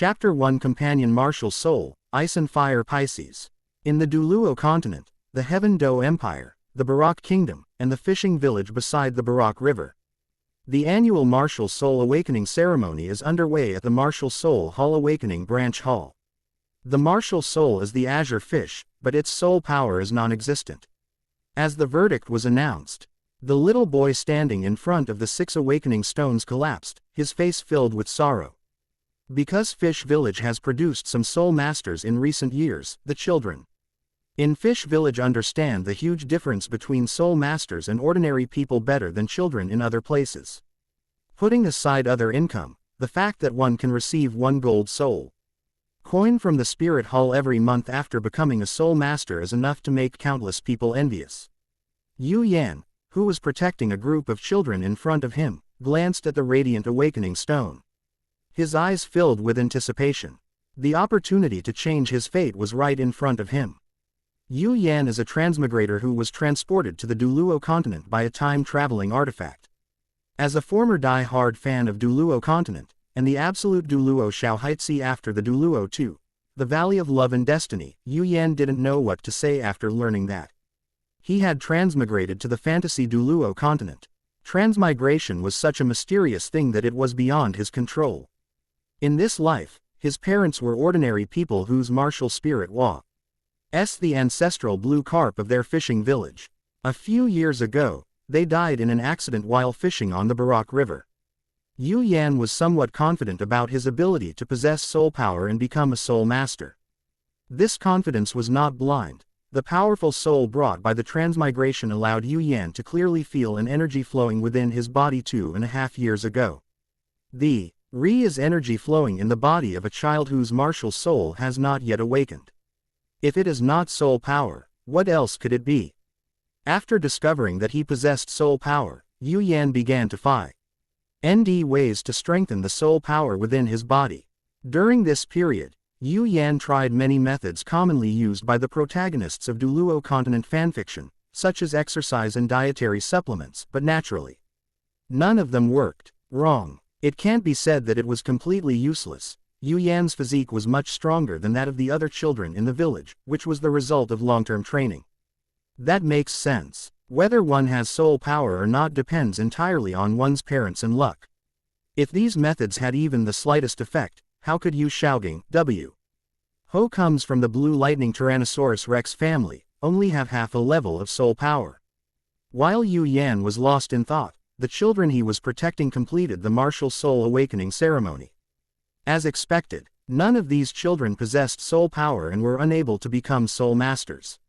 Chapter 1 Companion Martial Soul, Ice and Fire Pisces. In the Douluo continent, the Heaven Do Empire, the Barak Kingdom, and the fishing village beside the Barak River. The annual Martial Soul Awakening ceremony is underway at the Martial Soul Hall Awakening Branch Hall. The Martial Soul is the azure fish, but its soul power is non-existent. As the verdict was announced, the little boy standing in front of the 6 awakening stones collapsed, his face filled with sorrow. Because Fish Village has produced some soul masters in recent years, the children in Fish Village understand the huge difference between soul masters and ordinary people better than children in other places. Putting aside other income, the fact that one can receive 1 gold soul coin from the Spirit Hall every month after becoming a soul master is enough to make countless people envious. Yu Yan, who was protecting a group of children in front of him, glanced at the radiant awakening stone. His eyes filled with anticipation. The opportunity to change his fate was right in front of him. Yu Yan is a transmigrator who was transported to the Douluo continent by a time-traveling artifact. As a former die-hard fan of Douluo continent, and the absolute Douluo Xiao Haitzi after the Douluo 2, the Valley of Love and Destiny, Yu Yan didn't know what to say after learning that he had transmigrated to the fantasy Douluo continent. Transmigration was such a mysterious thing that it was beyond his control. In this life, his parents were ordinary people whose martial spirit was the ancestral blue carp of their fishing village. A few years ago, they died in an accident while fishing on the Barak River. Yu Yan was somewhat confident about his ability to possess soul power and become a soul master. This confidence was not blind. The powerful soul brought by the transmigration allowed Yu Yan to clearly feel an energy flowing within his body 2.5 years ago. The Re is energy flowing in the body of a child whose martial soul has not yet awakened. If it is not soul power, what else could it be? After discovering that he possessed soul power, Yu Yan began to find ways to strengthen the soul power within his body. During this period, Yu Yan tried many methods commonly used by the protagonists of Douluo continent fanfiction, such as exercise and dietary supplements, but naturally, none of them worked. Wrong. It can't be said that it was completely useless. Yu Yan's physique was much stronger than that of the other children in the village, which was the result of long-term training. That makes sense. Whether one has soul power or not depends entirely on one's parents and luck. If these methods had even the slightest effect, how could Yu Xiaogang, W. Ho comes from the Blue Lightning Tyrannosaurus Rex family, only have half a level of soul power? While Yu Yan was lost in thought, the children he was protecting completed the martial soul awakening ceremony. As expected, none of these children possessed soul power and were unable to become soul masters.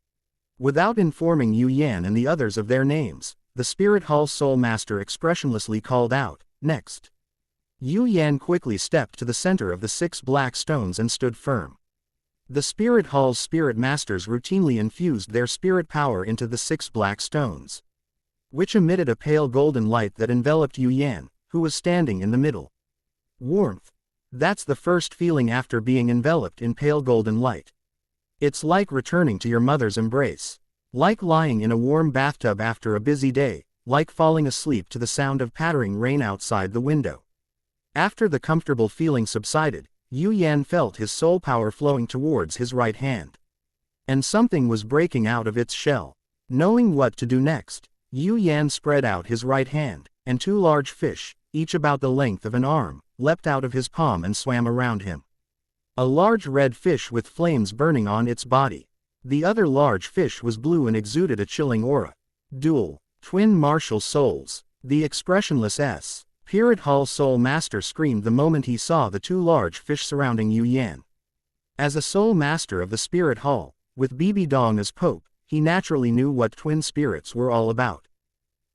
Without informing Yu Yan and the others of their names, the Spirit Hall Soul Master expressionlessly called out, "Next." Yu Yan quickly stepped to the center of the 6 black stones and stood firm. The Spirit Hall's Spirit Masters routinely infused their spirit power into the 6 black stones, which emitted a pale golden light that enveloped Yu Yan, who was standing in the middle. Warmth. That's the first feeling after being enveloped in pale golden light. It's like returning to your mother's embrace. Like lying in a warm bathtub after a busy day, like falling asleep to the sound of pattering rain outside the window. After the comfortable feeling subsided, Yu Yan felt his soul power flowing towards his right hand. And something was breaking out of its shell. Knowing what to do next, Yu Yan spread out his right hand, and 2 large fish, each about the length of an arm, leapt out of his palm and swam around him. A large red fish with flames burning on its body. The other large fish was blue and exuded a chilling aura. Dual, twin martial souls. The expressionless Spirit Hall Soul Master screamed the moment he saw the 2 large fish surrounding Yu Yan. As a soul master of the Spirit Hall, with Bibi Dong as Pope, he naturally knew what twin spirits were all about.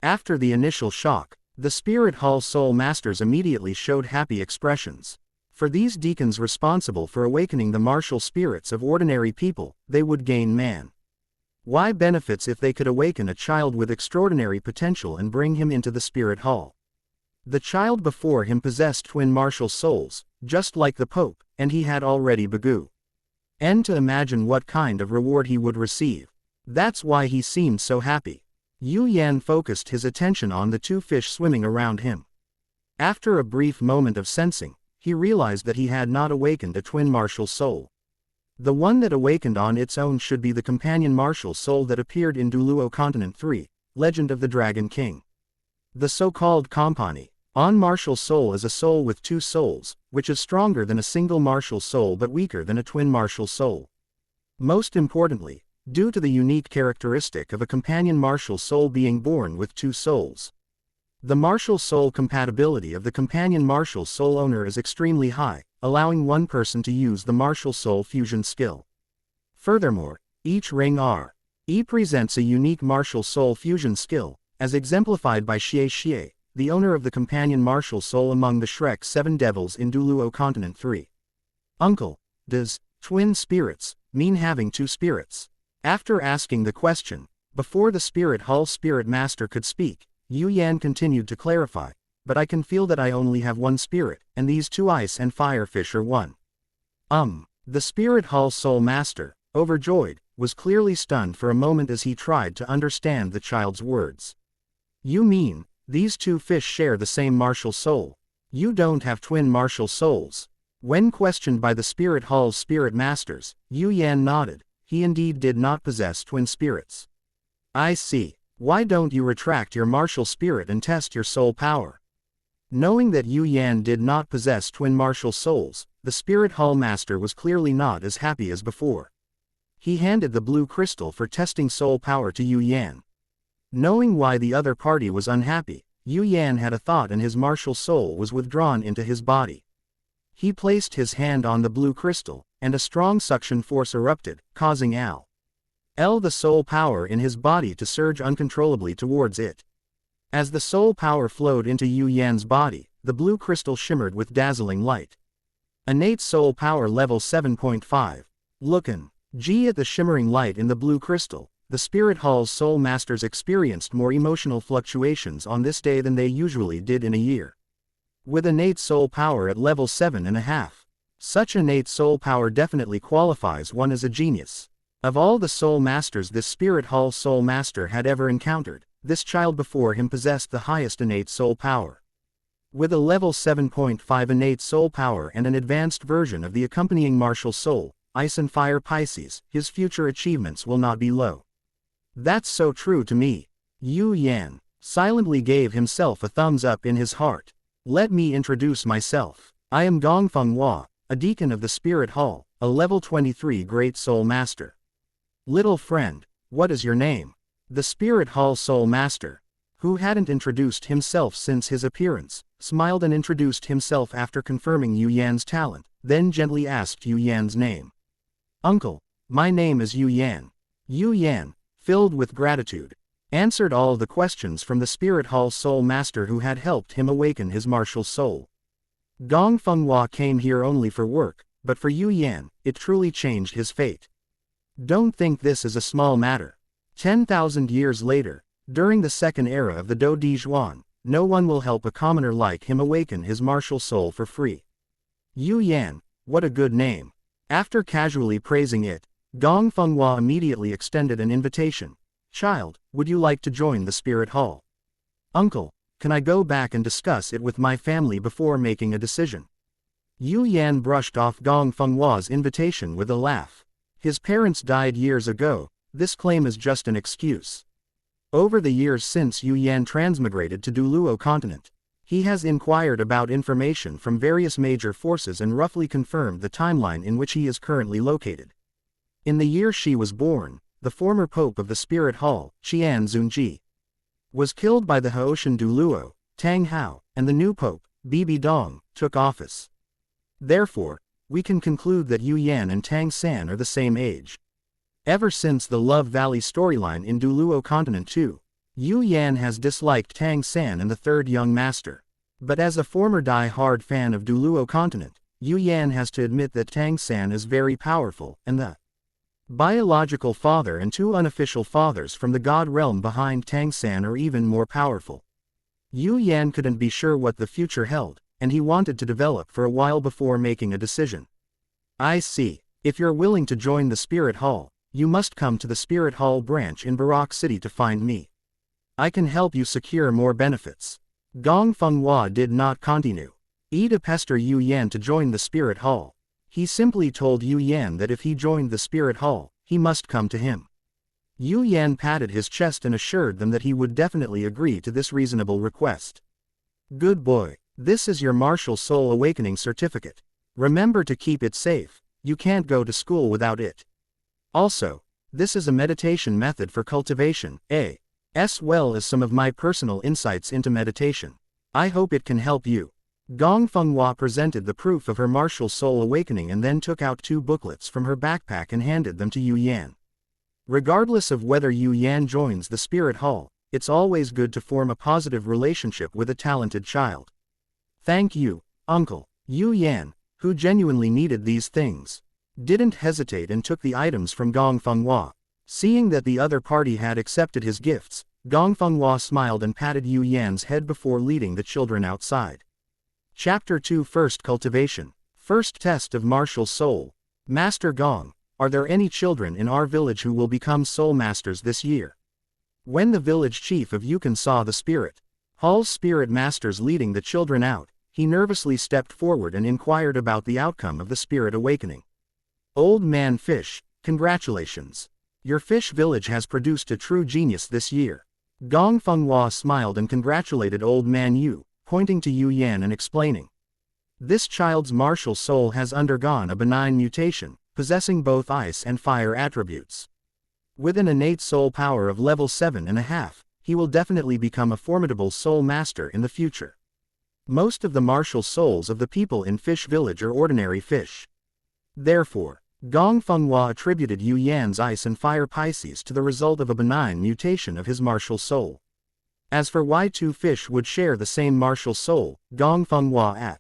After the initial shock, the Spirit Hall Soul Masters immediately showed happy expressions. For these deacons responsible for awakening the martial spirits of ordinary people, they would gain why benefits if they could awaken a child with extraordinary potential and bring him into the Spirit Hall. The child before him possessed twin martial souls, just like the Pope, and he had already begun to imagine what kind of reward he would receive. That's why he seemed so happy. Yu Yan focused his attention on the 2 fish swimming around him. After a brief moment of sensing, he realized that he had not awakened a twin martial soul. The one that awakened on its own should be the companion martial soul that appeared in Douluo Continent 3, Legend of the Dragon King. The so-called Compani martial soul is a soul with two souls, which is stronger than a single martial soul but weaker than a twin martial soul. Most importantly, due to the unique characteristic of a companion martial soul being born with two souls, the martial soul compatibility of the companion martial soul owner is extremely high, allowing one person to use the martial soul fusion skill. Furthermore, each ring R-E presents a unique martial soul fusion skill, as exemplified by Xiao, the owner of the companion martial soul among the Shrek 7 devils in Douluo Continent 3. Uncle, does twin spirits mean having two spirits? After asking the question, before the Spirit Hall Spirit Master could speak, Yu Yan continued to clarify, but I can feel that I only have one spirit, and these two ice and fire fish are one. The Spirit Hall Soul Master, overjoyed, was clearly stunned for a moment as he tried to understand the child's words. You mean, these two fish share the same martial soul? You don't have twin martial souls? When questioned by the Spirit Hall's Spirit Masters, Yu Yan nodded. He indeed did not possess twin spirits. I see. Why don't you retract your martial spirit and test your soul power? Knowing that Yu Yan did not possess twin martial souls, the Spirit Hall Master was clearly not as happy as before. He handed the blue crystal for testing soul power to Yu Yan. Knowing why the other party was unhappy, Yu Yan had a thought and his martial soul was withdrawn into his body. He placed his hand on the blue crystal, and a strong suction force erupted, causing the soul power in his body to surge uncontrollably towards it. As the soul power flowed into Yu Yan's body, the blue crystal shimmered with dazzling light. Innate soul power level 7.5. Looking at the shimmering light in the blue crystal, the Spirit Hall's Soul Masters experienced more emotional fluctuations on this day than they usually did in a year. With innate soul power at level 7.5, such innate soul power definitely qualifies one as a genius. Of all the Soul Masters this Spirit Hall Soul Master had ever encountered, this child before him possessed the highest innate soul power. With a level 7.5 innate soul power and an advanced version of the accompanying martial soul, Ice and Fire Pisces, his future achievements will not be low. That's so true to me. Yu Yan silently gave himself a thumbs up in his heart. Let me introduce myself. I am Gongfeng Hua, a deacon of the Spirit Hall, a level 23 Great Soul Master. Little friend, what is your name? The Spirit Hall Soul Master, who hadn't introduced himself since his appearance, smiled and introduced himself after confirming Yu Yan's talent, then gently asked Yu Yan's name. Uncle, my name is Yu Yan. Yu Yan, filled with gratitude, answered all the questions from the Spirit Hall Soul Master who had helped him awaken his martial soul. Gongfeng Hua came here only for work, but for Yu Yan, it truly changed his fate. Don't think this is a small matter. 10,000 years later, during the second era of the Dou Di Zhuan, no one will help a commoner like him awaken his martial soul for free. Yu Yan, what a good name. After casually praising it, Gongfeng Hua immediately extended an invitation. Child, would you like to join the Spirit Hall? Uncle, can I go back and discuss it with my family before making a decision? Yu Yan brushed off Gongfeng Hua's invitation with a laugh. His parents died years ago, this claim is just an excuse. Over the years since Yu Yan transmigrated to Douluo Continent, he has inquired about information from various major forces and roughly confirmed the timeline in which he is currently located. In the year she was born, the former pope of the Spirit Hall, Qian Zunji, was killed by the Haoshan Douluo, Tang Hao, and the new pope, Bibi Dong, took office. Therefore, we can conclude that Yu Yan and Tang San are the same age. Ever since the Love Valley storyline in Douluo Continent 2, Yu Yan has disliked Tang San and the third young master. But as a former die-hard fan of Douluo Continent, Yu Yan has to admit that Tang San is very powerful, and the biological father and two unofficial fathers from the god realm behind Tang San are even more powerful. Yu Yan couldn't be sure what the future held, and he wanted to develop for a while before making a decision. I see. If you're willing to join the Spirit Hall, you must come to the Spirit Hall branch in Barak City to find me. I can help you secure more benefits. Gongfeng Hua did not continue. Yi to pester Yu Yan to join the spirit hall. He simply told Yu Yan that if he joined the spirit hall, he must come to him. Yu Yan patted his chest and assured them that he would definitely agree to this reasonable request. Good boy, this is your martial soul awakening certificate. Remember to keep it safe, you can't go to school without it. Also, this is a meditation method for cultivation, as well as some of my personal insights into meditation. I hope it can help you. Gong Fenghua presented the proof of her martial soul awakening and then took out 2 booklets from her backpack and handed them to Yu Yan. Regardless of whether Yu Yan joins the spirit hall, it's always good to form a positive relationship with a talented child. Thank you, Uncle. Yu Yan, who genuinely needed these things, didn't hesitate and took the items from Gong Fenghua. Seeing that the other party had accepted his gifts, Gong Fenghua smiled and patted Yu Yan's head before leading the children outside. Chapter 2 First Cultivation. First Test of Martial Soul. Master Gong, are there any children in our village who will become soul masters this year? When the village chief of Yukon saw the spirit hall's spirit masters leading the children out, he nervously stepped forward and inquired about the outcome of the spirit awakening. Old Man Fish, congratulations. Your fish village has produced a true genius this year. Gong Fenghua smiled and congratulated Old Man Yu, pointing to Yu Yan and explaining. This child's martial soul has undergone a benign mutation, possessing both ice and fire attributes. With an innate soul power of level 7.5, he will definitely become a formidable soul master in the future. Most of the martial souls of the people in Fish Village are ordinary fish. Therefore, Gong Fenghua attributed Yu Yan's ice and fire Pisces to the result of a benign mutation of his martial soul. As for why 2 fish would share the same martial soul, Gong Fenghua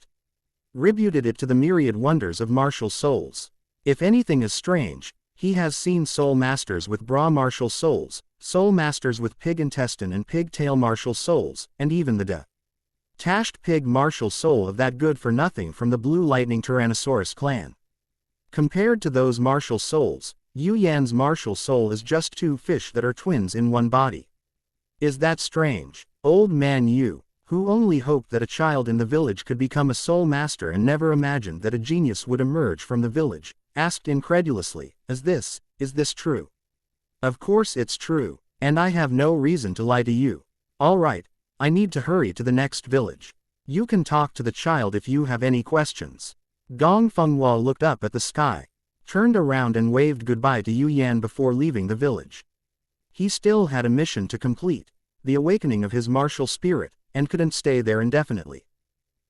attributed it to the myriad wonders of martial souls. If anything is strange, he has seen soul masters with bra martial souls, soul masters with pig intestine and pig tail martial souls, and even the detached pig martial soul of that good-for-nothing from the Blue Lightning Tyrannosaurus clan. Compared to those martial souls, Yu Yan's martial soul is just 2 fish that are twins in one body. Is that strange? Old Man Yu, who only hoped that a child in the village could become a soul master and never imagined that a genius would emerge from the village, asked incredulously, is this true? Of course it's true, and I have no reason to lie to you. All right, I need to hurry to the next village. You can talk to the child if you have any questions. Gong Fenghua looked up at the sky, turned around and waved goodbye to Yu Yan before leaving the village. He still had a mission to complete, the awakening of his martial spirit, and couldn't stay there indefinitely.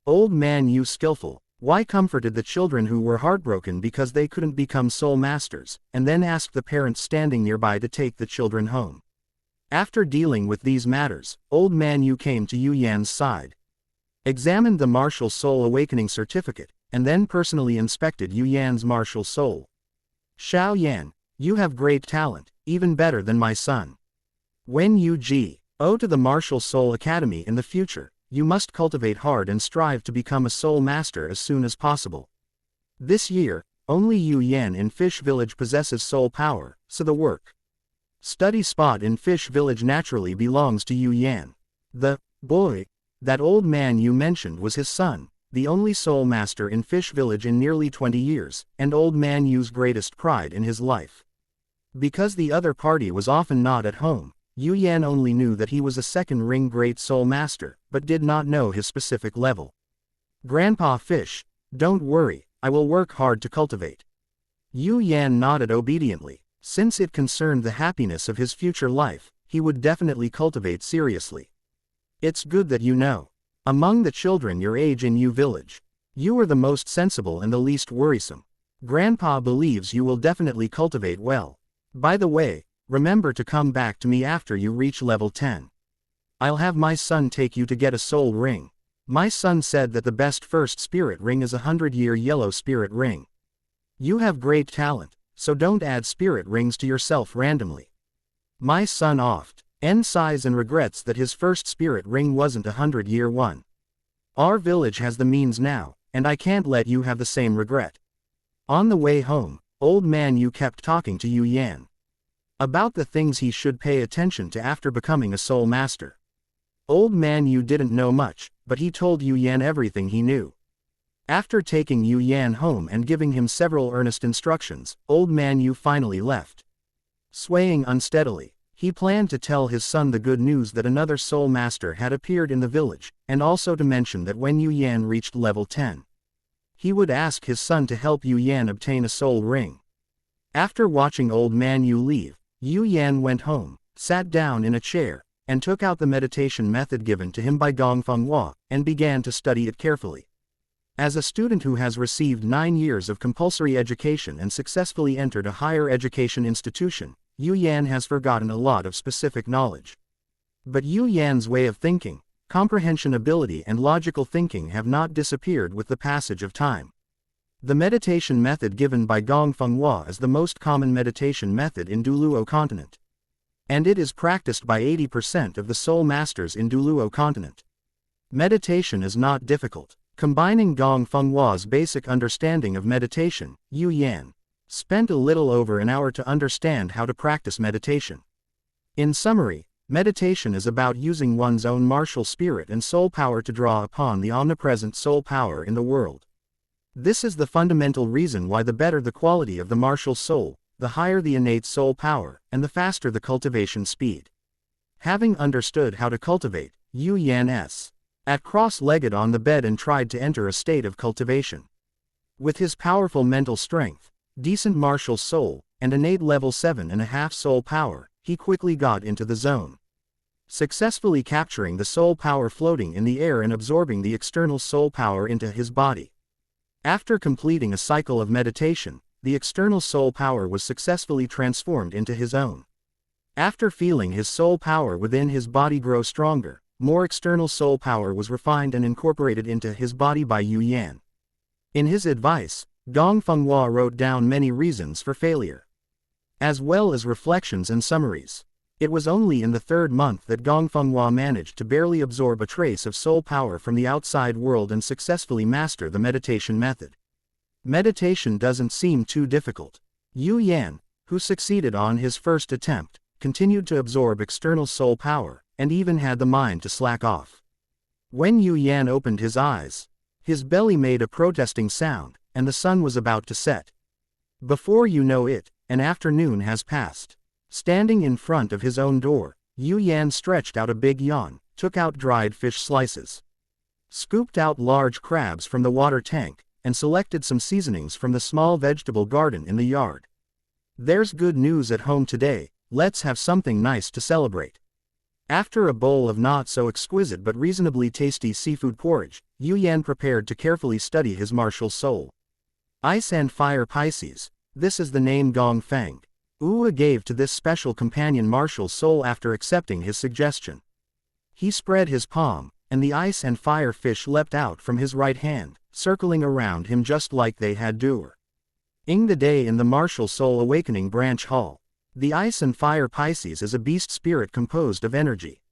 Old Man Yu skillful, why comforted the children who were heartbroken because they couldn't become soul masters, and then asked the parents standing nearby to take the children home. After dealing with these matters, Old Man Yu came to Yu Yan's side, examined the martial soul awakening certificate, and then personally inspected Yu Yan's martial soul. Xiao Yan, you have great talent, even better than my son. When you go to the Martial Soul Academy in the future, you must cultivate hard and strive to become a soul master as soon as possible. This year, only Yu Yan in Fish Village possesses soul power, so the study spot in Fish Village naturally belongs to Yu Yan. The boy that Old Man Yu mentioned was his son, the only soul master in Fish Village in nearly 20 years, and Old Man Yu's greatest pride in his life. Because the other party was often not at home, Yu Yan only knew that he was a second-ring great soul master, but did not know his specific level. Grandpa Fish, don't worry, I will work hard to cultivate. Yu Yan nodded obediently. Since it concerned the happiness of his future life, he would definitely cultivate seriously. It's good that you know. Among the children your age in Yu Village, you are the most sensible and the least worrisome. Grandpa believes you will definitely cultivate well. By the way, remember to come back to me after you reach level 10. I'll have my son take you to get a soul ring. My son said that the best first spirit ring is a 100-year yellow spirit ring. You have great talent, so don't add spirit rings to yourself randomly. My son sighs and regrets that his first spirit ring wasn't a 100-year one. Our village has the means now, and I can't let you have the same regret. On the way home, Old Man Yu kept talking to Yu Yan about the things he should pay attention to after becoming a soul master. Old Man Yu didn't know much, but he told Yu Yan everything he knew. After taking Yu Yan home and giving him several earnest instructions, old man Yu finally left. Swaying unsteadily, he planned to tell his son the good news that another soul master had appeared in the village, and also to mention that when Yu Yan reached level 10, he would ask his son to help Yu Yan obtain a soul ring. After watching old man Yu leave, Yu Yan went home, sat down in a chair, and took out the meditation method given to him by Gongfeng Hua, and began to study it carefully. As a student who has received 9 years of compulsory education and successfully entered a higher education institution, Yu Yan has forgotten a lot of specific knowledge. But Yu Yan's way of thinking, comprehension ability and logical thinking have not disappeared with the passage of time. The meditation method given by Gongfeng Hua is the most common meditation method in Douluo continent. And it is practiced by 80% of the soul masters in Douluo continent. Meditation is not difficult. Combining Gongfeng Hua's basic understanding of meditation, Yu Yan spent a little over an hour to understand how to practice meditation. In summary, meditation is about using one's own martial spirit and soul power to draw upon the omnipresent soul power in the world. This is the fundamental reason why the better the quality of the martial soul, the higher the innate soul power, and the faster the cultivation speed. Having understood how to cultivate, Yu Yan sat cross-legged on the bed and tried to enter a state of cultivation. With his powerful mental strength, decent martial soul, and innate level 7.5 soul power, he quickly got into the zone, successfully capturing the soul power floating in the air and absorbing the external soul power into his body. After completing a cycle of meditation, the external soul power was successfully transformed into his own. After feeling his soul power within his body grow stronger, more external soul power was refined and incorporated into his body by Yu Yan. In his advice, Gongfeng Hua wrote down many reasons for failure, as well as reflections and summaries. It was only in the 3rd month that Gongfeng Hua managed to barely absorb a trace of soul power from the outside world and successfully master the meditation method. Meditation doesn't seem too difficult. Yu Yan, who succeeded on his first attempt, continued to absorb external soul power, and even had the mind to slack off. When Yu Yan opened his eyes, his belly made a protesting sound, and the sun was about to set. Before you know it, an afternoon has passed. Standing in front of his own door, Yu Yan stretched out a big yawn, took out dried fish slices, scooped out large crabs from the water tank, and selected some seasonings from the small vegetable garden in the yard. There's good news at home today, let's have something nice to celebrate. After a bowl of not so exquisite but reasonably tasty seafood porridge, Yu Yan prepared to carefully study his martial soul. Ice and Fire Pisces, this is the name Gongfeng Hua gave to this special companion martial soul after accepting his suggestion. He spread his palm, and the ice and fire fish leapt out from his right hand, circling around him just like they had during the day in the martial soul awakening branch hall. The ice and fire Pisces is a beast spirit composed of energy.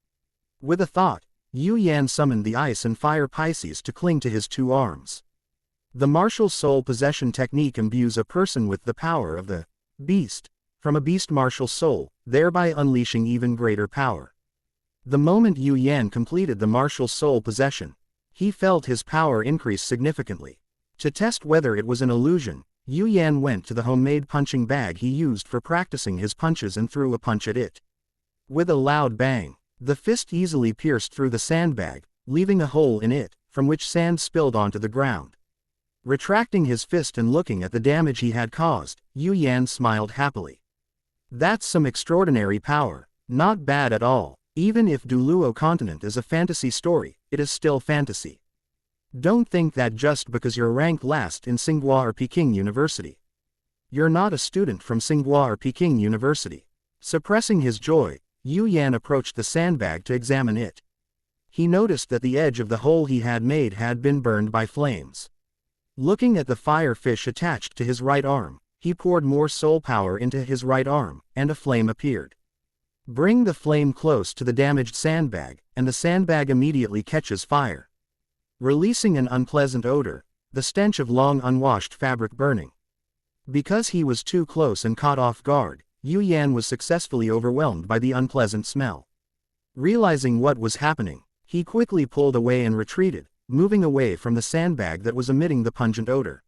With a thought, Yu Yan summoned the ice and fire Pisces to cling to his 2 arms. The martial soul possession technique imbues a person with the power of the beast from a beast martial soul, thereby unleashing even greater power. The moment Yu Yan completed the martial soul possession, he felt his power increase significantly. To test whether it was an illusion, Yu Yan went to the homemade punching bag he used for practicing his punches and threw a punch at it. With a loud bang, the fist easily pierced through the sandbag, leaving a hole in it, from which sand spilled onto the ground. Retracting his fist and looking at the damage he had caused, Yu Yan smiled happily. That's some extraordinary power, not bad at all. Even if Douluo continent is a fantasy story, it is still fantasy. Don't think that just because you're ranked last in Tsinghua or Peking University, you're not a student from Tsinghua or Peking University. Suppressing his joy, Yu Yan approached the sandbag to examine it. He noticed that the edge of the hole he had made had been burned by flames. Looking at the fire fish attached to his right arm, he poured more soul power into his right arm, and a flame appeared. Bring the flame close to the damaged sandbag, and the sandbag immediately catches fire, releasing an unpleasant odor, the stench of long unwashed fabric burning. Because he was too close and caught off guard, Yu Yan was successfully overwhelmed by the unpleasant smell. Realizing what was happening, he quickly pulled away and retreated, moving away from the sandbag that was emitting the pungent odor.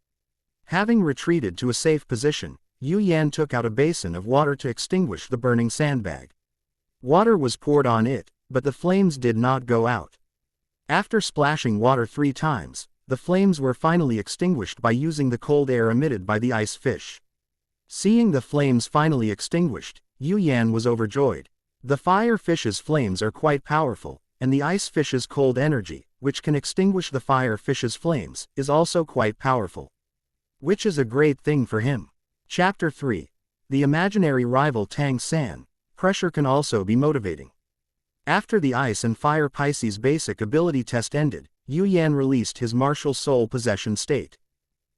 Having retreated to a safe position, Yu Yan took out a basin of water to extinguish the burning sandbag. Water was poured on it, but the flames did not go out. After splashing water 3 times, the flames were finally extinguished by using the cold air emitted by the ice fish. Seeing the flames finally extinguished, Yu Yan was overjoyed. The fire fish's flames are quite powerful, and the ice fish's cold energy, which can extinguish the fire fish's flames, is also quite powerful. Which is a great thing for him. Chapter 3. The imaginary rival Tang San. Pressure can also be motivating. After the Ice and Fire Pisces basic ability test ended, Yu Yan released his martial soul possession state.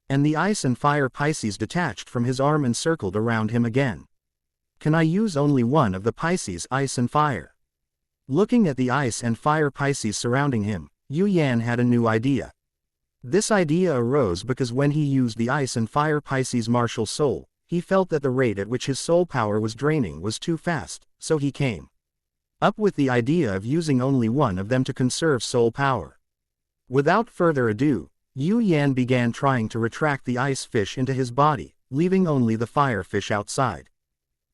And the Ice and Fire Pisces detached from his arm and circled around him again. Can I use only one of the Pisces Ice and Fire? Looking at the Ice and Fire Pisces surrounding him, Yu Yan had a new idea. This idea arose because when he used the Ice and Fire Pisces martial soul, he felt that the rate at which his soul power was draining was too fast, so he came up with the idea of using only one of them to conserve soul power. Without further ado, Yu Yan began trying to retract the ice fish into his body, leaving only the fire fish outside.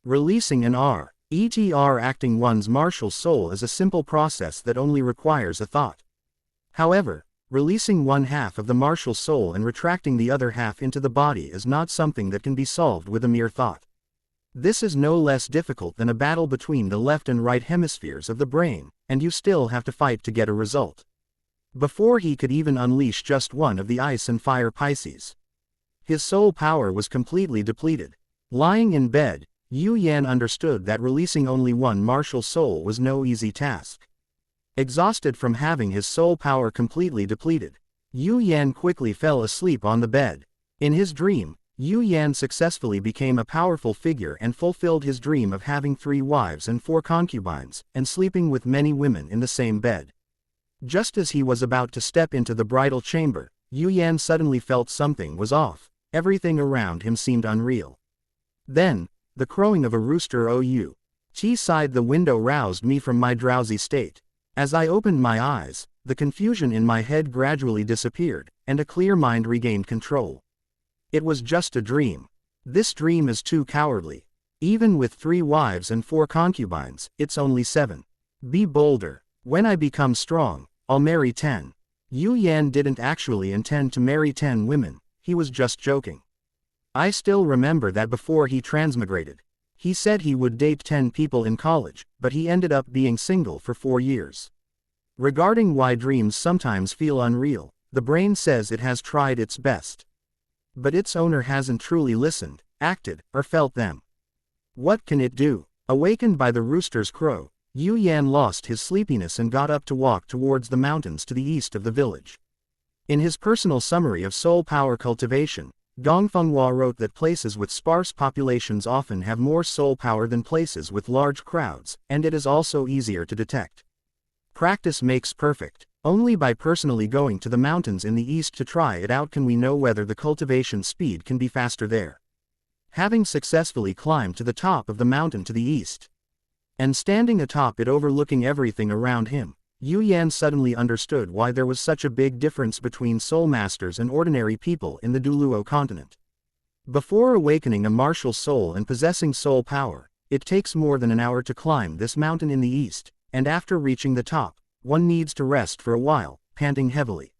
Releasing an R.E.T.R. acting one's martial soul is a simple process that only requires a thought. However, releasing one half of the martial soul and retracting the other half into the body is not something that can be solved with a mere thought. This is no less difficult than a battle between the left and right hemispheres of the brain, and you still have to fight to get a result. Before he could even unleash just one of the Ice and Fire Pisces, his soul power was completely depleted. Lying in bed, Yu Yan understood that releasing only one martial soul was no easy task. Exhausted from having his soul power completely depleted, Yu Yan quickly fell asleep on the bed. In his dream, Yu Yan successfully became a powerful figure and fulfilled his dream of having 3 wives and 4 concubines, and sleeping with many women in the same bed. Just as he was about to step into the bridal chamber, Yu Yan suddenly felt something was off. Everything around him seemed unreal. Then, the crowing of a rooster outside the window roused me from my drowsy state. As I opened my eyes, the confusion in my head gradually disappeared, and a clear mind regained control. It was just a dream. This dream is too cowardly. Even with 3 wives and 4 concubines, it's only 7. Be bolder. When I become strong, I'll marry 10. Yu Yan didn't actually intend to marry 10 women, he was just joking. I still remember that before he transmigrated, he said he would date 10 people in college, but he ended up being single for 4 years. Regarding why dreams sometimes feel unreal, the brain says it has tried its best. But its owner hasn't truly listened, acted, or felt them. What can it do? Awakened by the rooster's crow, Yu Yan lost his sleepiness and got up to walk towards the mountains to the east of the village. In his personal summary of soul power cultivation, Gongfenghua wrote that places with sparse populations often have more soul power than places with large crowds, and it is also easier to detect. Practice makes perfect. Only by personally going to the mountains in the east to try it out can we know whether the cultivation speed can be faster there. Having successfully climbed to the top of the mountain to the east, and standing atop it overlooking everything around him, Yu Yan suddenly understood why there was such a big difference between soul masters and ordinary people in the Douluo continent. Before awakening a martial soul and possessing soul power, it takes more than an hour to climb this mountain in the east, and after reaching the top, one needs to rest for a while, panting heavily.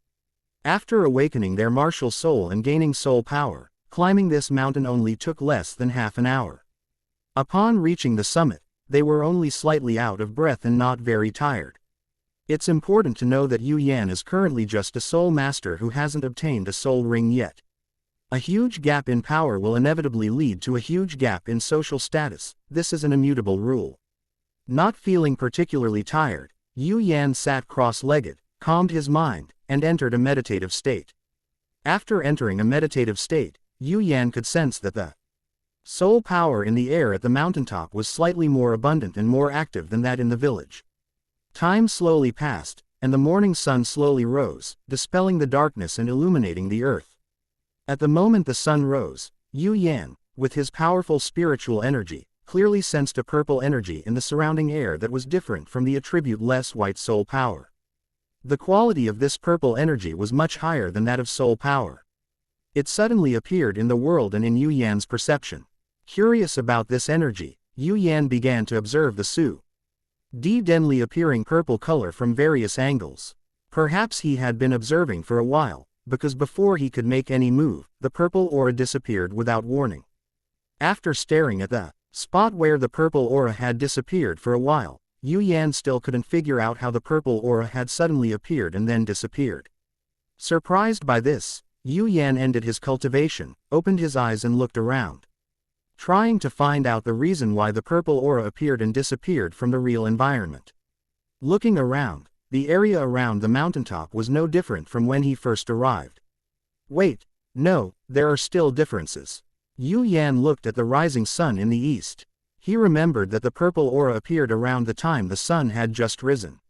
After awakening their martial soul and gaining soul power, climbing this mountain only took less than half an hour. Upon reaching the summit, they were only slightly out of breath and not very tired. It's important to know that Yu Yan is currently just a soul master who hasn't obtained a soul ring yet. A huge gap in power will inevitably lead to a huge gap in social status. This is an immutable rule. Not feeling particularly tired, Yu Yan sat cross-legged, calmed his mind, and entered a meditative state. After entering a meditative state, Yu Yan could sense that the soul power in the air at the mountaintop was slightly more abundant and more active than that in the village. Time slowly passed, and the morning sun slowly rose, dispelling the darkness and illuminating the earth. At the moment the sun rose, Yu Yan, with his powerful spiritual energy, clearly sensed a purple energy in the surrounding air that was different from the attribute-less white soul power. The quality of this purple energy was much higher than that of soul power. It suddenly appeared in the world and in Yu Yan's perception. Curious about this energy, Yu Yan began to observe the Su denly appearing purple color from various angles. Perhaps he had been observing for a while, because before he could make any move, the purple aura disappeared without warning. After staring at the spot where the purple aura had disappeared for a while, Yu Yan still couldn't figure out how the purple aura had suddenly appeared and then disappeared. Surprised by this, Yu Yan ended his cultivation, opened his eyes and looked around, trying to find out the reason why the purple aura appeared and disappeared from the real environment. Looking around, the area around the mountaintop was no different from when he first arrived. Wait, no, there are still differences. Yu Yan looked at the rising sun in the east. He remembered that the purple aura appeared around the time the sun had just risen.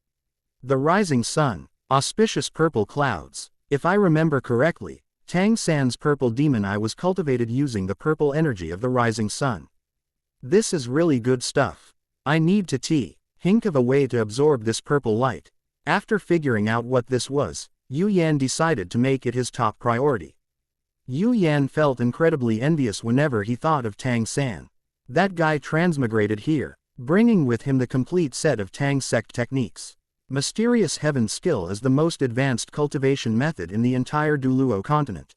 The rising sun, auspicious purple clouds. If I remember correctly, Tang San's purple demon eye was cultivated using the purple energy of the rising sun. This is really good stuff. I need to think of a way to absorb this purple light. After figuring out what this was, Yu Yan decided to make it his top priority. Yu Yan felt incredibly envious whenever he thought of Tang San. That guy transmigrated here, bringing with him the complete set of Tang sect techniques. Mysterious Heaven skill is the most advanced cultivation method in the entire Douluo continent.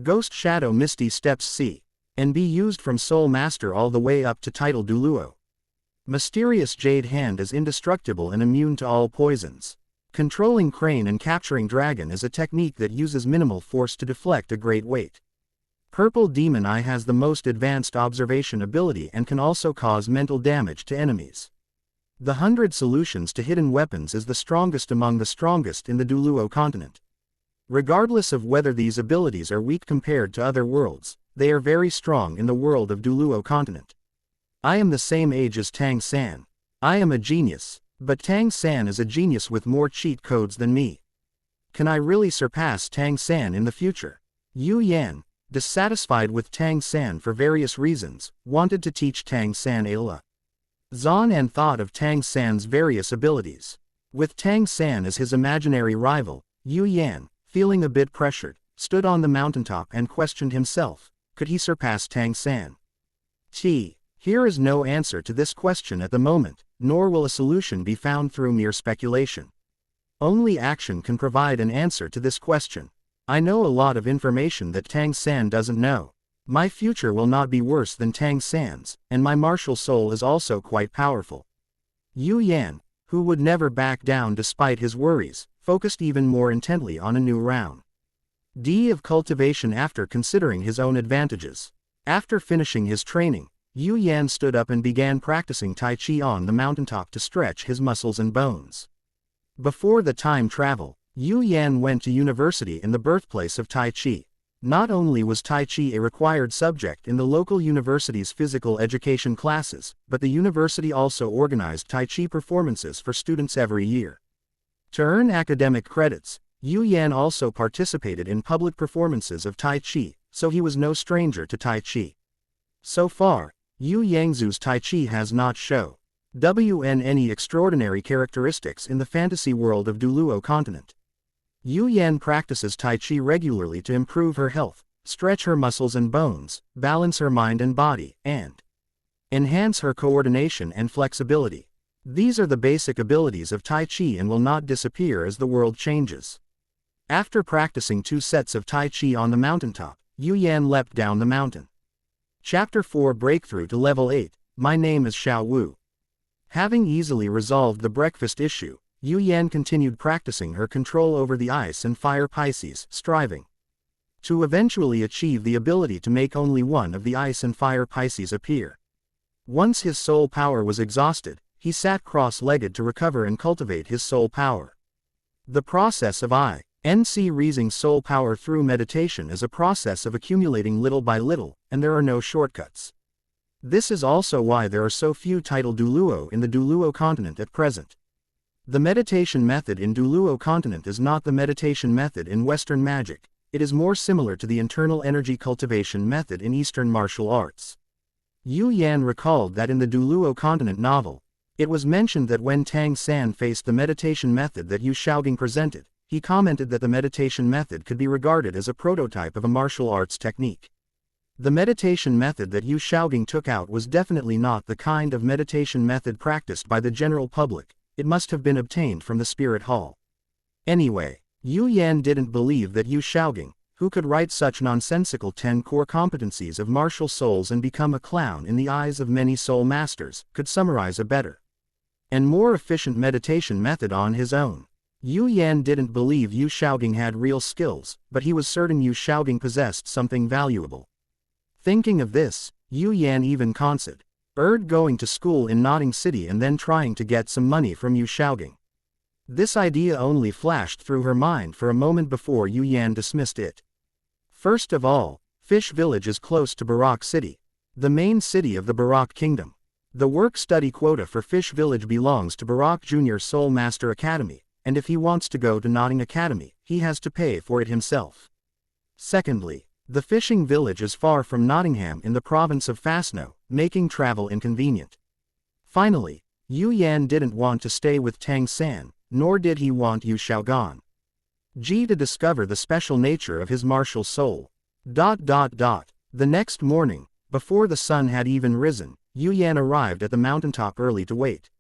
Ghost Shadow Misty Steps C and B used from Soul Master all the way up to Title Douluo. Mysterious Jade Hand is indestructible and immune to all poisons. Controlling Crane and Capturing Dragon is a technique that uses minimal force to deflect a great weight. Purple Demon Eye has the most advanced observation ability and can also cause mental damage to enemies. The 100 Solutions to Hidden Weapons is the strongest among the strongest in the Douluo continent. Regardless of whether these abilities are weak compared to other worlds, they are very strong in the world of Douluo continent. I am the same age as Tang San. I am a genius, but Tang San is a genius with more cheat codes than me. Can I really surpass Tang San in the future? Yu Yan, dissatisfied with Tang San for various reasons, wanted to teach Tang San a Zhuan and thought of Tang San's various abilities. With Tang San as his imaginary rival, Yu Yan, feeling a bit pressured, stood on the mountaintop and questioned himself, could he surpass Tang San? Here is no answer to this question at the moment, nor will a solution be found through mere speculation. Only action can provide an answer to this question. I know a lot of information that Tang San doesn't know. My future will not be worse than Tang San's, and my martial soul is also quite powerful. Yu Yan, who would never back down despite his worries, focused even more intently on a new round of cultivation after considering his own advantages. After finishing his training, Yu Yan stood up and began practicing Tai Chi on the mountaintop to stretch his muscles and bones. Before the time travel, Yu Yan went to university in the birthplace of Tai Chi. Not only was Tai Chi a required subject in the local university's physical education classes, but the university also organized Tai Chi performances for students every year. To earn academic credits, Yu Yan also participated in public performances of Tai Chi, so he was no stranger to Tai Chi. So far, Yu Yangzu's Tai Chi has not shown any extraordinary characteristics in the fantasy world of Douluo continent. Yu Yan practices Tai Chi regularly to improve her health, stretch her muscles and bones, balance her mind and body, and enhance her coordination and flexibility. These are the basic abilities of Tai Chi and will not disappear as the world changes. After practicing 2 sets of Tai Chi on the mountaintop, Yu Yan leapt down the mountain. Chapter 4 Breakthrough to Level 8, My name is Xiao Wu. Having easily resolved the breakfast issue, Yu Yan continued practicing her control over the ice and fire Pisces, striving to eventually achieve the ability to make only one of the ice and fire Pisces appear. Once his soul power was exhausted, he sat cross-legged to recover and cultivate his soul power. The process of raising soul power through meditation is a process of accumulating little by little, and there are no shortcuts. This is also why there are so few title Douluo in the Douluo continent at present. The meditation method in Douluo continent is not the meditation method in Western magic, it is more similar to the internal energy cultivation method in Eastern martial arts. Yu Yan recalled that in the Douluo continent novel, It was mentioned that when Tang San faced the meditation method that Yu Shaogang presented, he commented that the meditation method could be regarded as a prototype of a martial arts technique. The meditation method that Yu Shaogang took out was definitely not the kind of meditation method practiced by the general public. It must have been obtained from the spirit hall. Anyway, Yu Yan didn't believe that Yu Shaogang, who could write such nonsensical 10 core competencies of martial souls and become a clown in the eyes of many soul masters, could summarize a better and more efficient meditation method on his own. Yu Yan didn't believe Yu Shaogang had real skills, but he was certain Yu Shaogang possessed something valuable. Thinking of this, Yu Yan even considered going to school in Notting City and then trying to get some money from Yu Shaogang. This idea only flashed through her mind for a moment before Yu Yan dismissed it. First of all, Fish Village is close to Barak City, the main city of the Barak Kingdom. The work-study quota for Fish Village belongs to Barak Junior Soul Master Academy, and if he wants to go to Notting Academy, he has to pay for it himself. Secondly, the fishing village is far from Nottingham in the province of Fasno, making travel inconvenient. Finally, Yu Yan didn't want to stay with Tang San, nor did he want Yu Shaogang to discover the special nature of his martial soul. The next morning, before the sun had even risen, Yu Yan arrived at the mountaintop early to wait.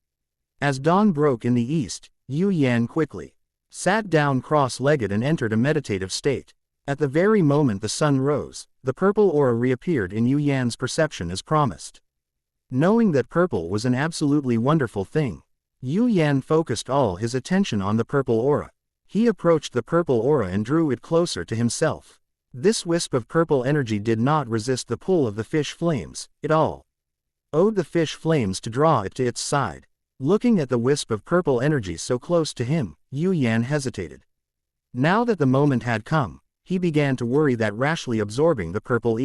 As dawn broke in the east, Yu Yan quickly sat down cross-legged and entered a meditative state. At the very moment the sun rose, the purple aura reappeared in Yu Yan's perception as promised. Knowing that purple was an absolutely wonderful thing, Yu Yan focused all his attention on the purple aura. He approached the purple aura and drew it closer to himself. This wisp of purple energy did not resist the pull of the fish flames. It all owed the fish flames to draw it to its side. Looking at the wisp of purple energy so close to him, Yu Yan hesitated. Now that the moment had come, he began to worry that rashly absorbing the purple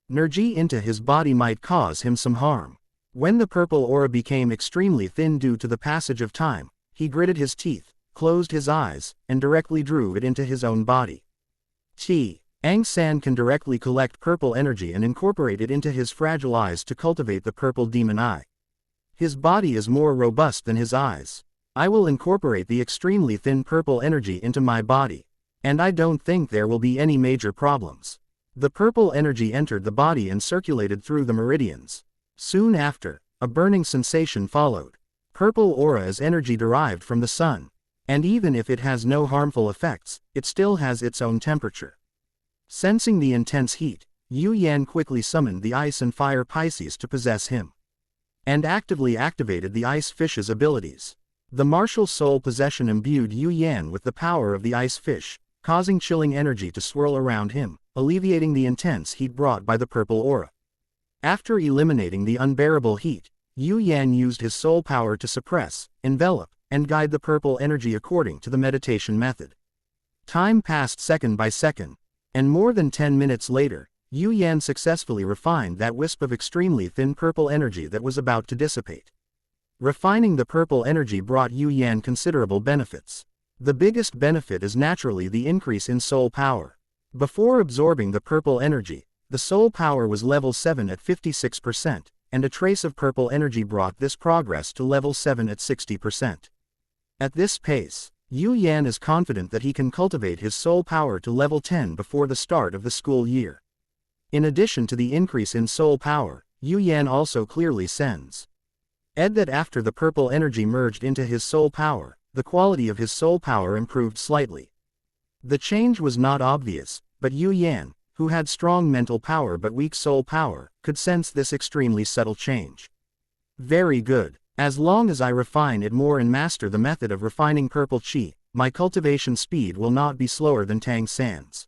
energy into his body might cause him some harm. When the purple aura became extremely thin due to the passage of time, he gritted his teeth, closed his eyes, and directly drew it into his own body. Tang San can directly collect purple energy and incorporate it into his fragile eyes to cultivate the purple demon eye. His body is more robust than his eyes. I will incorporate the extremely thin purple energy into my body, and I don't think there will be any major problems. The purple energy entered the body and circulated through the meridians. Soon after, a burning sensation followed. Purple aura is energy derived from the sun, and even if it has no harmful effects, it still has its own temperature. Sensing the intense heat, Yu Yan quickly summoned the Ice and Fire Pisces to possess him, and actively activated the Ice Fish's abilities. The martial soul possession imbued Yu Yan with the power of the Ice Fish, causing chilling energy to swirl around him, alleviating the intense heat brought by the purple aura. After eliminating the unbearable heat, Yu Yan used his soul power to suppress, envelop, and guide the purple energy according to the meditation method. Time passed second by second, and more than 10 minutes later, Yu Yan successfully refined that wisp of extremely thin purple energy that was about to dissipate. Refining the purple energy brought Yu Yan considerable benefits. The biggest benefit is naturally the increase in soul power. Before absorbing the purple energy, the soul power was level 7 at 56%, and a trace of purple energy brought this progress to level 7 at 60%. At this pace, Yu Yan is confident that he can cultivate his soul power to level 10 before the start of the school year. In addition to the increase in soul power, Yu Yan also clearly sensed that after the purple energy merged into his soul power, the quality of his soul power improved slightly. The change was not obvious, but Yu Yan, who had strong mental power but weak soul power, could sense this extremely subtle change. Very good. As long as I refine it more and master the method of refining purple chi, my cultivation speed will not be slower than Tang San's.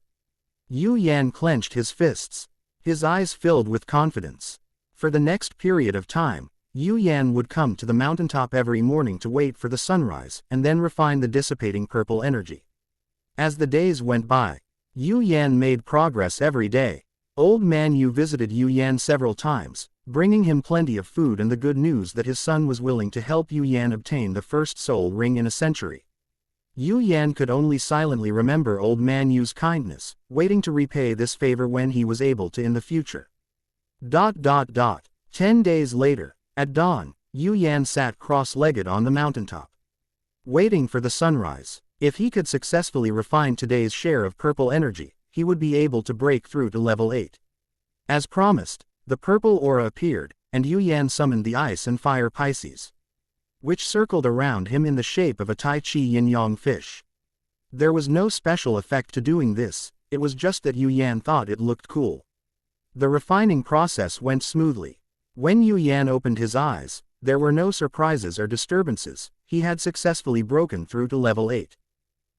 Yu Yan clenched his fists. His eyes filled with confidence. For the next period of time, Yu Yan would come to the mountaintop every morning to wait for the sunrise and then refine the dissipating purple energy. As the days went by, Yu Yan made progress every day. Old Man Yu visited Yu Yan several times, bringing him plenty of food and the good news that his son was willing to help Yu Yan obtain the first soul ring in a century. Yu Yan could only silently remember Old Man Yu's kindness, waiting to repay this favor when he was able to in the future. 10 days later, at dawn, Yu Yan sat cross-legged on the mountaintop, waiting for the sunrise. If he could successfully refine today's share of purple energy, he would be able to break through to level 8. As promised, the purple aura appeared, and Yu Yan summoned the Ice and Fire Pisces, which circled around him in the shape of a Tai Chi yin-yang fish. There was no special effect to doing this, it was just that Yu Yan thought it looked cool. The refining process went smoothly. When Yu Yan opened his eyes, there were no surprises or disturbances, he had successfully broken through to level 8.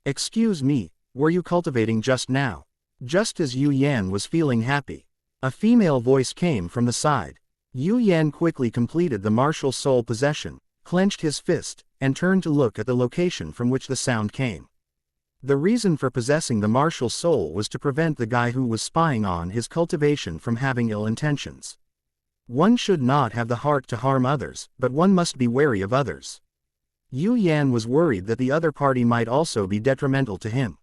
Excuse me, were you cultivating just now? Just as Yu Yan was feeling happy, a female voice came from the side. Yu Yan quickly completed the martial soul possession, clenched his fist, and turned to look at the location from which the sound came. The reason for possessing the martial soul was to prevent the guy who was spying on his cultivation from having ill intentions. One should not have the heart to harm others, but one must be wary of others. Yu Yan was worried that the other party might also be detrimental to him.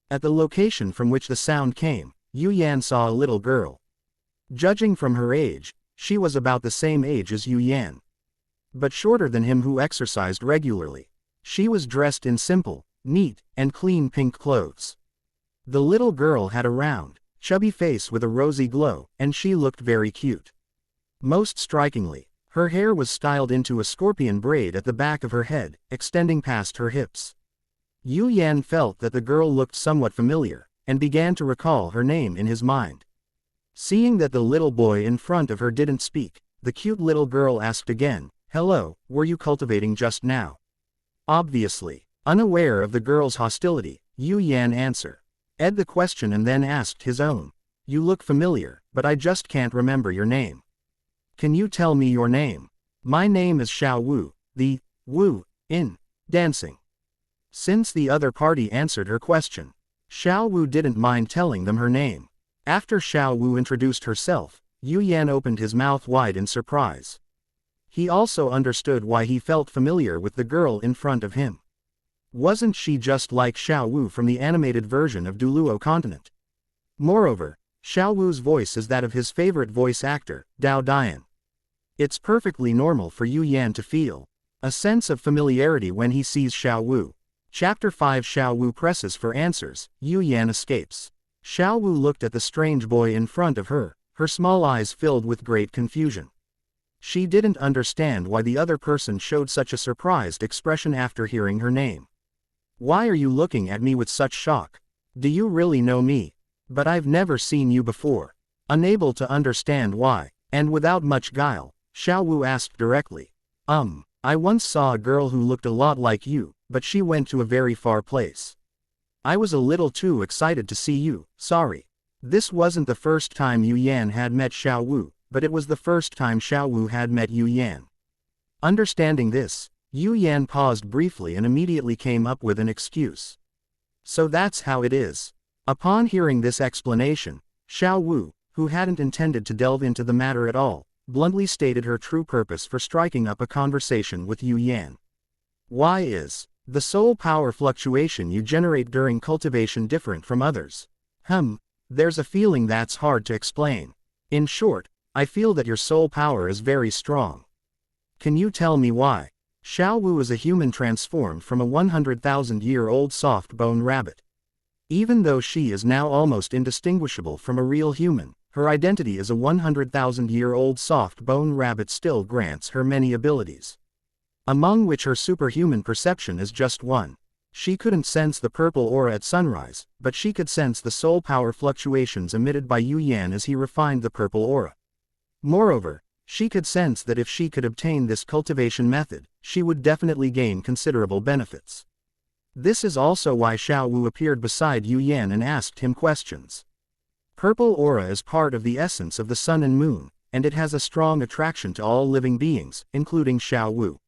At the location from which the sound came, Yu Yan saw a little girl. Judging from her age, she was about the same age as Yu Yan, but shorter than him, who exercised regularly. She was dressed in simple, neat, and clean pink clothes. The little girl had a round, chubby face with a rosy glow, and she looked very cute. Most strikingly, her hair was styled into a scorpion braid at the back of her head, extending past her hips. Yu Yan felt that the girl looked somewhat familiar, and began to recall her name in his mind. Seeing that the little boy in front of her didn't speak, the cute little girl asked again, "Hello, were you cultivating just now?" Obviously, unaware of the girl's hostility, Yu Yan answered the question and then asked his own. "You look familiar, but I just can't remember your name. Can you tell me your name?" "My name is Xiao Wu, the Wu in dancing." Since the other party answered her question, Xiao Wu didn't mind telling them her name. After Xiao Wu introduced herself, Yu Yan opened his mouth wide in surprise. He also understood why he felt familiar with the girl in front of him. Wasn't she just like Xiao Wu from the animated version of Douluo continent? Moreover, Xiao Wu's voice is that of his favorite voice actor, Dao Dian. It's perfectly normal for Yu Yan to feel a sense of familiarity when he sees Xiao Wu. Chapter 5. Xiao Wu presses for answers, Yu Yan escapes. Xiao Wu looked at the strange boy in front of her, her small eyes filled with great confusion. She didn't understand why the other person showed such a surprised expression after hearing her name. "Why are you looking at me with such shock? Do you really know me? But I've never seen you before." Unable to understand why, and without much guile, Xiao Wu asked directly, I once saw a girl who looked a lot like you, but she went to a very far place. I was a little too excited to see you, sorry." This wasn't the first time Yu Yan had met Xiao Wu, but it was the first time Xiao Wu had met Yu Yan. Understanding this, Yu Yan paused briefly and immediately came up with an excuse. "So that's how it is." Upon hearing this explanation, Xiao Wu, who hadn't intended to delve into the matter at all, bluntly stated her true purpose for striking up a conversation with Yu Yan. "Why is the soul power fluctuation you generate during cultivation different from others?" There's a feeling that's hard to explain. In short, I feel that your soul power is very strong. Can you tell me why?" Xiao Wu is a human transformed from a 100,000-year-old soft-bone rabbit. Even though she is now almost indistinguishable from a real human, her identity as a 100,000-year-old soft-bone rabbit still grants her many abilities, among which her superhuman perception is just one. She couldn't sense the purple aura at sunrise, but she could sense the soul power fluctuations emitted by Yu Yan as he refined the purple aura. Moreover, she could sense that if she could obtain this cultivation method, she would definitely gain considerable benefits. This is also why Xiao Wu appeared beside Yu Yan and asked him questions. Purple aura is part of the essence of the sun and moon, and it has a strong attraction to all living beings, including Xiao Wu.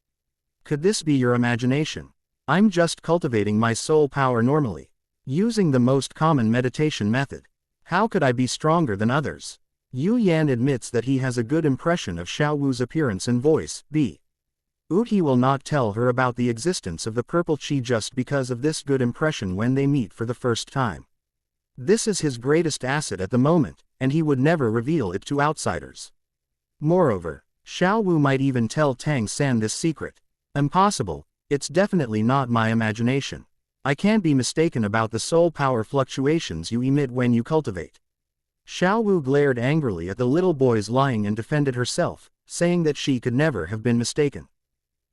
Could this be your imagination? I'm just cultivating my soul power normally, using the most common meditation method. How could I be stronger than others? Yu Yan admits that he has a good impression of Xiao Wu's appearance and voice, he will not tell her about the existence of the purple chi just because of this good impression when they meet for the first time. This is his greatest asset at the moment, and he would never reveal it to outsiders. Moreover, Xiao Wu might even tell Tang San this secret. Impossible, it's definitely not my imagination. I can't be mistaken about the soul power fluctuations you emit when you cultivate. Xiao Wu glared angrily at the little boys lying and defended herself, saying that she could never have been mistaken.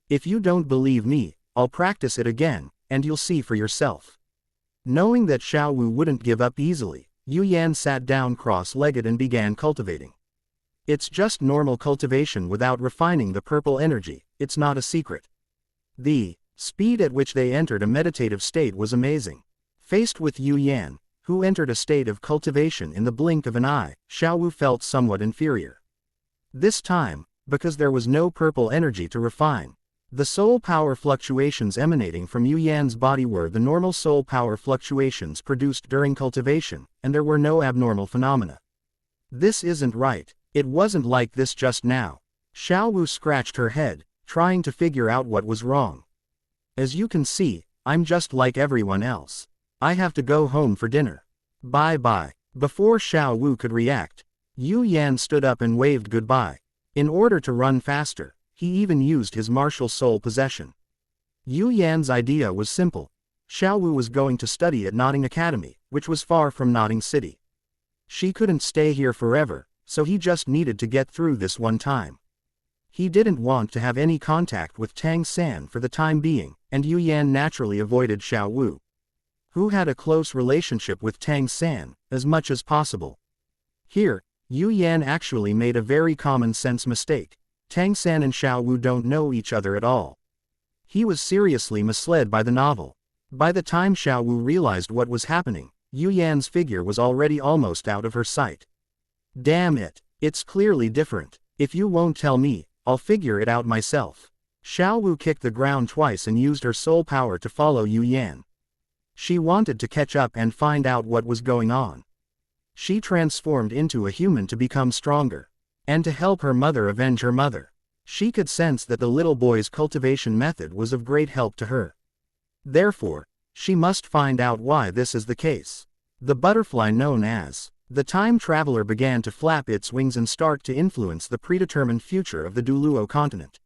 If you don't believe me, I'll practice it again, and you'll see for yourself. Knowing that Xiao Wu wouldn't give up easily, Yu Yan sat down cross-legged and began cultivating. It's just normal cultivation without refining the purple energy, it's not a secret. The speed at which they entered a meditative state was amazing. Faced with Yu Yan, who entered a state of cultivation in the blink of an eye, Xiao Wu felt somewhat inferior. This time, because there was no purple energy to refine. The soul power fluctuations emanating from Yu Yan's body were the normal soul power fluctuations produced during cultivation, and there were no abnormal phenomena. This isn't right, it wasn't like this just now. Xiao Wu scratched her head, trying to figure out what was wrong. As you can see, I'm just like everyone else. I have to go home for dinner. Bye-bye. Before Xiao Wu could react, Yu Yan stood up and waved goodbye. In order to run faster, he even used his martial soul possession. Yu Yan's idea was simple. Xiao Wu was going to study at Notting Academy, which was far from Notting City. She couldn't stay here forever, so he just needed to get through this one time. He didn't want to have any contact with Tang San for the time being, and Yu Yan naturally avoided Xiao Wu, who had a close relationship with Tang San, as much as possible. Here, Yu Yan actually made a very common-sense mistake. Tang San and Xiao Wu don't know each other at all. He was seriously misled by the novel. By the time Xiao Wu realized what was happening, Yu Yan's figure was already almost out of her sight. Damn it, it's clearly different. If you won't tell me, I'll figure it out myself. Xiao Wu kicked the ground twice and used her soul power to follow Yu Yan. She wanted to catch up and find out what was going on. She transformed into a human to become stronger, and to help her mother avenge her mother. She could sense that the little boy's cultivation method was of great help to her. Therefore, she must find out why this is the case. The butterfly known as the time traveler began to flap its wings and start to influence the predetermined future of the Douluo continent.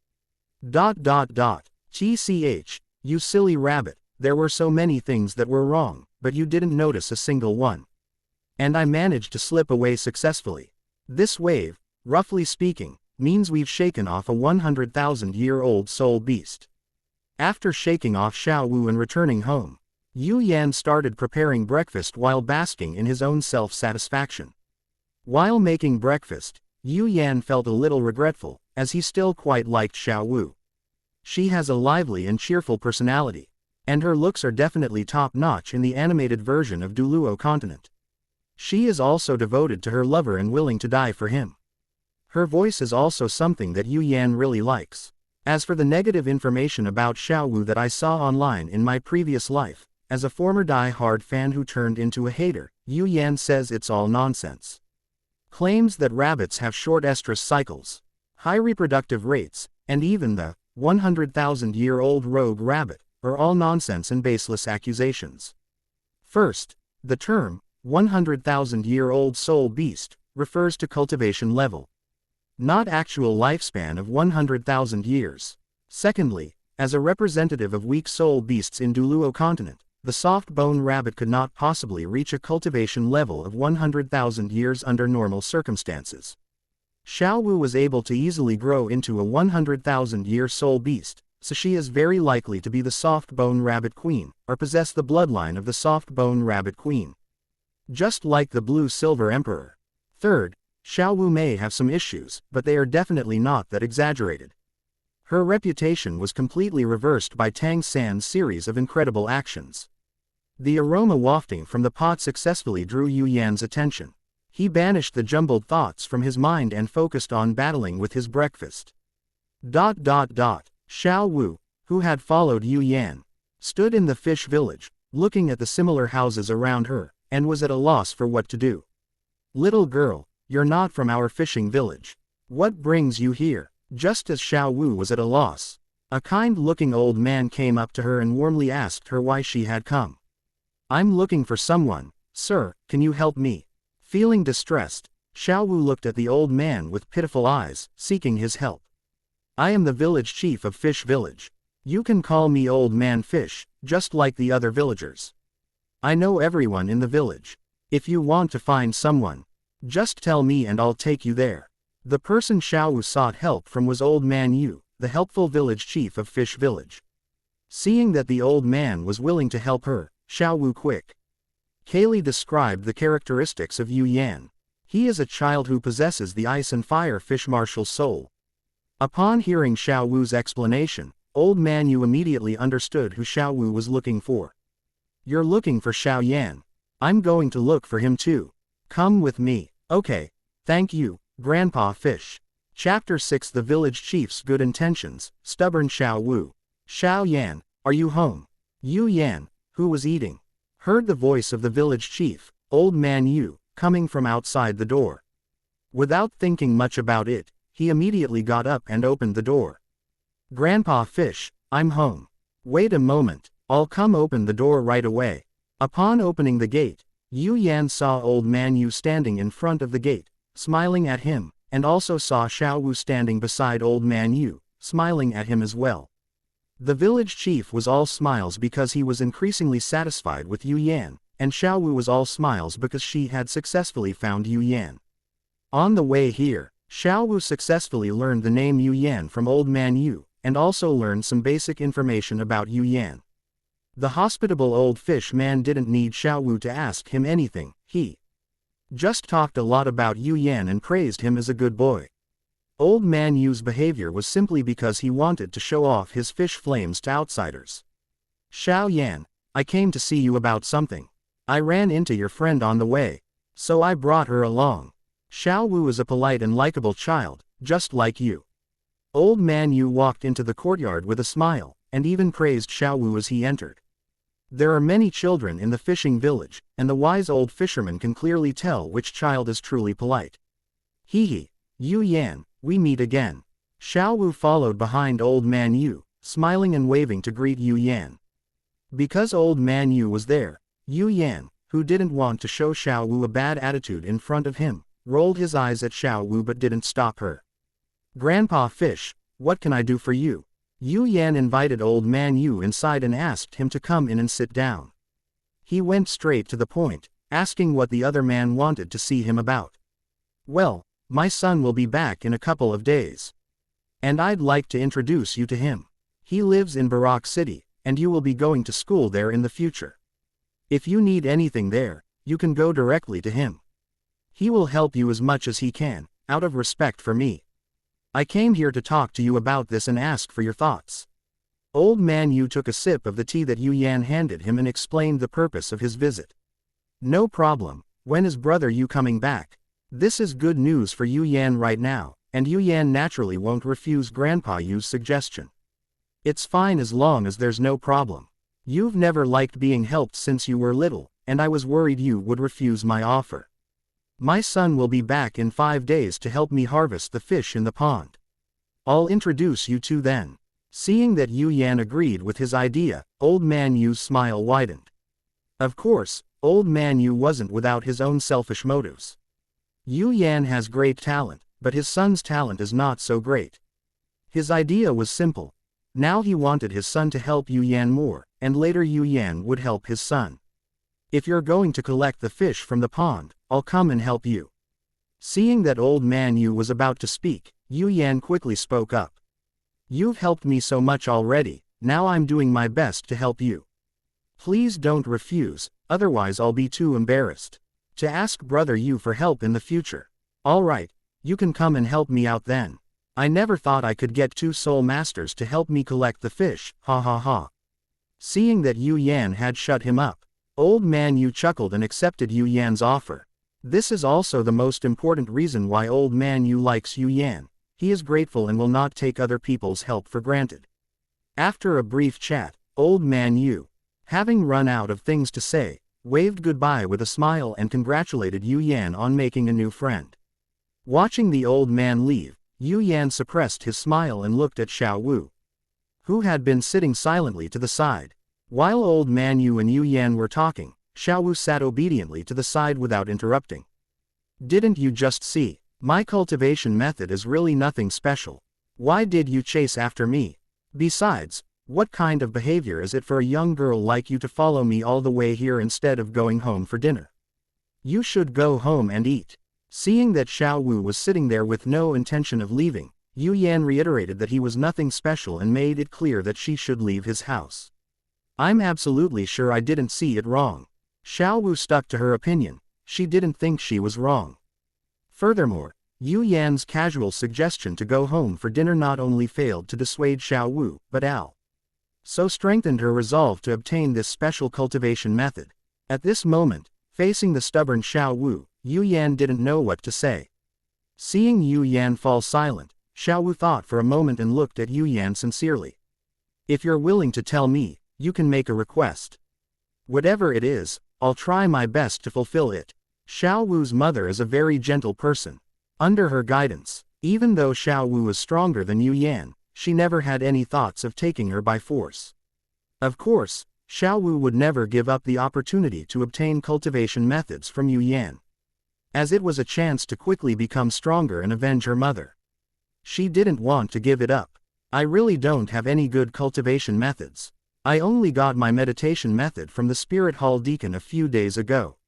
TCH, you silly rabbit, there were so many things that were wrong, but you didn't notice a single one. And I managed to slip away successfully. This wave, roughly speaking, means we've shaken off a 100,000-year-old soul beast. After shaking off Xiao Wu and returning home, Yu Yan started preparing breakfast while basking in his own self-satisfaction. While making breakfast, Yu Yan felt a little regretful, as he still quite liked Xiao Wu. She has a lively and cheerful personality, and her looks are definitely top-notch in the animated version of Douluo continent. She is also devoted to her lover and willing to die for him. Her voice is also something that Yu Yan really likes. As for the negative information about Xiao Wu that I saw online in my previous life, as a former die-hard fan who turned into a hater, Yu Yan says it's all nonsense. Claims that rabbits have short estrus cycles, high reproductive rates, and even the 100,000-year-old rogue rabbit, are all nonsense and baseless accusations. First, the term 100,000-year-old soul beast refers to cultivation level, not actual lifespan of 100,000 years. Secondly, as a representative of weak soul beasts in Douluo continent, the soft-bone rabbit could not possibly reach a cultivation level of 100,000 years under normal circumstances. Xiao Wu was able to easily grow into a 100,000-year soul beast, so she is very likely to be the soft-bone rabbit queen, or possess the bloodline of the soft-bone rabbit queen. Just like the blue-silver emperor. Third, Xiao Wu may have some issues, but they are definitely not that exaggerated. Her reputation was completely reversed by Tang San's series of incredible actions. The aroma wafting from the pot successfully drew Yu Yan's attention. He banished the jumbled thoughts from his mind and focused on battling with his breakfast. Xiao Wu, who had followed Yu Yan, stood in the fish village, looking at the similar houses around her, and was at a loss for what to do. Little girl, you're not from our fishing village. What brings you here? Just as Xiao Wu was at a loss, a kind-looking old man came up to her and warmly asked her why she had come. I'm looking for someone, sir, can you help me? Feeling distressed, Xiao Wu looked at the old man with pitiful eyes, seeking his help. I am the village chief of Fish Village. You can call me Old Man Fish, just like the other villagers. I know everyone in the village. If you want to find someone, just tell me and I'll take you there. The person Xiao Wu sought help from was Old Man Yu, the helpful village chief of Fish Village. Seeing that the old man was willing to help her, Xiao Wu quickly described the characteristics of Yu Yan. He is a child who possesses the ice and fire fish martial soul. Upon hearing Xiao Wu's explanation, Old Man Yu immediately understood who Xiao Wu was looking for. You're looking for Xiao Yan. I'm going to look for him too. Come with me. Okay. Thank you, Grandpa Fish. Chapter 6 The Village Chief's Good Intentions, Stubborn Xiao Wu. Xiao Yan, are you home? Yu Yan, who was eating, heard the voice of the village chief, Old Man Yu, coming from outside the door. Without thinking much about it, he immediately got up and opened the door. Grandpa Fish, I'm home. Wait a moment, I'll come open the door right away. Upon opening the gate, Yu Yan saw Old Man Yu standing in front of the gate, smiling at him, and also saw Xiao Wu standing beside Old Man Yu, smiling at him as well. The village chief was all smiles because he was increasingly satisfied with Yu Yan, and Xiao Wu was all smiles because she had successfully found Yu Yan. On the way here, Xiao Wu successfully learned the name Yu Yan from Old Man Yu, and also learned some basic information about Yu Yan. The hospitable old fish man didn't need Xiao Wu to ask him anything, he just talked a lot about Yu Yan and praised him as a good boy. Old Man Yu's behavior was simply because he wanted to show off his fish flames to outsiders. Xiao Yan, I came to see you about something. I ran into your friend on the way, so I brought her along. Xiao Wu is a polite and likable child, just like you. Old Man Yu walked into the courtyard with a smile, and even praised Xiao Wu as he entered. There are many children in the fishing village, and the wise old fisherman can clearly tell which child is truly polite. Hee, Yu Yan, we meet again. Xiao Wu followed behind Old Man Yu, smiling and waving to greet Yu Yan. Because Old Man Yu was there, Yu Yan, who didn't want to show Xiao Wu a bad attitude in front of him, rolled his eyes at Xiao Wu but didn't stop her. Grandpa Fish, what can I do for you? Yu Yan invited Old Man Yu inside and asked him to come in and sit down. He went straight to the point, asking what the other man wanted to see him about. Well, my son will be back in a couple of days. And I'd like to introduce you to him. He lives in Barak City, and you will be going to school there in the future. If you need anything there, you can go directly to him. He will help you as much as he can, out of respect for me. I came here to talk to you about this and ask for your thoughts. Old Man Yu took a sip of the tea that Yu Yan handed him and explained the purpose of his visit. No problem, when is brother Yu coming back? This is good news for Yu Yan right now, and Yu Yan naturally won't refuse Grandpa Yu's suggestion. It's fine as long as there's no problem. You've never liked being helped since you were little, and I was worried you would refuse my offer. My son will be back in 5 days to help me harvest the fish in the pond. I'll introduce you two then. Seeing that Yu Yan agreed with his idea, Old Man Yu's smile widened. Of course, Old Man Yu wasn't without his own selfish motives. Yu Yan has great talent, but his son's talent is not so great. His idea was simple. Now he wanted his son to help Yu Yan more, and later Yu Yan would help his son. If you're going to collect the fish from the pond, I'll come and help you. Seeing that Old Man Yu was about to speak, Yu Yan quickly spoke up. You've helped me so much already, now I'm doing my best to help you. Please don't refuse, otherwise I'll be too embarrassed to ask brother Yu for help in the future. Alright, you can come and help me out then. I never thought I could get 2 soul masters to help me collect the fish, ha ha ha. Seeing that Yu Yan had shut him up, Old Man Yu chuckled and accepted Yu Yan's offer. This is also the most important reason why Old Man Yu likes Yu Yan. He is grateful and will not take other people's help for granted. After a brief chat, Old Man Yu, having run out of things to say, waved goodbye with a smile and congratulated Yu Yan on making a new friend. Watching the old man leave, Yu Yan suppressed his smile and looked at Xiao Wu, who had been sitting silently to the side. While Old Man Yu and Yu Yan were talking, Xiao Wu sat obediently to the side without interrupting. Didn't you just see? My cultivation method is really nothing special. Why did you chase after me? Besides, what kind of behavior is it for a young girl like you to follow me all the way here instead of going home for dinner? You should go home and eat. Seeing that Xiao Wu was sitting there with no intention of leaving, Yu Yan reiterated that he was nothing special and made it clear that she should leave his house. I'm absolutely sure I didn't see it wrong. Xiao Wu stuck to her opinion. She didn't think she was wrong. Furthermore, Yu Yan's casual suggestion to go home for dinner not only failed to dissuade Xiao Wu, but also strengthened her resolve to obtain this special cultivation method. At this moment, facing the stubborn Xiao Wu, Yu Yan didn't know what to say. Seeing Yu Yan fall silent, Xiao Wu thought for a moment and looked at Yu Yan sincerely. If you're willing to tell me, you can make a request. Whatever it is, I'll try my best to fulfill it. Xiao Wu's mother is a very gentle person. Under her guidance, even though Xiao Wu was stronger than Yu Yan, she never had any thoughts of taking her by force. Of course, Xiao Wu would never give up the opportunity to obtain cultivation methods from Yu Yan, as it was a chance to quickly become stronger and avenge her mother. She didn't want to give it up. I really don't have any good cultivation methods. I only got my meditation method from the Spirit Hall Deacon a few days ago.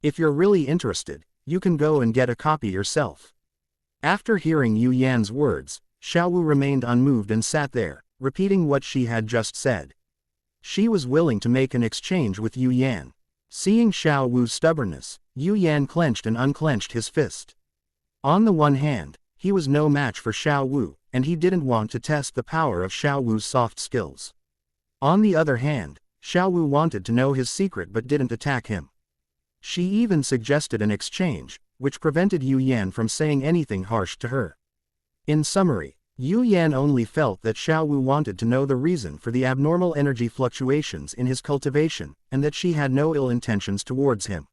If you're really interested, you can go and get a copy yourself. After hearing Yu Yan's words, Xiao Wu remained unmoved and sat there, repeating what she had just said. She was willing to make an exchange with Yu Yan. Seeing Xiao Wu's stubbornness, Yu Yan clenched and unclenched his fist. On the one hand, he was no match for Xiao Wu, and he didn't want to test the power of Xiao Wu's soft skills. On the other hand, Xiao Wu wanted to know his secret but didn't attack him. She even suggested an exchange, which prevented Yu Yan from saying anything harsh to her. In summary, Yu Yan only felt that Xiao Wu wanted to know the reason for the abnormal energy fluctuations in his cultivation, and that she had no ill intentions towards him.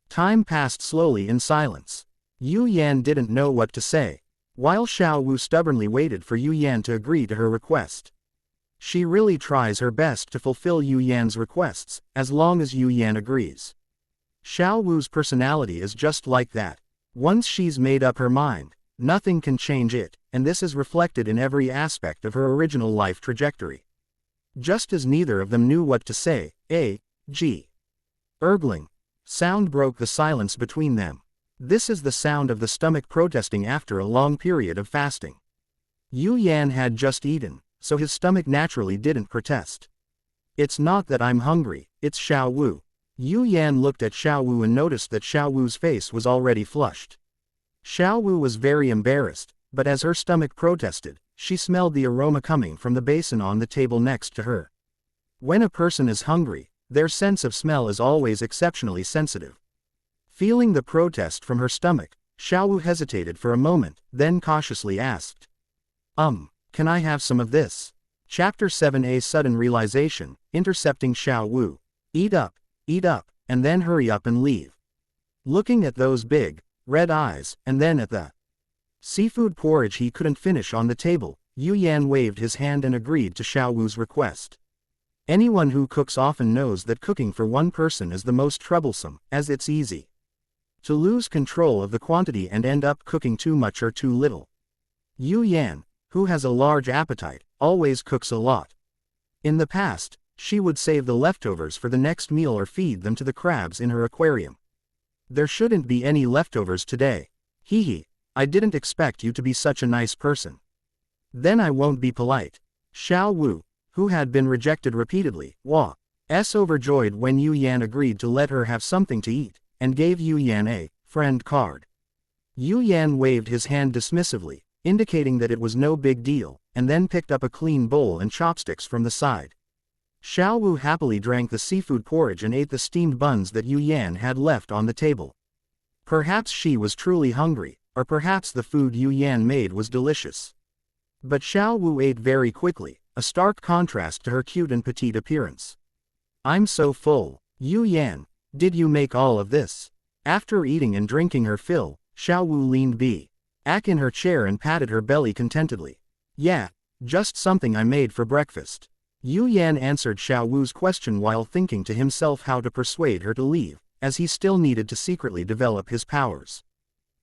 Time passed slowly in silence. Yu Yan didn't know what to say, while Xiao Wu stubbornly waited for Yu Yan to agree to her request. She really tries her best to fulfill Yu Yan's requests, as long as Yu Yan agrees. Xiao Wu's personality is just like that. Once she's made up her mind, nothing can change it, and this is reflected in every aspect of her original life trajectory. Just as neither of them knew what to say, a gurgling sound broke the silence between them. This is the sound of the stomach protesting after a long period of fasting. Yu Yan had just eaten, so his stomach naturally didn't protest. It's not that I'm hungry, it's Xiao Wu. Yu Yan looked at Xiao Wu and noticed that Xiao Wu's face was already flushed. Xiao Wu was very embarrassed, but as her stomach protested, she smelled the aroma coming from the basin on the table next to her. When a person is hungry, their sense of smell is always exceptionally sensitive. Feeling the protest from her stomach, Xiao Wu hesitated for a moment, then cautiously asked, can I have some of this? Chapter 7a Sudden Realization, Intercepting Xiao Wu. Eat up, and then hurry up and leave. Looking at those big, red eyes, and then at the seafood porridge he couldn't finish on the table, Yu Yan waved his hand and agreed to Xiao Wu's request. Anyone who cooks often knows that cooking for one person is the most troublesome, as it's easy to lose control of the quantity and end up cooking too much or too little. Yu Yan, who has a large appetite, always cooks a lot. In the past, she would save the leftovers for the next meal or feed them to the crabs in her aquarium. There shouldn't be any leftovers today. I didn't expect you to be such a nice person. Then I won't be polite. Xiao Wu, who had been rejected repeatedly, was overjoyed when Yu Yan agreed to let her have something to eat, and gave Yu Yan a friend card. Yu Yan waved his hand dismissively, indicating that it was no big deal, and then picked up a clean bowl and chopsticks from the side. Xiao Wu happily drank the seafood porridge and ate the steamed buns that Yu Yan had left on the table. Perhaps she was truly hungry, or perhaps the food Yu Yan made was delicious. But Xiao Wu ate very quickly, a stark contrast to her cute and petite appearance. I'm so full. Yu Yan, did you make all of this? After eating and drinking her fill, Xiao Wu leaned back in her chair and patted her belly contentedly. Yeah, just something I made for breakfast. Yu Yan answered Xiao Wu's question while thinking to himself how to persuade her to leave, as he still needed to secretly develop his powers.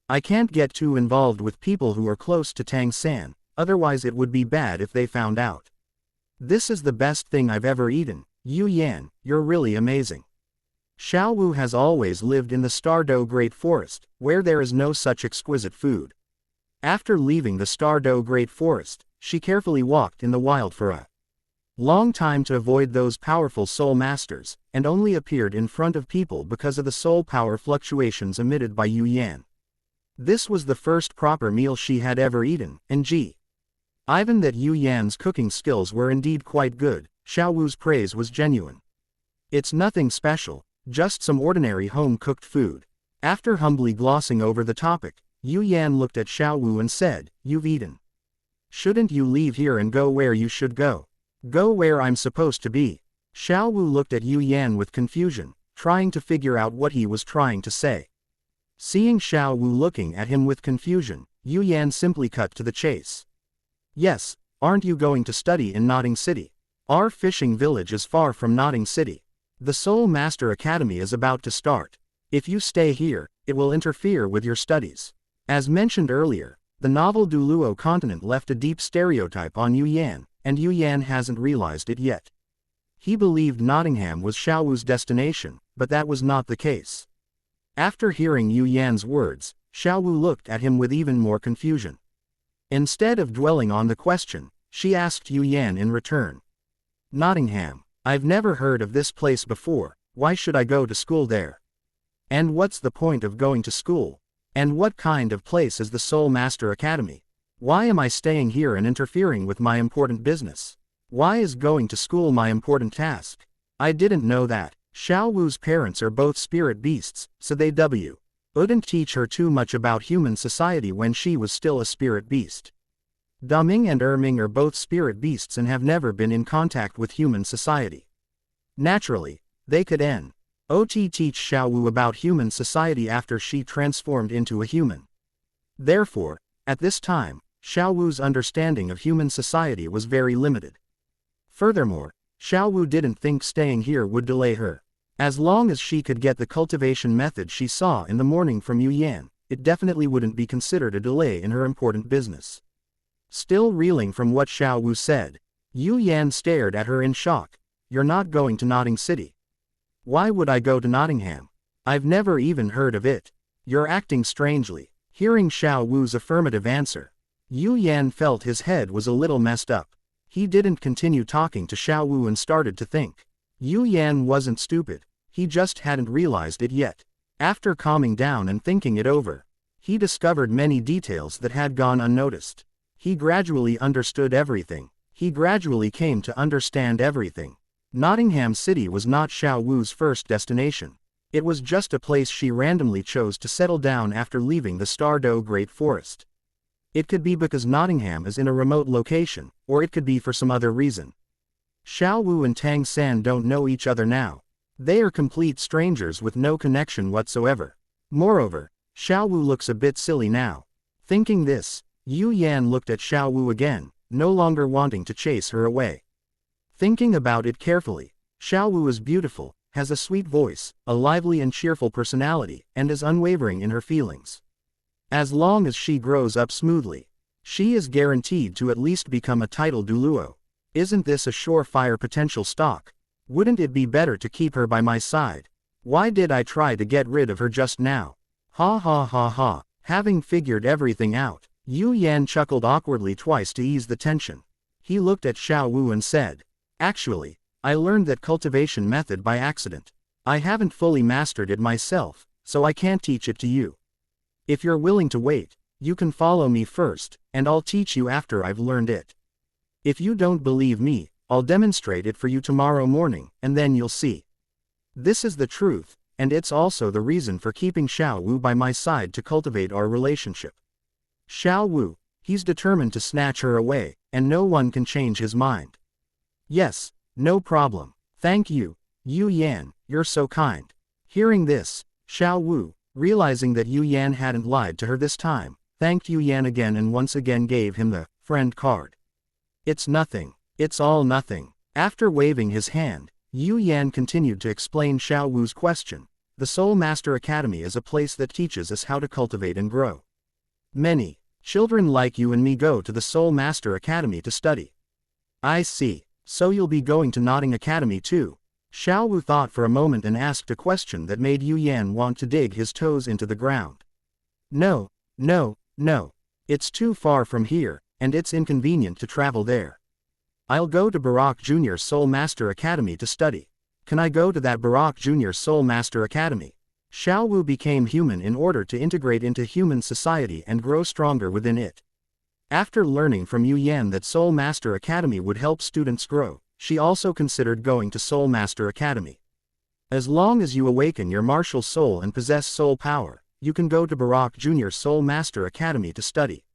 I can't get too involved with people who are close to Tang San, otherwise it would be bad if they found out. This is the best thing I've ever eaten. Yu Yan, you're really amazing. Xiao Wu has always lived in the Stardow Great Forest, where there is no such exquisite food. After leaving the Stardow Great Forest, she carefully walked in the wild for a long time to avoid those powerful soul masters, and only appeared in front of people because of the soul power fluctuations emitted by Yu Yan. This was the first proper meal she had ever eaten, and even that Yu Yan's cooking skills were indeed quite good, Xiao Wu's praise was genuine. It's nothing special, just some ordinary home-cooked food. After humbly glossing over the topic, Yu Yan looked at Xiao Wu and said, "You've eaten. Shouldn't you leave here and go where you should go? Go where I'm supposed to be." Xiao Wu looked at Yu Yan with confusion, trying to figure out what he was trying to say. Seeing Xiao Wu looking at him with confusion, Yu Yan simply cut to the chase. "Yes, aren't you going to study in Nodding City? Our fishing village is far from Nodding City. The Soul Master Academy is about to start. If you stay here, it will interfere with your studies." As mentioned earlier, the novel Douluo continent left a deep stereotype on Yu Yan, and Yu Yan hasn't realized it yet. He believed Nottingham was Xiao Wu's destination, but that was not the case. After hearing Yu Yan's words, Xiao Wu looked at him with even more confusion. Instead of dwelling on the question, she asked Yu Yan in return. "Nottingham, I've never heard of this place before. Why should I go to school there? And what's the point of going to school? And what kind of place is the Soul Master Academy? Why am I staying here and interfering with my important business? Why is going to school my important task? I didn't know that. Xiao Wu's parents are both spirit beasts, so they wouldn't teach her too much about human society when she was still a spirit beast. Daming and Erming are both spirit beasts and have never been in contact with human society. Naturally, they could not teach Xiao Wu about human society after she transformed into a human. Therefore, at this time, Xiao Wu's understanding of human society was very limited. Furthermore, Xiao Wu didn't think staying here would delay her. As long as she could get the cultivation method she saw in the morning from Yu Yan, it definitely wouldn't be considered a delay in her important business. Still reeling from what Xiao Wu said, Yu Yan stared at her in shock. "You're not going to Notting City. Why would I go to Nottingham? I've never even heard of it. You're acting strangely." Hearing Xiao Wu's affirmative answer, Yu Yan felt his head was a little messed up. He didn't continue talking to Xiao Wu and started to think. Yu Yan wasn't stupid, he just hadn't realized it yet. After calming down and thinking it over, he discovered many details that had gone unnoticed. He gradually understood everything. He gradually came to understand everything. Nottingham City was not Xiao Wu's first destination. It was just a place she randomly chose to settle down after leaving the Stardow Great Forest. It could be because Nottingham is in a remote location, or it could be for some other reason. Xiao Wu and Tang San don't know each other now. They are complete strangers with no connection whatsoever. Moreover, Xiao Wu looks a bit silly now. Thinking this, Yu Yan looked at Xiao Wu again, no longer wanting to chase her away. Thinking about it carefully, Xiao Wu is beautiful, has a sweet voice, a lively and cheerful personality, and is unwavering in her feelings. As long as she grows up smoothly, she is guaranteed to at least become a title Douluo. Isn't this a surefire potential stock? Wouldn't it be better to keep her by my side? Why did I try to get rid of her just now? Ha ha ha ha. Having figured everything out, Yu Yan chuckled awkwardly twice to ease the tension. He looked at Xiao Wu and said, "Actually, I learned that cultivation method by accident. I haven't fully mastered it myself, so I can't teach it to you. If you're willing to wait, you can follow me first, and I'll teach you after I've learned it. If you don't believe me, I'll demonstrate it for you tomorrow morning, and then you'll see. This is the truth, and it's also the reason for keeping Xiao Wu by my side to cultivate our relationship. Xiao Wu, he's determined to snatch her away, and no one can change his mind." "Yes, no problem. Thank you, Yu Yan, you're so kind." Hearing this, Xiao Wu, realizing that Yu Yan hadn't lied to her this time, thanked Yu Yan again and once again gave him the friend card. "It's nothing. It's all nothing." After waving his hand, Yu Yan continued to explain Xiao Wu's question. the Soul Master Academy is a place that teaches us how to cultivate and grow. Many children like you and me go to the Soul Master Academy to study. I see. So you'll be going to Nodding Academy too? Xiao Wu thought for a moment and asked a question that made Yu Yan want to dig his toes into the ground. No, no, no. It's too far from here, and it's inconvenient to travel there. I'll go to Barak Junior Soul Master Academy to study. Can I go to that Barak Junior Soul Master Academy? Xiao Wu became human in order to integrate into human society and grow stronger within it. After learning from Yu Yan that Soul Master Academy would help students grow, she also considered going to Soul Master Academy. As long as you awaken your martial soul and possess soul power, you can go to Barak Junior Soul Master Academy to study.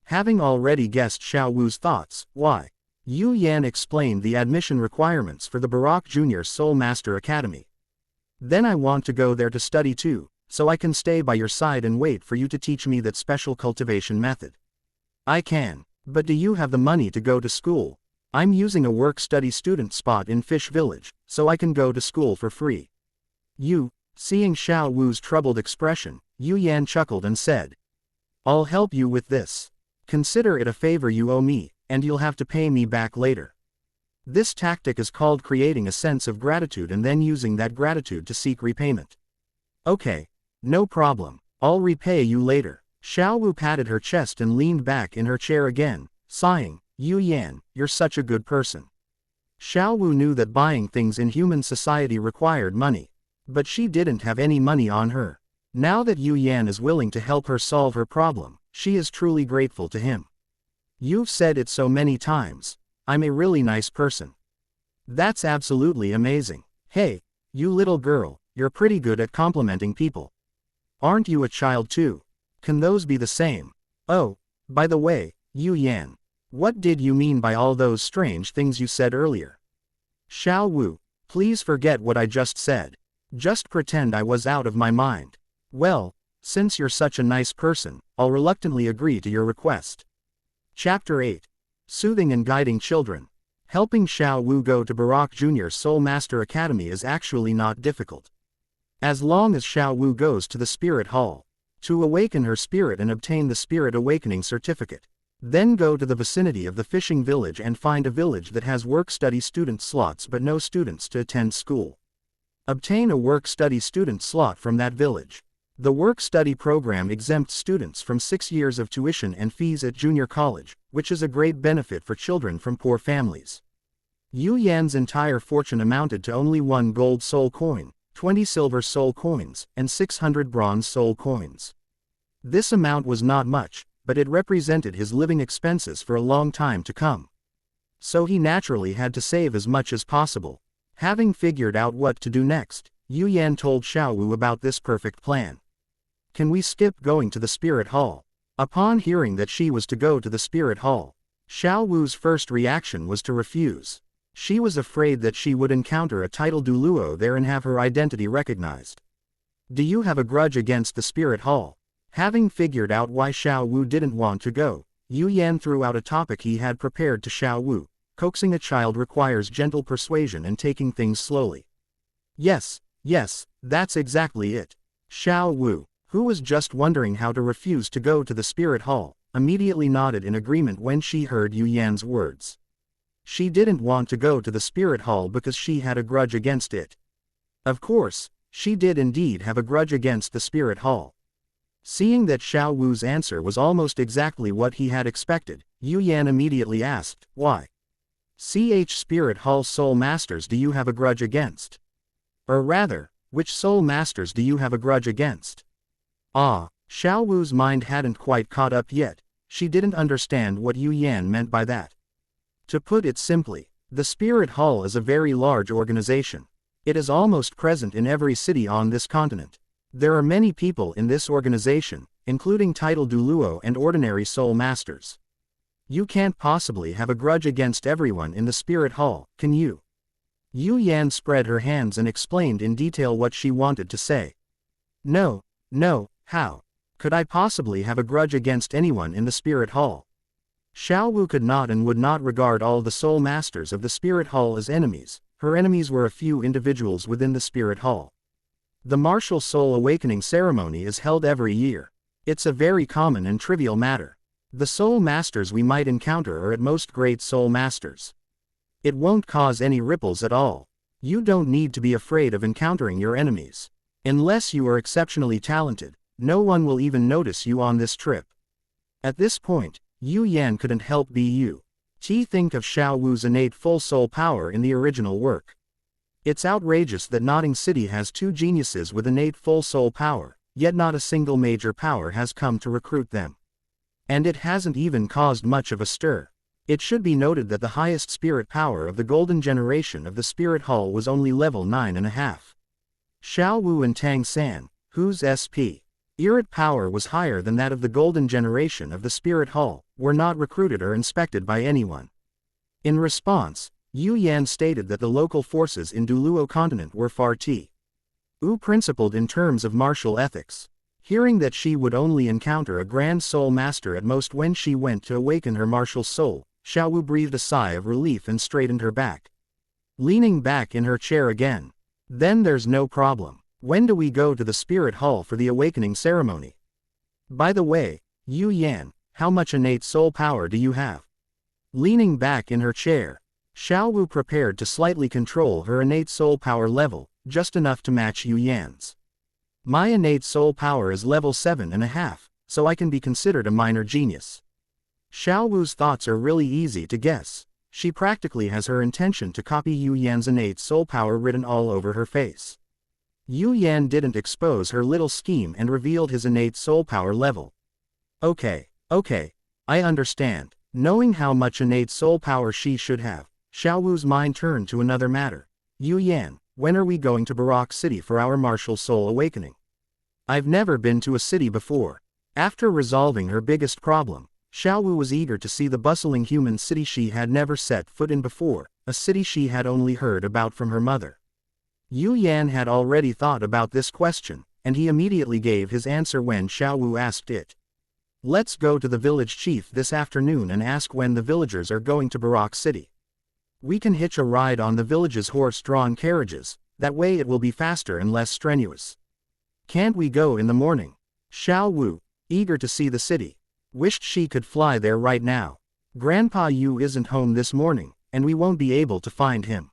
Having already guessed Xiao Wu's thoughts, why? Yu Yan explained the admission requirements for the Barak Junior Soul Master Academy. Then I want to go there to study too, so I can stay by your side and wait for you to teach me that special cultivation method. I can, but do you have the money to go to school? I'm using a work-study student spot in Fish Village, so I can go to school for free. Seeing Xiao Wu's troubled expression, Yu Yan chuckled and said, I'll help you with this. Consider it a favor you owe me, and you'll have to pay me back later. This tactic is called creating a sense of gratitude and then using that gratitude to seek repayment. Okay, no problem, I'll repay you later. Xiao Wu patted her chest and leaned back in her chair again, sighing, Yu Yan, you're such a good person. Xiao Wu knew that buying things in human society required money, but she didn't have any money on her. Now that Yu Yan is willing to help her solve her problem, she is truly grateful to him. You've said it so many times, I'm a really nice person. That's absolutely amazing. Hey, you little girl, you're pretty good at complimenting people. Aren't you a child too? Can those be the same? Oh, by the way, Yu Yan, what did you mean by all those strange things you said earlier? Xiao Wu, please forget what I just said. Just pretend I was out of my mind. Well, since you're such a nice person, I'll reluctantly agree to your request. Chapter 8. Soothing and Guiding Children. Helping Xiao Wu go to Barak Junior Soul Master Academy is actually not difficult. As long as Xiao Wu goes to the Spirit Hall to awaken her spirit and obtain the Spirit Awakening Certificate. Then go to the vicinity of the fishing village and find a village that has work-study student slots but no students to attend school. Obtain a work-study student slot from that village. The work-study program exempts students from 6 years of tuition and fees at junior college, which is a great benefit for children from poor families. Yu Yan's entire fortune amounted to only 1 gold soul coin, 20 silver soul coins, and 600 bronze soul coins. This amount was not much, but it represented his living expenses for a long time to come. So he naturally had to save as much as possible. Having figured out what to do next, Yu Yan told Xiao Wu about this perfect plan. Can we skip going to the Spirit Hall? Upon hearing that she was to go to the Spirit Hall, Xiao Wu's first reaction was to refuse. She was afraid that she would encounter a titled Douluo there and have her identity recognized. Do you have a grudge against the Spirit Hall? Having figured out why Xiao Wu didn't want to go, Yu Yan threw out a topic he had prepared to Xiao Wu. Coaxing a child requires gentle persuasion and taking things slowly. Yes, that's exactly it. Xiao Wu, who was just wondering how to refuse to go to the Spirit Hall, immediately nodded in agreement when she heard Yu Yan's words. She didn't want to go to the Spirit Hall because she had a grudge against it. Of course, she did indeed have a grudge against the Spirit Hall. Seeing that Xiao Wu's answer was almost exactly what he had expected, Yu Yan immediately asked, why? Spirit Hall Soul Masters do you have a grudge against? Or rather, which Soul Masters do you have a grudge against? Xiao Wu's mind hadn't quite caught up yet. She didn't understand what Yu Yan meant by that. To put it simply, the Spirit Hall is a very large organization. It is almost present in every city on this continent. There are many people in this organization, including titled Douluo and ordinary Soul Masters. You can't possibly have a grudge against everyone in the Spirit Hall, can you? Yu Yan spread her hands and explained in detail what she wanted to say. No, how could I possibly have a grudge against anyone in the Spirit Hall? Xiao Wu could not and would not regard all the Soul Masters of the Spirit Hall as enemies. Her enemies were a few individuals within the Spirit Hall. The martial soul awakening ceremony is held every year. It's a very common and trivial matter. The soul masters we might encounter are at most great soul masters. It won't cause any ripples at all. You don't need to be afraid of encountering your enemies. Unless you are exceptionally talented, no one will even notice you on this trip. At this point, Yu Yan couldn't help be you. Think of Xiao Wu's innate full soul power in the original work. It's outrageous that Notting City has 2 geniuses with innate full soul power, yet not a single major power has come to recruit them. And it hasn't even caused much of a stir. It should be noted that the highest spirit power of the golden generation of the Spirit Hall was only level 9.5. Xiao Wu and Tang San, whose SP Spirit power was higher than that of the golden generation of the Spirit Hall, were not recruited or inspected by anyone. In response, Yu Yan stated that the local forces in Douluo continent were far too principled in terms of martial ethics. Hearing that she would only encounter a grand soul master at most when she went to awaken her martial soul, Xiao Wu breathed a sigh of relief and straightened her back, leaning back in her chair again. Then there's no problem. When do we go to the Spirit Hall for the awakening ceremony? By the way, Yu Yan, how much innate soul power do you have? Leaning back in her chair, Xiao Wu prepared to slightly control her innate soul power level, just enough to match Yu Yan's. My innate soul power is level 7.5, so I can be considered a minor genius. Xiao Wu's thoughts are really easy to guess. She practically has her intention to copy Yu Yan's innate soul power written all over her face. Yu Yan didn't expose her little scheme and revealed his innate soul power level. Okay, I understand. Knowing how much innate soul power she should have, Xiao Wu's mind turned to another matter. Yu Yan, when are we going to Barak City for our martial soul awakening? I've never been to a city before. After resolving her biggest problem, Xiao Wu was eager to see the bustling human city she had never set foot in before, a city she had only heard about from her mother. Yu Yan had already thought about this question, and he immediately gave his answer when Xiao Wu asked it. Let's go to the village chief this afternoon and ask when the villagers are going to Barak City. We can hitch a ride on the village's horse-drawn carriages, that way it will be faster and less strenuous. Can't we go in the morning? Xiao Wu, eager to see the city, wished she could fly there right now. Grandpa Yu isn't home this morning, and we won't be able to find him.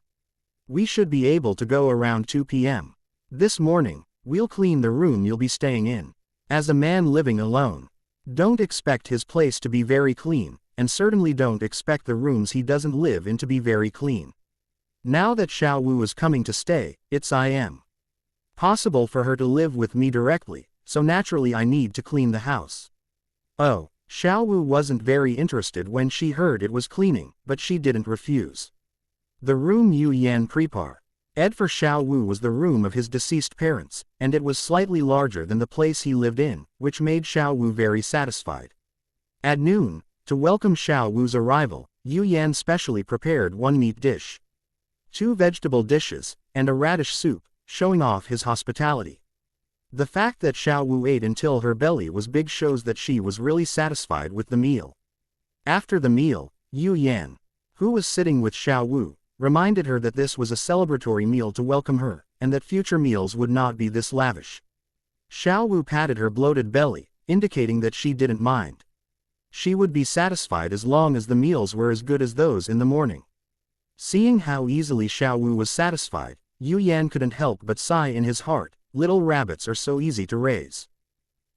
We should be able to go around 2 p.m. This morning, we'll clean the room you'll be staying in. As a man living alone, don't expect his place to be very clean, and certainly don't expect the rooms he doesn't live in to be very clean. Now that Xiao Wu is coming to stay, it's possible for her to live with me directly, so naturally I need to clean the house. Oh, Xiao Wu wasn't very interested when she heard it was cleaning, but she didn't refuse. The room Yu Yan prepared for Xiao Wu was the room of his deceased parents, and it was slightly larger than the place he lived in, which made Xiao Wu very satisfied. At noon, to welcome Xiao Wu's arrival, Yu Yan specially prepared 1 meat dish, 2 vegetable dishes, and a radish soup, showing off his hospitality. The fact that Xiao Wu ate until her belly was big shows that she was really satisfied with the meal. After the meal, Yu Yan, who was sitting with Xiao Wu, reminded her that this was a celebratory meal to welcome her, and that future meals would not be this lavish. Xiao Wu patted her bloated belly, indicating that she didn't mind. She would be satisfied as long as the meals were as good as those in the morning. Seeing how easily Xiao Wu was satisfied, Yu Yan couldn't help but sigh in his heart. Little rabbits are so easy to raise.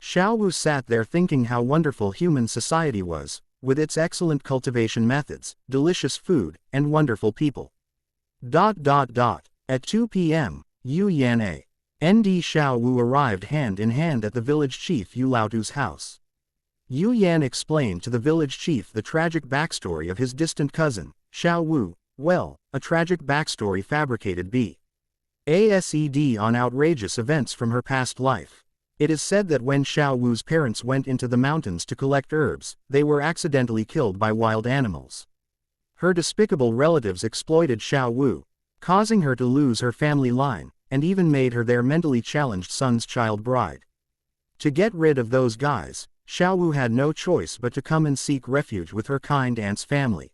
Xiao Wu sat there thinking how wonderful human society was, with its excellent cultivation methods, delicious food, and wonderful people. At 2 p.m., Yu Yan and Xiao Wu arrived hand in hand at the village chief Yu Laotu's house. Yu Yan explained to the village chief the tragic backstory of his distant cousin, Xiao Wu. Well, a tragic backstory fabricated based on outrageous events from her past life. It is said that when Xiao Wu's parents went into the mountains to collect herbs, they were accidentally killed by wild animals. Her despicable relatives exploited Xiao Wu, causing her to lose her family line, and even made her their mentally challenged son's child bride. To get rid of those guys, Xiao Wu had no choice but to come and seek refuge with her kind aunt's family.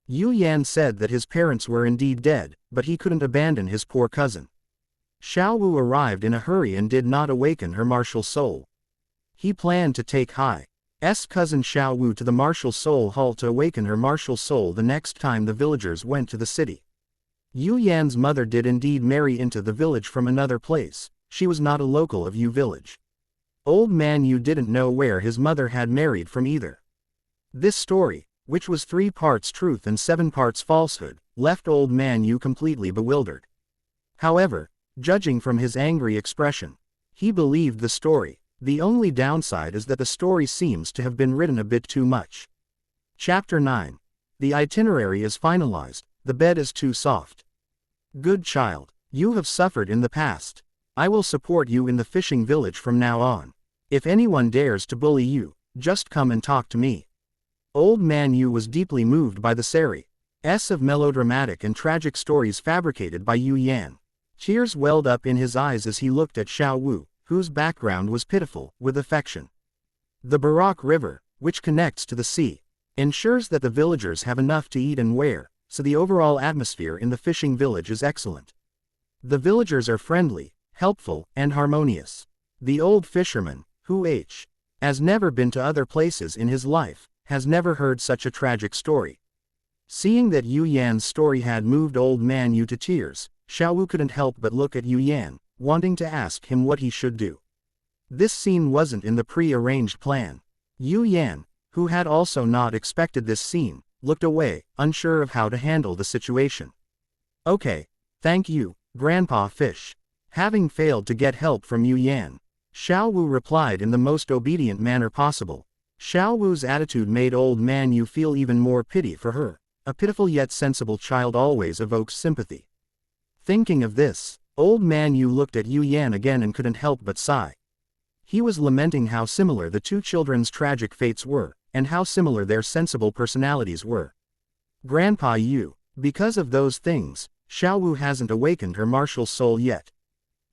Yu Yan said that his parents were indeed dead, but he couldn't abandon his poor cousin. Xiao Wu arrived in a hurry and did not awaken her martial soul. He planned to take Hai's cousin Xiao Wu to the martial soul hall to awaken her martial soul the next time the villagers went to the city. Yu Yan's mother did indeed marry into the village from another place. She was not a local of Yu village. Old man Yu didn't know where his mother had married from either. This story, which was 3 parts truth and 7 parts falsehood, left old man Yu completely bewildered. However, judging from his angry expression, he believed the story. The only downside is that the story seems to have been written a bit too much. Chapter 9. The itinerary is finalized. The bed is too soft. Good child, you have suffered in the past. I will support you in the fishing village from now on. If anyone dares to bully you, just come and talk to me. Old man Yu was deeply moved by the series of melodramatic and tragic stories fabricated by Yu Yan. Tears welled up in his eyes as he looked at Xiao Wu, whose background was pitiful, with affection. The Barak River, which connects to the sea, ensures that the villagers have enough to eat and wear, so the overall atmosphere in the fishing village is excellent. The villagers are friendly, helpful, and harmonious. The old fisherman, who has never been to other places in his life, has never heard such a tragic story. Seeing that Yu Yan's story had moved old man Yu to tears, Xiao Wu couldn't help but look at Yu Yan, wanting to ask him what he should do. This scene wasn't in the pre-arranged plan. Yu Yan, who had also not expected this scene, looked away, unsure of how to handle the situation. Okay, thank you, Grandpa Fish. Having failed to get help from Yu Yan, Xiao Wu replied in the most obedient manner possible. Xiao Wu's attitude made old man Yu feel even more pity for her. A pitiful yet sensible child always evokes sympathy. Thinking of this, old man Yu looked at Yu Yan again and couldn't help but sigh. He was lamenting how similar the 2 children's tragic fates were, and how similar their sensible personalities were. Grandpa Yu, because of those things, Xiao Wu hasn't awakened her martial soul yet.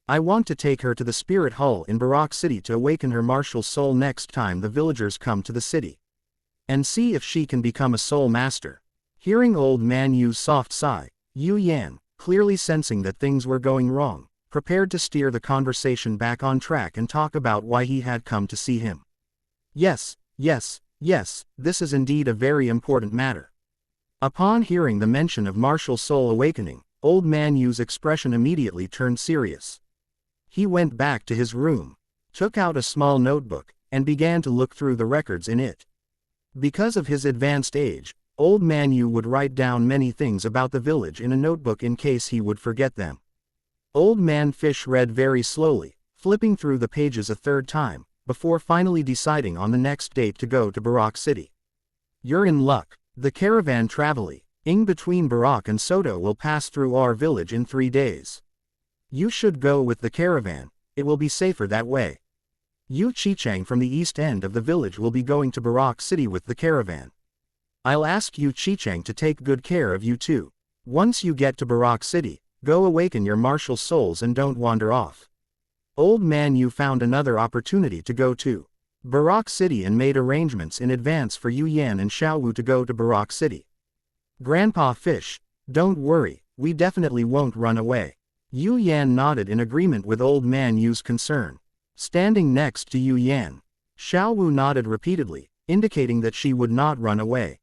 I want to take her to the spirit hall in Barak City to awaken her martial soul next time the villagers come to the city. And see if she can become a soul master. Hearing old man Yu's soft sigh, Yu Yan, clearly sensing that things were going wrong, prepared to steer the conversation back on track and talk about why he had come to see him. Yes, this is indeed a very important matter. Upon hearing the mention of martial soul awakening, old man Yu's expression immediately turned serious. He went back to his room, took out a small notebook, and began to look through the records in it. Because of his advanced age, old man Yu would write down many things about the village in a notebook in case he would forget them. Old man Fish read very slowly, flipping through the pages a 3rd time, before finally deciding on the next date to go to Barak City. You're in luck. The caravan traveling between Barak and Soto will pass through our village in 3 days. You should go with the caravan, it will be safer that way. Yu Qichang from the east end of the village will be going to Barak City with the caravan. I'll ask Yu Qichang to take good care of you too. Once you get to Barak City, go awaken your martial souls and don't wander off. Old man Yu found another opportunity to go to Barak City and made arrangements in advance for Yu Yan and Xiao Wu to go to Barak City. Grandpa Fish, don't worry, we definitely won't run away. Yu Yan nodded in agreement with old man Yu's concern. Standing next to Yu Yan, Xiao Wu nodded repeatedly, indicating that she would not run away.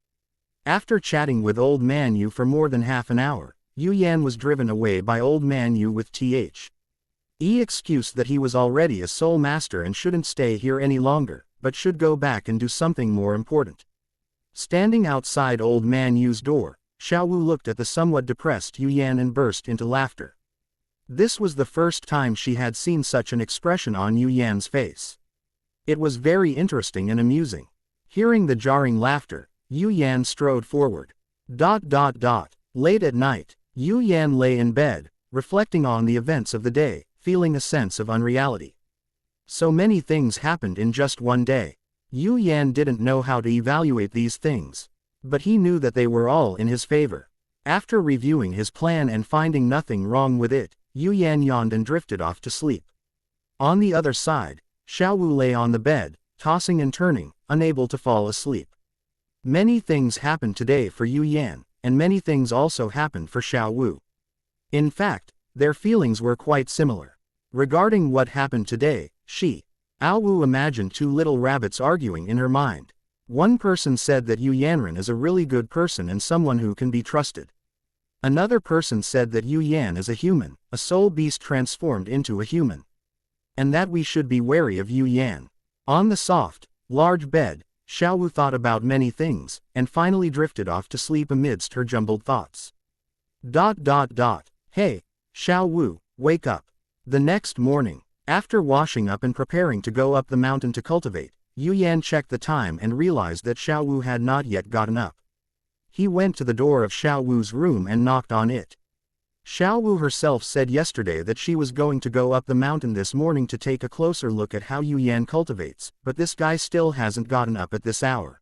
After chatting with old man Yu for more than half an hour, Yu Yan was driven away by old man Yu with excuse that he was already a soul master and shouldn't stay here any longer, but should go back and do something more important. Standing outside old man Yu's door, Xiao Wu looked at the somewhat depressed Yu Yan and burst into laughter. This was the first time she had seen such an expression on Yu Yan's face. It was very interesting and amusing. Hearing the jarring laughter, Yu Yan strode forward. Late at night, Yu Yan lay in bed, reflecting on the events of the day, feeling a sense of unreality. So many things happened in just one day. Yu Yan didn't know how to evaluate these things, but he knew that they were all in his favor. After reviewing his plan and finding nothing wrong with it, Yu Yan yawned and drifted off to sleep. On the other side, Xiao Wu lay on the bed, tossing and turning, unable to fall asleep. Many things happened today for Yu Yan, and many things also happened for Xiao Wu. In fact, Their feelings were quite similar. Regarding what happened today, Xiao Wu imagined two little rabbits arguing in her mind. One person said that Yu Yanren is a really good person and someone who can be trusted. Another person said that Yu Yan is a human, a soul beast transformed into a human. And that we should be wary of Yu Yan. On the soft, large bed, Xiao Wu thought about many things, and finally drifted off to sleep amidst her jumbled thoughts. Hey, Xiao Wu, wake up. The next morning, after washing up and preparing to go up the mountain to cultivate, Yu Yan checked the time and realized that Xiao Wu had not yet gotten up. He went to the door of Xiao Wu's room and knocked on it. Xiao Wu herself said yesterday that she was going to go up the mountain this morning to take a closer look at how Yu Yan cultivates, but this guy still hasn't gotten up at this hour.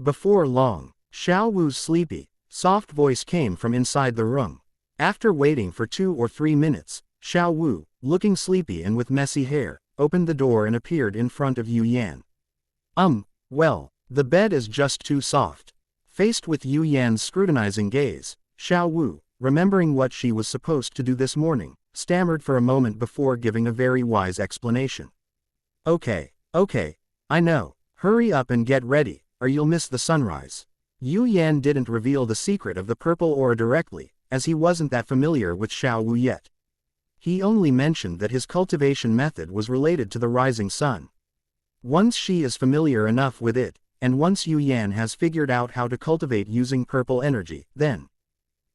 Before long, Xiao Wu's sleepy, soft voice came from inside the room. After waiting for 2 or 3 minutes, Xiao Wu, looking sleepy and with messy hair, opened the door and appeared in front of Yu Yan. Well, the bed is just too soft. Faced with Yu Yan's scrutinizing gaze, Xiao Wu, remembering what she was supposed to do this morning, stammered for a moment before giving a very wise explanation. Okay, I know. Hurry up and get ready, or you'll miss the sunrise. Yu Yan didn't reveal the secret of the purple aura directly, as he wasn't that familiar with Xiao Wu yet. He only mentioned that his cultivation method was related to the rising sun. Once she is familiar enough with it, and once Yu Yan has figured out how to cultivate using purple energy, then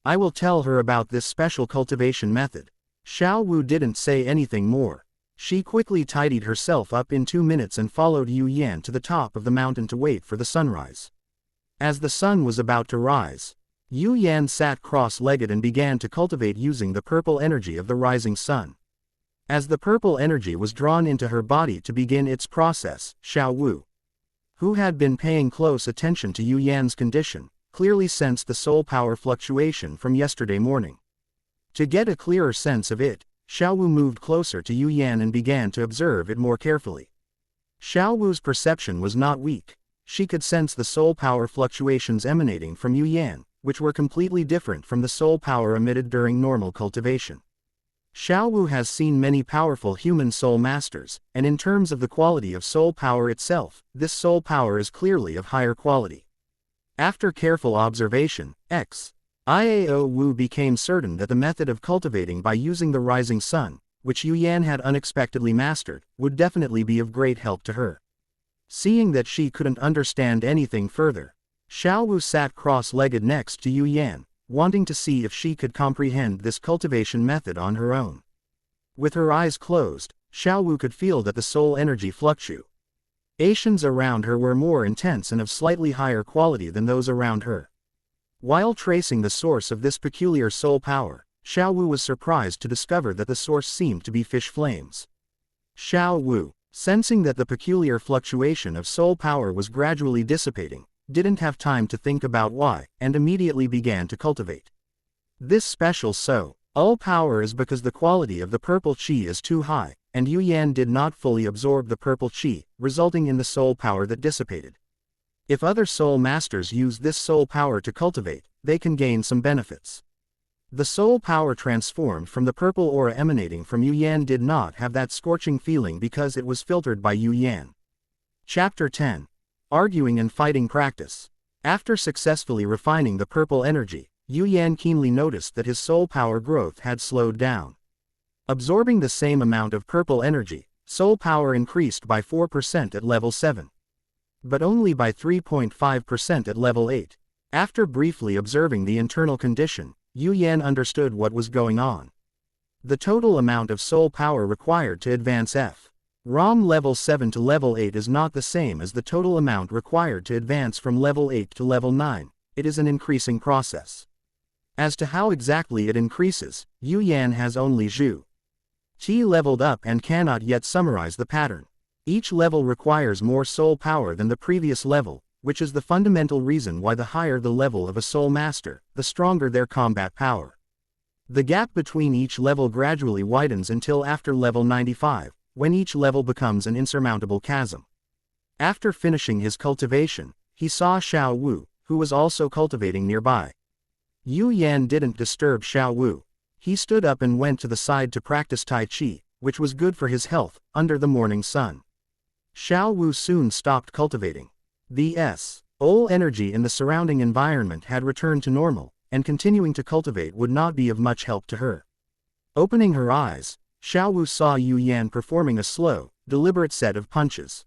I will tell her about this special cultivation method. Xiao Wu didn't say anything more. She quickly tidied herself up in 2 minutes and followed Yu Yan to the top of the mountain to wait for the sunrise. As the sun was about to rise, Yu Yan sat cross-legged and began to cultivate using the purple energy of the rising sun. As the purple energy was drawn into her body to begin its process, Xiao Wu, who had been paying close attention to Yu Yan's condition, clearly sensed the soul power fluctuation from yesterday morning. To get a clearer sense of it, Xiao Wu moved closer to Yu Yan and began to observe it more carefully. Xiao Wu's perception was not weak. She could sense the soul power fluctuations emanating from Yu Yan, which were completely different from the soul power emitted during normal cultivation. Xiao Wu has seen many powerful human soul masters, and in terms of the quality of soul power itself, this soul power is clearly of higher quality. After careful observation, Xiao Wu became certain that the method of cultivating by using the rising sun, which Yu Yan had unexpectedly mastered, would definitely be of great help to her. Seeing that she couldn't understand anything further, Xiao Wu sat cross-legged next to Yu Yan, wanting to see if she could comprehend this cultivation method on her own. With her eyes closed, Xiao Wu could feel that the soul energy fluctuations around her were more intense and of slightly higher quality than those around her. While tracing the source of this peculiar soul power, Xiao Wu was surprised to discover that the source seemed to be fish flames. Xiao Wu, sensing that the peculiar fluctuation of soul power was gradually dissipating, didn't have time to think about why, and immediately began to cultivate. This special soul power is because the quality of the purple qi is too high, and Yu Yan did not fully absorb the purple qi, resulting in the soul power that dissipated. If other soul masters use this soul power to cultivate, they can gain some benefits. The soul power transformed from the purple aura emanating from Yu Yan did not have that scorching feeling because it was filtered by Yu Yan. Chapter 10. Arguing and Fighting Practice. After successfully refining the purple energy, Yu Yan keenly noticed that his soul power growth had slowed down. Absorbing the same amount of purple energy, soul power increased by 4% at level 7. But only by 3.5% at level 8. After briefly observing the internal condition, Yu Yan understood what was going on. The total amount of soul power required to advance Rom level 7 to level 8 is not the same as the total amount required to advance from level 8 to level 9, it is an increasing process. As to how exactly it increases, Yu Yan has only Zhu Qi leveled up and cannot yet summarize the pattern. Each level requires more soul power than the previous level, which is the fundamental reason why the higher the level of a soul master, the stronger their combat power. The gap between each level gradually widens until after level 95. When each level becomes an insurmountable chasm. After finishing his cultivation, he saw Xiao Wu, who was also cultivating nearby. Yu Yan didn't disturb Xiao Wu. He stood up and went to the side to practice Tai Chi, which was good for his health, under the morning sun. Xiao Wu soon stopped cultivating. The old energy in the surrounding environment had returned to normal, and continuing to cultivate would not be of much help to her. Opening her eyes, Xiao Wu saw Yu Yan performing a slow, deliberate set of punches.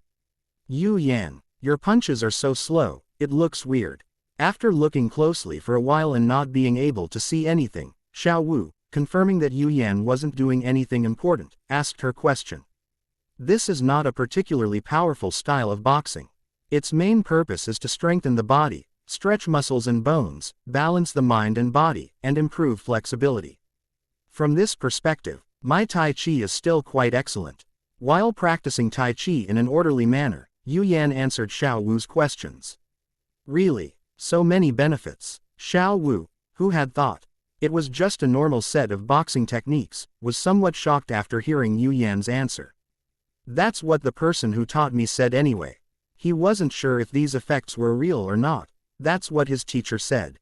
Yu Yan, your punches are so slow, it looks weird. After looking closely for a while and not being able to see anything, Xiao Wu, confirming that Yu Yan wasn't doing anything important, asked her question. This is not a particularly powerful style of boxing. Its main purpose is to strengthen the body, stretch muscles and bones, balance the mind and body, and improve flexibility. From this perspective, my Tai Chi is still quite excellent. While practicing Tai Chi in an orderly manner, Yu Yan answered Xiao Wu's questions. Really? So many benefits. Xiao Wu, who had thought it was just a normal set of boxing techniques, was somewhat shocked after hearing Yu Yan's answer. That's what the person who taught me said anyway. He wasn't sure if these effects were real or not. That's what his teacher said.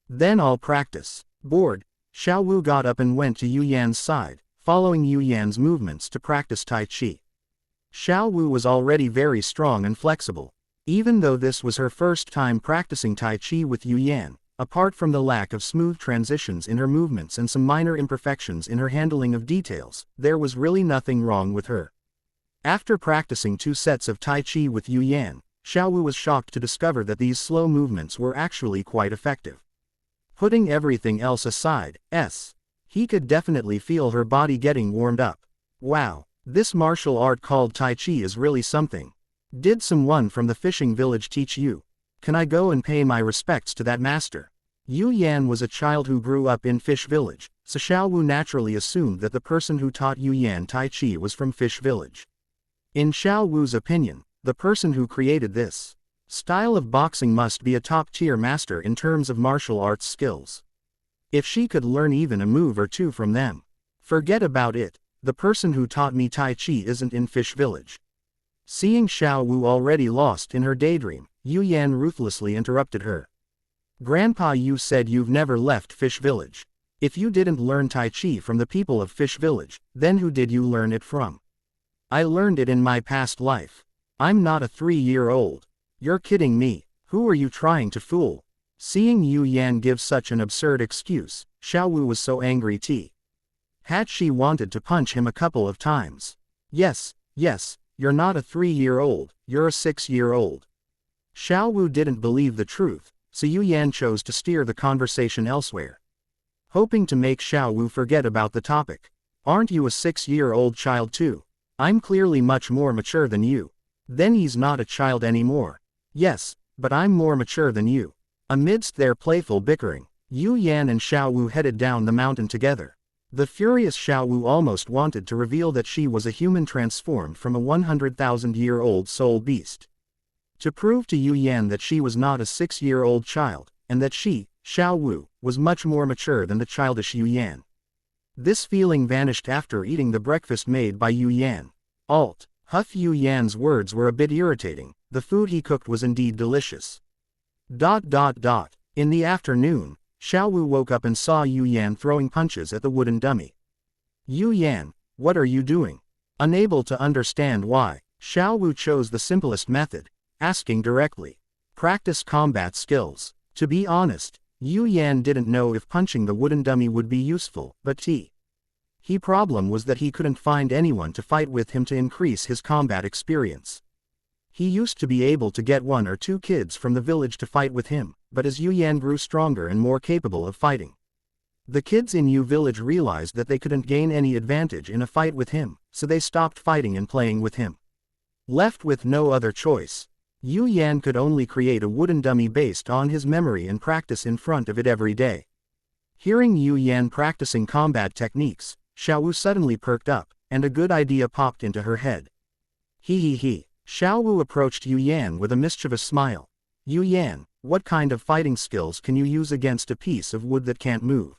Then I'll practice. Bored, Xiao Wu got up and went to Yu Yan's side, following Yu Yan's movements to practice Tai Chi. Xiao Wu was already very strong and flexible. Even though this was her first time practicing Tai Chi with Yu Yan, apart from the lack of smooth transitions in her movements and some minor imperfections in her handling of details, there was really nothing wrong with her. After practicing 2 sets of Tai Chi with Yu Yan, Xiao Wu was shocked to discover that these slow movements were actually quite effective. Putting everything else aside, he could definitely feel her body getting warmed up. Wow, this martial art called Tai Chi is really something. Did someone from the fishing village teach you? Can I go and pay my respects to that master? Yu Yan was a child who grew up in Fish Village, so Xiao Wu naturally assumed that the person who taught Yu Yan Tai Chi was from Fish Village. In Xiao Wu's opinion, the person who created this style of boxing must be a top-tier master in terms of martial arts skills. If she could learn even a move or two from them, forget about it, the person who taught me Tai Chi isn't in Fish Village. Seeing Xiao Wu already lost in her daydream, Yu Yan ruthlessly interrupted her. Grandpa, you said you've never left Fish Village. If you didn't learn Tai Chi from the people of Fish Village, then who did you learn it from? I learned it in my past life. I'm not a 3-year-old. You're kidding me. Who are you trying to fool? Seeing Yu Yan give such an absurd excuse, Xiao Wu was so angry had she wanted to punch him a couple of times. Yes, you're not a 3-year-old, you're a 6-year-old. Xiao Wu didn't believe the truth, so Yu Yan chose to steer the conversation elsewhere. Hoping to make Xiao Wu forget about the topic. Aren't you a 6-year-old child too? I'm clearly much more mature than you. Then he's not a child anymore. Yes, but I'm more mature than you. Amidst their playful bickering, Yu Yan and Xiao Wu headed down the mountain together. The furious Xiao Wu almost wanted to reveal that she was a human transformed from a 100,000-year-old soul beast. To prove to Yu Yan that she was not a 6-year-old child, and that she, Xiao Wu, was much more mature than the childish Yu Yan. This feeling vanished after eating the breakfast made by Yu Yan. Huff. Yu Yan's words were a bit irritating. The food he cooked was indeed delicious. In the afternoon, Xiao Wu woke up and saw Yu Yan throwing punches at the wooden dummy. Yu Yan, what are you doing? Unable to understand why, Xiao Wu chose the simplest method, asking directly. Practice combat skills. To be honest, Yu Yan didn't know if punching the wooden dummy would be useful, but his problem was that he couldn't find anyone to fight with him to increase his combat experience. He used to be able to get 1 or 2 kids from the village to fight with him, but as Yu Yan grew stronger and more capable of fighting, the kids in Yu village realized that they couldn't gain any advantage in a fight with him, so they stopped fighting and playing with him. Left with no other choice, Yu Yan could only create a wooden dummy based on his memory and practice in front of it every day. Hearing Yu Yan practicing combat techniques, Xiao Wu suddenly perked up, and a good idea popped into her head. Xiao Wu approached Yu Yan with a mischievous smile. Yu Yan, what kind of fighting skills can you use against a piece of wood that can't move?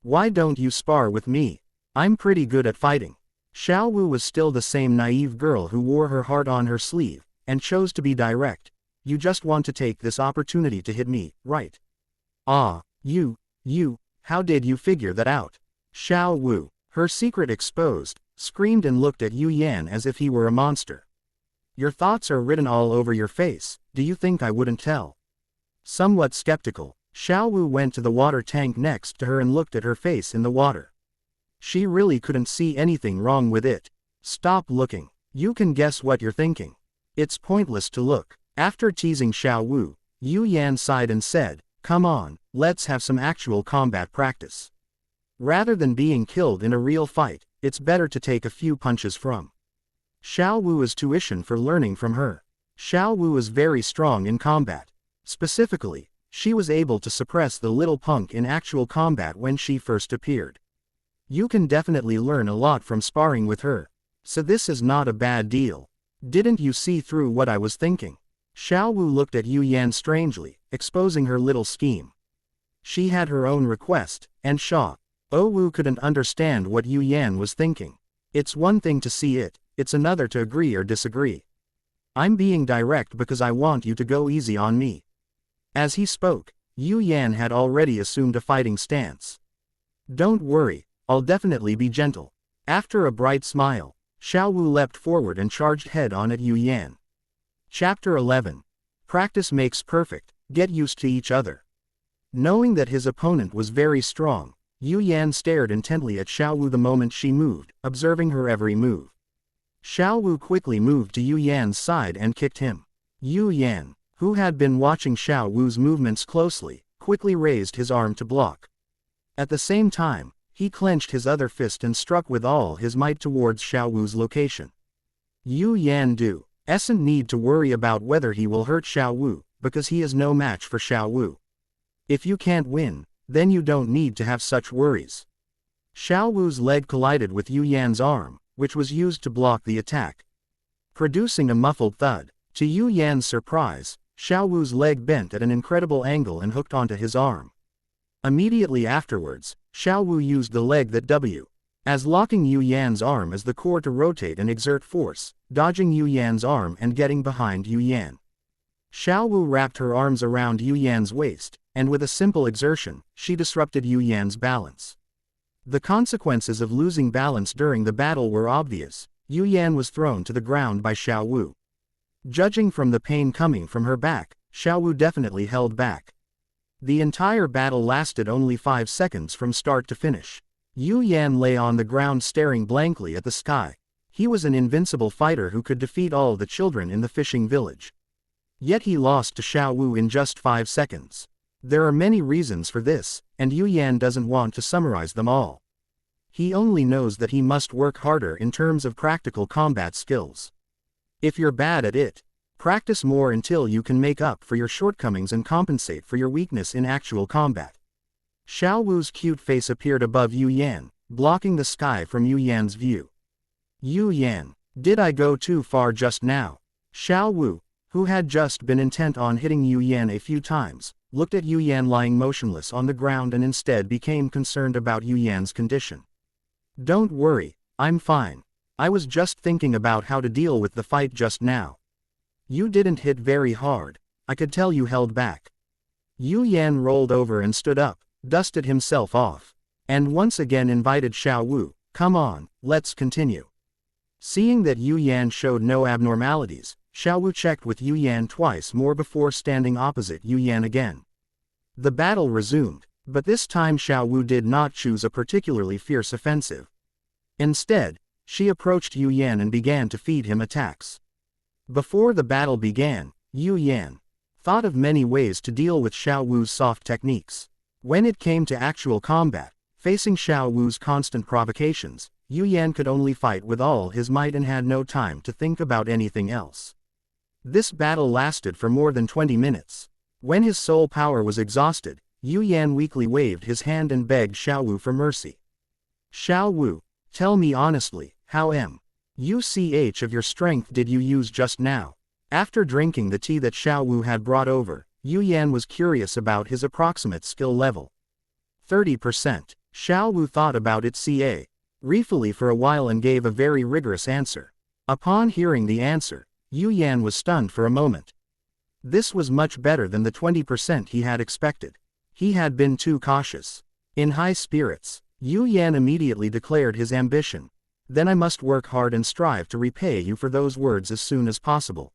Why don't you spar with me? I'm pretty good at fighting. Xiao Wu was still the same naive girl who wore her heart on her sleeve, and chose to be direct. You just want to take this opportunity to hit me, right? You, how did you figure that out? Xiao Wu, her secret exposed, screamed and looked at Yu Yan as if he were a monster. Your thoughts are written all over your face, do you think I wouldn't tell? Somewhat skeptical, Xiao Wu went to the water tank next to her and looked at her face in the water. She really couldn't see anything wrong with it. Stop looking. You can guess what you're thinking. It's pointless to look. After teasing Xiao Wu, Yu Yan sighed and said, come on, let's have some actual combat practice. Rather than being killed in a real fight, it's better to take a few punches from Xiao Wu's tuition for learning from her. Xiao Wu is very strong in combat. Specifically, she was able to suppress the little punk in actual combat when she first appeared. You can definitely learn a lot from sparring with her. So this is not a bad deal. Didn't you see through what I was thinking? Xiao Wu looked at Yu Yan strangely, exposing her little scheme. She had her own request, and Shuo Wu couldn't understand what Yu Yan was thinking. It's one thing to see it, it's another to agree or disagree. I'm being direct because I want you to go easy on me. As he spoke, Yu Yan had already assumed a fighting stance. Don't worry, I'll definitely be gentle. After a bright smile, Xiao Wu leapt forward and charged head-on at Yu Yan. Chapter 11. Practice makes perfect, get used to each other. Knowing that his opponent was very strong, Yu Yan stared intently at Xiao Wu the moment she moved, observing her every move. Xiao Wu quickly moved to Yu Yan's side and kicked him. Yu Yan, who had been watching Xiao Wu's movements closely, quickly raised his arm to block. At the same time, he clenched his other fist and struck with all his might towards Xiao Wu's location. Yu Yan doesn't need to worry about whether he will hurt Xiao Wu, because he is no match for Xiao Wu. If you can't win, then you don't need to have such worries. Xiao Wu's leg collided with Yu Yan's arm, which was used to block the attack. Producing a muffled thud, to Yu Yan's surprise, Xiao Wu's leg bent at an incredible angle and hooked onto his arm. Immediately afterwards, Xiao Wu used the leg that as locking Yu Yan's arm as the core to rotate and exert force, dodging Yu Yan's arm and getting behind Yu Yan. Xiao Wu wrapped her arms around Yu Yan's waist, and with a simple exertion, she disrupted Yu Yan's balance. The consequences of losing balance during the battle were obvious. Yu Yan was thrown to the ground by Xiao Wu. Judging from the pain coming from her back, Xiao Wu definitely held back. The entire battle lasted only 5 seconds from start to finish. Yu Yan lay on the ground staring blankly at the sky. He was an invincible fighter who could defeat all the children in the fishing village. Yet he lost to Xiao Wu in just 5 seconds. There are many reasons for this, and Yu Yan doesn't want to summarize them all. He only knows that he must work harder in terms of practical combat skills. If you're bad at it, practice more until you can make up for your shortcomings and compensate for your weakness in actual combat. Xiao Wu's cute face appeared above Yu Yan, blocking the sky from Yu Yan's view. Yu Yan, did I go too far just now? Xiao Wu, who had just been intent on hitting Yu Yan a few times, looked at Yu Yan lying motionless on the ground and instead became concerned about Yu Yan's condition. Don't worry, I'm fine. I was just thinking about how to deal with the fight just now. You didn't hit very hard, I could tell you held back. Yu Yan rolled over and stood up, dusted himself off, and once again invited Xiao Wu, come on, let's continue. Seeing that Yu Yan showed no abnormalities, Xiao Wu checked with Yu Yan twice more before standing opposite Yu Yan again. The battle resumed, but this time Xiao Wu did not choose a particularly fierce offensive. Instead, she approached Yu Yan and began to feed him attacks. Before the battle began, Yu Yan thought of many ways to deal with Xiao Wu's soft techniques. When it came to actual combat, facing Xiao Wu's constant provocations, Yu Yan could only fight with all his might and had no time to think about anything else. This battle lasted for more than 20 minutes. When his soul power was exhausted, Yu Yan weakly waved his hand and begged Xiao Wu for mercy. Xiao Wu, tell me honestly, how much of your strength did you use just now? After drinking the tea that Xiao Wu had brought over, Yu Yan was curious about his approximate skill level. 30%. Xiao Wu thought about it briefly for a while and gave a very rigorous answer. Upon hearing the answer, Yu Yan was stunned for a moment. This was much better than the 20% he had expected. He had been too cautious. In high spirits, Yu Yan immediately declared his ambition. Then I must work hard and strive to repay you for those words as soon as possible.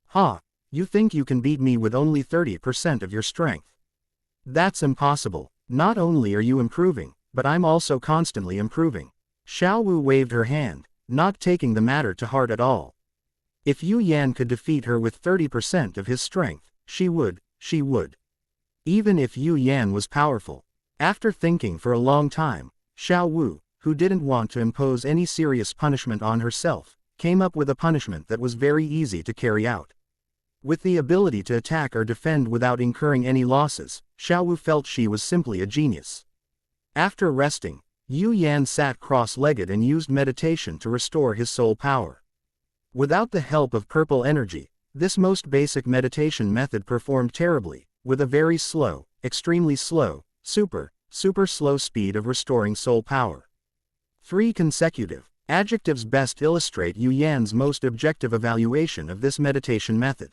Ha! You think you can beat me with only 30% of your strength? That's impossible. Not only are you improving, but I'm also constantly improving. Xiao Wu waved her hand, not taking the matter to heart at all. If Yu Yan could defeat her with 30% of his strength, she would. Even if Yu Yan was powerful. After thinking for a long time, Xiao Wu, who didn't want to impose any serious punishment on herself, came up with a punishment that was very easy to carry out. With the ability to attack or defend without incurring any losses, Xiao Wu felt she was simply a genius. After resting, Yu Yan sat cross-legged and used meditation to restore his soul power. Without the help of purple energy, this most basic meditation method performed terribly, with a very slow, extremely slow, super slow speed of restoring soul power. 3 consecutive adjectives best illustrate Yu Yan's most objective evaluation of this meditation method.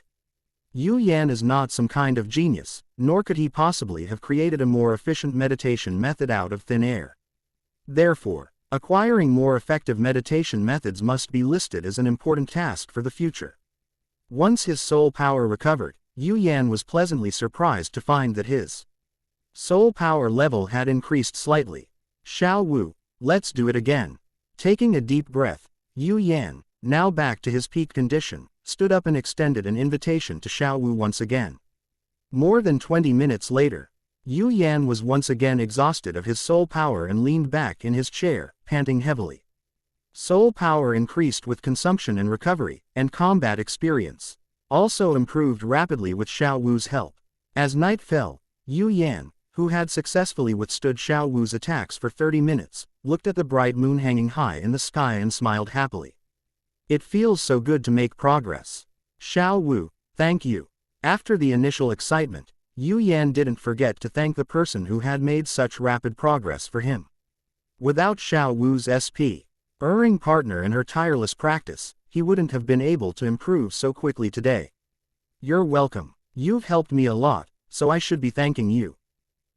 Yu Yan is not some kind of genius, nor could he possibly have created a more efficient meditation method out of thin air. Therefore, acquiring more effective meditation methods must be listed as an important task for the future. Once his soul power recovered, Yu Yan was pleasantly surprised to find that his soul power level had increased slightly. Xiao Wu, let's do it again. Taking a deep breath, Yu Yan, now back to his peak condition, stood up and extended an invitation to Xiao Wu once again. More than 20 minutes later, Yu Yan was once again exhausted of his soul power and leaned back in his chair, panting heavily. Soul power increased with consumption and recovery, and combat experience also improved rapidly with Xiao Wu's help. As night fell, Yu Yan, who had successfully withstood Xiao Wu's attacks for 30 minutes, looked at the bright moon hanging high in the sky and smiled happily. It feels so good to make progress. Xiao Wu, thank you. After the initial excitement, Yu Yan didn't forget to thank the person who had made such rapid progress for him. Without Xiao Wu's erring partner in her tireless practice, he wouldn't have been able to improve so quickly today. You're welcome. You've helped me a lot, so I should be thanking you.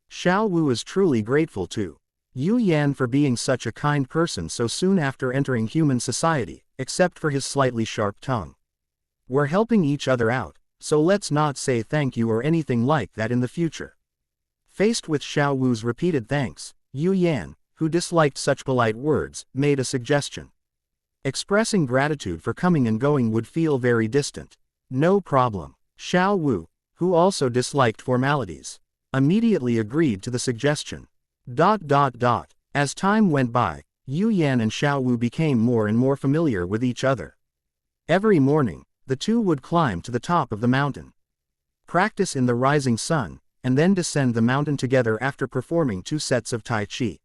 Xiao Wu is truly grateful to Yu Yan for being such a kind person so soon after entering human society, except for his slightly sharp tongue. We're helping each other out, so let's not say thank you or anything like that in the future. Faced with Xiao Wu's repeated thanks, Yu Yan, who disliked such polite words, made a suggestion. Expressing gratitude for coming and going would feel very distant. No problem. Xiao Wu, who also disliked formalities, immediately agreed to the suggestion. As time went by, Yu Yan and Xiao Wu became more and more familiar with each other. Every morning, the two would climb to the top of the mountain, practice in the rising sun, and then descend the mountain together after performing 2 sets of Tai Chi.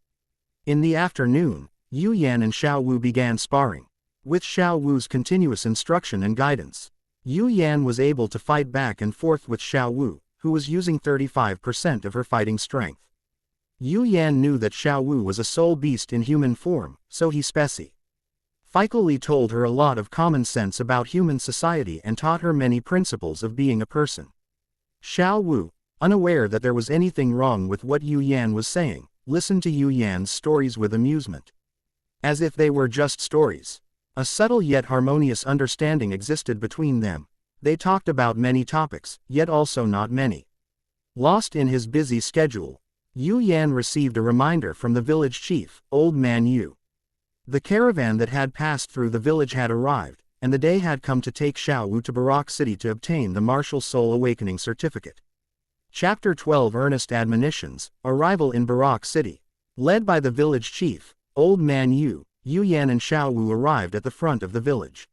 In the afternoon, Yu Yan and Xiao Wu began sparring. With Xiao Wu's continuous instruction and guidance, Yu Yan was able to fight back and forth with Xiao Wu, who was using 35% of her fighting strength. Yu Yan knew that Xiao Wu was a soul beast in human form, so he specifically told her a lot of common sense about human society and taught her many principles of being a person. Xiao Wu, unaware that there was anything wrong with what Yu Yan was saying, listened to Yu Yan's stories with amusement. As if they were just stories. A subtle yet harmonious understanding existed between them. They talked about many topics, yet also not many. Lost in his busy schedule, Yu Yan received a reminder from the village chief, Old Man Yu. The caravan that had passed through the village had arrived, and the day had come to take Xiao Wu to Barak City to obtain the martial soul awakening certificate. Chapter 12 Earnest Admonitions, Arrival in Barak City. Led by the village chief, Old Man Yu, Yu Yan and Xiao Wu arrived at the front of the village.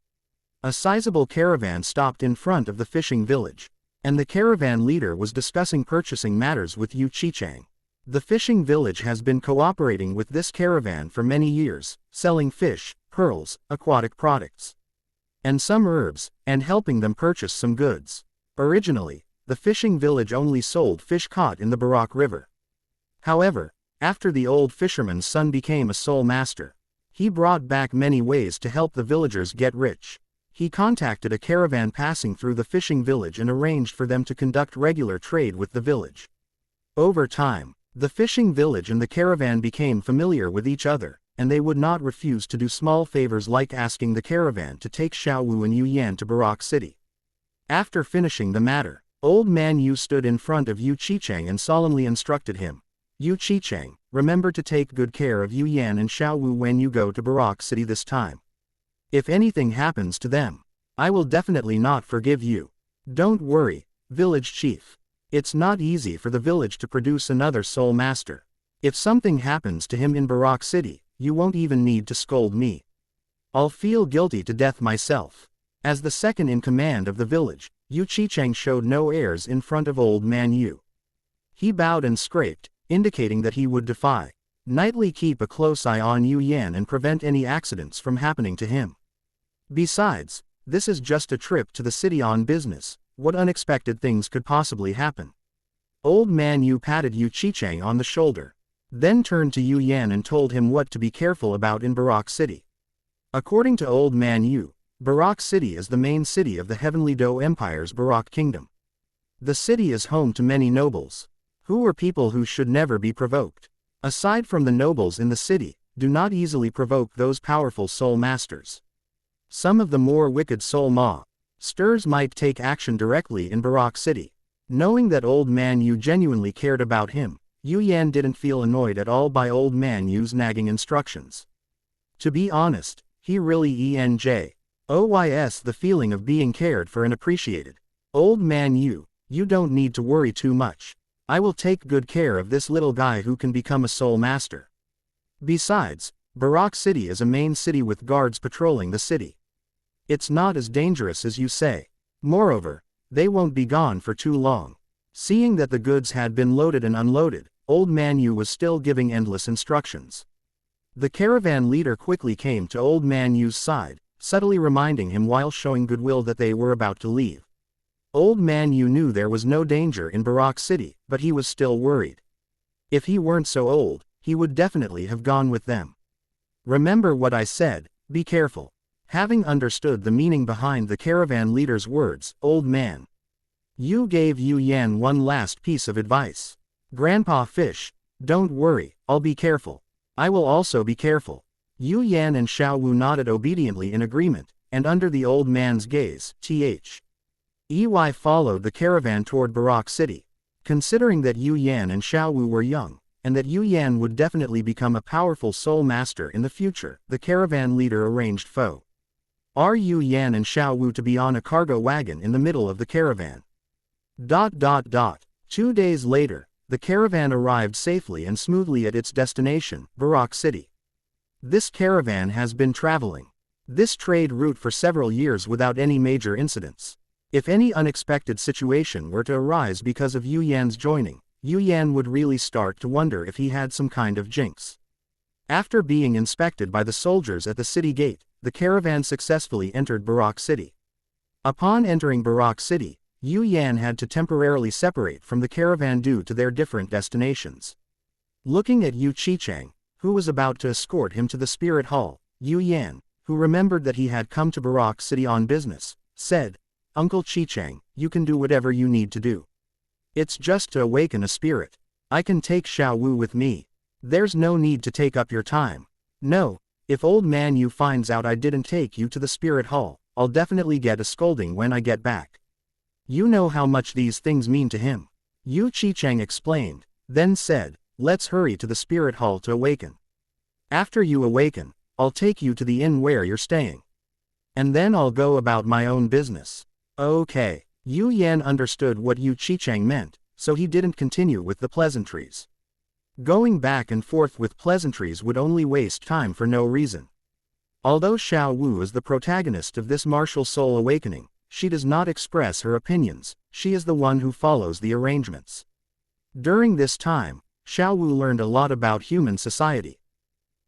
A sizable caravan stopped in front of the fishing village, and the caravan leader was discussing purchasing matters with Yu Qichang. The fishing village has been cooperating with this caravan for many years, selling fish, pearls, aquatic products, and some herbs, and helping them purchase some goods. Originally, the fishing village only sold fish caught in the Barak River. However, after the old fisherman's son became a soul master, he brought back many ways to help the villagers get rich. He contacted a caravan passing through the fishing village and arranged for them to conduct regular trade with the village. Over time, The fishing village and the caravan became familiar with each other, and they would not refuse to do small favors like asking the caravan to take Xiao Wu and Yu Yan to Barak City. After finishing the matter, Old Man Yu stood in front of Yu Qicheng and solemnly instructed him. Yu Qicheng, remember to take good care of Yu Yan and Xiao Wu when you go to Barak City this time. If anything happens to them, I will definitely not forgive you. Don't worry, village chief. It's not easy for the village to produce another soul master. If something happens to him in Barak City, you won't even need to scold me. I'll feel guilty to death myself. As the second in command of the village, Yu Qicheng showed no airs in front of Old Man Yu. He bowed and scraped, indicating that he would nightly keep a close eye on Yu Yan and prevent any accidents from happening to him. Besides, this is just a trip to the city on business. What unexpected things could possibly happen? Old Man Yu patted Yu Qicheng on the shoulder, then turned to Yu Yan and told him what to be careful about in Barak City. According to Old Man Yu, Barak City is the main city of the Heavenly Dou Empire's Barak Kingdom. The city is home to many nobles, who are people who should never be provoked. Aside from the nobles in the city, do not easily provoke those powerful soul masters. Some of the more wicked soul masters might take action directly in Barak City. Knowing that Old Man Yu genuinely cared about him, Yu Yan didn't feel annoyed at all by Old Man Yu's nagging instructions. To be honest, he really enjoys the feeling of being cared for and appreciated. Old Man Yu, you don't need to worry too much. I will take good care of this little guy who can become a soul master. Besides, Barak City is a main city with guards patrolling the city. It's not as dangerous as you say. Moreover, they won't be gone for too long. Seeing that the goods had been loaded and unloaded, Old Man Yu was still giving endless instructions. The caravan leader quickly came to Old Man Yu's side, subtly reminding him while showing goodwill that they were about to leave. Old Man Yu knew there was no danger in Barak City, but he was still worried. If he weren't so old, he would definitely have gone with them. Remember what I said, be careful. Having understood the meaning behind the caravan leader's words, Old Man Yu gave Yu Yan one last piece of advice. Grandpa Fish, don't worry, I'll be careful. I will also be careful. Yu Yan and Xiao Wu nodded obediently in agreement, and under the old man's gaze, Ey followed the caravan toward Barak City. Considering that Yu Yan and Xiao Wu were young, and that Yu Yan would definitely become a powerful soul master in the future, the caravan leader arranged for Yu Yan and Xiao Wu to be on a cargo wagon in the middle of the caravan. 2 days later, the caravan arrived safely and smoothly at its destination, Barak City. This caravan has been traveling this trade route for several years without any major incidents. If any unexpected situation were to arise because of Yu Yan's joining, Yu Yan would really start to wonder if he had some kind of jinx. After being inspected by the soldiers at the city gate, the caravan successfully entered Barak City. Upon entering Barak City, Yu Yan had to temporarily separate from the caravan due to their different destinations. Looking at Yu Qicheng, who was about to escort him to the spirit hall, Yu Yan, who remembered that he had come to Barak City on business, said, Uncle Qicheng, you can do whatever you need to do. It's just to awaken a spirit. I can take Xiao Wu with me. There's no need to take up your time. No, if Old Man Yu finds out I didn't take you to the spirit hall, I'll definitely get a scolding when I get back. You know how much these things mean to him. Yu Qicheng explained, then said, let's hurry to the spirit hall to awaken. After you awaken, I'll take you to the inn where you're staying. And then I'll go about my own business. Okay. Yu Yan understood what Yu Qicheng meant, so he didn't continue with the pleasantries. Going back and forth with pleasantries would only waste time for no reason. Although Xiao Wu is the protagonist of this martial soul awakening, she does not express her opinions, she is the one who follows the arrangements. During this time, Xiao Wu learned a lot about human society.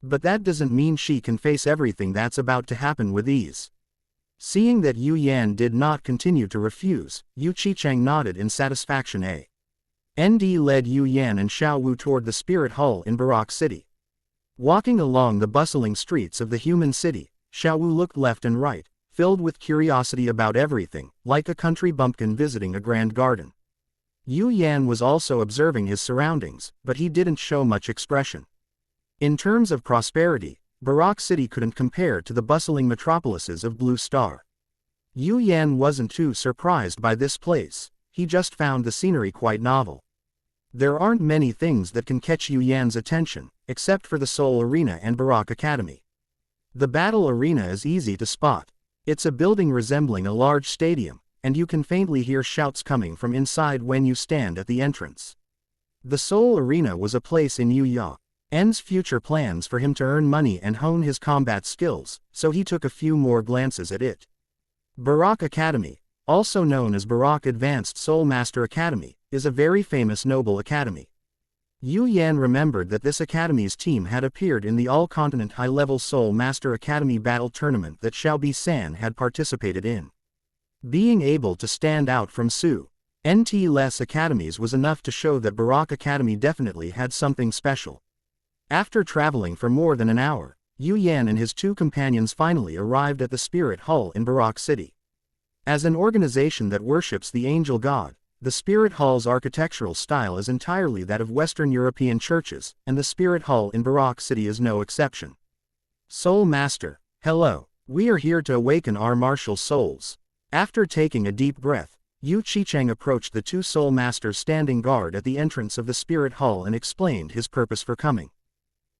But that doesn't mean she can face everything that's about to happen with ease. Seeing that Yu Yan did not continue to refuse, Yu Qicheng nodded in satisfaction. ND led Yu Yan and Xiao Wu toward the spirit hall in Barak City. Walking along the bustling streets of the human city, Xiao Wu looked left and right, filled with curiosity about everything, like a country bumpkin visiting a grand garden. Yu Yan was also observing his surroundings, but he didn't show much expression. In terms of prosperity, Barak City couldn't compare to the bustling metropolises of Blue Star. Yu Yan wasn't too surprised by this place, he just found the scenery quite novel. There aren't many things that can catch Yu Yan's attention, except for the Seoul Arena and Barak Academy. The battle arena is easy to spot. It's a building resembling a large stadium, and you can faintly hear shouts coming from inside when you stand at the entrance. The Seoul Arena was a place in Yu Yan's future plans for him to earn money and hone his combat skills, so he took a few more glances at it. Barak Academy, also known as Barak Advanced Soul Master Academy, is a very famous noble academy. Yu Yan remembered that this academy's team had appeared in the All-Continent High-Level Soul Master Academy battle tournament that Xiao San had participated in. Being able to stand out from Nt-less academies was enough to show that Barak Academy definitely had something special. After traveling for more than an hour, Yu Yan and his two companions finally arrived at the Spirit Hall in Barak City. As an organization that worships the angel god, the Spirit Hall's architectural style is entirely that of Western European churches, and the Spirit Hall in Barak City is no exception. Soul Master, hello, we are here to awaken our martial souls. After taking a deep breath, Yu Qicheng approached the two Soul Masters standing guard at the entrance of the Spirit Hall and explained his purpose for coming.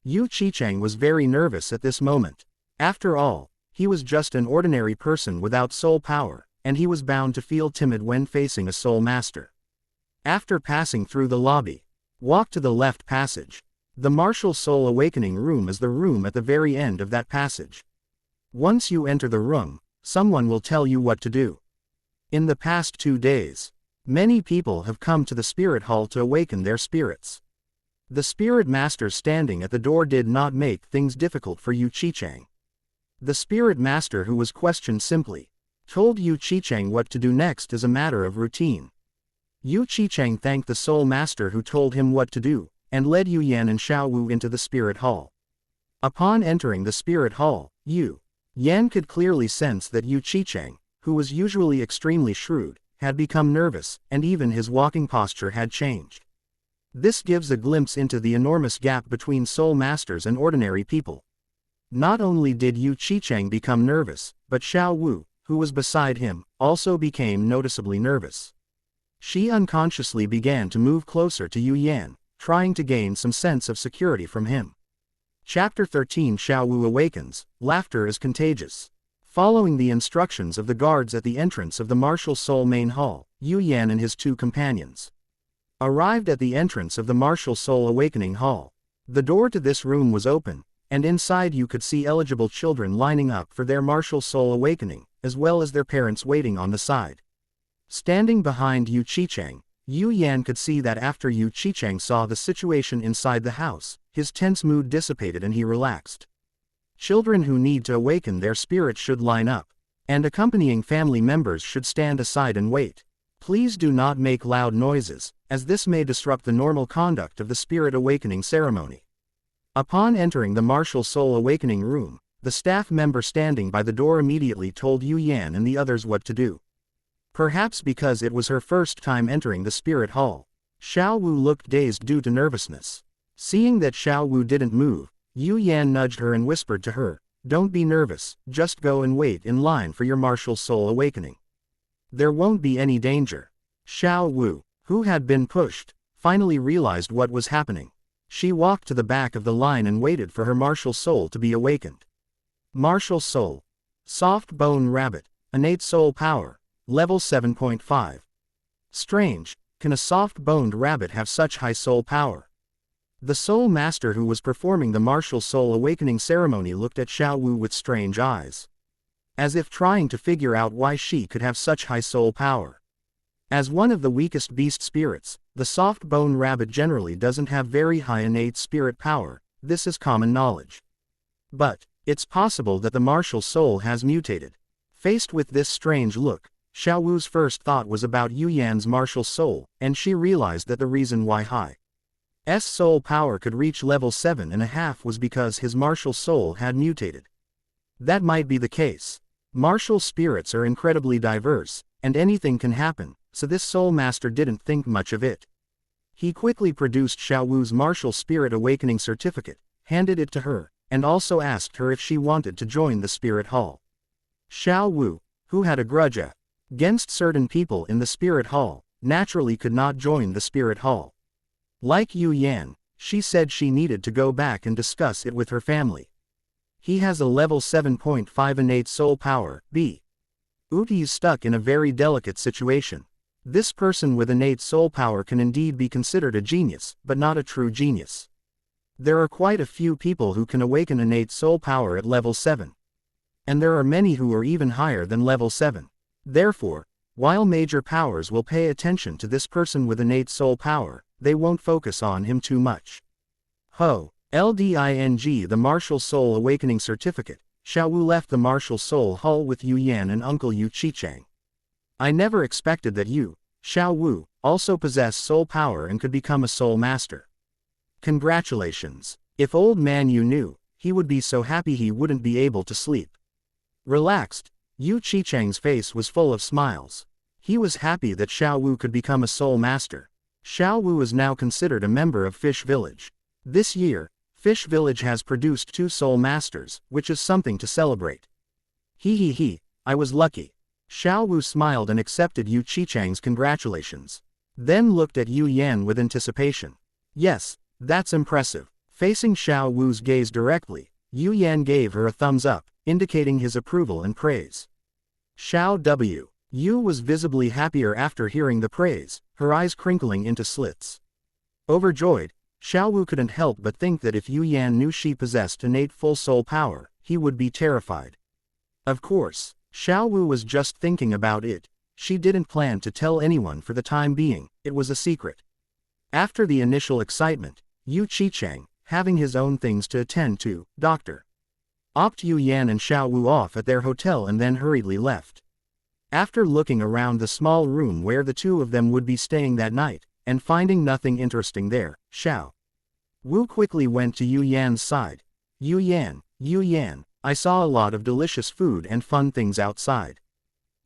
Yu Qicheng was very nervous at this moment. After all, he was just an ordinary person without soul power, and he was bound to feel timid when facing a Soul Master. After passing through the lobby, walk to the left passage. The Martial Soul Awakening Room is the room at the very end of that passage. Once you enter the room, someone will tell you what to do. In the past 2 days, many people have come to the Spirit Hall to awaken their spirits. The Spirit Master standing at the door did not make things difficult for Yu Qicheng. The Spirit Master, who was questioned, simply told Yu Qicheng what to do next as a matter of routine. Yu Qicheng thanked the Soul Master who told him what to do, and led Yu Yan and Xiao into the Spirit Hall. Upon entering the Spirit Hall, Yu Yan could clearly sense that Yu Qicheng, who was usually extremely shrewd, had become nervous, and even his walking posture had changed. This gives a glimpse into the enormous gap between Soul Masters and ordinary people. Not only did Yu Qicheng become nervous, but Xiao, who was beside him, also became noticeably nervous. She unconsciously began to move closer to Yu Yan, trying to gain some sense of security from him. Chapter 13 Xiao Awakens, Laughter is Contagious. Following the instructions of the guards at the entrance of the Martial Soul Main Hall, Yu Yan and his two companions arrived at the entrance of the Martial Soul Awakening Hall. The door to this room was open, and inside you could see eligible children lining up for their Martial Soul Awakening, as well as their parents waiting on the side. Standing behind Yu Qicheng, Yu Yan could see that after Yu Qicheng saw the situation inside the house, his tense mood dissipated and he relaxed. Children who need to awaken their spirit should line up, and accompanying family members should stand aside and wait. Please do not make loud noises, as this may disrupt the normal conduct of the spirit awakening ceremony. Upon entering the Martial Soul Awakening room, the staff member standing by the door immediately told Yu Yan and the others what to do. Perhaps because it was her first time entering the Spirit Hall, Xiao looked dazed due to nervousness. Seeing that Xiao didn't move, Yu Yan nudged her and whispered to her, "Don't be nervous, just go and wait in line for your Martial Soul Awakening. There won't be any danger." Xiao, who had been pushed, finally realized what was happening. She walked to the back of the line and waited for her Martial Soul to be awakened. Martial Soul. Soft Bone Rabbit. Innate Soul Power. Level 7.5. Strange, can a soft-boned rabbit have such high soul power? The Soul Master who was performing the Martial Soul Awakening ceremony looked at Xiao with strange eyes, as if trying to figure out why she could have such high soul power. As one of the weakest beast spirits, the soft-bone rabbit generally doesn't have very high innate spirit power, this is common knowledge. But it's possible that the Martial Soul has mutated. Faced with this strange look, Xiao's first thought was about Yu Yan's Martial Soul, and she realized that the reason why Hai's soul power could reach level 7.5 was because his Martial Soul had mutated. That might be the case. Martial spirits are incredibly diverse, and anything can happen, so this soul master didn't think much of it. He quickly produced Xiao Wu's martial spirit awakening certificate, handed it to her, and also asked her if she wanted to join the spirit hall. Xiao Wu, who had a grudge against certain people in the spirit hall, naturally could not join the spirit hall. Like Yu Yan, she said she needed to go back and discuss it with her family. He has a level 7.5 innate soul power, B. Uti is stuck in a very delicate situation. This person with innate soul power can indeed be considered a genius, but not a true genius. There are quite a few people who can awaken innate soul power at level 7. And there are many who are even higher than level 7. Therefore, while major powers will pay attention to this person with innate soul power, they won't focus on him too much. Ho, LDING the Martial Soul Awakening Certificate, Xiao Wu left the Martial Soul Hall with Yu Yan and Uncle Yu Qichang. I never expected that you, Xiao Wu, also possess soul power and could become a soul master. Congratulations. If old man Yu knew, he would be so happy he wouldn't be able to sleep. Relaxed, Yu Qichang's face was full of smiles. He was happy that Xiao Wu could become a soul master. Xiao Wu is now considered a member of Fish Village. This year, Fish Village has produced 2 soul masters, which is something to celebrate. He, I was lucky. Xiao Wu smiled and accepted Yu Qichang's congratulations. Then looked at Yu Yan with anticipation. Yes, that's impressive. Facing Xiao Wu's gaze directly, Yu Yan gave her a thumbs up, indicating his approval and praise. Xiao W. Yu was visibly happier after hearing the praise, her eyes crinkling into slits. Overjoyed, Xiao Wu couldn't help but think that if Yu Yan knew she possessed innate full soul power, he would be terrified. Of course, Xiao Wu was just thinking about it. She didn't plan to tell anyone for the time being, it was a secret. After the initial excitement, Yu Qichang, having his own things to attend to, Dr. Opt Yu Yan and Xiao Wu off at their hotel and then hurriedly left. After looking around the small room where the two of them would be staying that night, and finding nothing interesting there, Xiao Wu quickly went to Yu Yan's side. Yu Yan, I saw a lot of delicious food and fun things outside.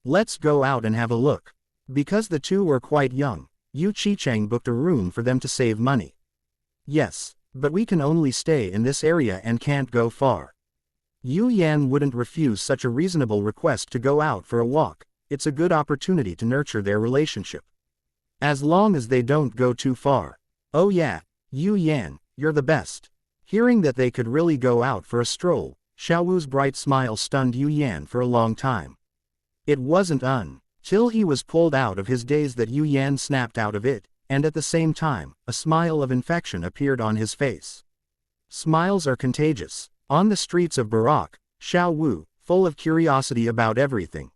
Let's go out and have a look. Because the two were quite young, Yu Qichang booked a room for them to save money. Yes, but we can only stay in this area and can't go far. Yu Yan wouldn't refuse such a reasonable request to go out for a walk. It's a good opportunity to nurture their relationship. As long as they don't go too far. Oh yeah, Yu Yan, you're the best. Hearing that they could really go out for a stroll, Xiao Wu's bright smile stunned Yu Yan for a long time. It wasn't until he was pulled out of his daze that Yu Yan snapped out of it, and at the same time, a smile of infection appeared on his face. Smiles are contagious. On the streets of Barak, Xiao Wu, full of curiosity about everything,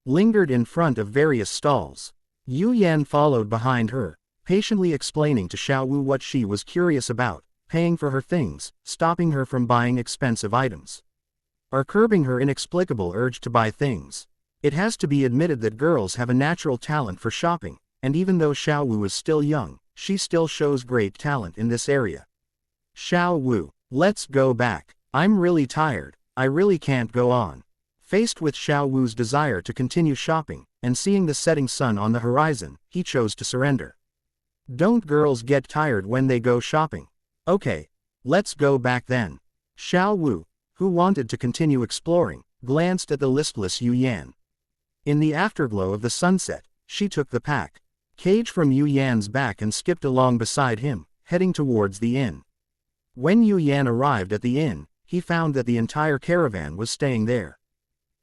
lingered in front of various stalls. Yu Yan followed behind her, patiently explaining to Xiao Wu what she was curious about, paying for her things, stopping her from buying expensive items, or curbing her inexplicable urge to buy things. It has to be admitted that girls have a natural talent for shopping, and even though Xiao Wu is still young, she still shows great talent in this area. Xiao Wu, let's go back. I'm really tired, I really can't go on. Faced with Xiao Wu's desire to continue shopping, and seeing the setting sun on the horizon, he chose to surrender. Don't girls get tired when they go shopping? Okay, let's go back then. Xiao Wu, who wanted to continue exploring, glanced at the listless Yu Yan. In the afterglow of the sunset, she took the pack cage from Yu Yan's back and skipped along beside him, heading towards the inn. When Yu Yan arrived at the inn, he found that the entire caravan was staying there.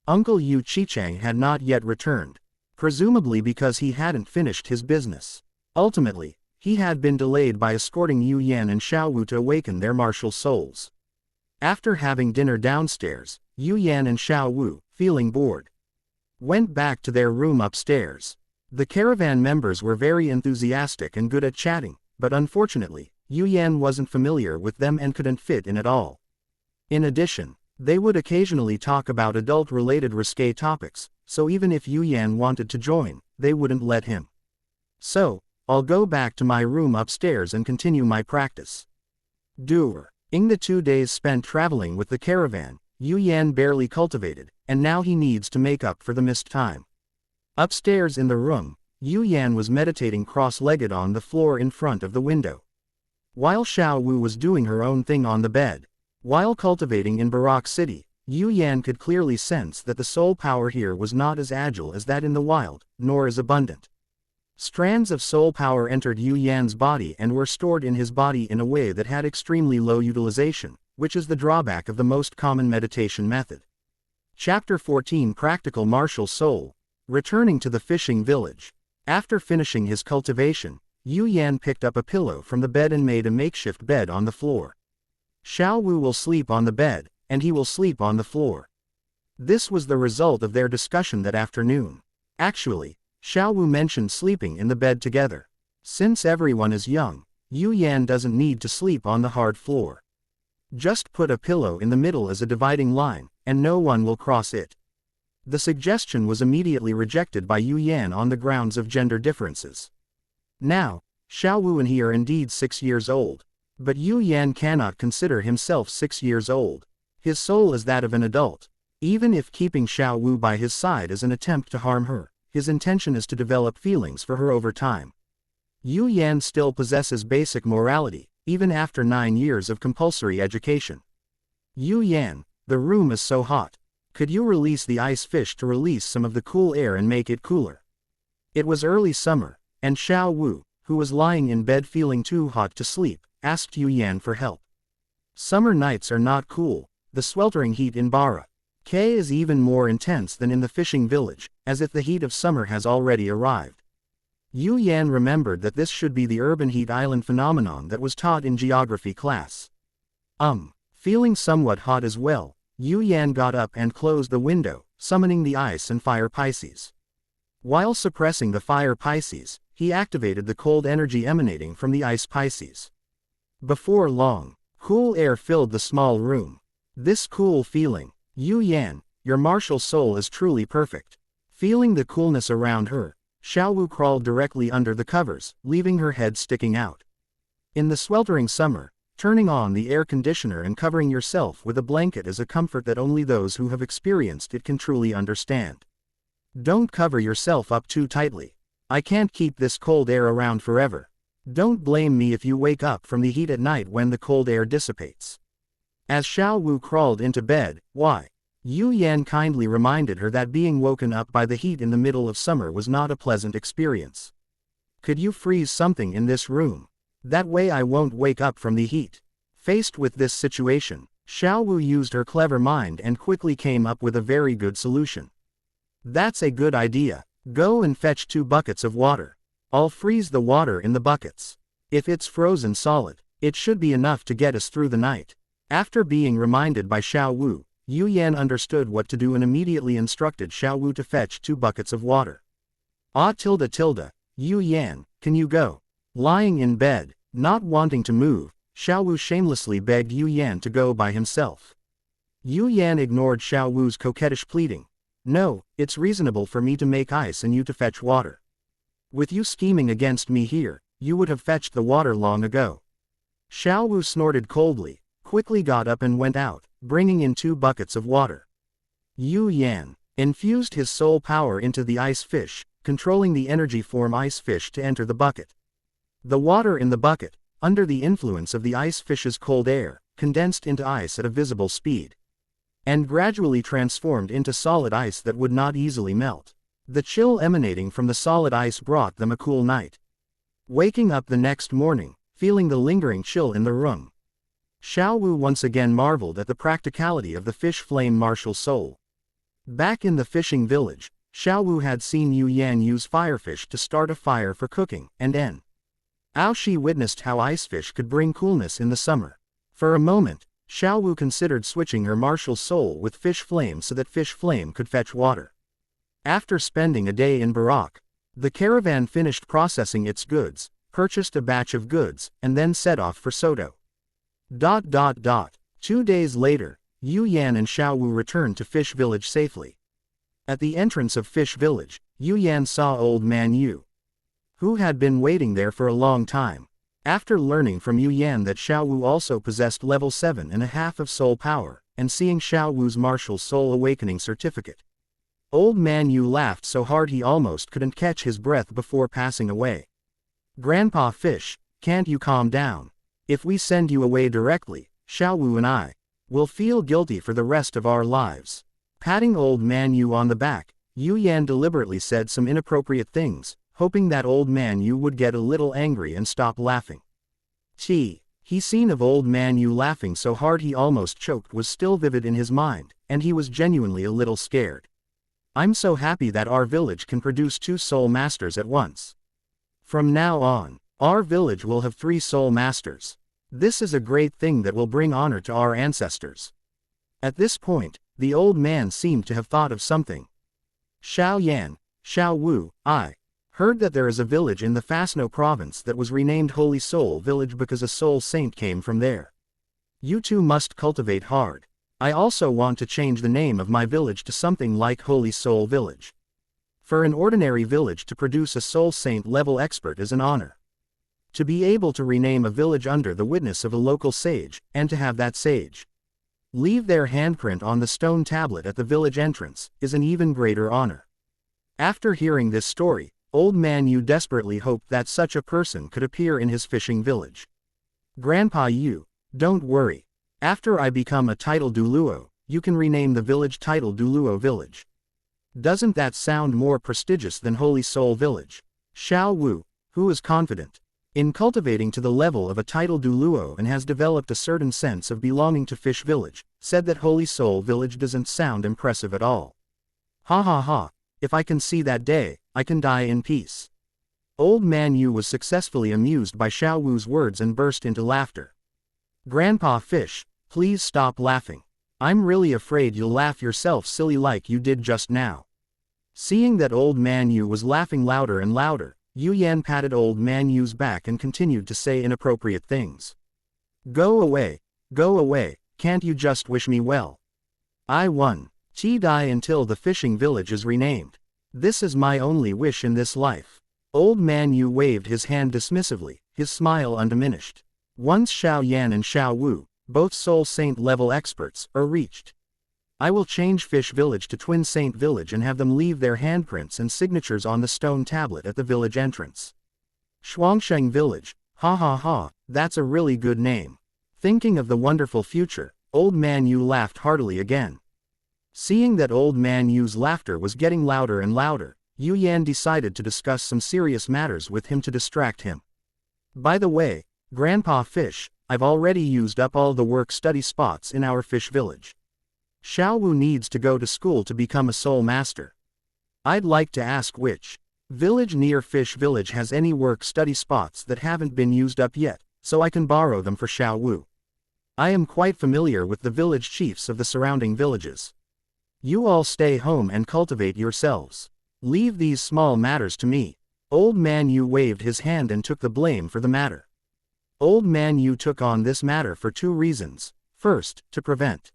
Uncle Yu Qichang had not yet returned, presumably because he hadn't finished his business. Ultimately, he had been delayed by escorting Yu Yan and Xiao Wu to awaken their martial souls. After having dinner downstairs, Yu Yan and Xiao Wu, feeling bored, went back to their room upstairs. The caravan members were very enthusiastic and good at chatting, but unfortunately, Yu Yan wasn't familiar with them and couldn't fit in at all. In addition, they would occasionally talk about adult-related risque topics, so even if Yu Yan wanted to join, they wouldn't let him. So, I'll go back to my room upstairs and continue my practice. In the 2 days spent traveling with the caravan, Yu Yan barely cultivated, and now he needs to make up for the missed time. Upstairs in the room, Yu Yan was meditating cross-legged on the floor in front of the window, while Xiao Wu was doing her own thing on the bed. While cultivating in Barak City, Yu Yan could clearly sense that the soul power here was not as agile as that in the wild, nor as abundant. Strands of soul power entered Yu Yan's body and were stored in his body in a way that had extremely low utilization, which is the drawback of the most common meditation method. Chapter 14 Practical Martial Soul. Returning to the fishing village. After finishing his cultivation, Yu Yan picked up a pillow from the bed and made a makeshift bed on the floor. Xiao Wu will sleep on the bed, and he will sleep on the floor. This was the result of their discussion that afternoon. Actually, Xiao Wu mentioned sleeping in the bed together. Since everyone is young, Yu Yan doesn't need to sleep on the hard floor. Just put a pillow in the middle as a dividing line, and no one will cross it. The suggestion was immediately rejected by Yu Yan on the grounds of gender differences. Now, Xiao Wu and he are indeed 6 years old, but Yu Yan cannot consider himself 6 years old. His soul is that of an adult. Even if keeping Xiao Wu by his side is an attempt to harm her, his intention is to develop feelings for her over time. Yu Yan still possesses basic morality, even after 9 years of compulsory education. Yu Yan, the room is so hot. Could you release the ice fish to release some of the cool air and make it cooler? It was early summer, and Xiao Wu, who was lying in bed feeling too hot to sleep, asked Yu Yan for help. Summer nights are not cool. The sweltering heat in Barak is even more intense than in the fishing village, as if the heat of summer has already arrived. Yu Yan remembered that this should be the urban heat island phenomenon that was taught in geography class. Feeling somewhat hot as well, Yu Yan got up and closed the window, summoning the ice and fire Pisces. While suppressing the fire Pisces, he activated the cold energy emanating from the ice Pisces. Before long, cool air filled the small room. This cool feeling, Yu Yan, your martial soul is truly perfect. Feeling the coolness around her, Xiao Wu crawled directly under the covers, leaving her head sticking out. In the sweltering summer, turning on the air conditioner and covering yourself with a blanket is a comfort that only those who have experienced it can truly understand. Don't cover yourself up too tightly. I can't keep this cold air around forever. Don't blame me if you wake up from the heat at night when the cold air dissipates. As Xiao Wu crawled into bed, Yu Yan kindly reminded her that being woken up by the heat in the middle of summer was not a pleasant experience. Could you freeze something in this room? That way I won't wake up from the heat. Faced with this situation, Xiao Wu used her clever mind and quickly came up with a very good solution. That's a good idea. Go and fetch 2 buckets of water. I'll freeze the water in the buckets. If it's frozen solid, it should be enough to get us through the night. After being reminded by Xiao Wu, Yu Yan understood what to do and immediately instructed Xiao Wu to fetch 2 buckets of water. Yu Yan, can you go? Lying in bed, not wanting to move, Xiao Wu shamelessly begged Yu Yan to go by himself. Yu Yan ignored Xiao Wu's coquettish pleading. No, it's reasonable for me to make ice and you to fetch water. With you scheming against me here, you would have fetched the water long ago. Xiao Wu snorted coldly, quickly got up and went out, bringing in 2 buckets of water. Yu Yan infused his soul power into the ice fish, controlling the energy form ice fish to enter the bucket. The water in the bucket, under the influence of the ice fish's cold air, condensed into ice at a visible speed, and gradually transformed into solid ice that would not easily melt. The chill emanating from the solid ice brought them a cool night. Waking up the next morning, feeling the lingering chill in the room, Xiao Wu once again marveled at the practicality of the fish flame martial soul. Back in the fishing village, Xiao Wu had seen Yu Yan use firefish to start a fire for cooking, and Shi witnessed how icefish could bring coolness in the summer. For a moment, Xiao Wu considered switching her martial soul with fish flame so that fish flame could fetch water. After spending a day in Barak, the caravan finished processing its goods, purchased a batch of goods, and then set off for Soto. 2 days later, Yu Yan and Xiao Wu returned to Fish Village safely. At the entrance of Fish Village, Yu Yan saw old man Yu, who had been waiting there for a long time. After learning from Yu Yan that Xiao Wu also possessed level 7.5 of soul power, and seeing Xiao Wu's martial soul awakening certificate, Old Man Yu laughed so hard he almost couldn't catch his breath before passing away. Grandpa Fish, can't you calm down? If we send you away directly, Xiao and I will feel guilty for the rest of our lives. Patting Old Man Yu on the back, Yu Yan deliberately said some inappropriate things, hoping that Old Man Yu would get a little angry and stop laughing. He seen of Old Man Yu laughing so hard he almost choked was still vivid in his mind, and he was genuinely a little scared. I'm so happy that our village can produce 2 soul masters at once. From now on, our village will have 3 soul masters. This is a great thing that will bring honor to our ancestors. At this point, the old man seemed to have thought of something. Xiao Yan, Xiao Wu, I heard that there is a village in the Fasno province that was renamed Holy Soul Village because a soul saint came from there. You two must cultivate hard. I also want to change the name of my village to something like Holy Soul Village. For an ordinary village to produce a soul saint level expert is an honor. To be able to rename a village under the witness of a local sage, and to have that sage leave their handprint on the stone tablet at the village entrance, is an even greater honor. After hearing this story, Old Man Yu desperately hoped that such a person could appear in his fishing village. Grandpa Yu, don't worry. After I become a title Douluo, you can rename the village title Douluo Village. Doesn't that sound more prestigious than Holy Soul Village? Xiao Wu, who is confident in cultivating to the level of a title Douluo and has developed a certain sense of belonging to Fish Village, said that Holy Soul Village doesn't sound impressive at all. Ha ha ha, if I can see that day, I can die in peace. Old Man Yu was successfully amused by Xiao Wu's words and burst into laughter. Grandpa Fish, please stop laughing. I'm really afraid you'll laugh yourself silly like you did just now. Seeing that Old Man Yu was laughing louder and louder, Yu Yan patted Old Man Yu's back and continued to say inappropriate things. Go away, can't you just wish me well? I won. Die until the fishing village is renamed. This is my only wish in this life. Old Man Yu waved his hand dismissively, his smile undiminished. Once Xiao Yan and Xiao Wu, both Soul Saint level experts, are reached, I will change Fish Village to Twin Saint Village and have them leave their handprints and signatures on the stone tablet at the village entrance. Shuangsheng Village, ha ha ha, that's a really good name. Thinking of the wonderful future, Old Man Yu laughed heartily again. Seeing that Old Man Yu's laughter was getting louder and louder, Yu Yan decided to discuss some serious matters with him to distract him. By the way, Grandpa Fish, I've already used up all the work-study spots in our fish village. Xiao Wu needs to go to school to become a soul master. I'd like to ask which village near Fish Village has any work-study spots that haven't been used up yet, so I can borrow them for Xiao Wu. I am quite familiar with the village chiefs of the surrounding villages. You all stay home and cultivate yourselves. Leave these small matters to me. Old Man Yu waved his hand and took the blame for the matter. Old Man Yu took on this matter for 2 reasons. First, to prevent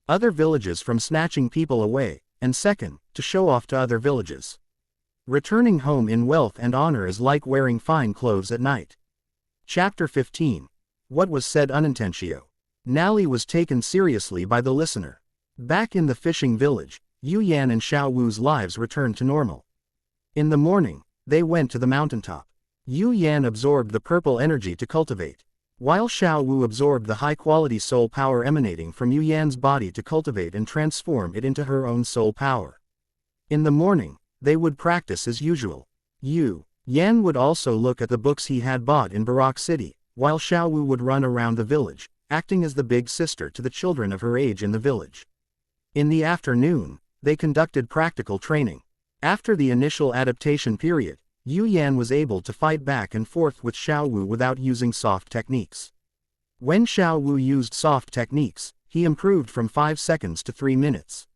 other villages from snatching people away, and second, to show off to other villages. Returning home in wealth and honor is like wearing fine clothes at night. Chapter 15. What was said unintentionally. Nally was taken seriously by the listener. Back in the fishing village, Yu Yan and Xiao Wu's lives returned to normal. In the morning, they went to the mountaintop. Yu Yan absorbed the purple energy to cultivate, while Xiao Wu absorbed the high-quality soul power emanating from Yu Yan's body to cultivate and transform it into her own soul power. In the morning, they would practice as usual. Yu Yan would also look at the books he had bought in Barak City, while Xiao Wu would run around the village, acting as the big sister to the children of her age in the village. In the afternoon, they conducted practical training. After the initial adaptation period, Yu Yan was able to fight back and forth with Xiao Wu without using soft techniques. When Xiao Wu used soft techniques, he improved from 5 seconds to 3 minutes.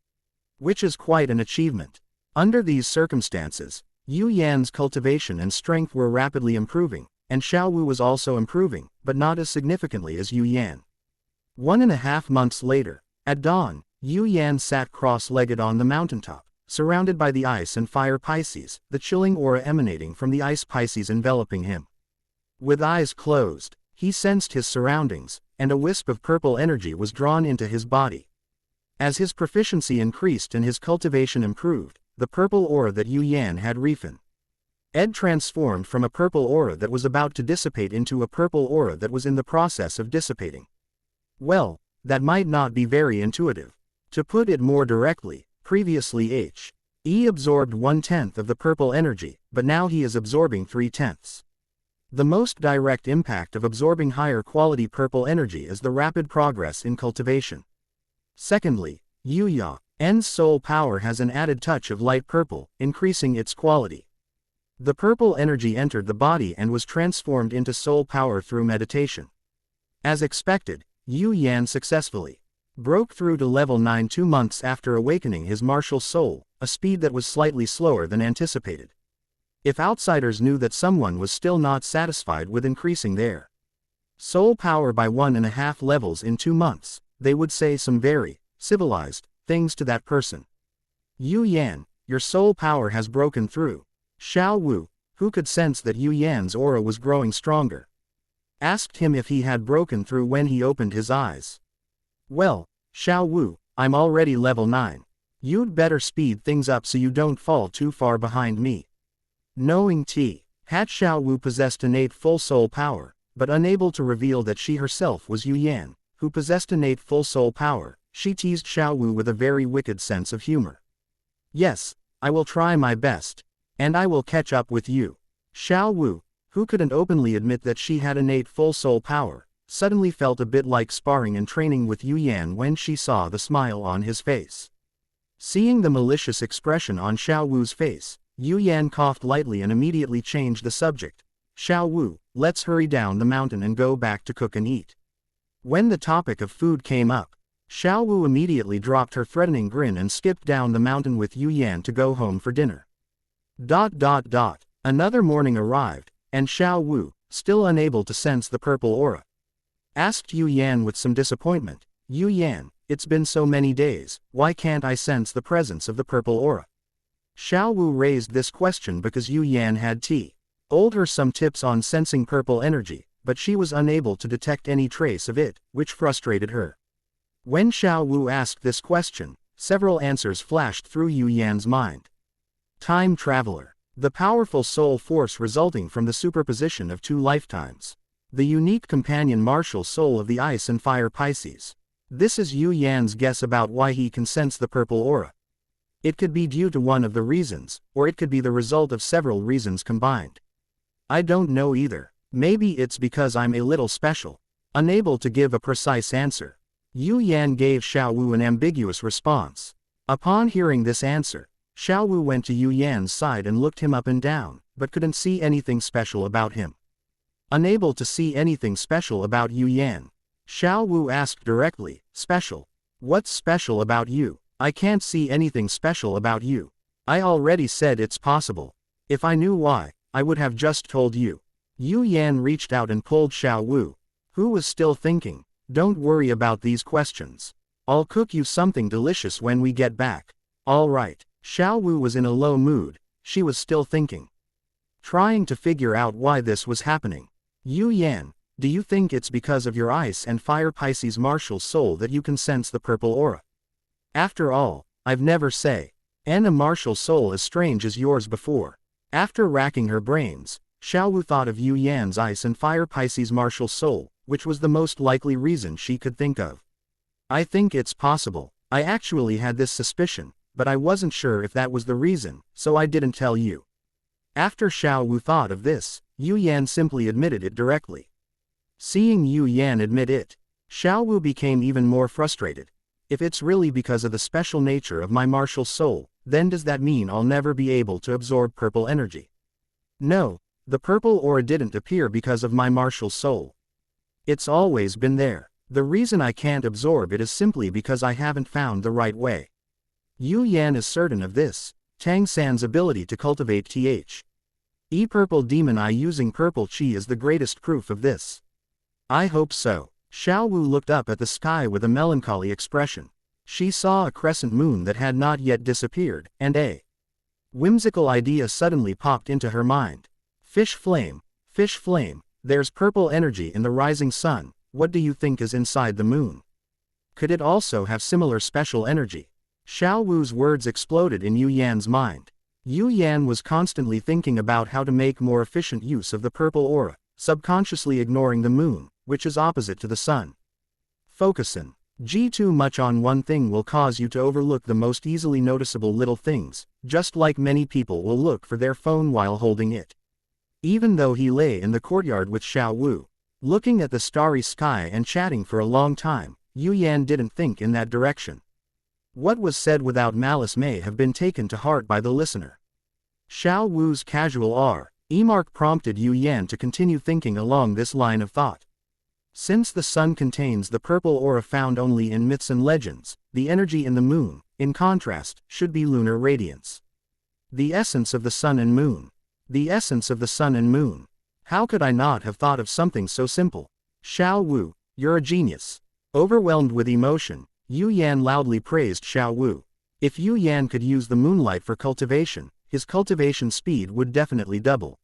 Which is quite an achievement. Under these circumstances, Yu Yan's cultivation and strength were rapidly improving, and Xiao Wu was also improving, but not as significantly as Yu Yan. 1.5 months later, at dawn, Yu Yan sat cross-legged on the mountaintop, surrounded by the ice and fire Pisces, the chilling aura emanating from the ice Pisces enveloping him. With eyes closed, he sensed his surroundings, and a wisp of purple energy was drawn into his body. As his proficiency increased and his cultivation improved, the purple aura that Yu Yan had transformed from a purple aura that was about to dissipate into a purple aura that was in the process of dissipating. Well, that might not be very intuitive. To put it more directly, previously He absorbed 1/10 of the purple energy, but now he is absorbing 3/10. The most direct impact of absorbing higher quality purple energy is the rapid progress in cultivation. Secondly, Yu Yan's soul power has an added touch of light purple, increasing its quality. The purple energy entered the body and was transformed into soul power through meditation. As expected, Yu Yan successfully broke through to level 9 2 months after awakening his martial soul, a speed that was slightly slower than anticipated. If outsiders knew that someone was still not satisfied with increasing their soul power by 1.5 levels in 2 months, they would say some very civilized things to that person. Yu Yan, your soul power has broken through. Xiao, who could sense that Yu Yan's aura was growing stronger, asked him if he had broken through when he opened his eyes. Well, Xiao, I'm already level 9. You'd better speed things up so you don't fall too far behind me. Knowing Xiao possessed innate full soul power, but unable to reveal that she herself was Yu Yan, who possessed innate full soul power, she teased Xiao with a very wicked sense of humor. Yes, I will try my best. And I will catch up with you. Xiao, who couldn't openly admit that she had innate full soul power, suddenly felt a bit like sparring and training with Yu Yan when she saw the smile on his face. Seeing the malicious expression on Xiao's face, Yu Yan coughed lightly and immediately changed the subject. Xiao, let's hurry down the mountain and go back to cook and eat. When the topic of food came up, Xiao immediately dropped her threatening grin and skipped down the mountain with Yu Yan to go home for dinner. Another morning arrived, and Xiao, still unable to sense the purple aura, asked Yu Yan with some disappointment, Yu Yan, it's been so many days, why can't I sense the presence of the purple aura? Xiao raised this question because Yu Yan had told her some tips on sensing purple energy, but she was unable to detect any trace of it, which frustrated her. When Xiao asked this question, several answers flashed through Yu Yan's mind. Time traveler. The powerful soul force resulting from the superposition of 2 lifetimes. The unique companion martial soul of the ice and fire Pisces. This is Yu Yan's guess about why he can sense the purple aura. It could be due to one of the reasons, or it could be the result of several reasons combined. I don't know either. Maybe it's because I'm a little special. Unable to give a precise answer, Yu Yan gave Xiao an ambiguous response. Upon hearing this answer, Xiao went to Yu Yan's side and looked him up and down, but couldn't see anything special about him. Unable to see anything special about Yu Yan, Xiao asked directly, special? What's special about you? I can't see anything special about you. I already said it's possible. If I knew why, I would have just told you. Yu Yan reached out and pulled Xiao, who was still thinking, don't worry about these questions. I'll cook you something delicious when we get back. All right. Xiao was in a low mood, she was still thinking. Trying to figure out why this was happening. Yu Yan, do you think it's because of your ice and fire Pisces martial soul that you can sense the purple aura? After all, I've never seen a martial soul as strange as yours before. After racking her brains, Xiao thought of Yu Yan's ice and fire Pisces martial soul, which was the most likely reason she could think of. I think it's possible. I actually had this suspicion, but I wasn't sure if that was the reason, so I didn't tell you. After Xiao thought of this, Yu Yan simply admitted it directly. Seeing Yu Yan admit it, Xiao became even more frustrated. If it's really because of the special nature of my martial soul, then does that mean I'll never be able to absorb purple energy? No, the purple aura didn't appear because of my martial soul. It's always been there. The reason I can't absorb it is simply because I haven't found the right way. Yu Yan is certain of this. Tang San's ability to cultivate purple demon eye using purple chi is the greatest proof of this. I hope so. Xiao looked up at the sky with a melancholy expression. She saw a crescent moon that had not yet disappeared, and a whimsical idea suddenly popped into her mind. Fish flame, there's purple energy in the rising sun, what do you think is inside the moon? Could it also have similar special energy? Xiao Wu's words exploded in Yu Yan's mind. Yu Yan was constantly thinking about how to make more efficient use of the purple aura, subconsciously ignoring the moon, which is opposite to the sun. Focusing. Too much on one thing will cause you to overlook the most easily noticeable little things, just like many people will look for their phone while holding it. Even though he lay in the courtyard with Xiao Wu, looking at the starry sky and chatting for a long time, Yu Yan didn't think in that direction. What was said without malice may have been taken to heart by the listener. Xiao Wu's casual remark prompted Yu Yan to continue thinking along this line of thought. Since the sun contains the purple aura found only in myths and legends, the energy in the moon, in contrast, should be lunar radiance. The essence of the sun and moon. The essence of the sun and moon. How could I not have thought of something so simple? Xiao Wu, you're a genius. Overwhelmed with emotion, Yu Yan loudly praised Xiao Wu. If Yu Yan could use the moonlight for cultivation, his cultivation speed would definitely double.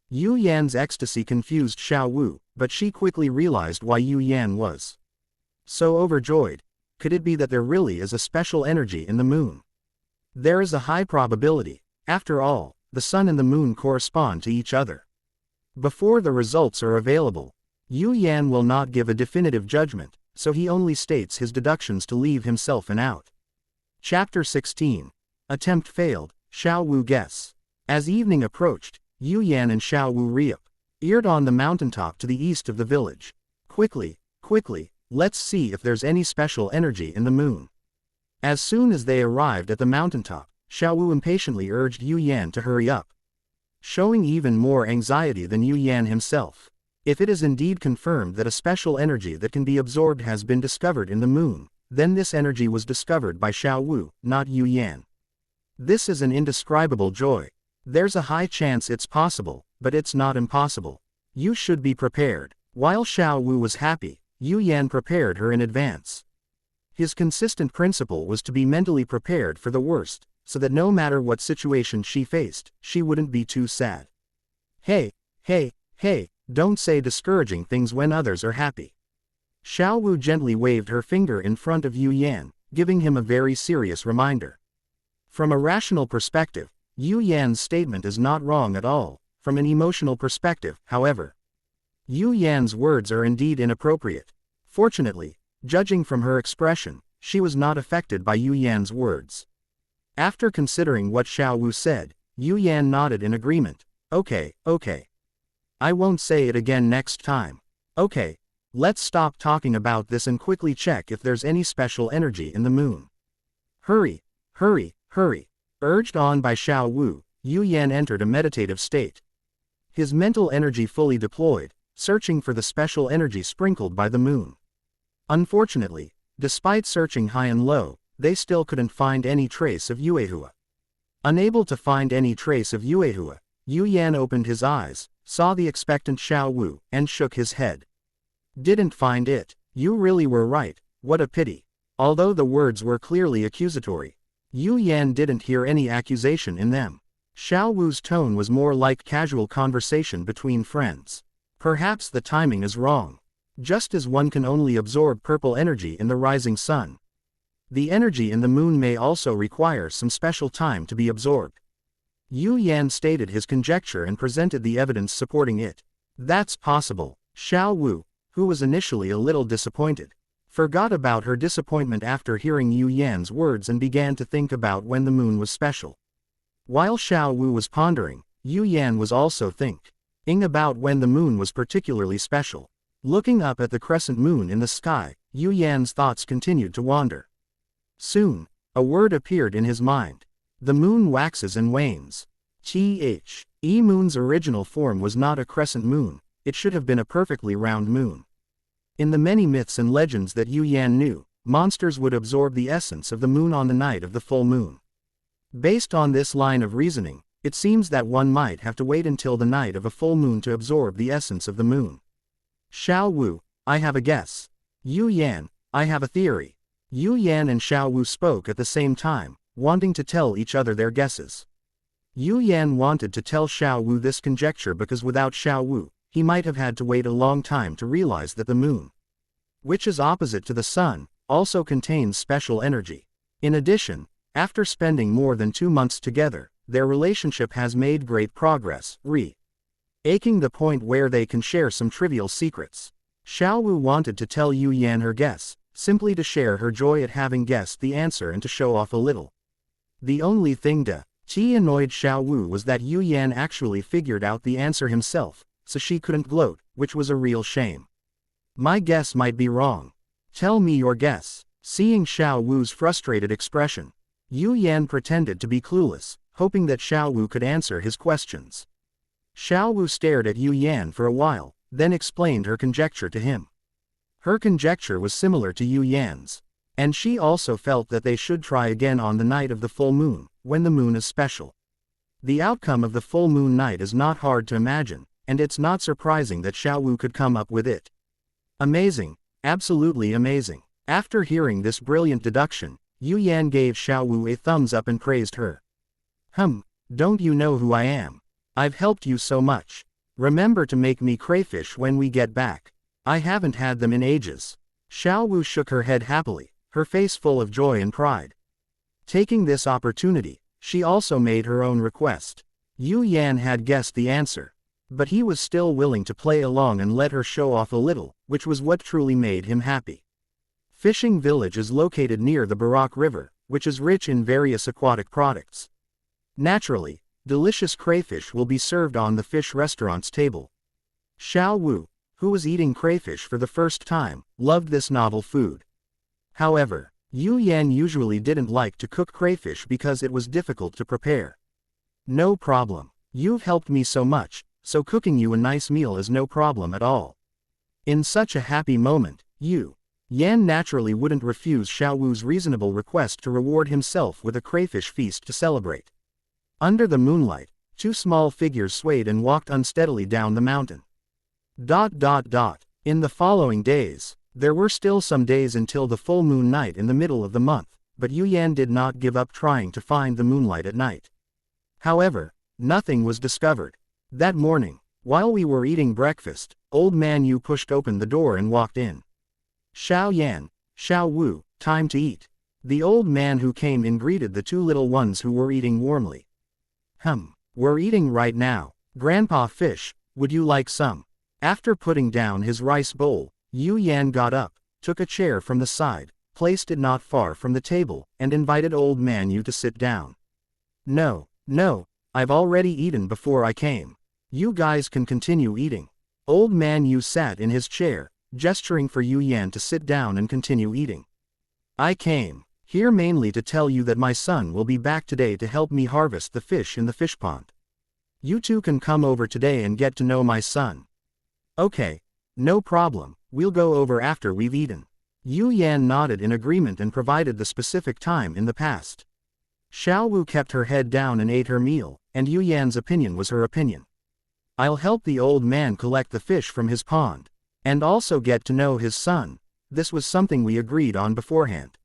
Yu Yan's ecstasy confused Xiao Wu, but she quickly realized why Yu Yan was so overjoyed. Could it be that there really is a special energy in the moon? There is a high probability. After all, the sun and the moon correspond to each other. Before the results are available, Yu Yan will not give a definitive judgment, so he only states his deductions to leave himself an out. Chapter 16. Attempt failed, Xiao Wu guess. As evening approached, Yu Yan and Xiao Wu reappeared on the mountaintop to the east of the village. Quickly, let's see if there's any special energy in the moon. As soon as they arrived at the mountaintop, Xiao Wu impatiently urged Yu Yan to hurry up, showing even more anxiety than Yu Yan himself. If it is indeed confirmed that a special energy that can be absorbed has been discovered in the moon, then this energy was discovered by Xiao Wu, not Yu Yan. This is an indescribable joy. There's a high chance it's possible, but it's not impossible. You should be prepared. While Xiao Wu was happy, Yu Yan prepared her in advance. His consistent principle was to be mentally prepared for the worst, so that no matter what situation she faced, she wouldn't be too sad. Hey, don't say discouraging things when others are happy. Xiao Wu gently waved her finger in front of Yu Yan, giving him a very serious reminder. From a rational perspective, Yu Yan's statement is not wrong at all. From an emotional perspective, however, Yu Yan's words are indeed inappropriate. Fortunately, judging from her expression, she was not affected by Yu Yan's words. After considering what Xiao Wu said, Yu Yan nodded in agreement. Okay. I won't say it again next time. Okay, let's stop talking about this and quickly check if there's any special energy in the moon. Hurry. Urged on by Xiao Wu, Yu Yan entered a meditative state. His mental energy fully deployed, searching for the special energy sprinkled by the moon. Unfortunately, despite searching high and low, they still couldn't find any trace of Yuehua. Unable to find any trace of Yuehua, Yu Yan opened his eyes, saw the expectant Xiao Wu, and shook his head. Didn't find it. You really were right, what a pity. Although the words were clearly accusatory, Yu Yan didn't hear any accusation in them. Xiao Wu's tone was more like casual conversation between friends. Perhaps the timing is wrong. Just as one can only absorb purple energy in the rising sun, the energy in the moon may also require some special time to be absorbed. Yu Yan stated his conjecture and presented the evidence supporting it. That's possible. Xiao Wu, who was initially a little disappointed, forgot about her disappointment after hearing Yu Yan's words and began to think about when the moon was special. While Xiao Wu was pondering, Yu Yan was also thinking about when the moon was particularly special. Looking up at the crescent moon in the sky, Yu Yan's thoughts continued to wander. Soon, a word appeared in his mind. The moon waxes and wanes. Moon's original form was not a crescent moon, it should have been a perfectly round moon. In the many myths and legends that Yu Yan knew, monsters would absorb the essence of the moon on the night of the full moon. Based on this line of reasoning, it seems that one might have to wait until the night of a full moon to absorb the essence of the moon. Xiao Wu, I have a guess. Yu Yan, I have a theory. Yu Yan and Xiao Wu spoke at the same time, wanting to tell each other their guesses. Yu Yan wanted to tell Xiao Wu this conjecture because without Xiao Wu, he might have had to wait a long time to realize that the moon which is opposite to the sun, also contains special energy. In addition, after spending more than 2 months together, their relationship has made great progress, reaching the point where they can share some trivial secrets. Xiao Wu wanted to tell Yu Yan her guess, simply to share her joy at having guessed the answer and to show off a little. The only thing that annoyed Xiao Wu was that Yu Yan actually figured out the answer himself, so she couldn't gloat, which was a real shame. My guess might be wrong. Tell me your guess. Seeing Xiao Wu's frustrated expression, Yu Yan pretended to be clueless, hoping that Xiao Wu could answer his questions. Xiao Wu stared at Yu Yan for a while, then explained her conjecture to him. Her conjecture was similar to Yu Yan's, and she also felt that they should try again on the night of the full moon, when the moon is special. The outcome of the full moon night is not hard to imagine, and it's not surprising that Xiao Wu could come up with it. Amazing, absolutely amazing. After hearing this brilliant deduction, Yu Yan gave Xiao Wu a thumbs up and praised her. Don't you know who I am? I've helped you so much. Remember to make me crayfish when we get back. I haven't had them in ages. Xiao Wu shook her head happily, her face full of joy and pride. Taking this opportunity, she also made her own request. Yu Yan had guessed the answer, but he was still willing to play along and let her show off a little, which was what truly made him happy. Fishing Village is located near the Barak River, which is rich in various aquatic products. Naturally, delicious crayfish will be served on the fish restaurant's table. Xiao Wu, who was eating crayfish for the first time, loved this novel food. However, Yu Yan usually didn't like to cook crayfish because it was difficult to prepare. No problem. You've helped me so much, so cooking you a nice meal is no problem at all. In such a happy moment, Yu Yan naturally wouldn't refuse Xiao Wu's reasonable request to reward himself with a crayfish feast to celebrate. Under the moonlight, 2 small figures swayed and walked unsteadily down the mountain. In the following days, there were still some days until the full moon night in the middle of the month, but Yu Yan did not give up trying to find the moonlight at night. However, nothing was discovered. That morning, while we were eating breakfast, old man Yu pushed open the door and walked in. Xiao Yan, Xiao Wu, time to eat. The old man who came in greeted the 2 little ones who were eating warmly. We're eating right now. Grandpa Fish, would you like some? After putting down his rice bowl, Yu Yan got up, took a chair from the side, placed it not far from the table, and invited old man Yu to sit down. No, I've already eaten before I came. You guys can continue eating. Old man Yu sat in his chair, gesturing for Yu Yan to sit down and continue eating. I came here mainly to tell you that my son will be back today to help me harvest the fish in the fish pond. You 2 can come over today and get to know my son. Okay, no problem, we'll go over after we've eaten. Yu Yan nodded in agreement and provided the specific time in the past. Xiao Wu kept her head down and ate her meal, and Yu Yan's opinion was her opinion. I'll help the old man collect the fish from his pond, and also get to know his son. This was something we agreed on beforehand.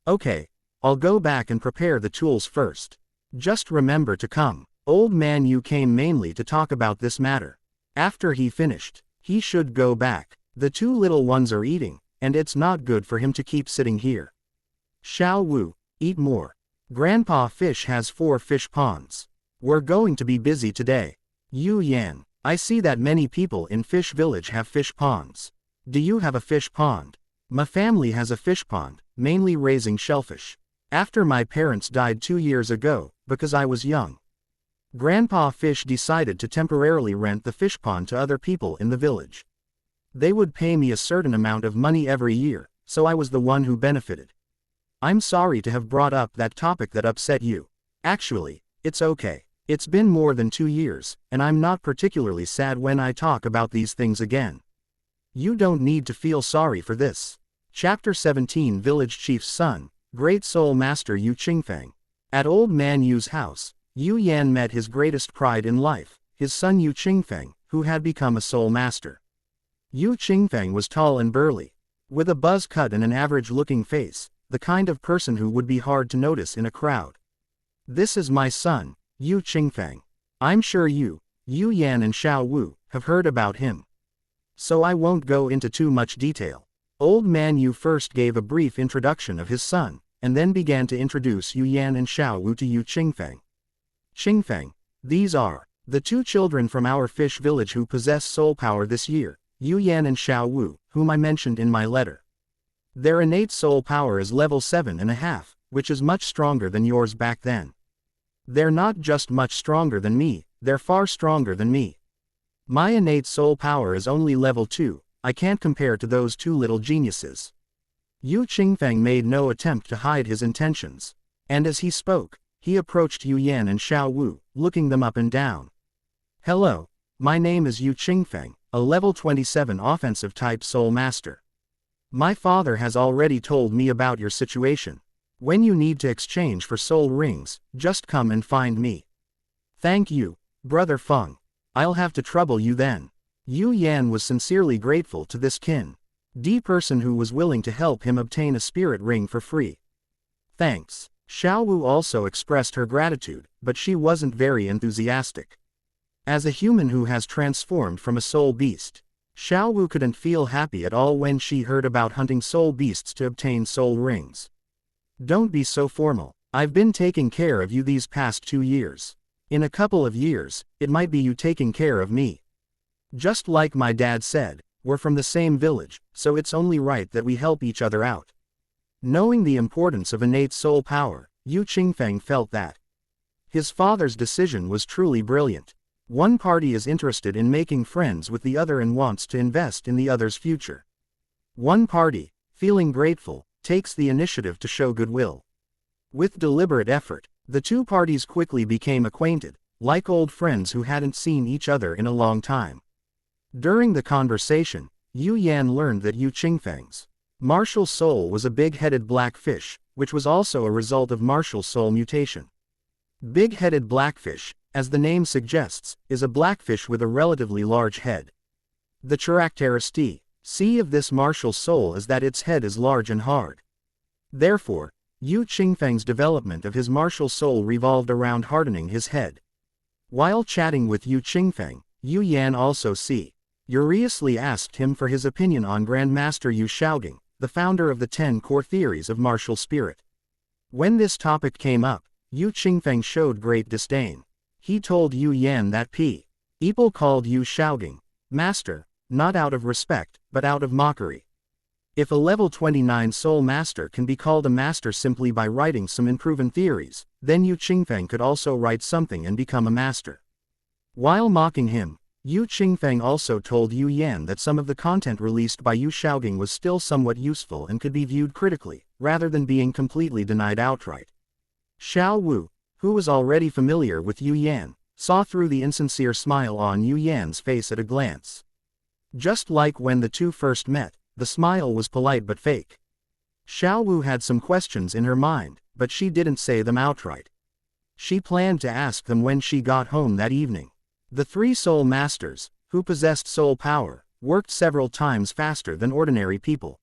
Okay, I'll go back and prepare the tools first. Just remember to come. Old man Yu came mainly to talk about this matter. After he finished, he should go back. The 2 little ones are eating, and it's not good for him to keep sitting here. Xiao Wu, eat more. Grandpa Fish has 4 fish ponds. We're going to be busy today. Yu Yan, I see that many people in Fish Village have fish ponds. Do you have a fish pond? My family has a fish pond, mainly raising shellfish. After my parents died 2 years ago, because I was young, Grandpa Fish decided to temporarily rent the fish pond to other people in the village. They would pay me a certain amount of money every year, so I was the one who benefited. I'm sorry to have brought up that topic that upset you. Actually, it's okay. It's been more than 2 years, and I'm not particularly sad when I talk about these things again. You don't need to feel sorry for this. Chapter 17 Village Chief's Son, Great Soul Master Yu Qingfeng. At Old Man Yu's house, Yu Yan met his greatest pride in life, his son Yu Qingfeng, who had become a soul master. Yu Qingfeng was tall and burly, with a buzz cut and an average-looking face, the kind of person who would be hard to notice in a crowd. This is my son, Yu Qingfeng. I'm sure Yu Yan and Xiao Wu have heard about him, so I won't go into too much detail. Old Man Yu first gave a brief introduction of his son, and then began to introduce Yu Yan and Xiao Wu to Yu Qingfeng. Qingfeng, these are the two children from our fish village who possess soul power this year, Yu Yan and Xiao Wu, whom I mentioned in my letter. Their innate soul power is level 7.5, which is much stronger than yours back then. They're not just much stronger than me, they're far stronger than me. My innate soul power is only level 2, I can't compare to those two little geniuses. Yu Qingfeng made no attempt to hide his intentions. And as he spoke, he approached Yu Yan and Xiao Wu, looking them up and down. Hello, my name is Yu Qingfeng, a level 27 offensive type soul master. My father has already told me about your situation. When you need to exchange for soul rings, just come and find me. Thank you, Brother Feng. I'll have to trouble you then. Yu Yan was sincerely grateful to this Qian person who was willing to help him obtain a spirit ring for free. Thanks. Xiao Wu also expressed her gratitude, but she wasn't very enthusiastic. As a human who has transformed from a soul beast, Xiao Wu couldn't feel happy at all when she heard about hunting soul beasts to obtain soul rings. Don't be so formal. I've been taking care of you these past 2 years. In a couple of years, it might be you taking care of me. Just like my dad said, we're from the same village, so it's only right that we help each other out. Knowing the importance of innate soul power, Yu Qingfeng felt that his father's decision was truly brilliant. One party is interested in making friends with the other and wants to invest in the other's future. One party, feeling grateful, takes the initiative to show goodwill. With deliberate effort, the two parties quickly became acquainted, like old friends who hadn't seen each other in a long time. During the conversation, Yu Yan learned that Yu Qingfeng's martial soul was a big-headed blackfish, which was also a result of martial soul mutation. Big-headed blackfish, as the name suggests, is a blackfish with a relatively large head. The characteristic of this martial soul is that its head is large and hard. Therefore, Yu Qingfeng's development of his martial soul revolved around hardening his head. While chatting with Yu Qingfeng, Yu Yan also curiously asked him for his opinion on Grandmaster Yu Shaogang, the founder of the 10 core theories of martial spirit. When this topic came up, Yu Qingfeng showed great disdain. He told Yu Yan that people called Yu Shaogang master, not out of respect, but out of mockery. If a level 29 soul master can be called a master simply by writing some unproven theories, then Yu Qingfeng could also write something and become a master. While mocking him, Yu Qingfeng also told Yu Yan that some of the content released by Yu Shaogang was still somewhat useful and could be viewed critically, rather than being completely denied outright. Xiao Wu, who was already familiar with Yu Yan, saw through the insincere smile on Yu Yan's face at a glance. Just like when the two first met, the smile was polite but fake. Xiao Wu had some questions in her mind, but she didn't say them outright. She planned to ask them when she got home that evening. The 3 soul masters, who possessed soul power, worked several times faster than ordinary people.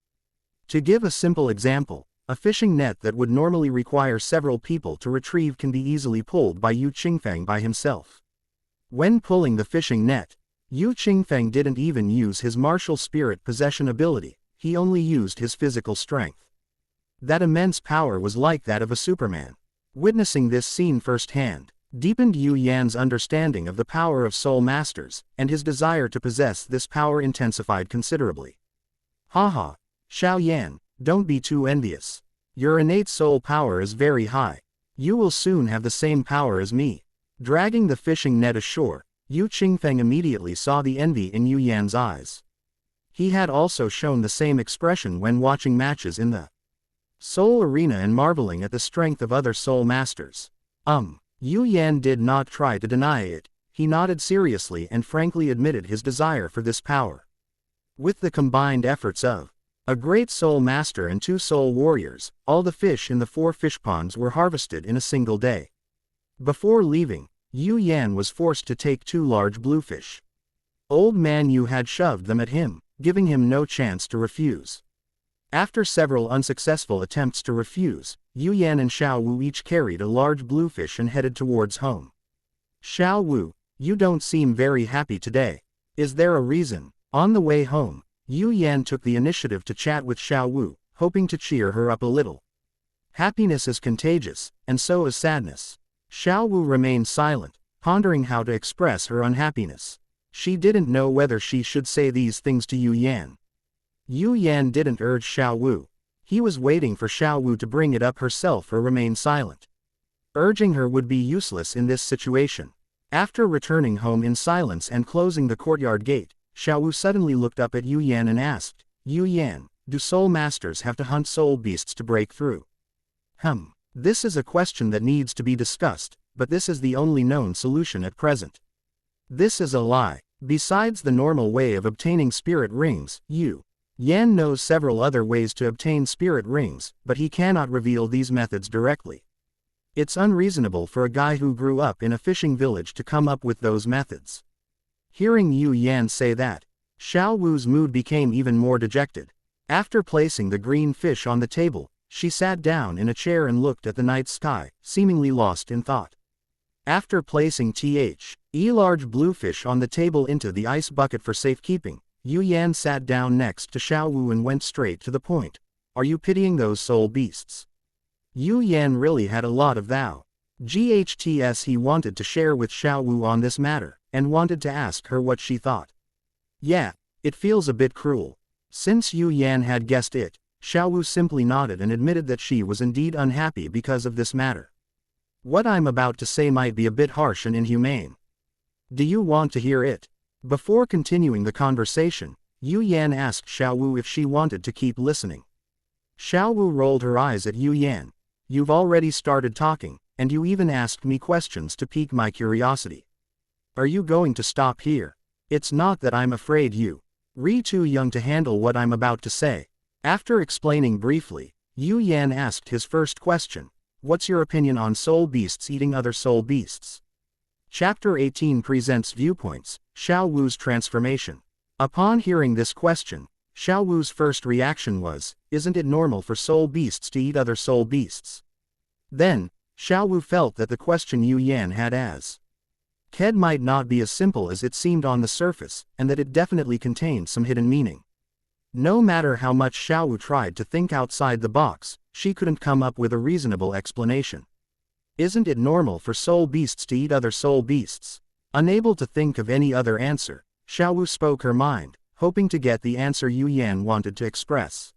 To give a simple example, a fishing net that would normally require several people to retrieve can be easily pulled by Yu Qingfeng by himself. When pulling the fishing net, Yu Qingfeng didn't even use his martial spirit possession ability, he only used his physical strength. That immense power was like that of a Superman. Witnessing this scene firsthand deepened Yu Yan's understanding of the power of soul masters, and his desire to possess this power intensified considerably. Haha, Xiao Yan, don't be too envious. Your innate soul power is very high. You will soon have the same power as me. Dragging the fishing net ashore, Yu Qingfeng immediately saw the envy in Yu Yan's eyes. He had also shown the same expression when watching matches in the soul arena and marveling at the strength of other soul masters. Yu Yan did not try to deny it, he nodded seriously and frankly admitted his desire for this power. With the combined efforts of a great soul master and 2 soul warriors, all the fish in the 4 fish ponds were harvested in a single day. Before leaving, Yu Yan was forced to take 2 large bluefish. Old Man Yu had shoved them at him, giving him no chance to refuse. After several unsuccessful attempts to refuse, Yu Yan and Xiao Wu each carried a large bluefish and headed towards home. Xiao Wu, you don't seem very happy today. Is there a reason? On the way home, Yu Yan took the initiative to chat with Xiao Wu, hoping to cheer her up a little. Happiness is contagious, and so is sadness. Xiao Wu remained silent, pondering how to express her unhappiness. She didn't know whether she should say these things to Yu Yan. Yu Yan didn't urge Xiao Wu. He was waiting for Xiao Wu to bring it up herself or remain silent. Urging her would be useless in this situation. After returning home in silence and closing the courtyard gate, Xiao Wu suddenly looked up at Yu Yan and asked, "Yu Yan, do soul masters have to hunt soul beasts to break through?" This is a question that needs to be discussed, but this is the only known solution at present. This is a lie. Besides the normal way of obtaining spirit rings, Yu Yan knows several other ways to obtain spirit rings, but he cannot reveal these methods directly. It's unreasonable for a guy who grew up in a fishing village to come up with those methods. Hearing Yu Yan say that, Xiao Wu's mood became even more dejected. After placing the green fish on the table, she sat down in a chair and looked at the night sky, seemingly lost in thought. After placing a large blue fish on the table into the ice bucket for safekeeping, Yu Yan sat down next to Xiao Wu and went straight to the point. "Are you pitying those soul beasts?" Yu Yan really had a lot of GHTS he wanted to share with Xiao Wu on this matter, and wanted to ask her what she thought. "Yeah, it feels a bit cruel." Since Yu Yan had guessed it, Xiao Wu simply nodded and admitted that she was indeed unhappy because of this matter. "What I'm about to say might be a bit harsh and inhumane. Do you want to hear it?" Before continuing the conversation, Yu Yan asked Xiao Wu if she wanted to keep listening. Xiao Wu rolled her eyes at Yu Yan. "You've already started talking, and you even asked me questions to pique my curiosity. Are you going to stop here? It's not that I'm afraid you're too young to handle what I'm about to say." After explaining briefly, Yu Yan asked his first question. "What's your opinion on soul beasts eating other soul beasts?" Chapter 18 presents viewpoints, Xiao Wu's transformation. Upon hearing this question, Xiao Wu's first reaction was, "Isn't it normal for soul beasts to eat other soul beasts?" Then, Xiao Wu felt that the question Yu Yan had asked might not be as simple as it seemed on the surface, and that it definitely contained some hidden meaning. No matter how much Xiao Wu tried to think outside the box, she couldn't come up with a reasonable explanation. Isn't it normal for soul beasts to eat other soul beasts? Unable to think of any other answer, Xiao Wu spoke her mind, hoping to get the answer Yu Yan wanted to express.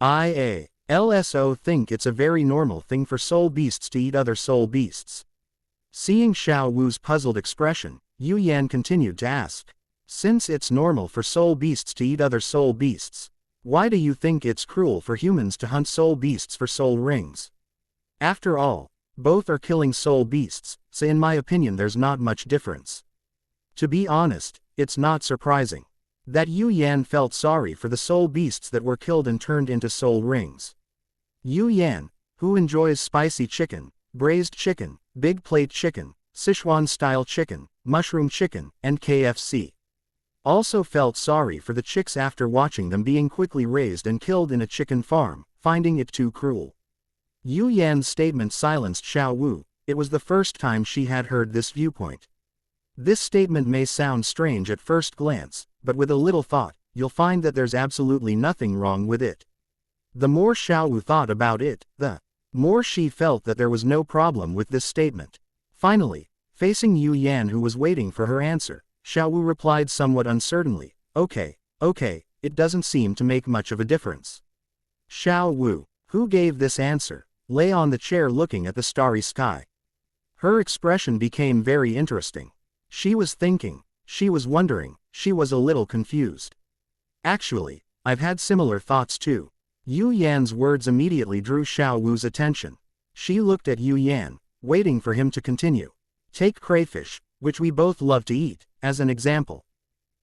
"I also think it's a very normal thing for soul beasts to eat other soul beasts." Seeing Xiao Wu's puzzled expression, Yu Yan continued to ask, "Since it's normal for soul beasts to eat other soul beasts, why do you think it's cruel for humans to hunt soul beasts for soul rings? After all, both are killing soul beasts, so in my opinion there's not much difference." To be honest, it's not surprising that Yu Yan felt sorry for the soul beasts that were killed and turned into soul rings. Yu Yan, who enjoys spicy chicken, braised chicken, big plate chicken, Sichuan-style chicken, mushroom chicken, and KFC, also felt sorry for the chicks after watching them being quickly raised and killed in a chicken farm, finding it too cruel. Yu Yan's statement silenced Xiao Wu. It was the first time she had heard this viewpoint. This statement may sound strange at first glance, but with a little thought, you'll find that there's absolutely nothing wrong with it. The more Xiao Wu thought about it, the more she felt that there was no problem with this statement. Finally, facing Yu Yan who was waiting for her answer, Xiao Wu replied somewhat uncertainly, Okay, it doesn't seem to make much of a difference." Xiao Wu, who gave this answer, lay on the chair looking at the starry sky. Her expression became very interesting. She was thinking, she was wondering, she was a little confused. "Actually, I've had similar thoughts too." Yu Yan's words immediately drew Xiao Wu's attention. She looked at Yu Yan, waiting for him to continue. "Take crayfish, which we both love to eat, as an example.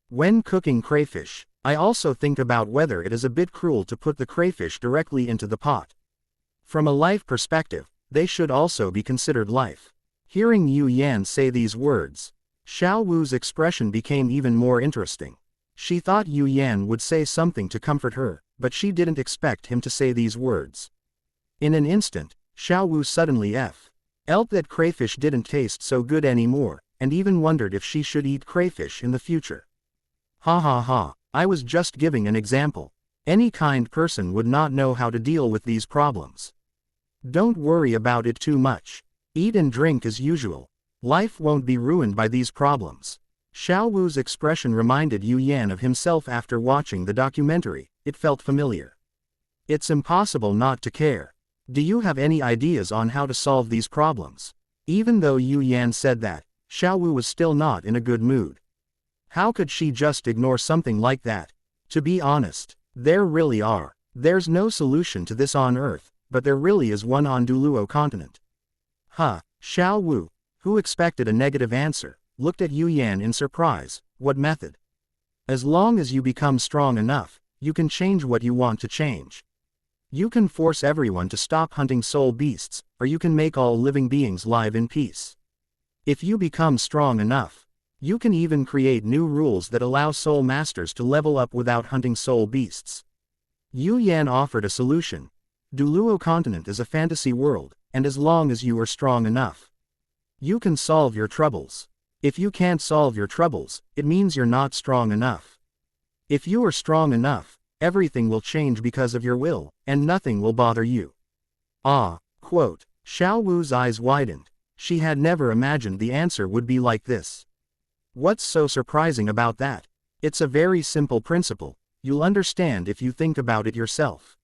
When cooking crayfish, I also think about whether it is a bit cruel to put the crayfish directly into the pot. From a life perspective, they should also be considered life." Hearing Yu Yan say these words, Xiao Wu's expression became even more interesting. She thought Yu Yan would say something to comfort her, but she didn't expect him to say these words. In an instant, Xiao Wu suddenly felt that crayfish didn't taste so good anymore, and even wondered if she should eat crayfish in the future. Ha ha ha. I was just giving an example. Any kind person would not know how to deal with these problems. Don't worry about it too much. Eat and drink as usual. Life won't be ruined by these problems. Xiao Wu's expression reminded Yu Yan of himself after watching the documentary. It felt familiar. It's impossible not to care. Do you have any ideas on how to solve these problems? Even though Yu Yan said that, Xiao Wu was still not in a good mood. How could she just ignore something like that? To be honest, there really are. There's no solution to this on Earth, but there really is one on Douluo continent. Huh, Xiao Wu, who expected a negative answer, looked at Yu Yan in surprise. What method? As long as you become strong enough, you can change what you want to change. You can force everyone to stop hunting soul beasts, or you can make all living beings live in peace. If you become strong enough, you can even create new rules that allow soul masters to level up without hunting soul beasts. Yu Yan offered a solution. Douluo continent is a fantasy world, and as long as you are strong enough, you can solve your troubles. If you can't solve your troubles, it means you're not strong enough. If you are strong enough, everything will change because of your will, and nothing will bother you. Quote. Xiao Wu's eyes widened. She had never imagined the answer would be like this. What's so surprising about that? It's a very simple principle. You'll understand if you think about it yourself.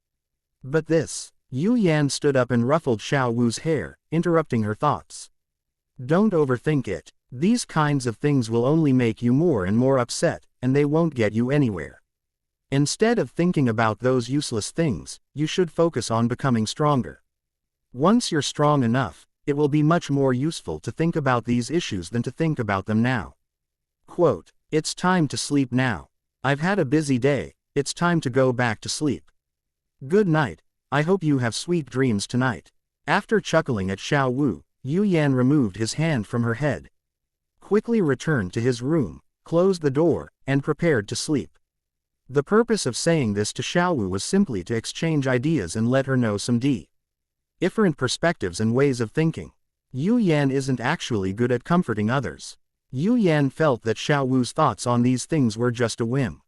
But this. Yu Yan stood up and ruffled Xiao Wu's hair, interrupting her thoughts. Don't overthink it. These kinds of things will only make you more and more upset, and they won't get you anywhere. Instead of thinking about those useless things, you should focus on becoming stronger. Once you're strong enough, it will be much more useful to think about these issues than to think about them now. Quote. It's time to sleep now. I've had a busy day, it's time to go back to sleep. Good night, I hope you have sweet dreams tonight. After chuckling at Xiao Wu, Yu Yan removed his hand from her head, quickly returned to his room, closed the door, and prepared to sleep. The purpose of saying this to Xiao Wu was simply to exchange ideas and let her know some different perspectives and ways of thinking. Yu Yan isn't actually good at comforting others. Yu Yan felt that Xiao Wu's thoughts on these things were just a whim.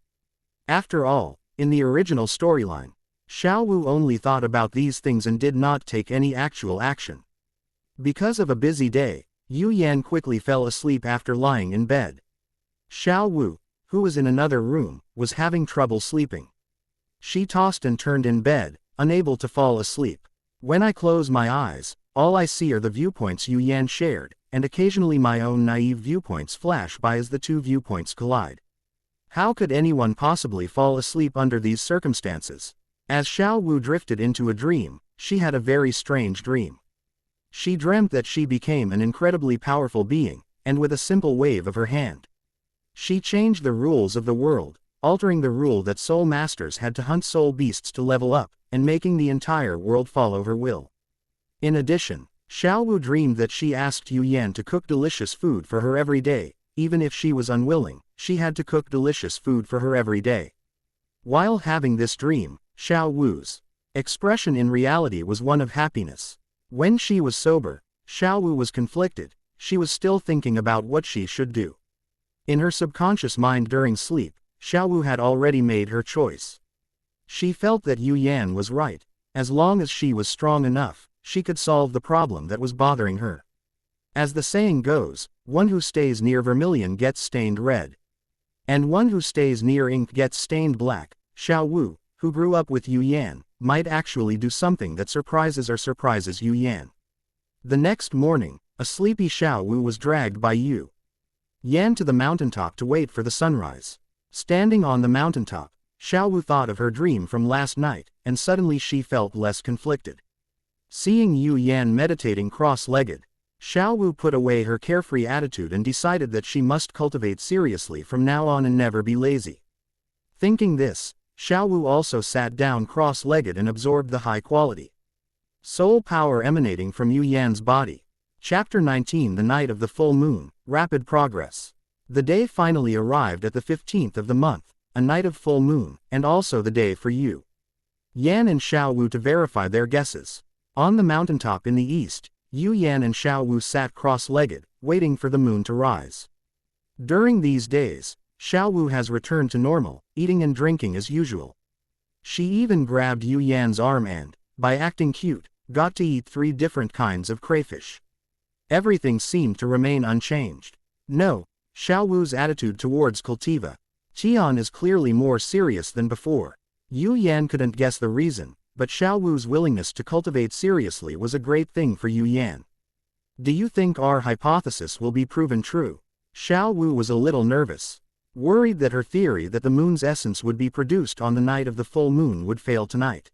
After all, in the original storyline, Xiao Wu only thought about these things and did not take any actual action. Because of a busy day, Yu Yan quickly fell asleep after lying in bed. Xiao Wu, who was in another room, was having trouble sleeping. She tossed and turned in bed, unable to fall asleep. When I close my eyes, all I see are the viewpoints Yu Yan shared, and occasionally my own naive viewpoints flash by as the two viewpoints collide. How could anyone possibly fall asleep under these circumstances? As Xiao Wu drifted into a dream, she had a very strange dream. She dreamt that she became an incredibly powerful being, and with a simple wave of her hand, she changed the rules of the world, altering the rule that soul masters had to hunt soul beasts to level up, and making the entire world follow her will. In addition, Xiao Wu dreamed that she asked Yu Yan to cook delicious food for her every day. Even if she was unwilling, she had to cook delicious food for her every day. While having this dream, Xiao Wu's expression in reality was one of happiness. When she was sober, Xiao Wu was conflicted. She was still thinking about what she should do. In her subconscious mind during sleep, Xiao Wu had already made her choice. She felt that Yu Yan was right. As long as she was strong enough, she could solve the problem that was bothering her. As the saying goes, one who stays near vermilion gets stained red. And one who stays near ink gets stained black. Xiao Wu, who grew up with Yu Yan, might actually do something that surprises Yu Yan. The next morning, a sleepy Xiao Wu was dragged by Yu Yan to the mountaintop to wait for the sunrise. Standing on the mountaintop, Xiao Wu thought of her dream from last night, and suddenly she felt less conflicted. Seeing Yu Yan meditating cross-legged, Xiao Wu put away her carefree attitude and decided that she must cultivate seriously from now on and never be lazy. Thinking this, Xiao Wu also sat down cross-legged and absorbed the high-quality soul power emanating from Yu Yan's body. Chapter 19 The Night of the Full Moon, Rapid Progress. The day finally arrived at the 15th of the month, a night of full moon, and also the day for Yu Yan and Xiao Wu to verify their guesses. On the mountaintop in the east, Yu Yan and Xiao Wu sat cross-legged, waiting for the moon to rise. During these days, Xiao Wu has returned to normal, eating and drinking as usual. She even grabbed Yu Yan's arm and, by acting cute, got to eat 3 different kinds of crayfish. Everything seemed to remain unchanged. No, Xiao Wu's attitude towards cultiva Qian is clearly more serious than before. Yu Yan couldn't guess the reason, but Xiao Wu's willingness to cultivate seriously was a great thing for Yu Yan. Do you think our hypothesis will be proven true? Xiao Wu was a little nervous, worried that her theory that the moon's essence would be produced on the night of the full moon would fail tonight.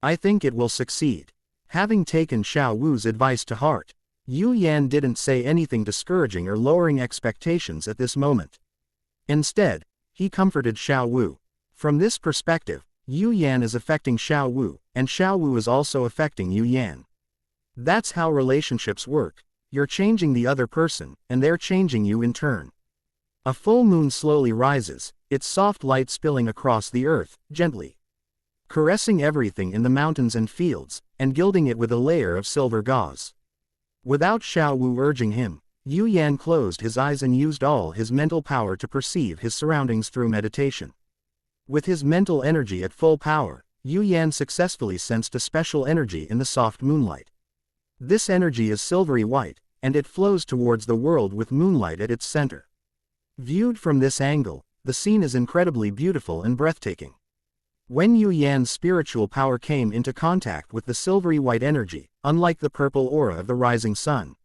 I think it will succeed. Having taken Xiao Wu's advice to heart, Yu Yan didn't say anything discouraging or lowering expectations at this moment. Instead, he comforted Xiao Wu. From this perspective, Yu Yan is affecting Xiao Wu, and Xiao Wu is also affecting Yu Yan. That's how relationships work. You're changing the other person, and they're changing you in turn. A full moon slowly rises, its soft light spilling across the earth, gently caressing everything in the mountains and fields, and gilding it with a layer of silver gauze. Without Xiao Wu urging him, Yu Yan closed his eyes and used all his mental power to perceive his surroundings through meditation. With his mental energy at full power, Yu Yan successfully sensed a special energy in the soft moonlight. This energy is silvery white, and it flows towards the world with moonlight at its center. Viewed from this angle, the scene is incredibly beautiful and breathtaking. When Yu Yan's spiritual power came into contact with the silvery white energy, unlike the purple aura of the rising sun,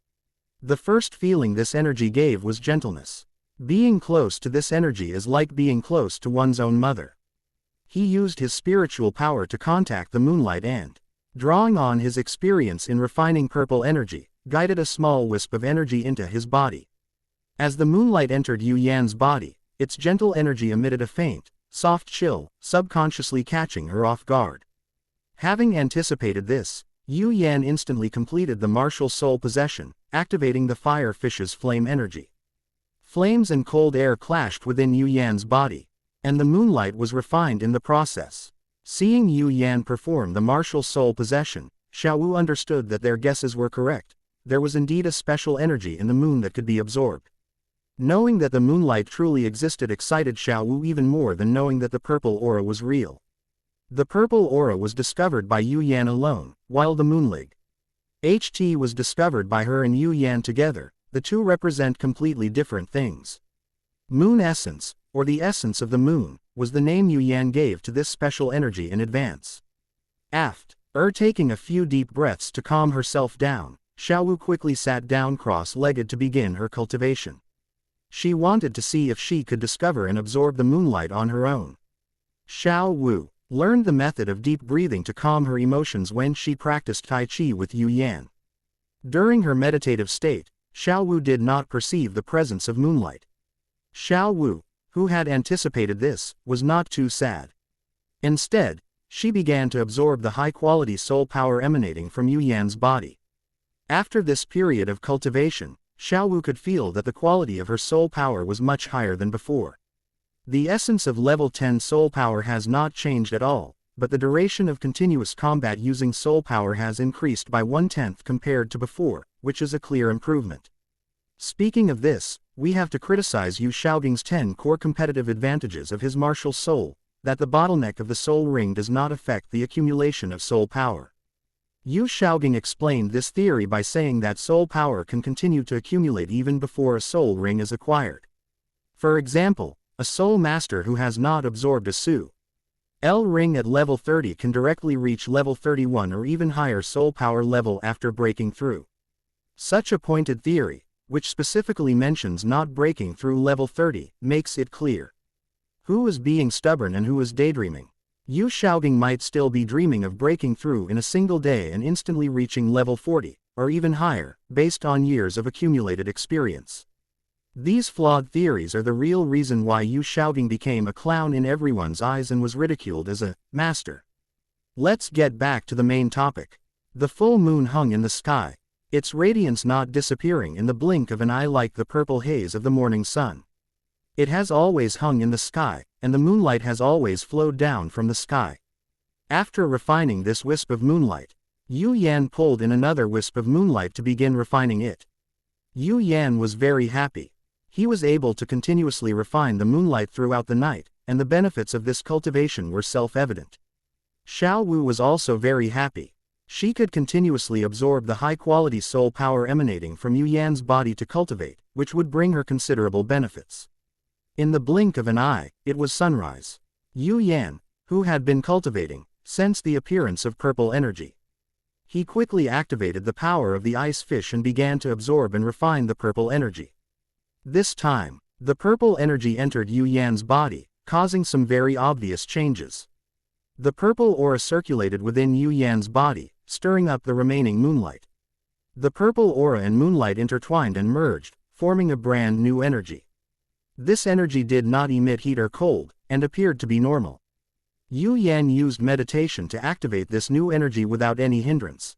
the first feeling this energy gave was gentleness. Being close to this energy is like being close to one's own mother. He used his spiritual power to contact the moonlight and, drawing on his experience in refining purple energy, guided a small wisp of energy into his body. As the moonlight entered Yu Yan's body, its gentle energy emitted a faint, soft chill, subconsciously catching her off guard. Having anticipated this, Yu Yan instantly completed the martial soul possession, activating the fire fish's flame energy. Flames and cold air clashed within Yu Yan's body, and the moonlight was refined in the process. Seeing Yu Yan perform the martial soul possession, Xiao Wu understood that their guesses were correct. There was indeed a special energy in the moon that could be absorbed. Knowing that the moonlight truly existed excited Xiao Wu even more than knowing that the purple aura was real. The purple aura was discovered by Yu Yan alone, while the moonlig HT was discovered by her and Yu Yan together. The two represent completely different things. Moon essence, or the essence of the moon, was the name Yu Yan gave to this special energy in advance. Taking a few deep breaths to calm herself down, Xiao Wu quickly sat down cross-legged to begin her cultivation. She wanted to see if she could discover and absorb the moonlight on her own. Xiao Wu learned the method of deep breathing to calm her emotions when she practiced Tai Chi with Yu Yan. During her meditative state, Xiao Wu did not perceive the presence of moonlight. Xiao Wu, who had anticipated this, was not too sad. Instead, she began to absorb the high-quality soul power emanating from Yu Yan's body. After this period of cultivation, Xiao Wu could feel that the quality of her soul power was much higher than before. The essence of level 10 soul power has not changed at all, but the duration of continuous combat using soul power has increased by 1/10 compared to before, which is a clear improvement. Speaking of this, we have to criticize Yu Xiaoging's 10 core competitive advantages of his martial soul, that the bottleneck of the soul ring does not affect the accumulation of soul power. Yu Xiaoging explained this theory by saying that soul power can continue to accumulate even before a soul ring is acquired. For example, a soul master who has not absorbed a Su L ring at level 30 can directly reach level 31 or even higher soul power level after breaking through. Such a pointed theory, which specifically mentions not breaking through level 30, makes it clear who is being stubborn and who is daydreaming. Yu Xiaoging might still be dreaming of breaking through in a single day and instantly reaching level 40, or even higher, based on years of accumulated experience. These flawed theories are the real reason why Yu Xiaoging became a clown in everyone's eyes and was ridiculed as a master. Let's get back to the main topic. The full moon hung in the sky, its radiance not disappearing in the blink of an eye like the purple haze of the morning sun. It has always hung in the sky, and the moonlight has always flowed down from the sky. After refining this wisp of moonlight, Yu Yan pulled in another wisp of moonlight to begin refining it. Yu Yan was very happy. He was able to continuously refine the moonlight throughout the night, and the benefits of this cultivation were self-evident. Xiao Wu was also very happy. She could continuously absorb the high-quality soul power emanating from Yu Yan's body to cultivate, which would bring her considerable benefits. In the blink of an eye, it was sunrise. Yu Yan, who had been cultivating, sensed the appearance of purple energy. He quickly activated the power of the ice fish and began to absorb and refine the purple energy. This time, the purple energy entered Yu Yan's body, causing some very obvious changes. The purple aura circulated within Yu Yan's body, stirring up the remaining moonlight. The purple aura and moonlight intertwined and merged, forming a brand new energy. This energy did not emit heat or cold, and appeared to be normal. Yu Yan used meditation to activate this new energy without any hindrance.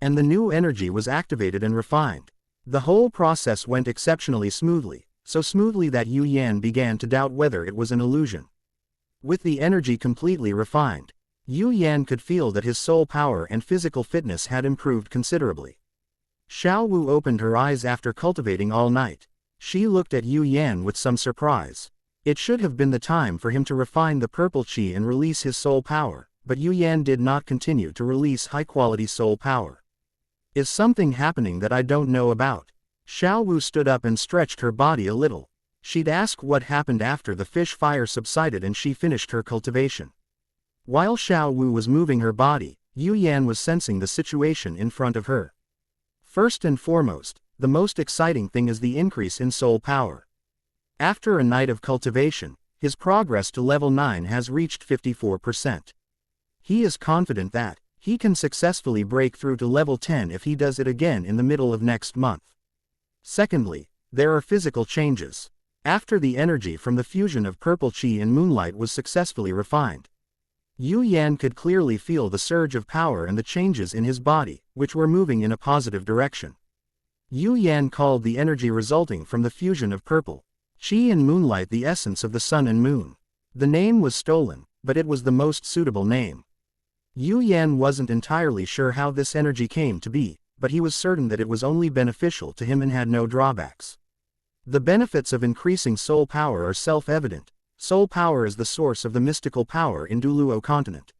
And the new energy was activated and refined. The whole process went exceptionally smoothly, so smoothly that Yu Yan began to doubt whether it was an illusion. With the energy completely refined, Yu Yan could feel that his soul power and physical fitness had improved considerably. Xiao Wu opened her eyes after cultivating all night. She looked at Yu Yan with some surprise. It should have been the time for him to refine the purple qi and release his soul power, but Yu Yan did not continue to release high-quality soul power. Is something happening that I don't know about? Xiao Wu stood up and stretched her body a little. She'd ask what happened after the fish fire subsided and she finished her cultivation. While Xiao Wu was moving her body, Yu Yan was sensing the situation in front of her. First and foremost, the most exciting thing is the increase in soul power. After a night of cultivation, his progress to level 9 has reached 54%. He is confident that he can successfully break through to level 10 if he does it again in the middle of next month. Secondly, there are physical changes. After the energy from the fusion of purple qi and moonlight was successfully refined, Yu Yan could clearly feel the surge of power and the changes in his body, which were moving in a positive direction. Yu Yan called the energy resulting from the fusion of purple qi and moonlight the essence of the sun and moon. The name was stolen, but it was the most suitable name. Yu Yan wasn't entirely sure how this energy came to be, but he was certain that it was only beneficial to him and had no drawbacks. The benefits of increasing soul power are self-evident. Soul power is the source of the mystical power in Douluo continent.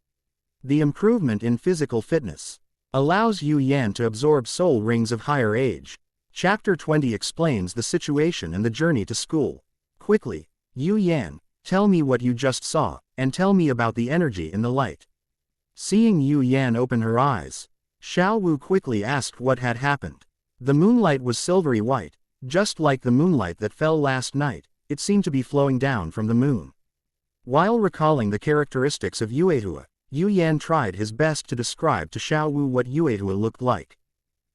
The improvement in physical fitness allows Yu Yan to absorb soul rings of higher age. Chapter 20 explains the situation and the journey to school. Quickly, Yu Yan, tell me what you just saw, and tell me about the energy in the light. Seeing Yu Yan open her eyes, Xiao Wu quickly asked what had happened. The moonlight was silvery white, just like the moonlight that fell last night. It seemed to be flowing down from the moon. While recalling the characteristics of Yuehua, Yu Yan tried his best to describe to Xiao Wu what Yuehua looked like.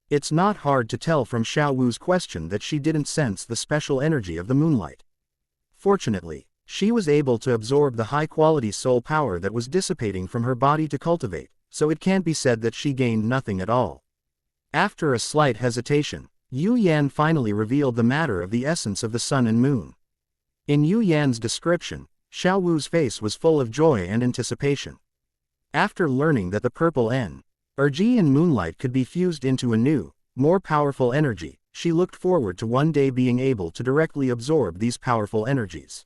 It's not hard to tell from Xiao Wu's question that she didn't sense the special energy of the moonlight. Fortunately, she was able to absorb the high-quality soul power that was dissipating from her body to cultivate, so it can't be said that she gained nothing at all. After a slight hesitation, Yu Yan finally revealed the matter of the essence of the sun and moon. In Yu Yan's description, Xiao Wu's face was full of joy and anticipation. After learning that the purple energy and moonlight could be fused into a new, more powerful energy, she looked forward to one day being able to directly absorb these powerful energies.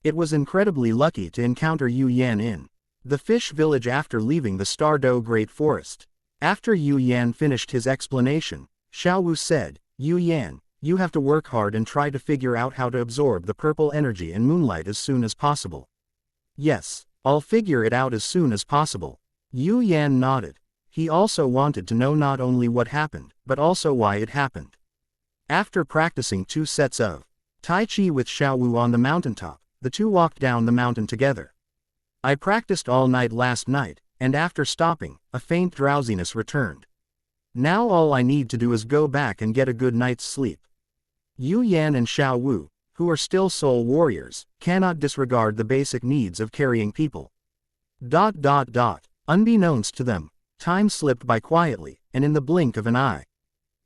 It was incredibly lucky to encounter Yu Yan in the fish village after leaving the Stardow Great Forest. After Yu Yan finished his explanation, Xiao Wu said, "Yu Yan, you have to work hard and try to figure out how to absorb the purple energy and moonlight as soon as possible." "Yes, I'll figure it out as soon as possible." Yu Yan nodded. He also wanted to know not only what happened, but also why it happened. After practicing 2 sets of Tai Chi with Xiao Wu on the mountaintop, the two walked down the mountain together. "I practiced all night last night, and after stopping, a faint drowsiness returned. Now all I need to do is go back and get a good night's sleep." Yu Yan and Xiao Wu, who are still soul warriors, cannot disregard the basic needs of carrying people. Unbeknownst to them, time slipped by quietly, and in the blink of an eye.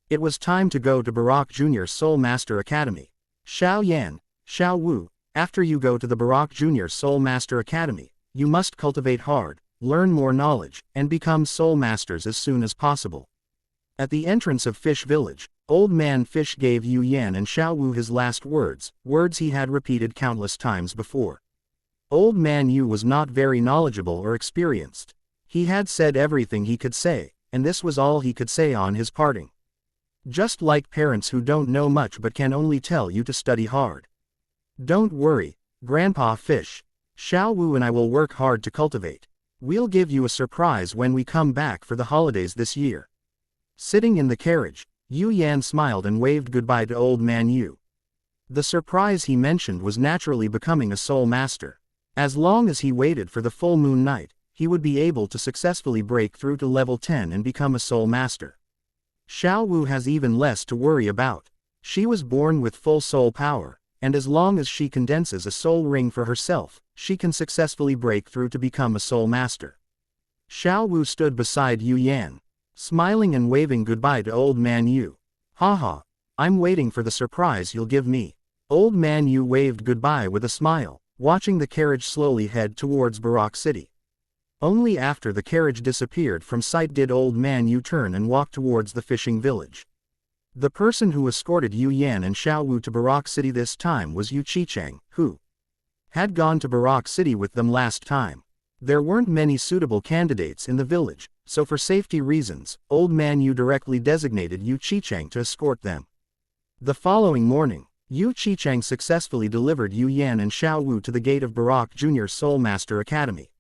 It was time to go to Barak Junior Soul Master Academy. "Xiao Yan, Xiao Wu, after you go to the Barak Junior Soul Master Academy, you must cultivate hard, learn more knowledge, and become soul masters as soon as possible." At the entrance of Fish Village, Old Man Fish gave Yu Yan and Xiao Wu his last words, words he had repeated countless times before. Old Man Yu was not very knowledgeable or experienced. He had said everything he could say, and this was all he could say on his parting. Just like parents who don't know much but can only tell you to study hard. Don't worry, Grandpa Fish. Xiao Wu and I will work hard to cultivate. We'll give you a surprise when we come back for the holidays this year. Sitting in the carriage, Yu Yan smiled and waved goodbye to Old Man Yu. The surprise he mentioned was naturally becoming a soul master. As long as he waited for the full moon night, he would be able to successfully break through to level 10 and become a soul master. Xiao Wu has even less to worry about. She was born with full soul power, and as long as she condenses a soul ring for herself, she can successfully break through to become a soul master. Xiao Wu stood beside Yu Yan, smiling and waving goodbye to Old Man Yu. Haha, I'm waiting for the surprise you'll give me. Old Man Yu waved goodbye with a smile, watching the carriage slowly head towards Barak City. Only after the carriage disappeared from sight did Old Man Yu turn and walk towards the fishing village. The person who escorted Yu Yan and Xiao Wu to Barak City this time was Yu Qichang, who had gone to Barak City with them last time. There weren't many suitable candidates in the village, so for safety reasons, Old Man Yu directly designated Yu Qichang to escort them. The following morning, Yu Qichang successfully delivered Yu Yan and Xiao Wu to the gate of Barak Junior Soul Master Academy.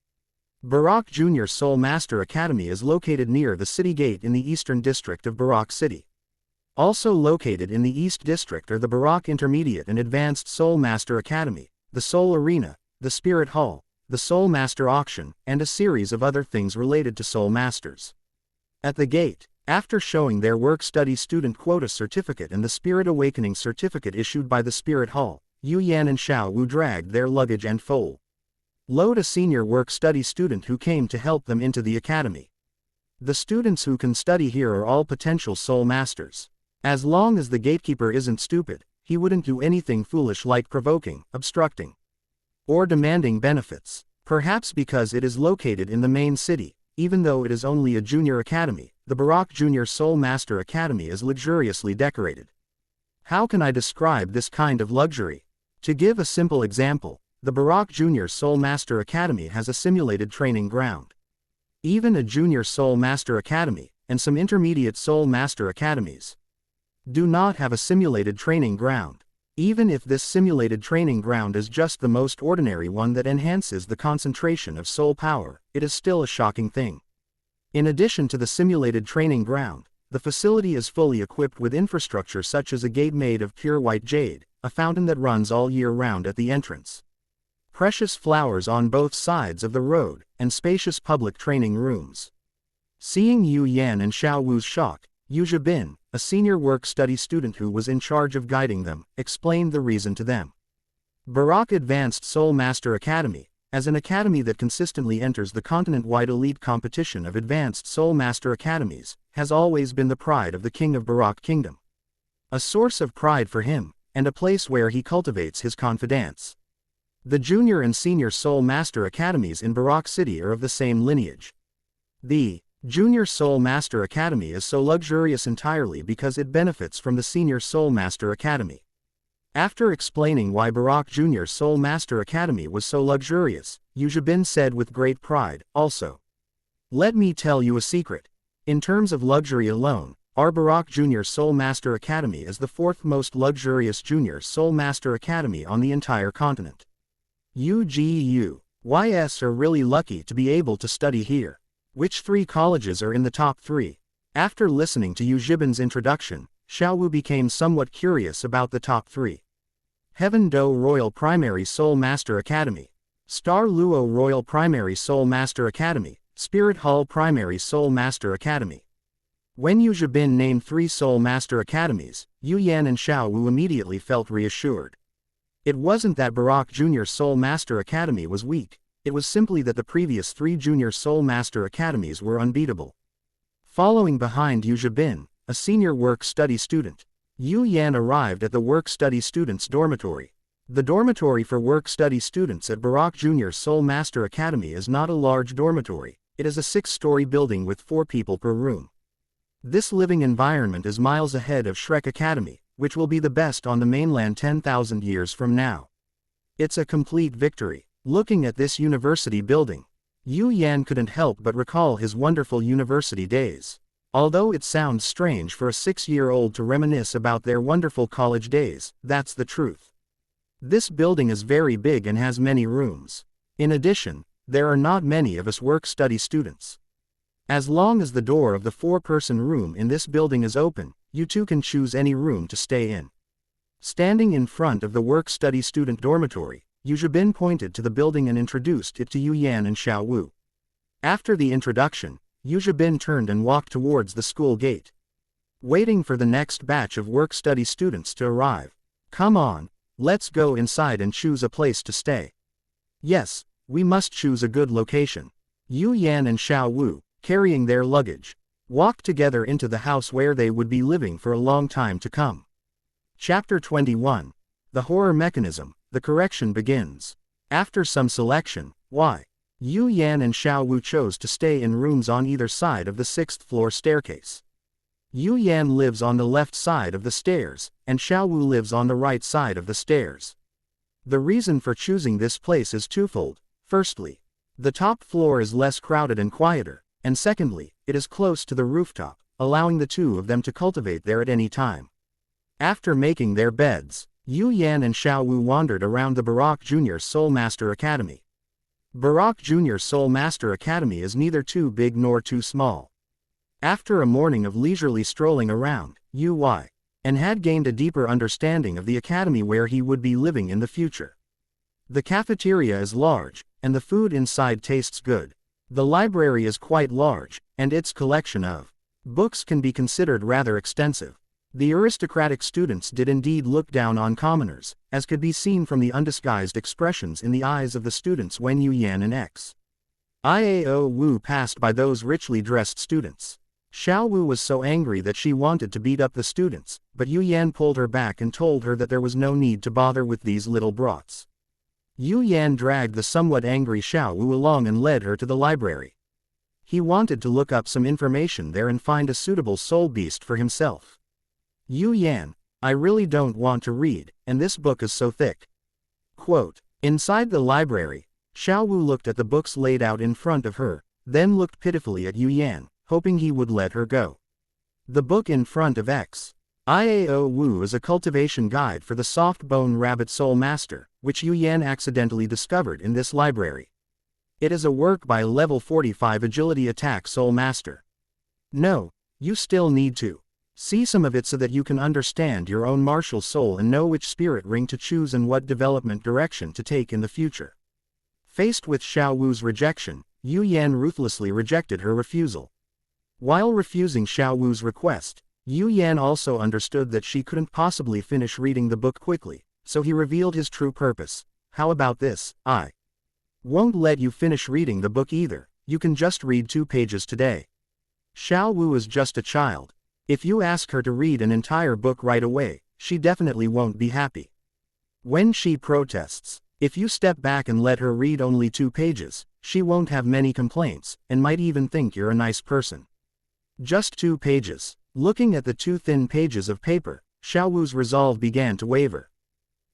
Barak Junior Soul Master Academy is located near the city gate in the eastern district of Barak City. Also located in the East District are the Barak Intermediate and Advanced Soul Master Academy, the Soul Arena, the Spirit Hall, the Soul Master Auction, and a series of other things related to Soul Masters. At the gate, after showing their work-study student quota certificate and the Spirit Awakening certificate issued by the Spirit Hall, Yu Yan and Xiao Wu dragged their luggage and followed a senior work-study student who came to help them into the academy. The students who can study here are all potential Soul Masters. As long as the gatekeeper isn't stupid, he wouldn't do anything foolish like provoking, obstructing, or demanding benefits. Perhaps because it is located in the main city, even though it is only a junior academy, the Barak Junior Soul Master Academy is luxuriously decorated. How can I describe this kind of luxury? To give a simple example, the Barak Junior Soul Master Academy has a simulated training ground. Even a Junior Soul Master Academy, and some Intermediate Soul Master Academies, do not have a simulated training ground. Even if this simulated training ground is just the most ordinary one that enhances the concentration of soul power, it is still a shocking thing. In addition to the simulated training ground, the facility is fully equipped with infrastructure such as a gate made of pure white jade, a fountain that runs all year round at the entrance, precious flowers on both sides of the road, and spacious public training rooms. Seeing Yu Yan and Xiao Wu's shock, Yu Zhibin, a senior work-study student who was in charge of guiding them, explained the reason to them. Barak Advanced Soul Master Academy, as an academy that consistently enters the continent-wide elite competition of Advanced Soul Master Academies, has always been the pride of the King of Barak Kingdom. A source of pride for him, and a place where he cultivates his confidence. The Junior and Senior Soul Master Academies in Barak City are of the same lineage. The Junior Soul Master Academy is so luxurious entirely because it benefits from the Senior Soul Master Academy. After explaining why Barak Junior Soul Master Academy was so luxurious, Yu Zhibin said with great pride, also, "Let me tell you a secret. In terms of luxury alone, our Barak Junior Soul Master Academy is the fourth most luxurious Junior Soul Master Academy on the entire continent. UGUYS are really lucky to be able to study here. Which three colleges are in the top three?" After listening to Yu Zhibin's introduction, Xiao Wu became somewhat curious about the top three. Heaven Do Royal Primary Soul Master Academy, Star Luo Royal Primary Soul Master Academy, Spirit Hall Primary Soul Master Academy. When Yu Zhibin named three Soul Master Academies, Yu Yan and Xiao Wu immediately felt reassured. It wasn't that Barak Junior Soul Master Academy was weak. It was simply that the previous three Junior Soul Master Academies were unbeatable. Following behind Yu Zhibin, a senior work-study student, Yu Yan arrived at the work-study students' dormitory. The dormitory for work-study students at Barak Junior Soul Master Academy is not a large dormitory, it is a 6-story building with 4 people per room. This living environment is miles ahead of Shrek Academy, which will be the best on the mainland 10,000 years from now. It's a complete victory. Looking at this university building, Yu Yan couldn't help but recall his wonderful university days. Although it sounds strange for a 6-year-old to reminisce about their wonderful college days, that's the truth. This building is very big and has many rooms. In addition, there are not many of us work-study students. As long as the door of the 4-person room in this building is open, you too can choose any room to stay in. Standing in front of the work-study student dormitory, Yu Zhibin pointed to the building and introduced it to Yu Yan and Xiao Wu. After the introduction, Yu Zhibin turned and walked towards the school gate, waiting for the next batch of work-study students to arrive. Come on, let's go inside and choose a place to stay. Yes, we must choose a good location. Yu Yan and Xiao Wu, carrying their luggage, walked together into the house where they would be living for a long time to come. Chapter 21. The Horror Mechanism, the correction begins. After some selection, Yu Yan and Xiao Wu chose to stay in rooms on either side of the 6th floor staircase. Yu Yan lives on the left side of the stairs, and Xiao Wu lives on the right side of the stairs. The reason for choosing this place is twofold. Firstly, the top floor is less crowded and quieter, and secondly, it is close to the rooftop, allowing the two of them to cultivate there at any time. After making their beds, Yu Yan and Xiao Wu wandered around the Baroque Junior Soul Master Academy. Baroque Junior Soul Master Academy is neither too big nor too small. After a morning of leisurely strolling around, Yu Yan had gained a deeper understanding of the academy where he would be living in the future. The cafeteria is large, and the food inside tastes good. The library is quite large, and its collection of books can be considered rather extensive. The aristocratic students did indeed look down on commoners, as could be seen from the undisguised expressions in the eyes of the students when Yu Yan and Xiao Wu passed by those richly dressed students. Xiao Wu was so angry that she wanted to beat up the students, but Yu Yan pulled her back and told her that there was no need to bother with these little brats. Yu Yan dragged the somewhat angry Xiao Wu along and led her to the library. He wanted to look up some information there and find a suitable soul beast for himself. Yu Yan, I really don't want to read, and this book is so thick. Quote. Inside the library, Xiao Wu looked at the books laid out in front of her, then looked pitifully at Yu Yan, hoping he would let her go. The book in front of Xiao Wu is a cultivation guide for the soft-bone rabbit soul master, which Yu Yan accidentally discovered in this library. It is a work by level 45 agility attack soul master. No, you still need to see some of it so that you can understand your own martial soul and know which spirit ring to choose and what development direction to take in the future. Faced with Xiao Wu's rejection, Yu Yan ruthlessly rejected her refusal. While refusing Xiao Wu's request, Yu Yan also understood that she couldn't possibly finish reading the book quickly, so he revealed his true purpose. How about this? I won't let you finish reading the book either, you can just read 2 pages today. Xiao Wu is just a child. If you ask her to read an entire book right away, she definitely won't be happy. When she protests, if you step back and let her read only 2 pages, she won't have many complaints, and might even think you're a nice person. Just 2 pages. Looking at the 2 thin pages of paper, Xiao Wu's resolve began to waver.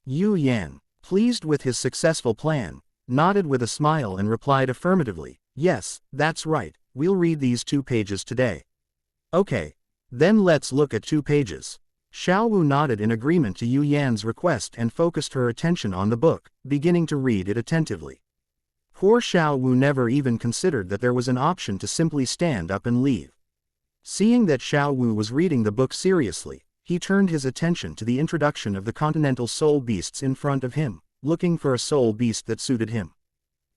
Yu Yan, pleased with his successful plan, nodded with a smile and replied affirmatively, yes, that's right, we'll read these 2 pages today. Okay. Then let's look at 2 pages. Xiao Wu nodded in agreement to Yu Yan's request and focused her attention on the book, beginning to read it attentively. Poor Xiao Wu never even considered that there was an option to simply stand up and leave. Seeing that Xiao Wu was reading the book seriously, he turned his attention to the introduction of the continental soul beasts in front of him, looking for a soul beast that suited him.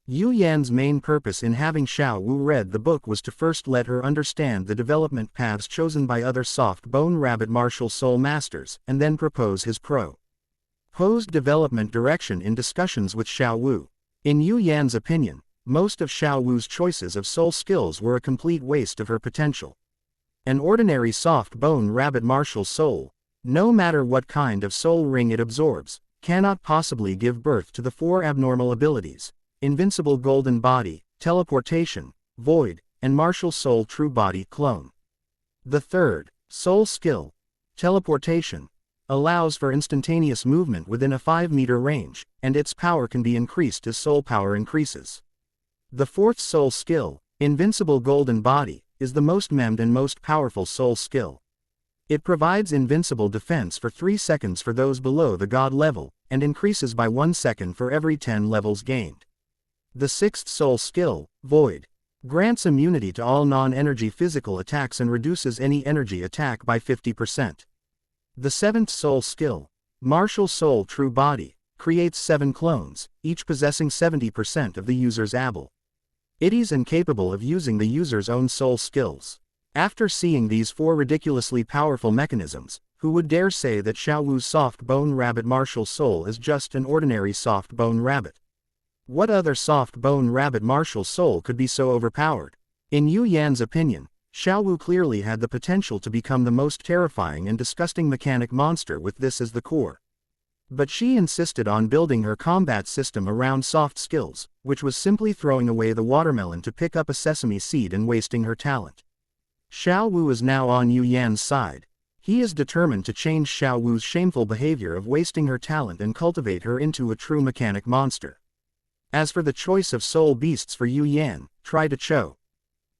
Yu Yan's main purpose in having Xiao Wu read the book was to first let her understand the development paths chosen by other soft-bone rabbit martial soul masters, and then propose his proposed development direction in discussions with Xiao Wu. In Yu Yan's opinion, most of Xiao Wu's choices of soul skills were a complete waste of her potential. An ordinary soft-bone rabbit martial soul, no matter what kind of soul ring it absorbs, cannot possibly give birth to the 4 abnormal abilities: invincible golden body, teleportation, void, and martial soul true body clone. The third, soul skill, teleportation, allows for instantaneous movement within a 5-meter range, and its power can be increased as soul power increases. The fourth soul skill, invincible golden body, is the most memmed and most powerful soul skill. It provides invincible defense for 3 seconds for those below the god level, and increases by 1 second for every 10 levels gained. The sixth soul skill, void, grants immunity to all non-energy physical attacks and reduces any energy attack by 50%. The seventh soul skill, martial soul true body, creates 7 clones, each possessing 70% of the user's able. It is incapable of using the user's own soul skills. After seeing these 4 ridiculously powerful mechanisms, who would dare say that Xiao Wu's soft bone rabbit martial soul is just an ordinary soft bone rabbit? What other soft bone rabbit martial soul could be so overpowered? In Yu Yan's opinion, Xiao Wu clearly had the potential to become the most terrifying and disgusting mechanic monster with this as the core. But she insisted on building her combat system around soft skills, which was simply throwing away the watermelon to pick up a sesame seed and wasting her talent. Xiao Wu is now on Yu Yan's side. He is determined to change Xiao Wu's shameful behavior of wasting her talent and cultivate her into a true mechanic monster. As for the choice of soul beasts for Yu Yan, try to Cho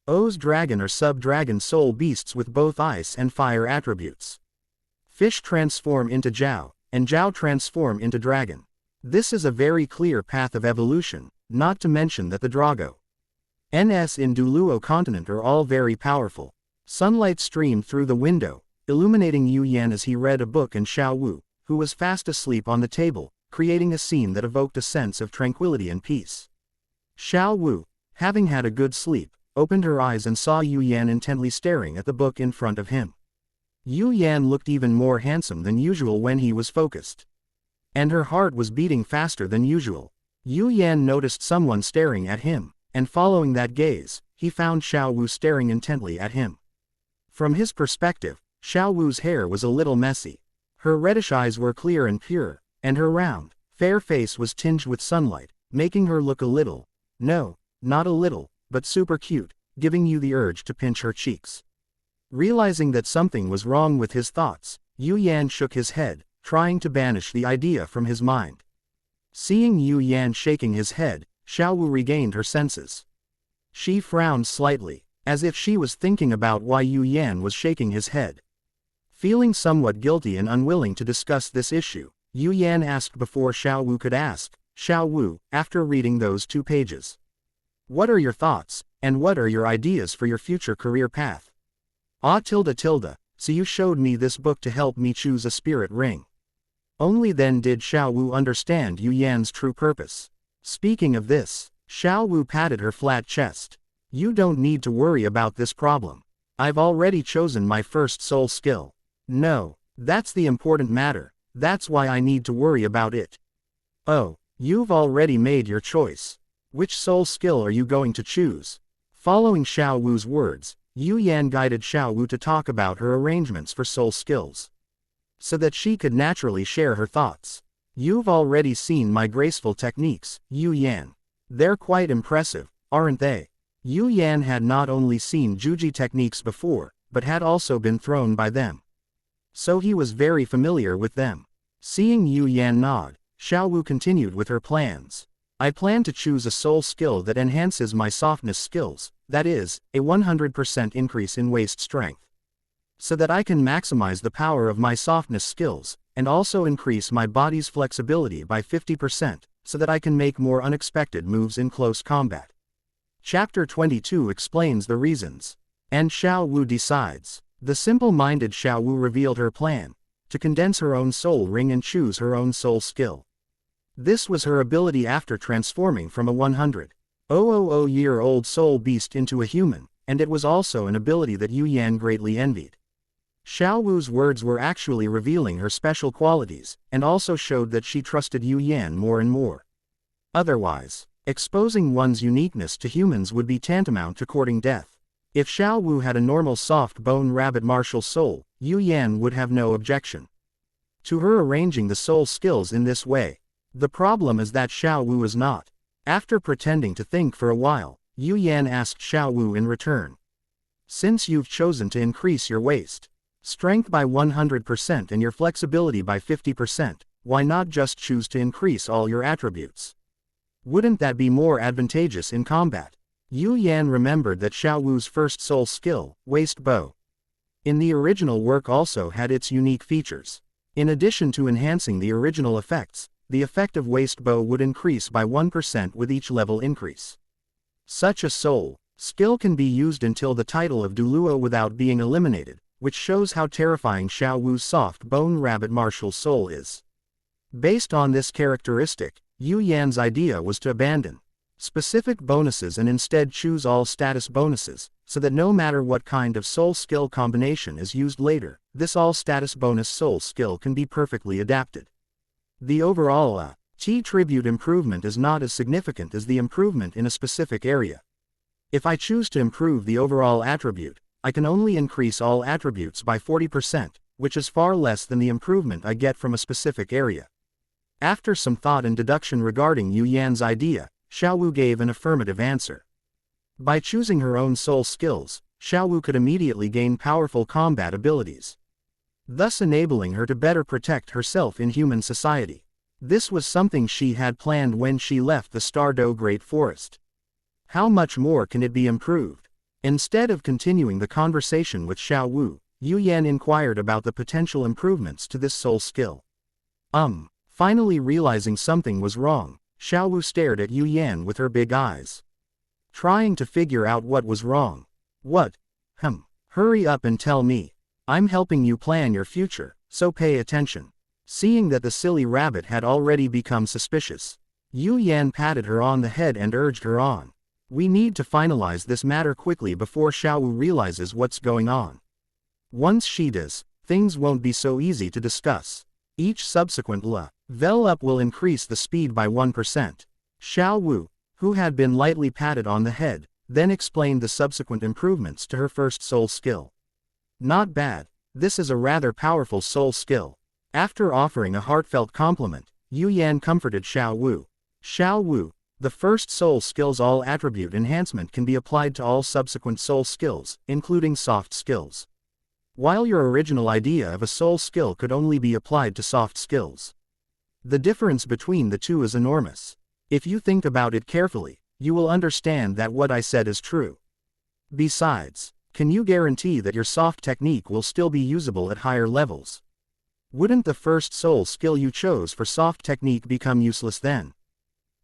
O's dragon or sub-dragon soul beasts with both ice and fire attributes. Fish transform into Zhao, and Zhao transform into dragon. This is a very clear path of evolution, not to mention that the Drago NS in Douluo continent are all very powerful. Sunlight streamed through the window, illuminating Yu Yan as he read a book, and Xiao Wu, who was fast asleep on the table, creating a scene that evoked a sense of tranquility and peace. Xiao Wu, having had a good sleep, opened her eyes and saw Yu Yan intently staring at the book in front of him. Yu Yan looked even more handsome than usual when he was focused. And her heart was beating faster than usual. Yu Yan noticed someone staring at him, and following that gaze, he found Xiao Wu staring intently at him. From his perspective, Xiao Wu's hair was a little messy. Her reddish eyes were clear and pure, and her round, fair face was tinged with sunlight, making her look a little, no, not a little, but super cute, giving you the urge to pinch her cheeks. Realizing that something was wrong with his thoughts, Yu Yan shook his head, trying to banish the idea from his mind. Seeing Yu Yan shaking his head, Xiao Wu regained her senses. She frowned slightly, as if she was thinking about why Yu Yan was shaking his head. Feeling somewhat guilty and unwilling to discuss this issue, Yu Yan asked before Xiao Wu could ask. Xiao Wu, after reading those 2 pages, what are your thoughts, and what are your ideas for your future career path? So you showed me this book to help me choose a spirit ring. Only then did Xiao Wu understand Yu Yan's true purpose. Speaking of this, Xiao Wu patted her flat chest. You don't need to worry about this problem. I've already chosen my first soul skill. No, that's the important matter, that's why I need to worry about it. Oh, you've already made your choice. Which soul skill are you going to choose? Following Xiao Wu's words, Yu Yan guided Xiao Wu to talk about her arrangements for soul skills, so that she could naturally share her thoughts. You've already seen my graceful techniques, Yu Yan. They're quite impressive, aren't they? Yu Yan had not only seen Juji techniques before, but had also been thrown by them. So he was very familiar with them. Seeing Yu Yan nod, Xiao Wu continued with her plans. I plan to choose a soul skill that enhances my softness skills, that is, a 100% increase in waist strength, so that I can maximize the power of my softness skills, and also increase my body's flexibility by 50%, so that I can make more unexpected moves in close combat. Chapter 22 explains the reasons. And Xiao Wu decides. The simple-minded Xiao Wu revealed her plan, to condense her own soul ring and choose her own soul skill. This was her ability after transforming from a 100,000-year-old soul beast into a human, and it was also an ability that Yu Yan greatly envied. Xiao Wu's words were actually revealing her special qualities, and also showed that she trusted Yu Yan more and more. Otherwise, exposing one's uniqueness to humans would be tantamount to courting death. If Xiao Wu had a normal soft bone rabbit martial soul, Yu Yan would have no objection to her arranging the soul skills in this way. The problem is that Xiao Wu is not. After pretending to think for a while, Yu Yan asked Xiao Wu in return. Since you've chosen to increase your waist strength by 100% and your flexibility by 50%, why not just choose to increase all your attributes? Wouldn't that be more advantageous in combat? Yu Yan remembered that Xiao Wu's first soul skill, waist bow, in the original work also had its unique features. In addition to enhancing the original effects, the effect of waist bow would increase by 1% with each level increase. Such a soul skill can be used until the title of Douluo without being eliminated, which shows how terrifying Xiao Wu's soft bone rabbit martial soul is. Based on this characteristic, Yu Yan's idea was to abandon specific bonuses and instead choose all status bonuses, so that no matter what kind of soul skill combination is used later, this all status bonus soul skill can be perfectly adapted. The overall Qi tribute improvement is not as significant as the improvement in a specific area. If I choose to improve the overall attribute, I can only increase all attributes by 40%, which is far less than the improvement I get from a specific area. After some thought and deduction regarding Yu Yan's idea, Xiao Wu gave an affirmative answer. By choosing her own soul skills, Xiao Wu could immediately gain powerful combat abilities, thus enabling her to better protect herself in human society. This was something she had planned when she left the Stardo Great Forest. How much more can it be improved? Instead of continuing the conversation with Xiao Wu, Yu Yan inquired about the potential improvements to this soul skill. Finally realizing something was wrong, Xiao Wu stared at Yu Yan with her big eyes, trying to figure out what was wrong. What? Hurry up and tell me. I'm helping you plan your future, so pay attention. Seeing that the silly rabbit had already become suspicious, Yu Yan patted her on the head and urged her on. We need to finalize this matter quickly before Xiao Wu realizes what's going on. Once she does, things won't be so easy to discuss. Each subsequent level up will increase the speed by 1%. Xiao Wu, who had been lightly patted on the head, then explained the subsequent improvements to her first soul skill. Not bad. This is a rather powerful soul skill. After offering a heartfelt compliment, Yu Yan comforted Xiao Wu. Xiao Wu, the first soul skill's all attribute enhancement can be applied to all subsequent soul skills, including soft skills. While your original idea of a soul skill could only be applied to soft skills, the difference between the two is enormous. If you think about it carefully, you will understand that what I said is true. Besides, can you guarantee that your soft technique will still be usable at higher levels? Wouldn't the first soul skill you chose for soft technique become useless then?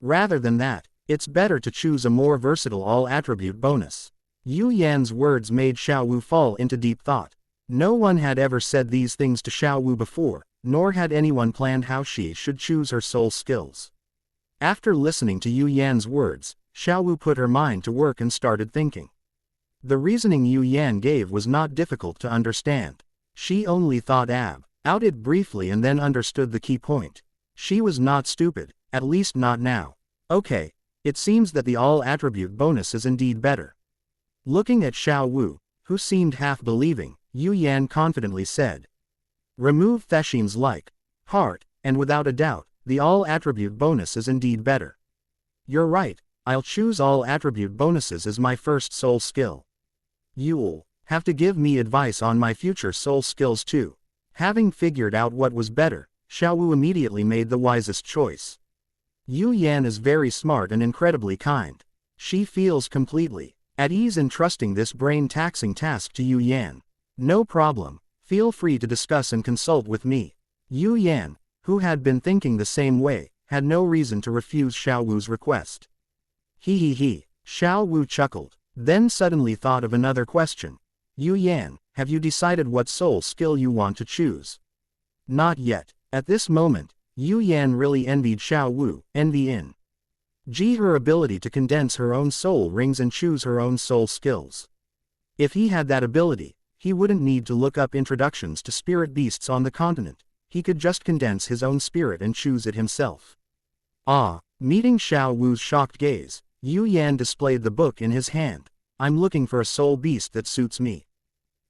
Rather than that, it's better to choose a more versatile all-attribute bonus. Yu Yan's words made Xiao Wu fall into deep thought. No one had ever said these things to Xiao Wu before, nor had anyone planned how she should choose her soul skills. After listening to Yu Yan's words, Xiao Wu put her mind to work and started thinking. The reasoning Yu Yan gave was not difficult to understand. She only thought out it briefly and then understood the key point. She was not stupid, at least not now. Okay, it seems that the all-attribute bonus is indeed better. Looking at Xiao Wu, who seemed half-believing, Yu Yan confidently said, "Remove Theshim's heart, and without a doubt, the all-attribute bonus is indeed better. You're right, I'll choose all-attribute bonuses as my first soul skill. You'll have to give me advice on my future soul skills too." Having figured out what was better, Xiao Wu immediately made the wisest choice. Yu Yan is very smart and incredibly kind. She feels completely at ease in trusting this brain-taxing task to Yu Yan. No problem, feel free to discuss and consult with me. Yu Yan, who had been thinking the same way, had no reason to refuse Xiao Wu's request. He. Xiao Wu chuckled, then suddenly thought of another question. Yu Yan, have you decided what soul skill you want to choose? Not yet. At this moment, Yu Yan really envied Xiao Wu, her ability to condense her own soul rings and choose her own soul skills. If he had that ability, he wouldn't need to look up introductions to spirit beasts on the continent. He could just condense his own spirit and choose it himself. Meeting Xiao Wu's shocked gaze, Yu Yan displayed the book in his hand. I'm looking for a soul beast that suits me.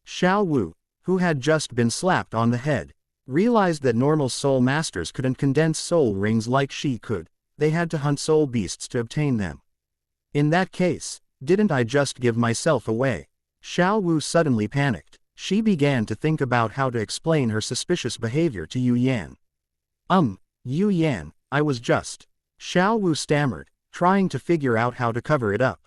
Xiao Wu, who had just been slapped on the head, realized that normal soul masters couldn't condense soul rings like she could. They had to hunt soul beasts to obtain them. In that case, didn't I just give myself away? Xiao Wu suddenly panicked. She began to think about how to explain her suspicious behavior to Yu Yan. Yu Yan, I was just. Xiao Wu stammered, trying to figure out how to cover it up.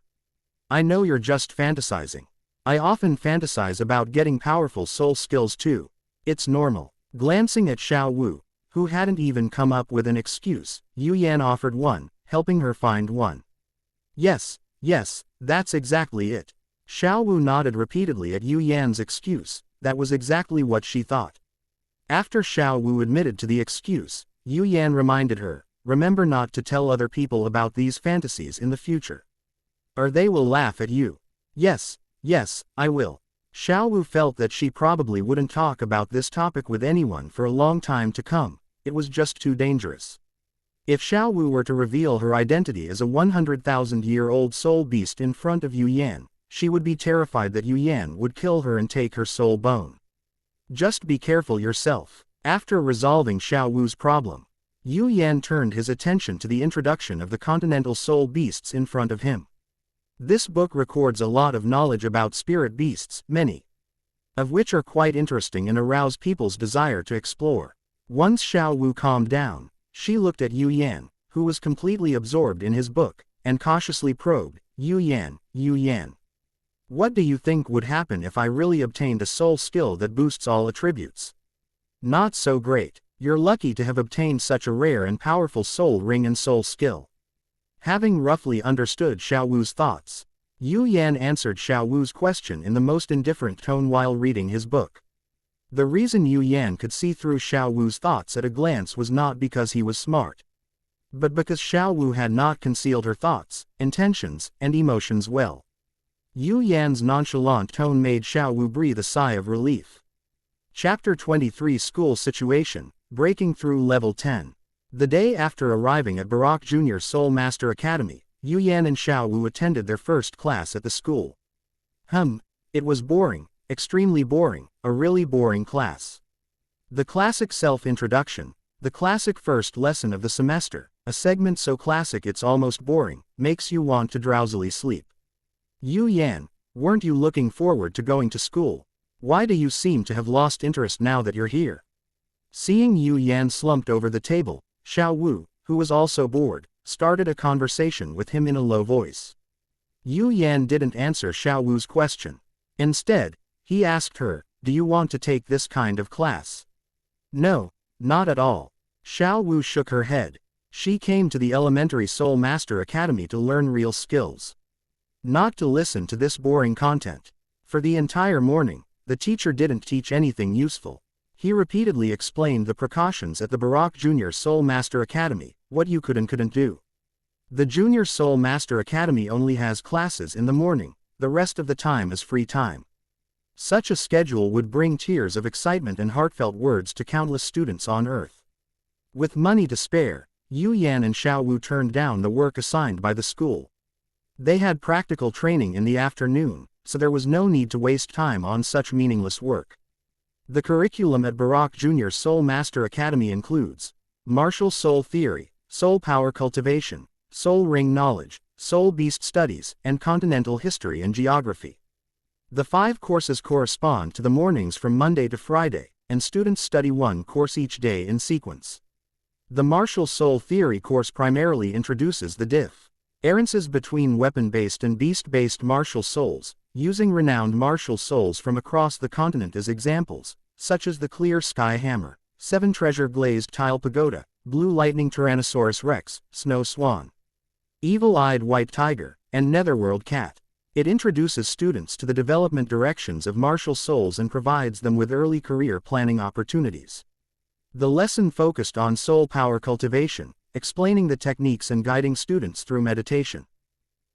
I know you're just fantasizing. I often fantasize about getting powerful soul skills too. It's normal. Glancing at Xiao Wu, who hadn't even come up with an excuse, Yu Yan offered one, helping her find one. Yes, that's exactly it. Xiao Wu nodded repeatedly at Yu Yan's excuse. That was exactly what she thought. After Xiao Wu admitted to the excuse, Yu Yan reminded her, remember not to tell other people about these fantasies in the future. Or they will laugh at you. Yes, I will. Xiao Wu felt that she probably wouldn't talk about this topic with anyone for a long time to come. It was just too dangerous. If Xiao Wu were to reveal her identity as a 100,000-year-old soul beast in front of Yu Yan, she would be terrified that Yu Yan would kill her and take her soul bone. Just be careful yourself. After resolving Xiao Wu's problem, Yu Yan turned his attention to the introduction of the continental soul beasts in front of him. This book records a lot of knowledge about spirit beasts, many of which are quite interesting and arouse people's desire to explore. Once Xiao Wu calmed down, she looked at Yu Yan, who was completely absorbed in his book, and cautiously probed, Yu Yan, what do you think would happen if I really obtained a soul skill that boosts all attributes? Not so great. You're lucky to have obtained such a rare and powerful soul ring and soul skill. Having roughly understood Xiao Wu's thoughts, Yu Yan answered Xiao Wu's question in the most indifferent tone while reading his book. The reason Yu Yan could see through Xiao Wu's thoughts at a glance was not because he was smart, but because Xiao Wu had not concealed her thoughts, intentions, and emotions well. Yu Yan's nonchalant tone made Xiao Wu breathe a sigh of relief. Chapter 23 School Situation, Breaking Through Level 10. The day after arriving at Barak Junior Soul Master Academy, Yu Yan and Xiao Wu attended their first class at the school. It was boring, extremely boring, a really boring class. The classic self-introduction, the classic first lesson of the semester, a segment so classic it's almost boring, makes you want to drowsily sleep. Yu Yan, weren't you looking forward to going to school? Why do you seem to have lost interest now that you're here? Seeing Yu Yan slumped over the table, Xiao Wu, who was also bored, started a conversation with him in a low voice. Yu Yan didn't answer Xiao Wu's question. Instead, he asked her, do you want to take this kind of class? No, not at all. Xiao Wu shook her head. She came to the Elementary Soul Master Academy to learn real skills, not to listen to this boring content. For the entire morning, the teacher didn't teach anything useful. He repeatedly explained the precautions at the Barak Junior Soul Master Academy, what you could and couldn't do. The Junior Soul Master Academy only has classes in the morning, the rest of the time is free time. Such a schedule would bring tears of excitement and heartfelt words to countless students on Earth. With money to spare, Yu Yan and Xiao Wu turned down the work assigned by the school. They had practical training in the afternoon, so there was no need to waste time on such meaningless work. The curriculum at Barak Junior Soul Master Academy includes martial soul theory, soul power cultivation, soul ring knowledge, soul beast studies, and continental history and geography. The 5 courses correspond to the mornings from Monday to Friday, and students study one course each day in sequence. The martial soul theory course primarily introduces the differences between weapon-based and beast-based martial souls, using renowned martial souls from across the continent as examples, such as the Clear Sky Hammer, 7 Treasure Glazed Tile Pagoda, Blue Lightning Tyrannosaurus Rex, Snow Swan, Evil-Eyed White Tiger, and Netherworld Cat. It introduces students to the development directions of martial souls and provides them with early career planning opportunities. The lesson focused on soul power cultivation, explaining the techniques and guiding students through meditation.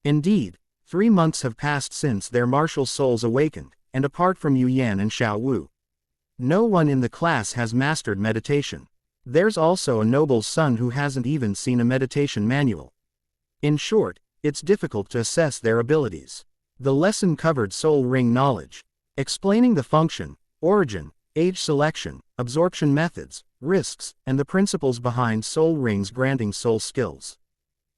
Indeed, 3 months have passed since their martial souls awakened, and apart from Yu Yan and Xiao Wu, no one in the class has mastered meditation. There's also a noble's son who hasn't even seen a meditation manual. In short, it's difficult to assess their abilities. The lesson covered soul ring knowledge, explaining the function, origin, age selection, absorption methods, risks, and the principles behind soul rings granting soul skills.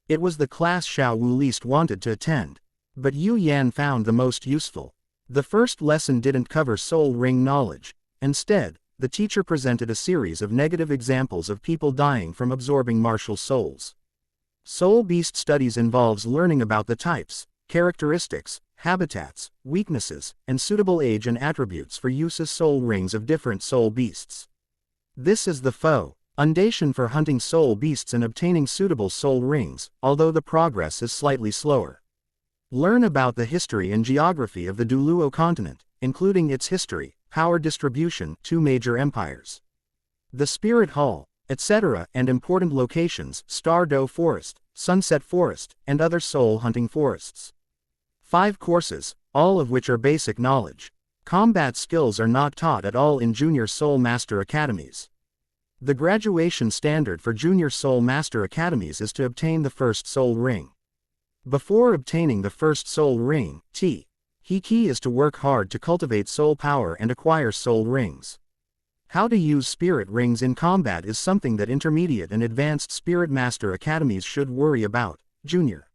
It was the class Xiao Wu least wanted to attend, but Yu Yan found the most useful. The first lesson didn't cover soul ring knowledge. Instead, the teacher presented a series of negative examples of people dying from absorbing martial souls. Soul beast studies involves learning about the types, characteristics, habitats, weaknesses, and suitable age and attributes for use as soul rings of different soul beasts. This is the foundation for hunting soul beasts and obtaining suitable soul rings, although the progress is slightly slower. Learn about the history and geography of the Douluo continent, including its history, power distribution, 2 major empires, the Spirit Hall, etc., and important locations, Star Doe Forest, Sunset Forest, and other soul hunting forests. 5 courses, all of which are basic knowledge. Combat skills are not taught at all in junior soul master academies. The graduation standard for junior soul master academies is to obtain the first soul ring. Before obtaining the first soul ring, key is to work hard to cultivate soul power and acquire soul rings. How to use spirit rings in combat is something that intermediate and advanced spirit master academies should worry about. Junior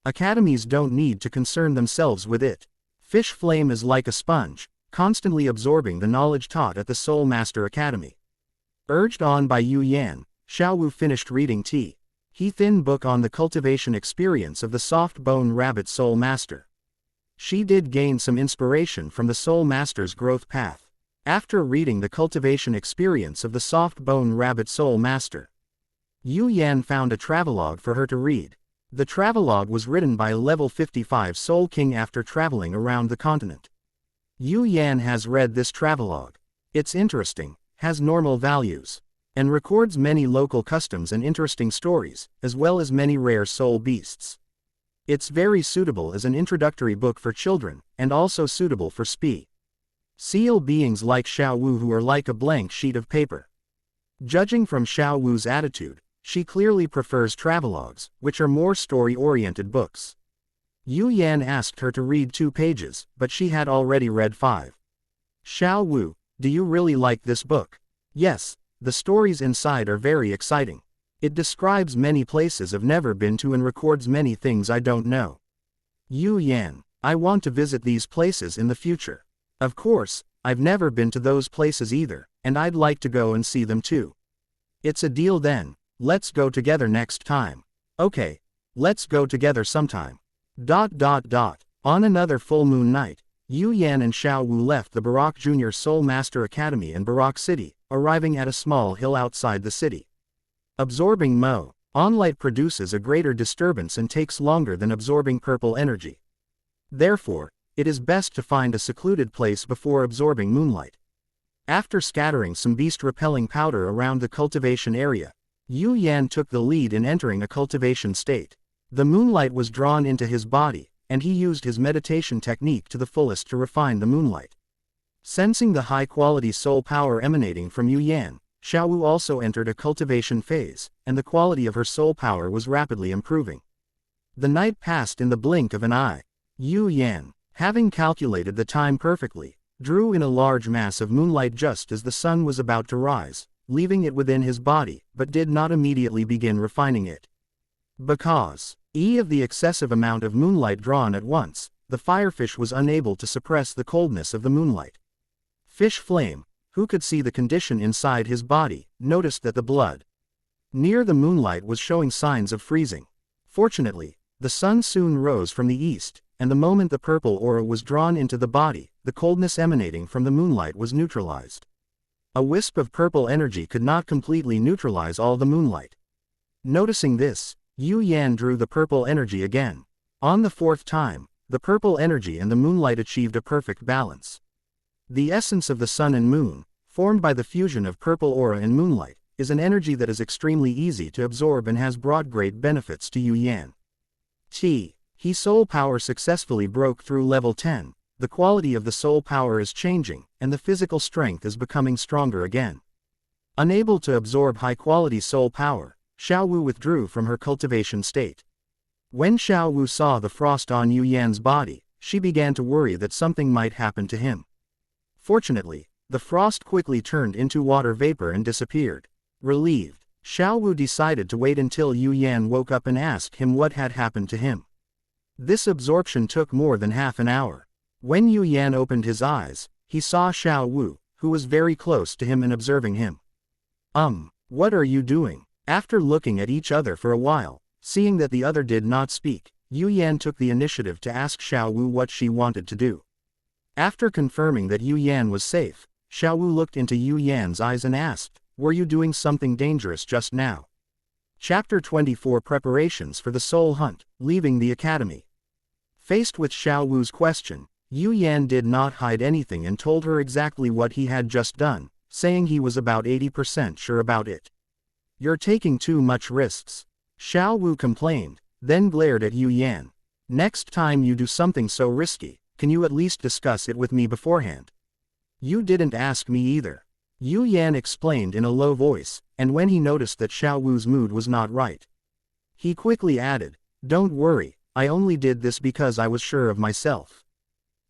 academies don't need to concern themselves with it. Fish Flame is like a sponge, constantly absorbing the knowledge taught at the Soul Master Academy. Urged on by Yu Yan, Xiao finished reading He thin book on the cultivation experience of the soft bone rabbit soul master. She did gain some inspiration from the soul master's growth path. After reading the cultivation experience of the soft bone rabbit soul master, Yu Yan found a travelogue for her to read. The travelogue was written by a level 55 soul king after traveling around the continent. Yu Yan has read this travelogue. It's interesting, has normal values, and records many local customs and interesting stories, as well as many rare soul beasts. It's very suitable as an introductory book for children, and also suitable for seal beings like Xiao who are like a blank sheet of paper. Judging from Xiao attitude, she clearly prefers travelogues, which are more story-oriented books. Yu Yan asked her to read 2 pages, but she had already read 5. Xiao, do you really like this book? Yes, the stories inside are very exciting. It describes many places I've never been to and records many things I don't know. Yu Yan, I want to visit these places in the future. Of course, I've never been to those places either, and I'd like to go and see them too. It's a deal then. Let's go together next time. Okay, let's go together sometime. On another full moon night, Yu Yan and Xiao left the Barak Junior Soul Master Academy in Barak City, arriving at a small hill outside the city. Absorbing onlight produces a greater disturbance and takes longer than absorbing purple energy. Therefore, it is best to find a secluded place before absorbing moonlight. After scattering some beast-repelling powder around the cultivation area, Yu Yan took the lead in entering a cultivation state. The moonlight was drawn into his body, and he used his meditation technique to the fullest to refine the moonlight. Sensing the high-quality soul power emanating from Yu Yan, Xiao also entered a cultivation phase, and the quality of her soul power was rapidly improving. The night passed in the blink of an eye. Yu Yan, having calculated the time perfectly, drew in a large mass of moonlight just as the sun was about to rise, leaving it within his body, but did not immediately begin refining it. Because of the excessive amount of moonlight drawn at once, the firefish was unable to suppress the coldness of the moonlight. Fish Flame, who could see the condition inside his body, noticed that the blood near the moonlight was showing signs of freezing. Fortunately, the sun soon rose from the east, and the moment the purple aura was drawn into the body, the coldness emanating from the moonlight was neutralized. A wisp of purple energy could not completely neutralize all the moonlight. Noticing this, Yu Yan drew the purple energy again. On the 4th time, the purple energy and the moonlight achieved a perfect balance. The essence of the sun and moon, formed by the fusion of purple aura and moonlight, is an energy that is extremely easy to absorb and has brought great benefits to Yu Yan. His soul power successfully broke through level 10. The quality of the soul power is changing, and the physical strength is becoming stronger again. Unable to absorb high-quality soul power, Xiao withdrew from her cultivation state. When Xiao saw the frost on Yu Yan's body, she began to worry that something might happen to him. Fortunately, the frost quickly turned into water vapor and disappeared. Relieved, Xiao decided to wait until Yu Yan woke up and asked him what had happened to him. This absorption took more than half an hour. When Yu Yan opened his eyes, he saw Xiao Wu, who was very close to him and observing him. What are you doing? After looking at each other for a while, seeing that the other did not speak, Yu Yan took the initiative to ask Xiao Wu what she wanted to do. After confirming that Yu Yan was safe, Xiao Wu looked into Yu Yan's eyes and asked, "Were you doing something dangerous just now?" Chapter 24 Preparations for the Soul Hunt, Leaving the Academy. Faced with Xiao Wu's question, Yu Yan did not hide anything and told her exactly what he had just done, saying he was about 80% sure about it. "You're taking too much risks," Xiao Wu complained, then glared at Yu Yan. "Next time you do something so risky, can you at least discuss it with me beforehand?" "You didn't ask me either," Yu Yan explained in a low voice, and when he noticed that Xiao Wu's mood was not right, he quickly added, "Don't worry, I only did this because I was sure of myself.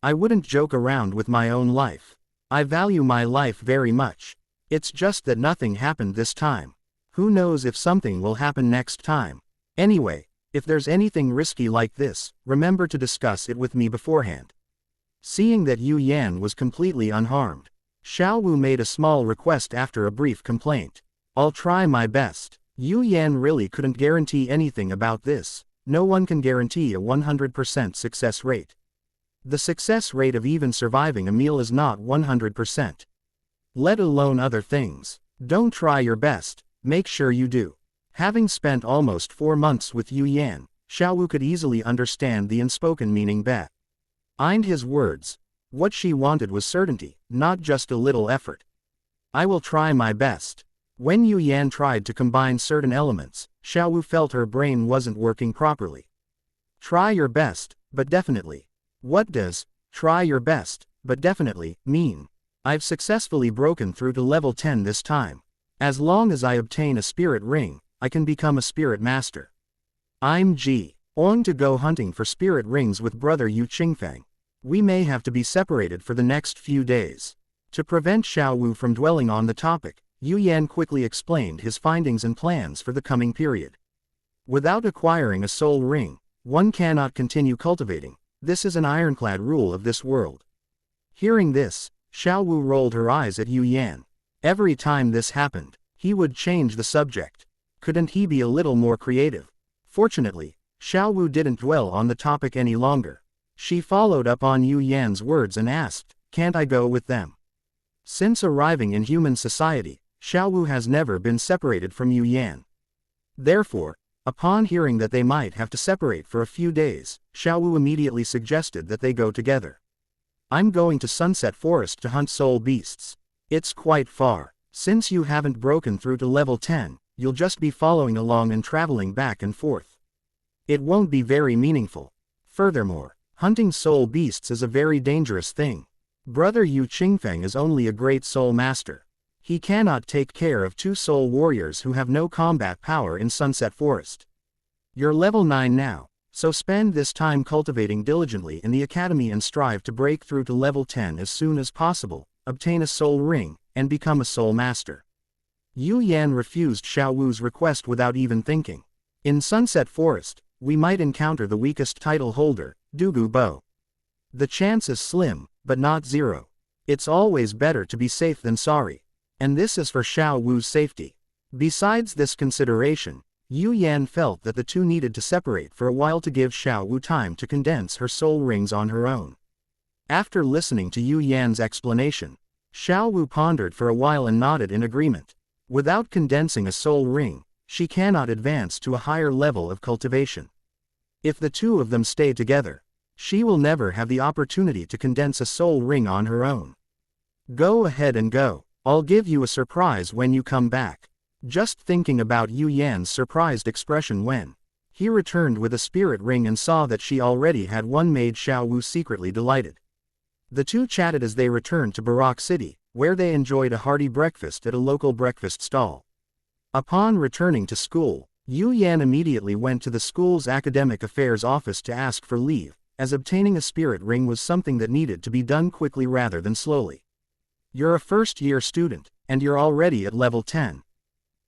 I wouldn't joke around with my own life. I value my life very much. It's just that nothing happened this time. Who knows if something will happen next time. Anyway, if there's anything risky like this, remember to discuss it with me beforehand." Seeing that Yu Yan was completely unharmed, Xiao Wu made a small request after a brief complaint. "I'll try my best." Yu Yan really couldn't guarantee anything about this. No one can guarantee a 100% success rate. The success rate of even surviving a meal is not 100%. Let alone other things. Don't try your best, make sure you do. Having spent almost 4 months with Yu Yan, Xiao Wu could easily understand the unspoken meaning behind his words. What she wanted was certainty, not just a little effort. "I will try my best." When Yu Yan tried to combine certain elements, Xiao Wu felt her brain wasn't working properly. "Try your best, but definitely." What does "try your best, but definitely" mean? "I've successfully broken through to level 10 this time. As long as I obtain a spirit ring, I can become a spirit master. I'm going to go hunting for spirit rings with brother Yu Qingfeng. We may have to be separated for the next few days." To prevent Xiao Wu from dwelling on the topic, Yu Yan quickly explained his findings and plans for the coming period. Without acquiring a soul ring, one cannot continue cultivating. This is an ironclad rule of this world. Hearing this, Xiao Wu rolled her eyes at Yu Yan. Every time this happened, he would change the subject. Couldn't he be a little more creative? Fortunately, Xiao Wu didn't dwell on the topic any longer. She followed up on Yu Yan's words and asked, "Can't I go with them?" Since arriving in human society, Xiao Wu has never been separated from Yu Yan. Therefore, upon hearing that they might have to separate for a few days, Xiao Wu immediately suggested that they go together. "I'm going to Sunset Forest to hunt soul beasts. It's quite far. Since you haven't broken through to level 10, you'll just be following along and traveling back and forth. It won't be very meaningful. Furthermore, hunting soul beasts is a very dangerous thing. Brother Yu Qingfeng is only a great soul master. He cannot take care of 2 soul warriors who have no combat power in Sunset Forest. You're level 9 now, so spend this time cultivating diligently in the academy and strive to break through to level 10 as soon as possible, obtain a soul ring, and become a soul master." Yu Yan refused Xiao Wu's request without even thinking. "In Sunset Forest, we might encounter the weakest title holder, Douluo. The chance is slim, but not zero. It's always better to be safe than sorry. And this is for Xiao Wu's safety." Besides this consideration, Yu Yan felt that the two needed to separate for a while to give Xiao Wu time to condense her soul rings on her own. After listening to Yu Yan's explanation, Xiao Wu pondered for a while and nodded in agreement. Without condensing a soul ring, she cannot advance to a higher level of cultivation. If the two of them stay together, she will never have the opportunity to condense a soul ring on her own. "Go ahead and go. I'll give you a surprise when you come back." Just thinking about Yu Yan's surprised expression when he returned with a spirit ring and saw that she already had one made Xiao Wu secretly delighted. The two chatted as they returned to Barak City, where they enjoyed a hearty breakfast at a local breakfast stall. Upon returning to school, Yu Yan immediately went to the school's academic affairs office to ask for leave, as obtaining a spirit ring was something that needed to be done quickly rather than slowly. "You're a first-year student, and you're already at level 10.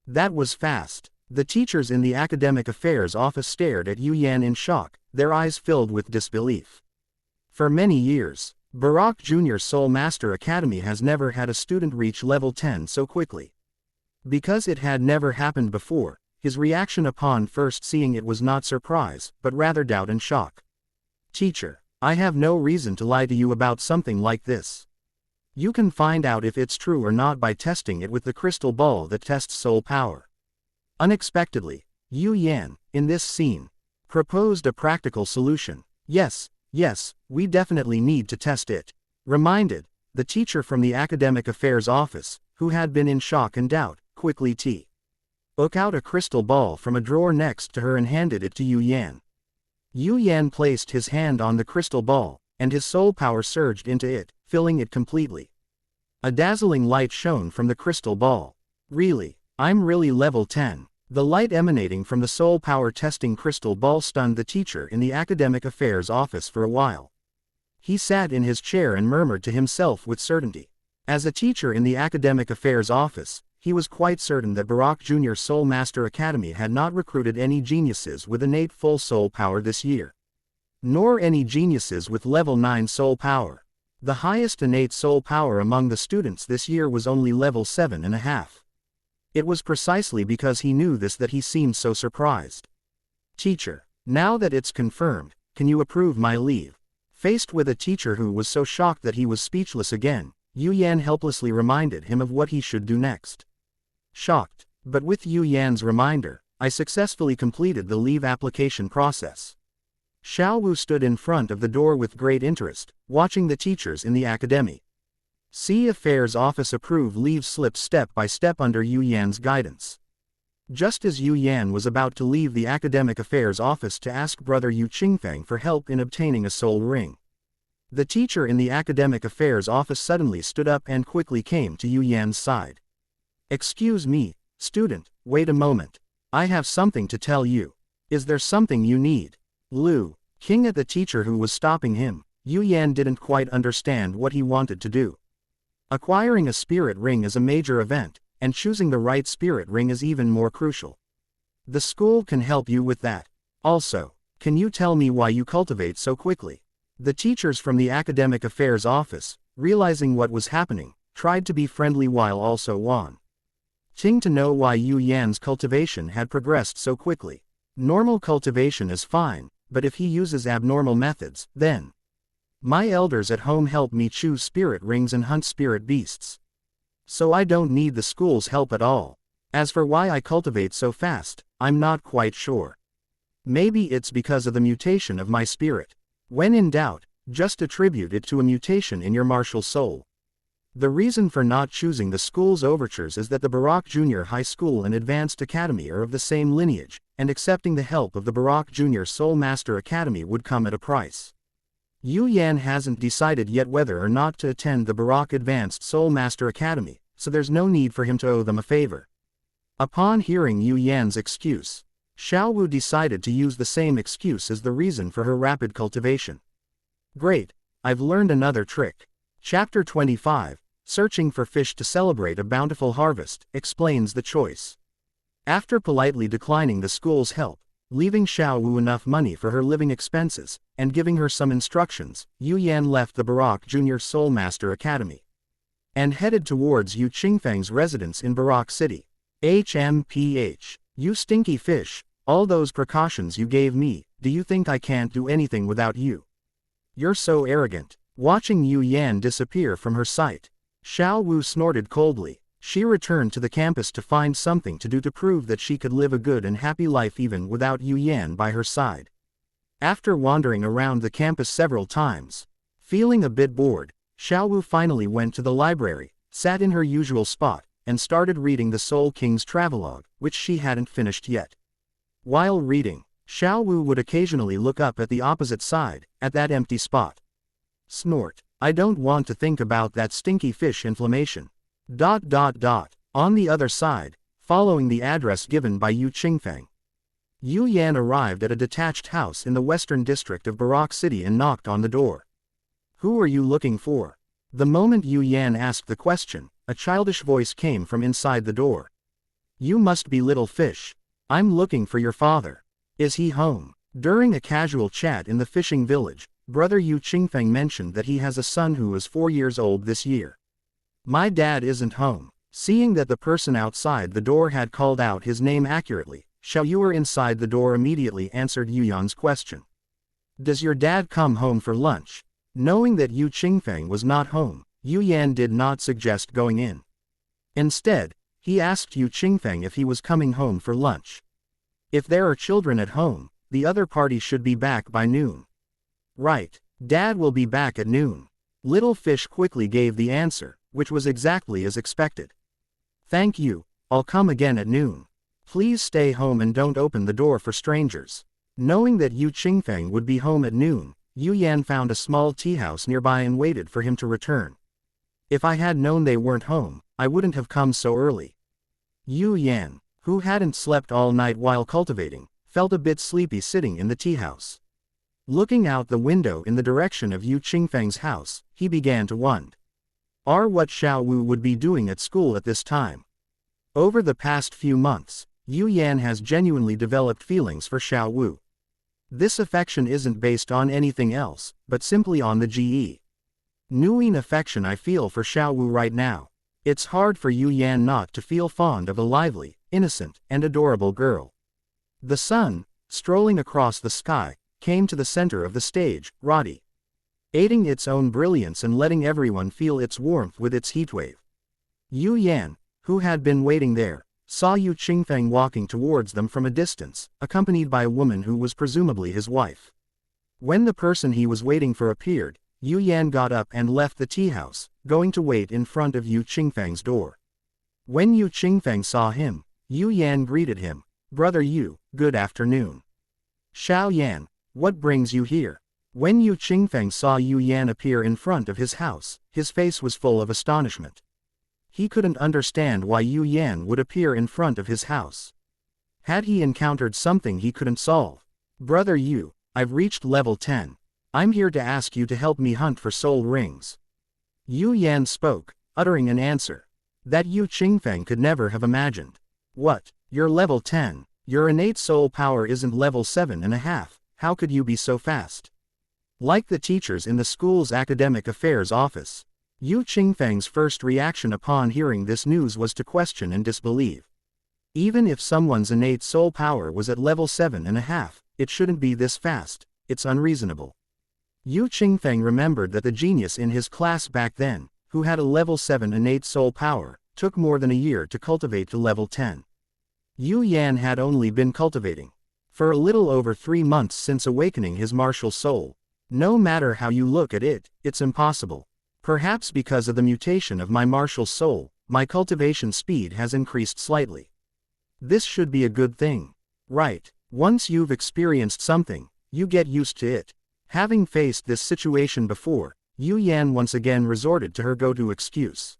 That was fast." The teachers in the academic affairs office stared at Yu Yan in shock, their eyes filled with disbelief. For many years, Barak Junior Soul Master Academy has never had a student reach level 10 so quickly. Because it had never happened before, his reaction upon first seeing it was not surprise, but rather doubt and shock. Teacher, I have no reason to lie to you about something like this. You can find out if it's true or not by testing it with the crystal ball that tests soul power. Unexpectedly, Yu Yan, in this scene, proposed a practical solution. Yes, we definitely need to test it. Reminded, the teacher from the Academic Affairs Office, who had been in shock and doubt, quickly took out a crystal ball from a drawer next to her and handed it to Yu Yan. Yu Yan placed his hand on the crystal ball, and his soul power surged into it, filling it completely. A dazzling light shone from the crystal ball. Really, I'm really level 10. The light emanating from the soul power testing crystal ball stunned the teacher in the Academic Affairs Office for a while. He sat in his chair and murmured to himself with certainty. As a teacher in the Academic Affairs Office, he was quite certain that Barak Junior Soul Master Academy had not recruited any geniuses with innate full soul power this year. Nor any geniuses with level 9 soul power. The highest innate soul power among the students this year was only level 7.5. It was precisely because he knew this that he seemed so surprised. Teacher, now that it's confirmed, can you approve my leave? Faced with a teacher who was so shocked that he was speechless again, Yu Yan helplessly reminded him of what he should do next. Shocked, but with Yu Yan's reminder, I successfully completed the leave application process. Xiao stood in front of the door with great interest, watching the teachers in the academy. Affairs Office approve leave slip step by step under Yu Yan's guidance. Just as Yu Yan was about to leave the Academic Affairs Office to ask brother Yu Qingfeng for help in obtaining a soul ring, the teacher in the Academic Affairs Office suddenly stood up and quickly came to Yu Yan's side. Excuse me, student, wait a moment. I have something to tell you. Is there something you need? Looking at the teacher who was stopping him, Yu Yan didn't quite understand what he wanted to do. Acquiring a spirit ring is a major event, and choosing the right spirit ring is even more crucial. The school can help you with that. Also, can you tell me why you cultivate so quickly? The teachers from the Academic Affairs Office, realizing what was happening, tried to be friendly while also wanting to know why Yu Yan's cultivation had progressed so quickly. Normal cultivation is fine, but if he uses abnormal methods, then my elders at home help me choose spirit rings and hunt spirit beasts. So I don't need the school's help at all. As for why I cultivate so fast, I'm not quite sure. Maybe it's because of the mutation of my spirit. When in doubt, just attribute it to a mutation in your martial soul. The reason for not choosing the school's overtures is that the Barak Junior High School and Advanced Academy are of the same lineage, and accepting the help of the Barak Junior Soul Master Academy would come at a price. Yu Yan hasn't decided yet whether or not to attend the Barak Advanced Soul Master Academy, so there's no need for him to owe them a favor. Upon hearing Yu Yan's excuse, Xiao decided to use the same excuse as the reason for her rapid cultivation. Great, I've learned another trick. Chapter 25, Searching for Fish to Celebrate a Bountiful Harvest, explains the choice. After politely declining the school's help, leaving Xiao enough money for her living expenses, and giving her some instructions, Yu Yan left the Barak Junior Soul Master Academy and headed towards Yu Qingfeng's residence in Barak City. HMPH. You stinky fish, all those precautions you gave me, do you think I can't do anything without you? You're so arrogant. Watching Yu Yan disappear from her sight, Xiao snorted coldly. She returned to the campus to find something to do to prove that she could live a good and happy life even without Yu Yan by her side. After wandering around the campus several times, feeling a bit bored, Xiao finally went to the library, sat in her usual spot, and started reading the Soul King's travelogue, which she hadn't finished yet. While reading, Xiao would occasionally look up at the opposite side, at that empty spot. Snort. I don't want to think about that stinky fish inflammation. On the other side, following the address given by Yu Qingfeng, Yu Yan arrived at a detached house in the western district of Barak City and knocked on the door. Who are you looking for? The moment Yu Yan asked the question, a childish voice came from inside the door. You must be little fish. I'm looking for your father. Is he home? During a casual chat in the fishing village, Brother Yu Qingfeng mentioned that he has a son who is 4 years old this year. My dad isn't home. Seeing that the person outside the door had called out his name accurately, Xiao Yuer inside the door immediately answered Yu Yan's question. Does your dad come home for lunch? Knowing that Yu Qingfeng was not home, Yu Yan did not suggest going in. Instead, he asked Yu Qingfeng if he was coming home for lunch. If there are children at home, the other party should be back by noon. Right, Dad will be back at noon. Little Fish quickly gave the answer, which was exactly as expected. Thank you, I'll come again at noon. Please stay home and don't open the door for strangers. Knowing that Yu Qingfeng would be home at noon, Yu Yan found a small tea house nearby and waited for him to return. If I had known they weren't home, I wouldn't have come so early. Yu Yan, who hadn't slept all night while cultivating, felt a bit sleepy sitting in the tea house. Looking out the window in the direction of Yu Qingfeng's house, he began to wonder what Xiao Wu would be doing at school at this time. Over the past few months, Yu Yan has genuinely developed feelings for Xiao Wu. This affection isn't based on anything else, but simply on the genuine affection I feel for Xiao Wu right now. It's hard for Yu Yan not to feel fond of a lively, innocent, and adorable girl. The sun, strolling across the sky, came to the center of the stage, radiating its own brilliance and letting everyone feel its warmth with its heatwave. Yu Yan, who had been waiting there, saw Yu Qingfeng walking towards them from a distance, accompanied by a woman who was presumably his wife. When the person he was waiting for appeared, Yu Yan got up and left the tea house, going to wait in front of Yu Qingfeng's door. When Yu Qingfeng saw him, Yu Yan greeted him, Brother Yu, good afternoon. Xiao Yan, what brings you here? When Yu Qingfeng saw Yu Yan appear in front of his house, his face was full of astonishment. He couldn't understand why Yu Yan would appear in front of his house. Had he encountered something he couldn't solve? Brother Yu, I've reached level 10. I'm here to ask you to help me hunt for soul rings. Yu Yan spoke, uttering an answer that Yu Qingfeng could never have imagined. What? You're level 10. Your innate soul power isn't level 7.5. How could you be so fast? Like the teachers in the school's academic affairs office, Yu Qingfeng's first reaction upon hearing this news was to question and disbelieve. Even if someone's innate soul power was at level 7.5, it shouldn't be this fast. It's unreasonable. Yu Qingfeng remembered that the genius in his class back then, who had a level 7 innate soul power, took more than a year to cultivate to level 10. Yu Yan had only been cultivating for a little over 3 months since awakening his martial soul. No matter how you look at it, it's impossible. Perhaps because of the mutation of my martial soul, my cultivation speed has increased slightly. This should be a good thing. Right, once you've experienced something, you get used to it. Having faced this situation before, Yu Yan once again resorted to her go-to excuse.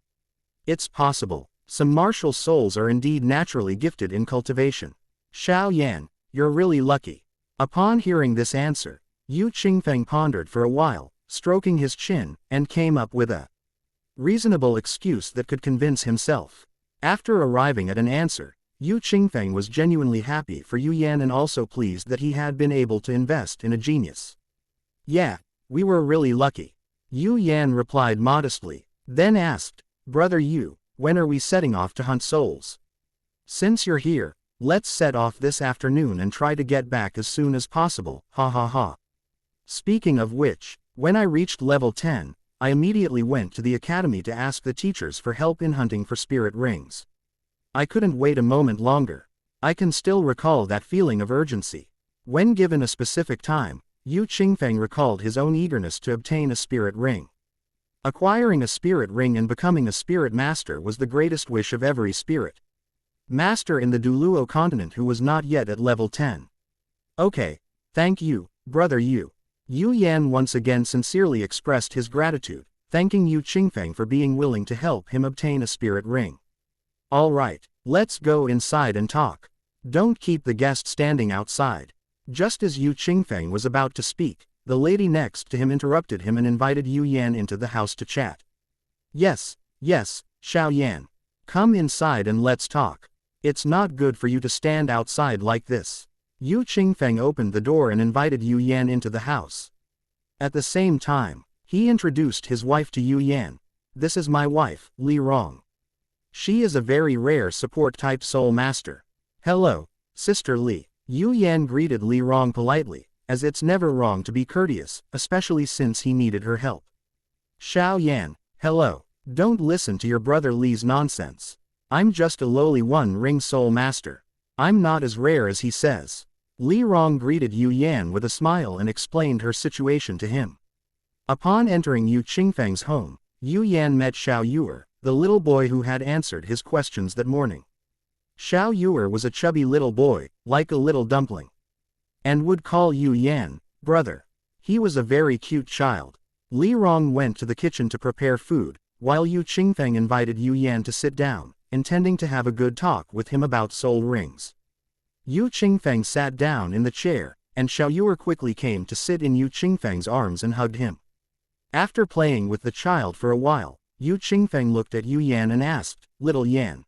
It's possible. Some martial souls are indeed naturally gifted in cultivation. Xiao Yan, you're really lucky. Upon hearing this answer, Yu Qingfeng pondered for a while, stroking his chin, and came up with a reasonable excuse that could convince himself. After arriving at an answer, Yu Qingfeng was genuinely happy for Yu Yan and also pleased that he had been able to invest in a genius. Yeah, we were really lucky. Yu Yan replied modestly, then asked, Brother Yu, when are we setting off to hunt souls? Since you're here, let's set off this afternoon and try to get back as soon as possible, ha ha ha. Speaking of which, when I reached level 10, I immediately went to the academy to ask the teachers for help in hunting for spirit rings. I couldn't wait a moment longer. I can still recall that feeling of urgency. When given a specific time, Yu Qingfeng recalled his own eagerness to obtain a spirit ring. Acquiring a spirit ring and becoming a spirit master was the greatest wish of every spirit master in the Douluo continent who was not yet at level 10. Okay, thank you, Brother Yu. Yu Yan once again sincerely expressed his gratitude, thanking Yu Qingfeng for being willing to help him obtain a spirit ring. Alright, let's go inside and talk. Don't keep the guest standing outside. Just as Yu Qingfeng was about to speak, the lady next to him interrupted him and invited Yu Yan into the house to chat. Yes, Xiao Yan. Come inside and let's talk. It's not good for you to stand outside like this. Yu Qingfeng opened the door and invited Yu Yan into the house. At the same time, he introduced his wife to Yu Yan. This is my wife, Li Rong. She is a very rare support-type soul master. Hello, Sister Li. Yu Yan greeted Li Rong politely, as it's never wrong to be courteous, especially since he needed her help. Xiao Yan, hello. Don't listen to your brother Li's nonsense. I'm just a lowly one-ring soul master. I'm not as rare as he says. Li Rong greeted Yu Yan with a smile and explained her situation to him. Upon entering Yu Qingfeng's home, Yu Yan met Xiao Yuer, the little boy who had answered his questions that morning. Xiao Yuer was a chubby little boy, like a little dumpling, and would call Yu Yan brother. He was a very cute child. Li Rong went to the kitchen to prepare food, while Yu Qingfeng invited Yu Yan to sit down, intending to have a good talk with him about soul rings. Yu Qingfeng sat down in the chair, and Xiao Yuer quickly came to sit in Yu Qingfeng's arms and hugged him. After playing with the child for a while, Yu Qingfeng looked at Yu Yan and asked, "Little Yan,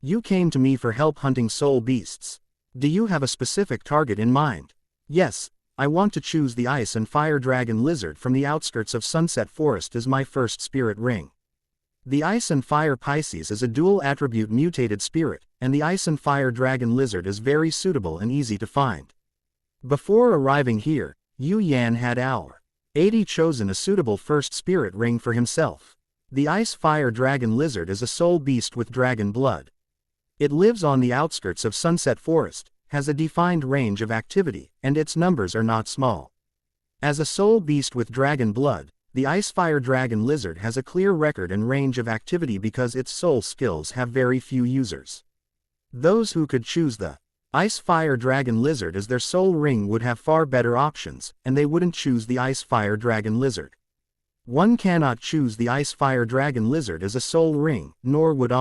you came to me for help hunting soul beasts. Do you have a specific target in mind?" "Yes, I want to choose the ice and fire dragon lizard from the outskirts of Sunset Forest as my first spirit ring. The ice and fire Pisces is a dual attribute mutated spirit, and the ice and fire dragon lizard is very suitable and easy to find." Before arriving here, Yu Yan had already chosen a suitable first spirit ring for himself. The ice fire dragon lizard is a soul beast with dragon blood. It lives on the outskirts of Sunset Forest, has a defined range of activity, and its numbers are not small. As a soul beast with dragon blood, the ice fire dragon lizard has a clear record and range of activity because its soul skills have very few users. Those who could choose the ice fire dragon lizard as their soul ring would have far better options, and they wouldn't choose the ice fire dragon lizard. One cannot choose the ice fire dragon lizard as a soul ring, nor would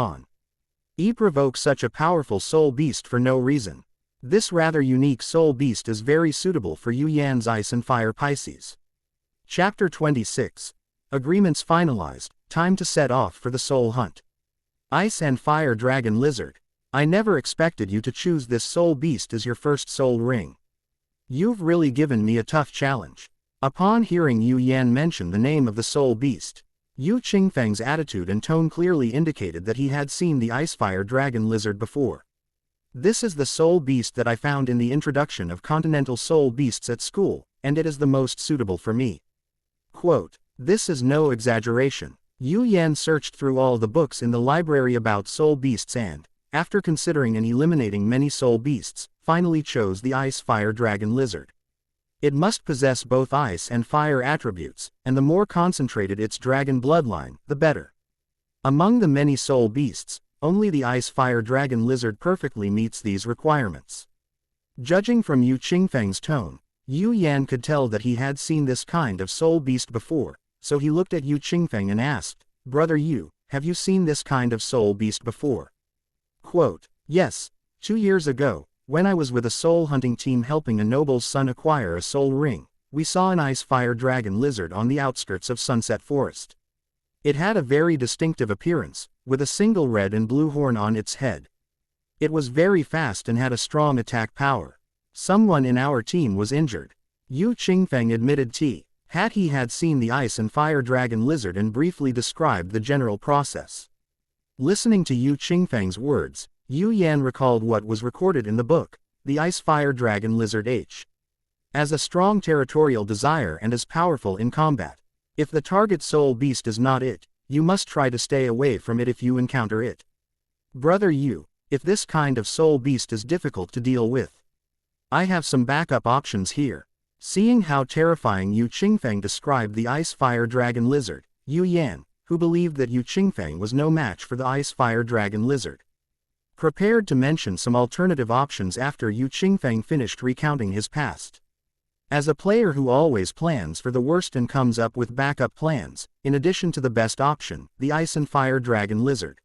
provoke such a powerful soul beast for no reason. This rather unique soul beast is very suitable for Yu Yan's ice and fire Pisces. Chapter 26. Agreements finalized, time to set off for the soul hunt. Ice and fire dragon lizard. I never expected you to choose this soul beast as your first soul ring. You've really given me a tough challenge. Upon hearing Yu Yan mention the name of the soul beast, Yu Qingfeng's attitude and tone clearly indicated that he had seen the Icefire Dragon Lizard before. This is the soul beast that I found in the introduction of continental soul beasts at school, and it is the most suitable for me. Quote, this is no exaggeration. Yu Yan searched through all the books in the library about soul beasts and, after considering and eliminating many soul beasts, finally chose the Ice-Fire Dragon Lizard. It must possess both ice and fire attributes, and the more concentrated its dragon bloodline, the better. Among the many soul beasts, only the Ice-Fire Dragon Lizard perfectly meets these requirements. Judging from Yu Qingfeng's tone, Yu Yan could tell that he had seen this kind of soul beast before, so he looked at Yu Qingfeng and asked, Brother Yu, have you seen this kind of soul beast before? Quote, yes, 2 years ago, when I was with a soul hunting team helping a noble's son acquire a soul ring, we saw an ice-fire dragon lizard on the outskirts of Sunset Forest. It had a very distinctive appearance, with a single red and blue horn on its head. It was very fast and had a strong attack power. Someone in our team was injured. Yu Qingfeng admitted he had seen the ice and fire dragon lizard and briefly described the general process. Listening to Yu Qingfeng's words, Yu Yan recalled what was recorded in the book, the Ice-Fire Dragon Lizard has a strong territorial desire and is powerful in combat. If the target soul beast is not it, you must try to stay away from it if you encounter it. Brother Yu, if this kind of soul beast is difficult to deal with, I have some backup options here. Seeing how terrifying Yu Qingfeng described the Ice-Fire Dragon Lizard, Yu Yan, who believed that Yu Qingfeng was no match for the Ice-Fire Dragon Lizard, prepared to mention some alternative options after Yu Qingfeng finished recounting his past. As a player who always plans for the worst and comes up with backup plans, in addition to the best option, the Ice and Fire Dragon Lizard,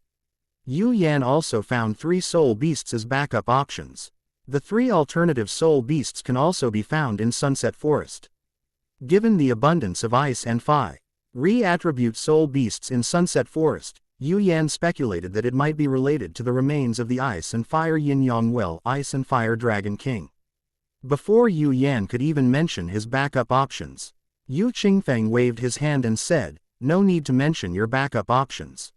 Yu Yan also found 3 soul beasts as backup options. The 3 alternative soul beasts can also be found in Sunset Forest. Given the abundance of ice and fire attribute soul beasts in Sunset Forest, Yu Yan speculated that it might be related to the remains of the Ice and Fire Yin-Yang Well Ice and Fire Dragon King. Before Yu Yan could even mention his backup options, Yu Qingfeng waved his hand and said, "No need to mention your backup options.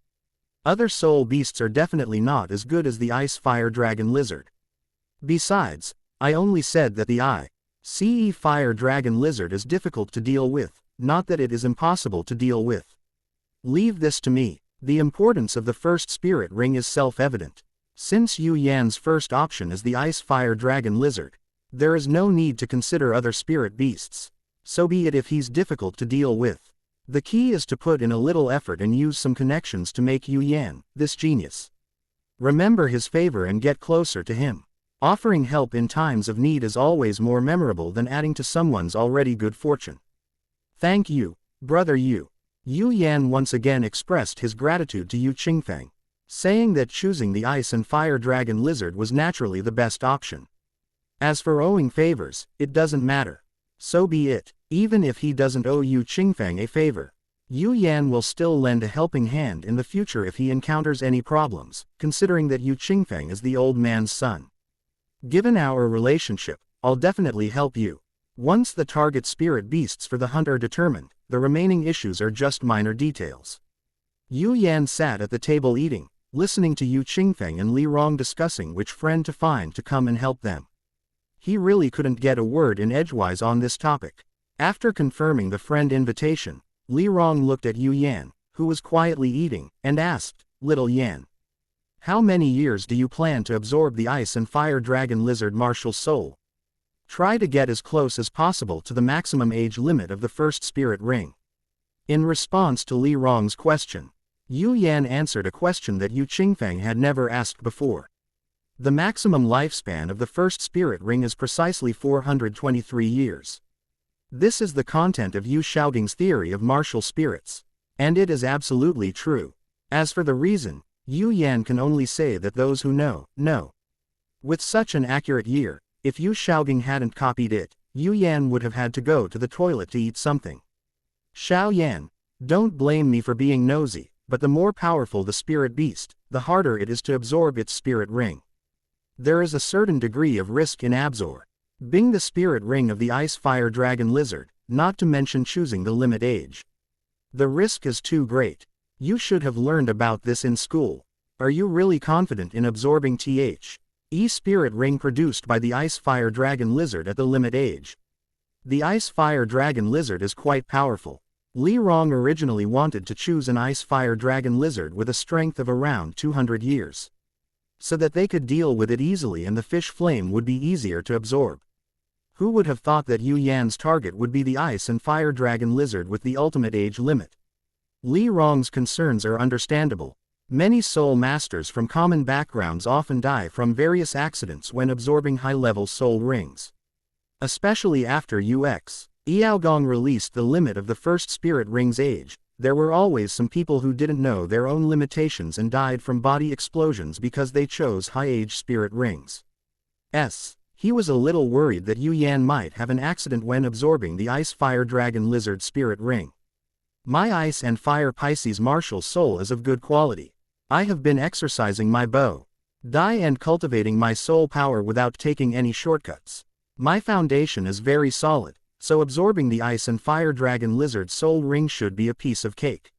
Other soul beasts are definitely not as good as the ice fire dragon lizard. Besides, I only said that the ICE fire dragon lizard is difficult to deal with, not that it is impossible to deal with. Leave this to me. The importance of the first spirit ring is self-evident. Since Yu Yan's first option is the ice fire dragon lizard, there is no need to consider other spirit beasts. So be it if he's difficult to deal with. The key is to put in a little effort and use some connections to make Yu Yan, this genius. Remember his favor and get closer to him. Offering help in times of need is always more memorable than adding to someone's already good fortune. Thank you, brother Yu." Yu Yan once again expressed his gratitude to Yu Qingfeng, saying that choosing the ice and fire dragon lizard was naturally the best option. As for owing favors, it doesn't matter. So be it. Even if he doesn't owe Yu Qingfeng a favor, Yu Yan will still lend a helping hand in the future if he encounters any problems, considering that Yu Qingfeng is the old man's son. Given our relationship, I'll definitely help you. Once the target spirit beasts for the hunt are determined, the remaining issues are just minor details. Yu Yan sat at the table eating, listening to Yu Qingfeng and Li Rong discussing which friend to find to come and help them. He really couldn't get a word in edgewise on this topic. After confirming the friend invitation, Li Rong looked at Yu Yan, who was quietly eating, and asked, "Little Yan, how many years do you plan to absorb the ice and fire dragon lizard martial soul? Try to get as close as possible to the maximum age limit of the first spirit ring." In response to Li Rong's question, Yu Yan answered a question that Yu Qingfeng had never asked before. The maximum lifespan of the first spirit ring is precisely 423 years. This is the content of Yu Xiaoging's theory of martial spirits, and it is absolutely true. As for the reason, Yu Yan can only say that those who know. With such an accurate year, if Yu Xiaoging hadn't copied it, Yu Yan would have had to go to the toilet to eat something. Xiao Yan, don't blame me for being nosy, but the more powerful the spirit beast, the harder it is to absorb its spirit ring. There is a certain degree of risk in absorbing the spirit ring of the ice fire dragon lizard, not to mention choosing the limit age. The risk is too great. You should have learned about this in school. Are you really confident in absorbing the spirit ring produced by the ice fire dragon lizard at the limit age? The ice fire dragon lizard is quite powerful. Li Rong originally wanted to choose an ice fire dragon lizard with a strength of around 200 years. So that they could deal with it easily and the fish flame would be easier to absorb. Who would have thought that Yu Yan's target would be the ice and fire dragon lizard with the ultimate age limit? Li Rong's concerns are understandable. Many soul masters from common backgrounds often die from various accidents when absorbing high-level soul rings. Especially after Yaogong released the limit of the first spirit ring's age, there were always some people who didn't know their own limitations and died from body explosions because they chose high-age spirit rings. He was a little worried that Yu Yan might have an accident when absorbing the ice fire dragon lizard spirit ring. My ice and fire Pisces martial soul is of good quality. I have been exercising my bow die and cultivating my soul power without taking any shortcuts. My foundation is very solid, so absorbing the ice and fire dragon lizard soul ring should be a piece of cake.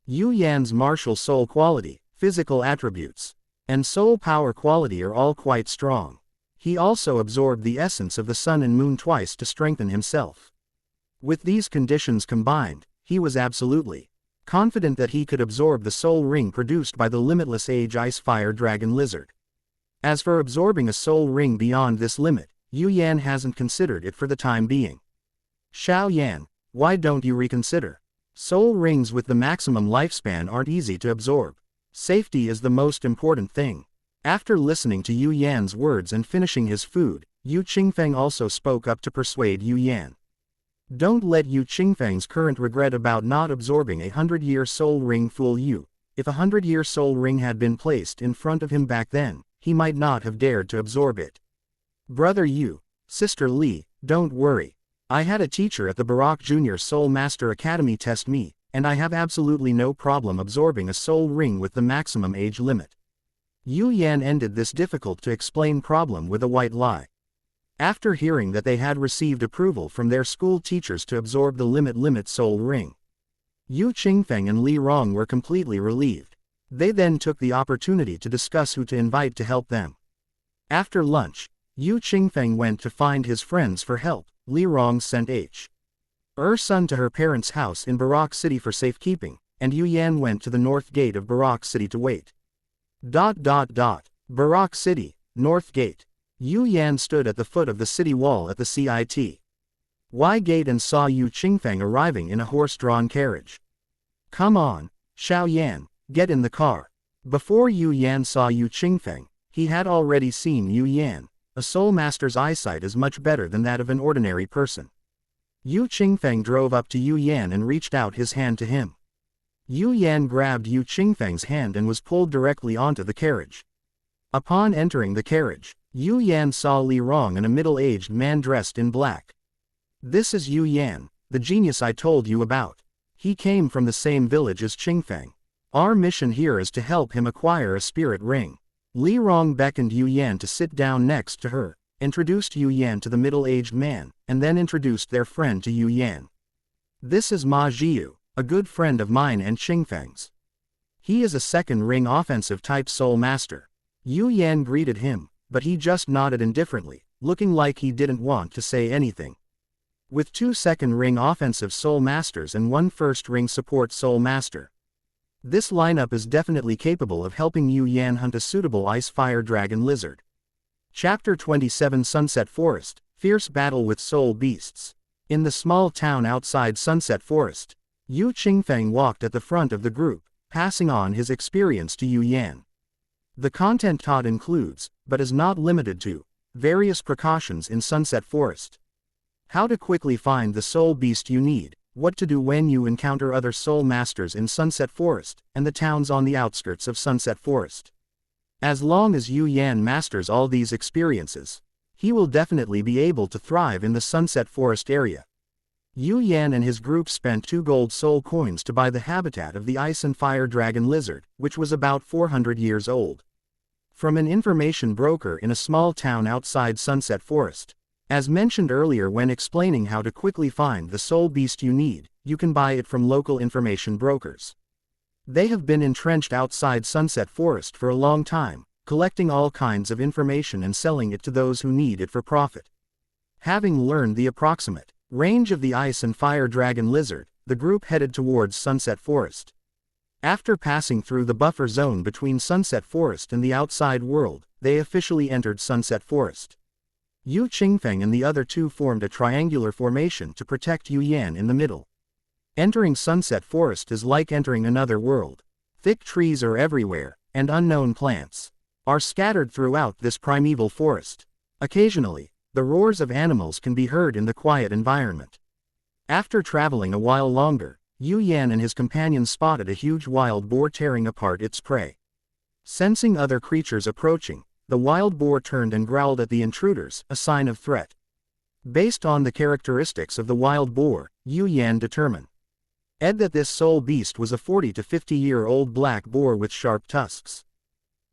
Yu Yan's martial soul quality, physical attributes, and soul power quality are all quite strong. He also absorbed the essence of the sun and moon twice to strengthen himself. With these conditions combined, he was absolutely confident that he could absorb the soul ring produced by the limitless age ice fire dragon lizard. As for absorbing a soul ring beyond this limit, Yu Yan hasn't considered it for the time being. Xiao Yan, why don't you reconsider? Soul rings with the maximum lifespan aren't easy to absorb. Safety is the most important thing. After listening to Yu Yan's words and finishing his food, Yu Qingfeng also spoke up to persuade Yu Yan. Don't let Yu Qingfeng's current regret about not absorbing a 100-year soul ring fool you. If a 100-year soul ring had been placed in front of him back then, he might not have dared to absorb it. Brother Yu, Sister Li, don't worry. I had a teacher at the Baroque Junior Soul Master Academy test me, and I have absolutely no problem absorbing a soul ring with the maximum age limit. Yu Yan ended this difficult to explain problem with a white lie. After hearing that they had received approval from their school teachers to absorb the Limit Soul Ring, Yu Qingfeng and Li Rong were completely relieved. They then took the opportunity to discuss who to invite to help them. After lunch, Yu Qingfeng went to find his friends for help. Li Rong sent her son to her parents' house in Barak City for safekeeping, and Yu Yan went to the north gate of Barak City to wait. Barak City, North Gate. Yu Yan stood at the foot of the city wall at the CITY gate and saw Yu Qingfeng arriving in a horse-drawn carriage. "Come on, Xiao Yan, get in the car." Before Yu Yan saw Yu Qingfeng, he had already seen Yu Yan. A soul master's eyesight is much better than that of an ordinary person. Yu Qingfeng drove up to Yu Yan and reached out his hand to him. Yu Yan grabbed Yu Qingfeng's hand and was pulled directly onto the carriage. Upon entering the carriage, Yu Yan saw Li Rong and a middle-aged man dressed in black. "This is Yu Yan, the genius I told you about. He came from the same village as Qingfeng. Our mission here is to help him acquire a spirit ring." Li Rong beckoned Yu Yan to sit down next to her, introduced Yu Yan to the middle-aged man, and then introduced their friend to Yu Yan. "This is Ma Jiu, a good friend of mine and Qingfeng's. He is a second ring offensive type soul master." Yu Yan greeted him, but he just nodded indifferently, looking like he didn't want to say anything. With 2 second ring offensive soul masters and 1 first ring support soul master, this lineup is definitely capable of helping Yu Yan hunt a suitable ice fire dragon lizard. Chapter 27 Sunset Forest, Fierce Battle with Soul Beasts. In the small town outside Sunset Forest, Yu Qingfeng walked at the front of the group, passing on his experience to Yu Yan. The content taught includes, but is not limited to, various precautions in Sunset Forest. How to quickly find the soul beast you need, what to do when you encounter other soul masters in Sunset Forest, and the towns on the outskirts of Sunset Forest. As long as Yu Yan masters all these experiences, he will definitely be able to thrive in the Sunset Forest area. Yu Yan and his group spent 2 gold soul coins to buy the habitat of the ice and fire dragon lizard, which was about 400 years old, from an information broker in a small town outside Sunset Forest. As mentioned earlier when explaining how to quickly find the soul beast you need, you can buy it from local information brokers. They have been entrenched outside Sunset Forest for a long time, collecting all kinds of information and selling it to those who need it for profit. Having learned the approximate range of the ice and fire dragon lizard, the group headed towards Sunset Forest. After passing through the buffer zone between Sunset Forest and the outside world, they officially entered Sunset Forest. Yu Qingfeng and the other 2 formed a triangular formation to protect Yu Yan in the middle. Entering Sunset Forest is like entering another world. Thick trees are everywhere, and unknown plants are scattered throughout this primeval forest. Occasionally, the roars of animals can be heard in the quiet environment. After traveling a while longer, Yu Yan and his companions spotted a huge wild boar tearing apart its prey. Sensing other creatures approaching, the wild boar turned and growled at the intruders, a sign of threat. Based on the characteristics of the wild boar, Yu Yan determined that this soul beast was a 40 to 50-year-old black boar with sharp tusks.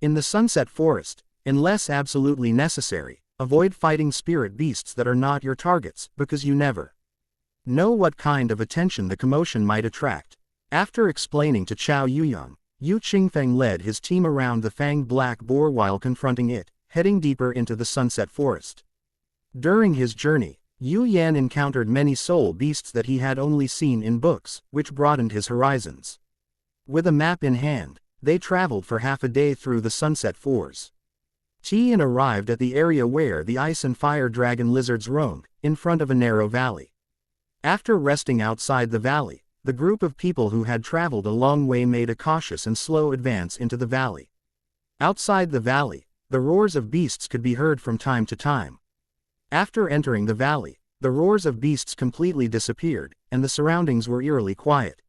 In the Sunset Forest, unless absolutely necessary, avoid fighting spirit beasts that are not your targets, because you never know what kind of attention the commotion might attract. After explaining to Qiao Yuyang, Yu Qingfeng led his team around the fanged black boar while confronting it, heading deeper into the Sunset Forest. During his journey, Yu Yan encountered many soul beasts that he had only seen in books, which broadened his horizons. With a map in hand, they traveled for half a day through the Sunset Forest. Qian arrived at the area where the ice and fire dragon lizards roamed, in front of a narrow valley. After resting outside the valley, the group of people who had traveled a long way made a cautious and slow advance into the valley. Outside the valley, the roars of beasts could be heard from time to time. After entering the valley, the roars of beasts completely disappeared, and the surroundings were eerily quiet.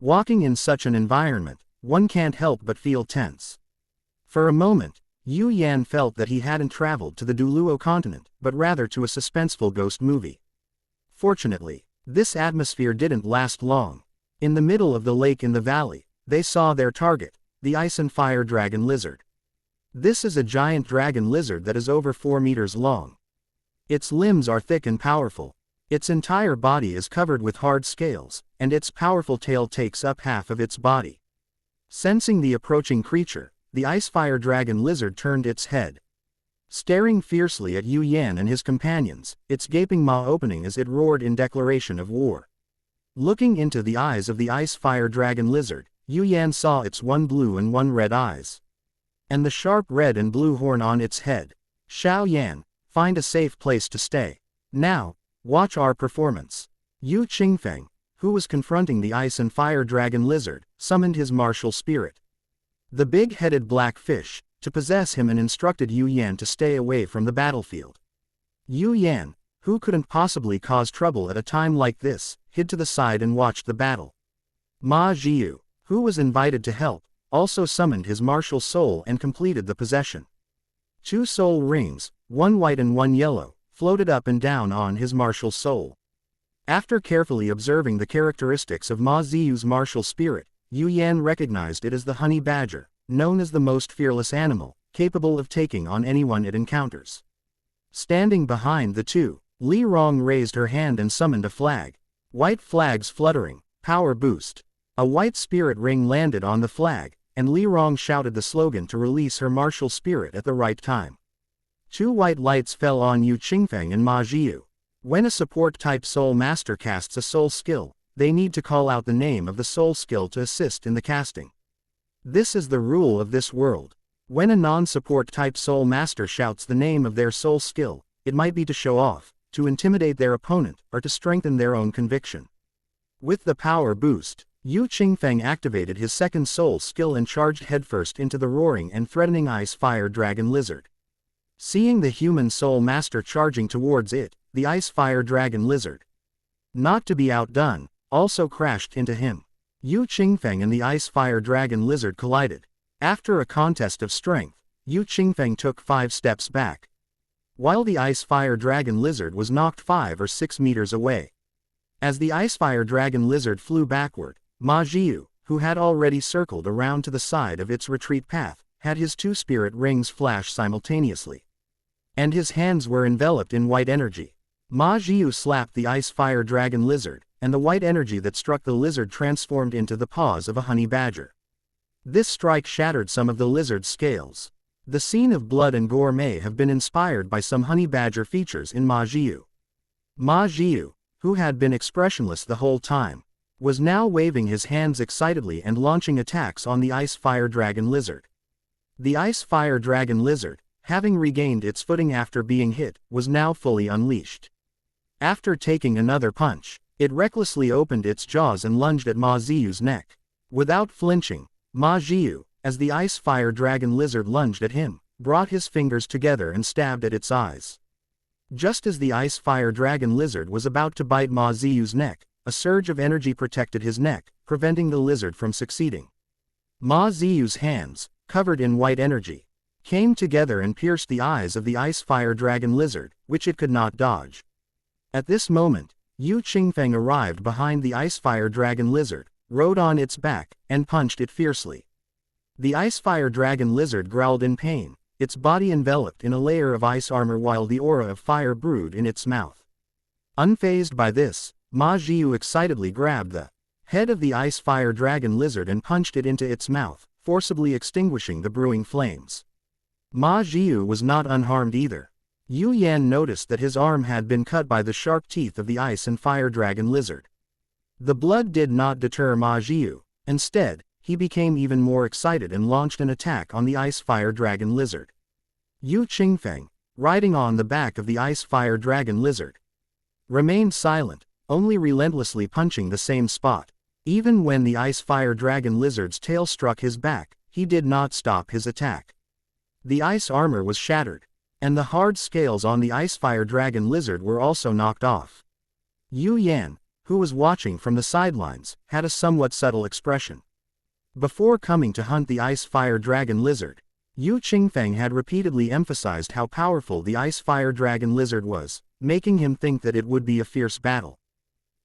Walking in such an environment, one can't help but feel tense. For a moment, Yu Yan felt that he hadn't traveled to the Douluo continent, but rather to a suspenseful ghost movie. Fortunately, this atmosphere didn't last long. In the middle of the lake in the valley, they saw their target, the ice and fire dragon lizard. This is a giant dragon lizard that is over 4 meters long. Its limbs are thick and powerful. Its entire body is covered with hard scales, and its powerful tail takes up half of its body. Sensing the approaching creature, the ice fire dragon lizard turned its head. Staring fiercely at Yu Yan and his companions, its gaping maw opening as it roared in declaration of war. Looking into the eyes of the ice fire dragon lizard, Yu Yan saw its one blue and one red eyes. And the sharp red and blue horn on its head. Xiao Yan, find a safe place to stay. Now, watch our performance. Yu Qingfeng, who was confronting the ice and fire dragon lizard, summoned his martial spirit. The big-headed black fish, to possess him, and instructed Yu Yan to stay away from the battlefield. Yu Yan, who couldn't possibly cause trouble at a time like this, hid to the side and watched the battle. Ma Jiu, who was invited to help, also summoned his martial soul and completed the possession. 2 soul rings, one white and one yellow, floated up and down on his martial soul. After carefully observing the characteristics of Ma Jiu's martial spirit, Yu Yan recognized it as the honey badger, known as the most fearless animal, capable of taking on anyone it encounters. Standing behind the two, Li Rong raised her hand and summoned a flag. White flags fluttering, power boost. A white spirit ring landed on the flag, and Li Rong shouted the slogan to release her martial spirit at the right time. 2 white lights fell on Yu Qingfeng and Ma Jiu. When a support-type soul master casts a soul skill, they need to call out the name of the soul skill to assist in the casting. This is the rule of this world. When a non-support type soul master shouts the name of their soul skill, it might be to show off, to intimidate their opponent, or to strengthen their own conviction. With the power boost, Yu Qingfeng activated his second soul skill and charged headfirst into the roaring and threatening ice fire dragon lizard. Seeing the human soul master charging towards it, the ice fire dragon lizard, not to be outdone, also crashed into him. Yu Qingfeng and the ice fire dragon lizard collided. After a contest of strength, Yu Qingfeng took 5 steps back, while the ice fire dragon lizard was knocked 5 or 6 meters away. As the ice fire dragon lizard flew backward, Ma Jiu, who had already circled around to the side of its retreat path, had his 2 spirit rings flash simultaneously. And his hands were enveloped in white energy. Ma Jiu slapped the ice fire dragon lizard, and the white energy that struck the lizard transformed into the paws of a honey badger. This strike shattered some of the lizard's scales. The scene of blood and gore may have been inspired by some honey badger features in Ma Jiu. Ma Jiu, who had been expressionless the whole time, was now waving his hands excitedly and launching attacks on the ice fire dragon lizard. The ice fire dragon lizard, having regained its footing after being hit, was now fully unleashed. After taking another punch, it recklessly opened its jaws and lunged at Ma Jiu's neck. Without flinching, Ma Jiu, as the ice fire dragon lizard lunged at him, brought his fingers together and stabbed at its eyes. Just as the ice fire dragon lizard was about to bite Ma Jiu's neck, a surge of energy protected his neck, preventing the lizard from succeeding. Ma Jiu's hands, covered in white energy, came together and pierced the eyes of the ice fire dragon lizard, which it could not dodge. At this moment, Yu Qingfeng arrived behind the ice fire dragon lizard, rode on its back, and punched it fiercely. The ice fire dragon lizard growled in pain, its body enveloped in a layer of ice armor while the aura of fire brewed in its mouth. Unfazed by this, Ma Jiu excitedly grabbed the head of the ice fire dragon lizard and punched it into its mouth, forcibly extinguishing the brewing flames. Ma Jiu was not unharmed either. Yu Yan noticed that his arm had been cut by the sharp teeth of the ice and fire dragon lizard. The blood did not deter Ma Jiu. Instead, he became even more excited and launched an attack on the ice fire dragon lizard. Yu Qingfeng, riding on the back of the ice fire dragon lizard, remained silent, only relentlessly punching the same spot. Even when the ice fire dragon lizard's tail struck his back, he did not stop his attack. The ice armor was shattered, and the hard scales on the ice fire dragon lizard were also knocked off. Yu Yan, who was watching from the sidelines, had a somewhat subtle expression. Before coming to hunt the ice fire dragon lizard, Yu Qingfeng had repeatedly emphasized how powerful the ice fire dragon lizard was, making him think that it would be a fierce battle.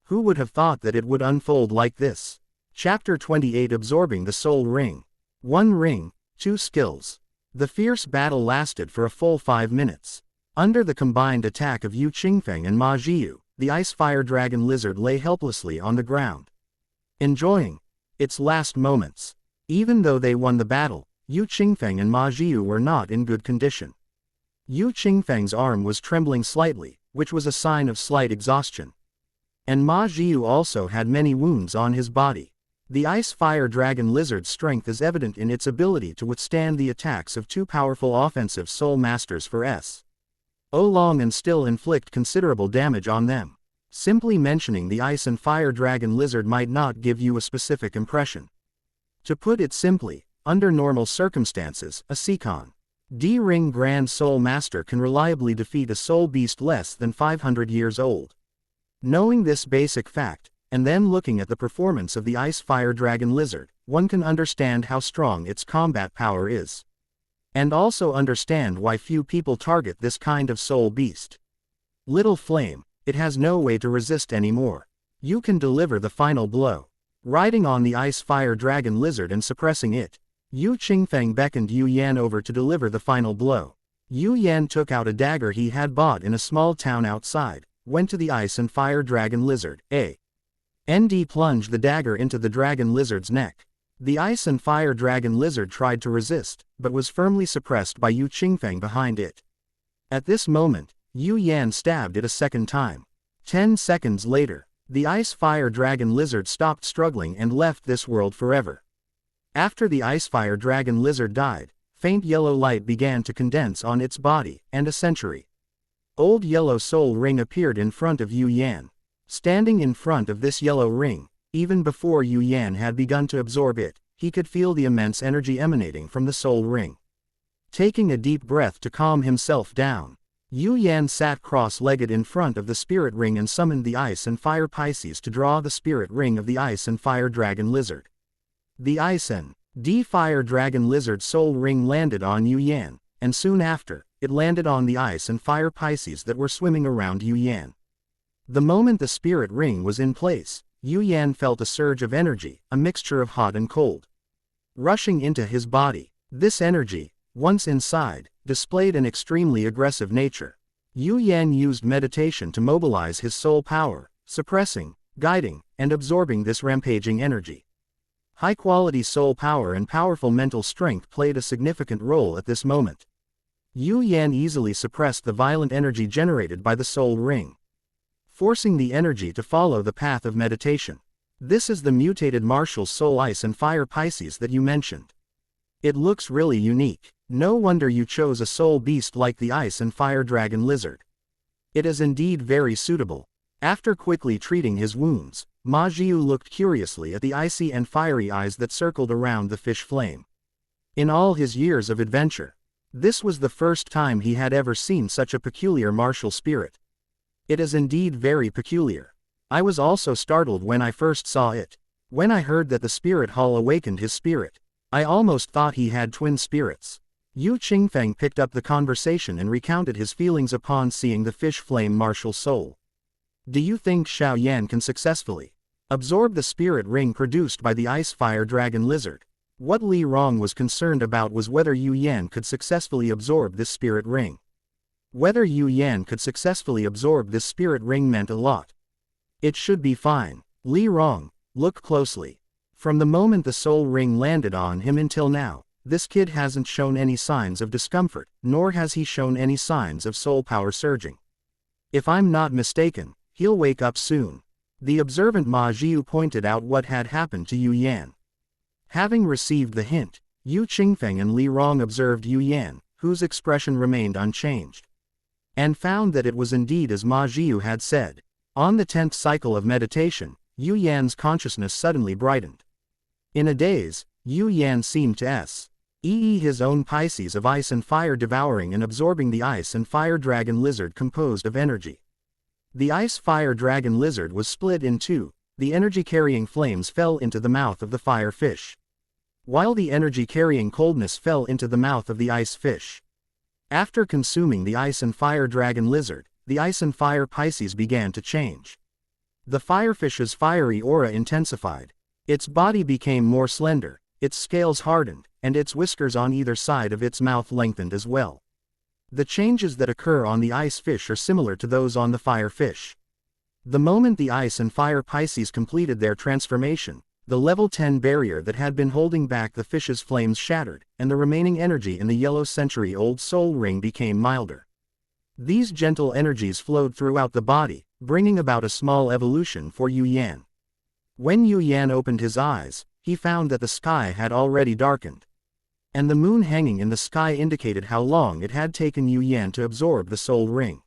Who would have thought that it would unfold like this? Chapter 28 Absorbing the Soul Ring. 1 ring, 2 skills. The fierce battle lasted for a full 5 minutes. Under the combined attack of Yu Qingfeng and Ma Jiu, the ice-fire dragon lizard lay helplessly on the ground, enjoying its last moments. Even though they won the battle, Yu Qingfeng and Ma Jiu were not in good condition. Yu Qingfeng's arm was trembling slightly, which was a sign of slight exhaustion. And Ma Jiu also had many wounds on his body. The ice-fire dragon lizard's strength is evident in its ability to withstand the attacks of two powerful offensive soul masters for long and still inflict considerable damage on them. Simply mentioning the ice and fire dragon lizard might not give you a specific impression. To put it simply, under normal circumstances, a Qian D-Ring Grand Soul Master can reliably defeat a soul beast less than 500 years old. Knowing this basic fact, and then looking at the performance of the ice-fire dragon lizard, one can understand how strong its combat power is. And also understand why few people target this kind of soul beast. Little flame, it has no way to resist anymore. You can deliver the final blow. Riding on the ice-fire dragon lizard and suppressing it, Yu Qingfeng beckoned Yu Yan over to deliver the final blow. Yu Yan took out a dagger he had bought in a small town outside, went to the ice and fire dragon lizard, and plunged the dagger into the dragon lizard's neck. The ice and fire dragon lizard tried to resist, but was firmly suppressed by Yu Qingfeng behind it. At this moment, Yu Yan stabbed it a second time. 10 seconds later, the ice-fire dragon lizard stopped struggling and left this world forever. After the ice-fire dragon lizard died, faint yellow light began to condense on its body, and a century-old yellow soul ring appeared in front of Yu Yan. Standing in front of this yellow ring, even before Yu Yan had begun to absorb it, he could feel the immense energy emanating from the soul ring. Taking a deep breath to calm himself down, Yu Yan sat cross-legged in front of the spirit ring and summoned the ice and fire Pisces to draw the spirit ring of the ice and fire dragon lizard. The ice and fire dragon lizard soul ring landed on Yu Yan, and soon after, it landed on the ice and fire Pisces that were swimming around Yu Yan. The moment the spirit ring was in place, Yu Yan felt a surge of energy, a mixture of hot and cold, rushing into his body. This energy, once inside, displayed an extremely aggressive nature. Yu Yan used meditation to mobilize his soul power, suppressing, guiding, and absorbing this rampaging energy. High-quality soul power and powerful mental strength played a significant role at this moment. Yu Yan easily suppressed the violent energy generated by the soul ring, forcing the energy to follow the path of meditation. This is the mutated martial soul ice and fire Pisces that you mentioned. It looks really unique. No wonder you chose a soul beast like the ice and fire dragon lizard. It is indeed very suitable. After quickly treating his wounds, Ma Jiu looked curiously at the icy and fiery eyes that circled around the fish flame. In all his years of adventure, this was the first time he had ever seen such a peculiar martial spirit. It is indeed very peculiar. I was also startled when I first saw it. When I heard that the spirit hall awakened his spirit, I almost thought he had twin spirits. Yu Qingfeng picked up the conversation and recounted his feelings upon seeing the fish flame martial soul. Do you think Xiao Yan can successfully absorb the spirit ring produced by the ice-fire dragon lizard? What Li Rong was concerned about was whether Yu Yan could successfully absorb this spirit ring. Whether Yu Yan could successfully absorb this spirit ring meant a lot. It should be fine. Li Rong, look closely. From the moment the soul ring landed on him until now, this kid hasn't shown any signs of discomfort, nor has he shown any signs of soul power surging. If I'm not mistaken, he'll wake up soon. The observant Ma Jiu pointed out what had happened to Yu Yan. Having received the hint, Yu Qingfeng and Li Rong observed Yu Yan, whose expression remained unchanged, and found that it was indeed as Ma Jiu had said. On the 10th cycle of meditation, Yu Yan's consciousness suddenly brightened. In a daze, Yu Yan seemed to his own Pisces of ice and fire devouring and absorbing the ice and fire dragon lizard composed of energy. The ice-fire dragon lizard was split in two, the energy-carrying flames fell into the mouth of the fire fish, while the energy-carrying coldness fell into the mouth of the ice fish. After consuming the ice and fire dragon lizard, the ice and fire Pisces began to change. The firefish's fiery aura intensified. Its body became more slender, its scales hardened, and its whiskers on either side of its mouth lengthened as well. The changes that occur on the ice fish are similar to those on the fire fish. The moment the ice and fire Pisces completed their transformation, the level 10 barrier that had been holding back the fish's flames shattered, and the remaining energy in the yellow century-old soul ring became milder. These gentle energies flowed throughout the body, bringing about a small evolution for Yu Yan. When Yu Yan opened his eyes, he found that the sky had already darkened. And the moon hanging in the sky indicated how long it had taken Yu Yan to absorb the soul ring.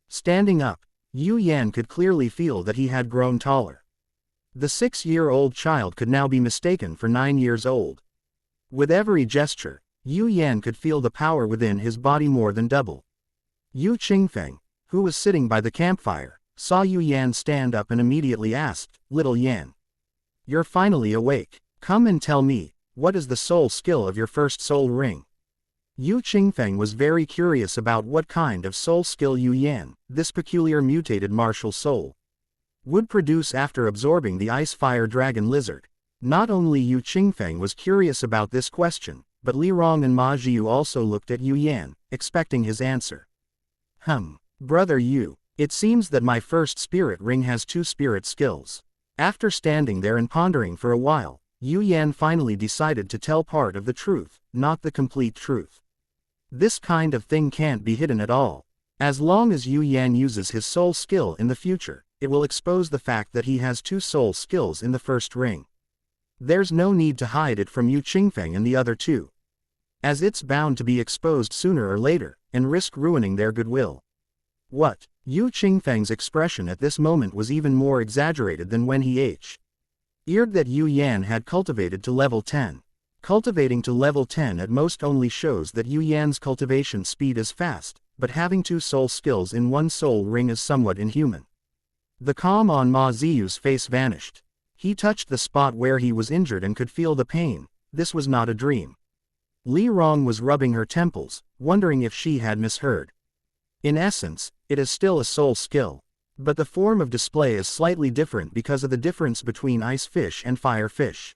Standing up, Yu Yan could clearly feel that he had grown taller. The 6-year-old child could now be mistaken for 9 years old. With every gesture, Yu Yan could feel the power within his body more than double. Yu Qingfeng, who was sitting by the campfire, saw Yu Yan stand up and immediately asked, "Little Yan, you're finally awake. Come and tell me, what is the soul skill of your first soul ring?" Yu Qingfeng was very curious about what kind of soul skill Yu Yan, this peculiar mutated martial soul, would produce after absorbing the ice-fire dragon lizard. Not only Yu Qingfeng was curious about this question, but Li Rong and Ma Jiu also looked at Yu Yan, expecting his answer. Brother Yu, it seems that my first spirit ring has 2 spirit skills. After standing there and pondering for a while, Yu Yan finally decided to tell part of the truth, not the complete truth. This kind of thing can't be hidden at all. As long as Yu Yan uses his soul skill in the future, it will expose the fact that he has 2 soul skills in the first ring. There's no need to hide it from Yu Qingfeng and the other 2, as it's bound to be exposed sooner or later, and risk ruining their goodwill. What? Yu Qingfeng's expression at this moment was even more exaggerated than when he heard that Yu Yan had cultivated to level 10. Cultivating to level 10 at most only shows that Yu Yan's cultivation speed is fast, but having 2 soul skills in one soul ring is somewhat inhuman. The calm on Ma Ziyu's face vanished. He touched the spot where he was injured and could feel the pain. This was not a dream. Li Rong was rubbing her temples, wondering if she had misheard. In essence, it is still a soul skill, but the form of display is slightly different because of the difference between ice fish and fire fish.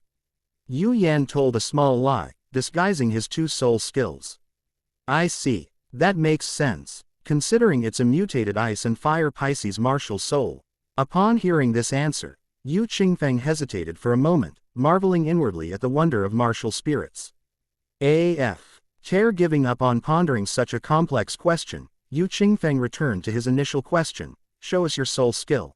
Yu Yan told a small lie, disguising his 2 soul skills. I see. That makes sense, considering it's a mutated ice and fire Pisces martial soul. Upon hearing this answer, Yu Qingfeng hesitated for a moment, marveling inwardly at the wonder of martial spirits. Giving up on pondering such a complex question, Yu Qingfeng returned to his initial question, show us your soul skill.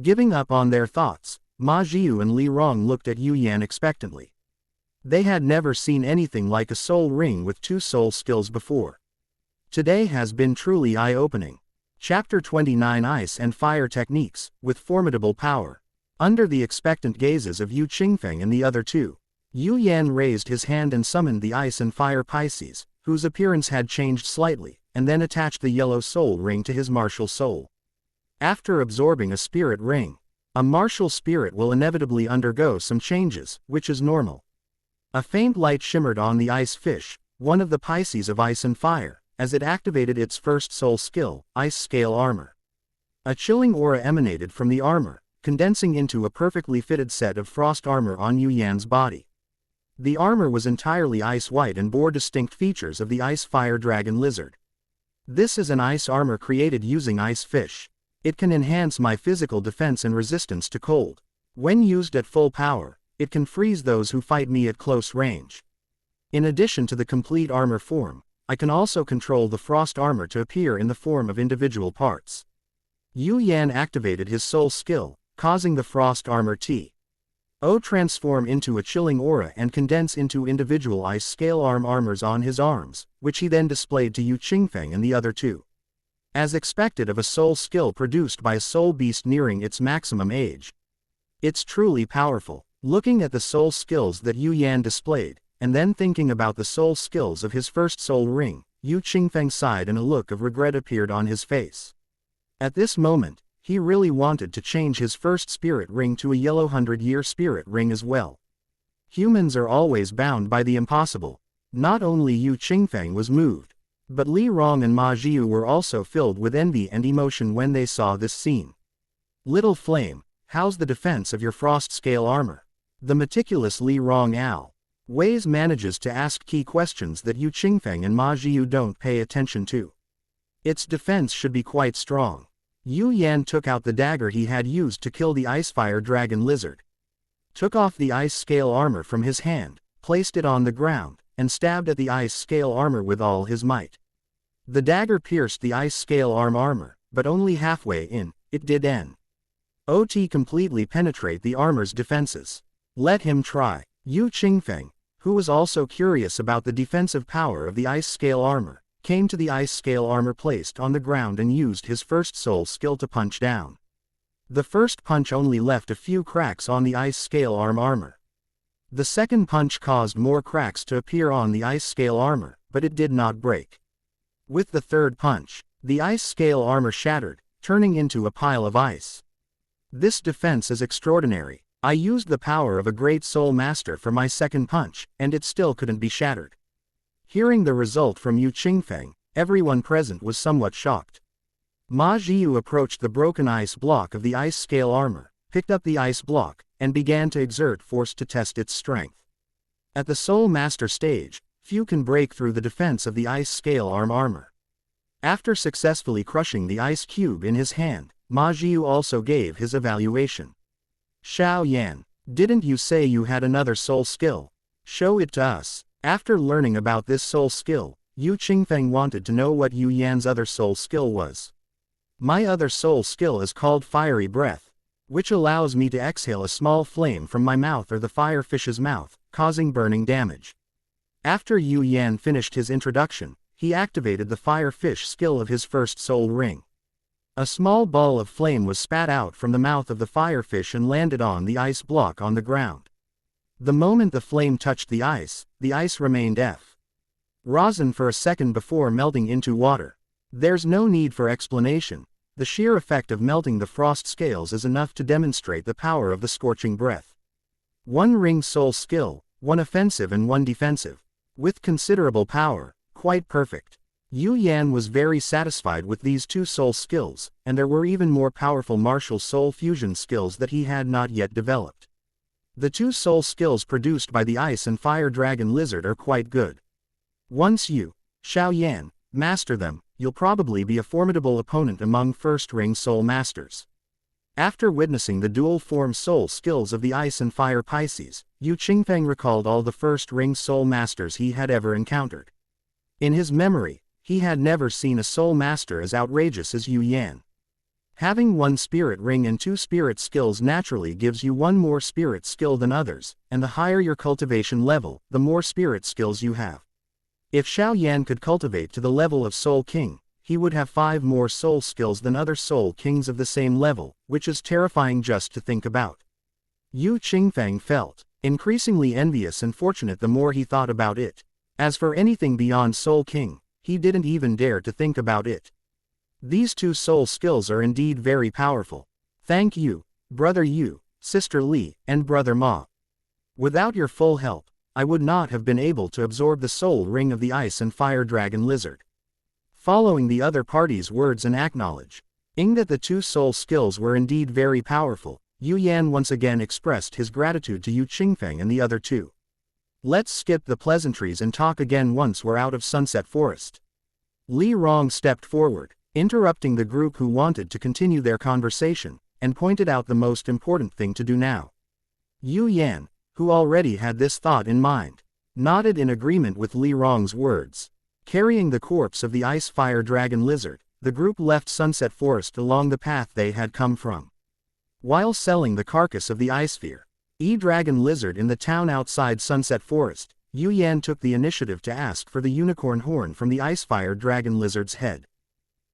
Giving up on their thoughts, Ma Jiu and Li Rong looked at Yu Yan expectantly. They had never seen anything like a soul ring with 2 soul skills before. Today has been truly eye-opening. Chapter 29 Ice and Fire Techniques, with Formidable Power. Under the expectant gazes of Yu Qingfeng and the other 2, Yu Yan raised his hand and summoned the Ice and Fire Pisces, whose appearance had changed slightly, and then attached the yellow soul ring to his martial soul. After absorbing a spirit ring, a martial spirit will inevitably undergo some changes, which is normal. A faint light shimmered on the ice fish, one of the Pisces of ice and fire, as it activated its first soul skill, Ice Scale Armor. A chilling aura emanated from the armor, condensing into a perfectly fitted set of frost armor on Yu Yan's body. The armor was entirely ice-white and bore distinct features of the ice-fire dragon lizard. This is an ice armor created using ice fish. It can enhance my physical defense and resistance to cold. When used at full power, it can freeze those who fight me at close range. In addition to the complete armor form, I can also control the frost armor to appear in the form of individual parts. Yu Yan activated his soul skill, causing the frost armor to transform into a chilling aura and condense into individual ice scale armors on his arms, which he then displayed to Yu Qingfeng and the other 2. As expected of a soul skill produced by a soul beast nearing its maximum age. It's truly powerful. Looking at the soul skills that Yu Yan displayed, and then thinking about the soul skills of his first soul ring, Yu Qingfeng sighed and a look of regret appeared on his face. At this moment, he really wanted to change his first spirit ring to a yellow 100-year spirit ring as well. Humans are always bound by the impossible. Not only Yu Qingfeng was moved, but Li Rong and Ma Jiu were also filled with envy and emotion when they saw this scene. Little Flame, how's the defense of your frost scale armor? The meticulous Li Rong Wei's manages to ask key questions that Yu Qingfeng and Ma Jiu don't pay attention to. Its defense should be quite strong. Yu Yan took out the dagger he had used to kill the Icefire Dragon Lizard. Took off the ice scale armor from his hand, placed it on the ground, and stabbed at the ice scale armor with all his might. The dagger pierced the ice scale armor, but only halfway in, it did not completely penetrate the armor's defenses. Let him try. Yu Qingfeng, who was also curious about the defensive power of the ice scale armor, came to the ice scale armor placed on the ground and used his first soul skill to punch down. The first punch only left a few cracks on the ice scale armor. The second punch caused more cracks to appear on the ice scale armor, but it did not break. With the third punch, the ice scale armor shattered, turning into a pile of ice. This defense is extraordinary. I used the power of a great soul master for my second punch, and it still couldn't be shattered. Hearing the result from Yu Qingfeng, everyone present was somewhat shocked. Ma Jiu approached the broken ice block of the ice scale armor, picked up the ice block, and began to exert force to test its strength. At the soul master stage, few can break through the defense of the ice scale armor. After successfully crushing the ice cube in his hand, Ma Jiu also gave his evaluation. Xiao Yan, didn't you say you had another soul skill? Show it to us. After learning about this soul skill, Yu Qingfeng wanted to know what Yu Yan's other soul skill was. My other soul skill is called Fiery Breath, which allows me to exhale a small flame from my mouth or the firefish's mouth, causing burning damage. After Yu Yan finished his introduction, he activated the firefish skill of his first soul ring. A small ball of flame was spat out from the mouth of the firefish and landed on the ice block on the ground. The moment the flame touched the ice remained frozen for a second before melting into water. There's no need for explanation. The sheer effect of melting the frost scales is enough to demonstrate the power of the scorching breath. One ring soul skill, one offensive and one defensive. With considerable power, quite perfect. Yu Yan was very satisfied with these two soul skills, and there were even more powerful martial soul fusion skills that he had not yet developed. The two soul skills produced by the Ice and Fire Dragon Lizard are quite good. Once you, Xiao Yan, master them, you'll probably be a formidable opponent among first-ring soul masters. After witnessing the dual-form soul skills of the Ice and Fire Pisces, Yu Qingfeng recalled all the first-ring soul masters he had ever encountered. In his memory, he had never seen a soul master as outrageous as Yu Yan. Having one spirit ring and two spirit skills naturally gives you one more spirit skill than others, and the higher your cultivation level, the more spirit skills you have. If Xiao Yan could cultivate to the level of Soul King, he would have 5 more soul skills than other soul kings of the same level, which is terrifying just to think about. Yu Qingfeng felt increasingly envious and fortunate the more he thought about it. As for anything beyond Soul King, he didn't even dare to think about it. These two soul skills are indeed very powerful. Thank you, Brother Yu, Sister Li, and Brother Ma. Without your full help, I would not have been able to absorb the soul ring of the Ice and Fire Dragon Lizard. Following the other party's words and acknowledging that the two soul skills were indeed very powerful, Yu Yan once again expressed his gratitude to Yu Qingfeng and the other two. Let's skip the pleasantries and talk again once we're out of Sunset Forest. Li Rong stepped forward, interrupting the group who wanted to continue their conversation, and pointed out the most important thing to do now. Yu Yan, who already had this thought in mind, nodded in agreement with Li Rong's words. Carrying the corpse of the Ice Fire Dragon Lizard, the group left Sunset Forest along the path they had come from. While selling the carcass of the Icefire Dragon Lizard in the town outside Sunset Forest, Yu Yan took the initiative to ask for the unicorn horn from the Icefire Dragon Lizard's head.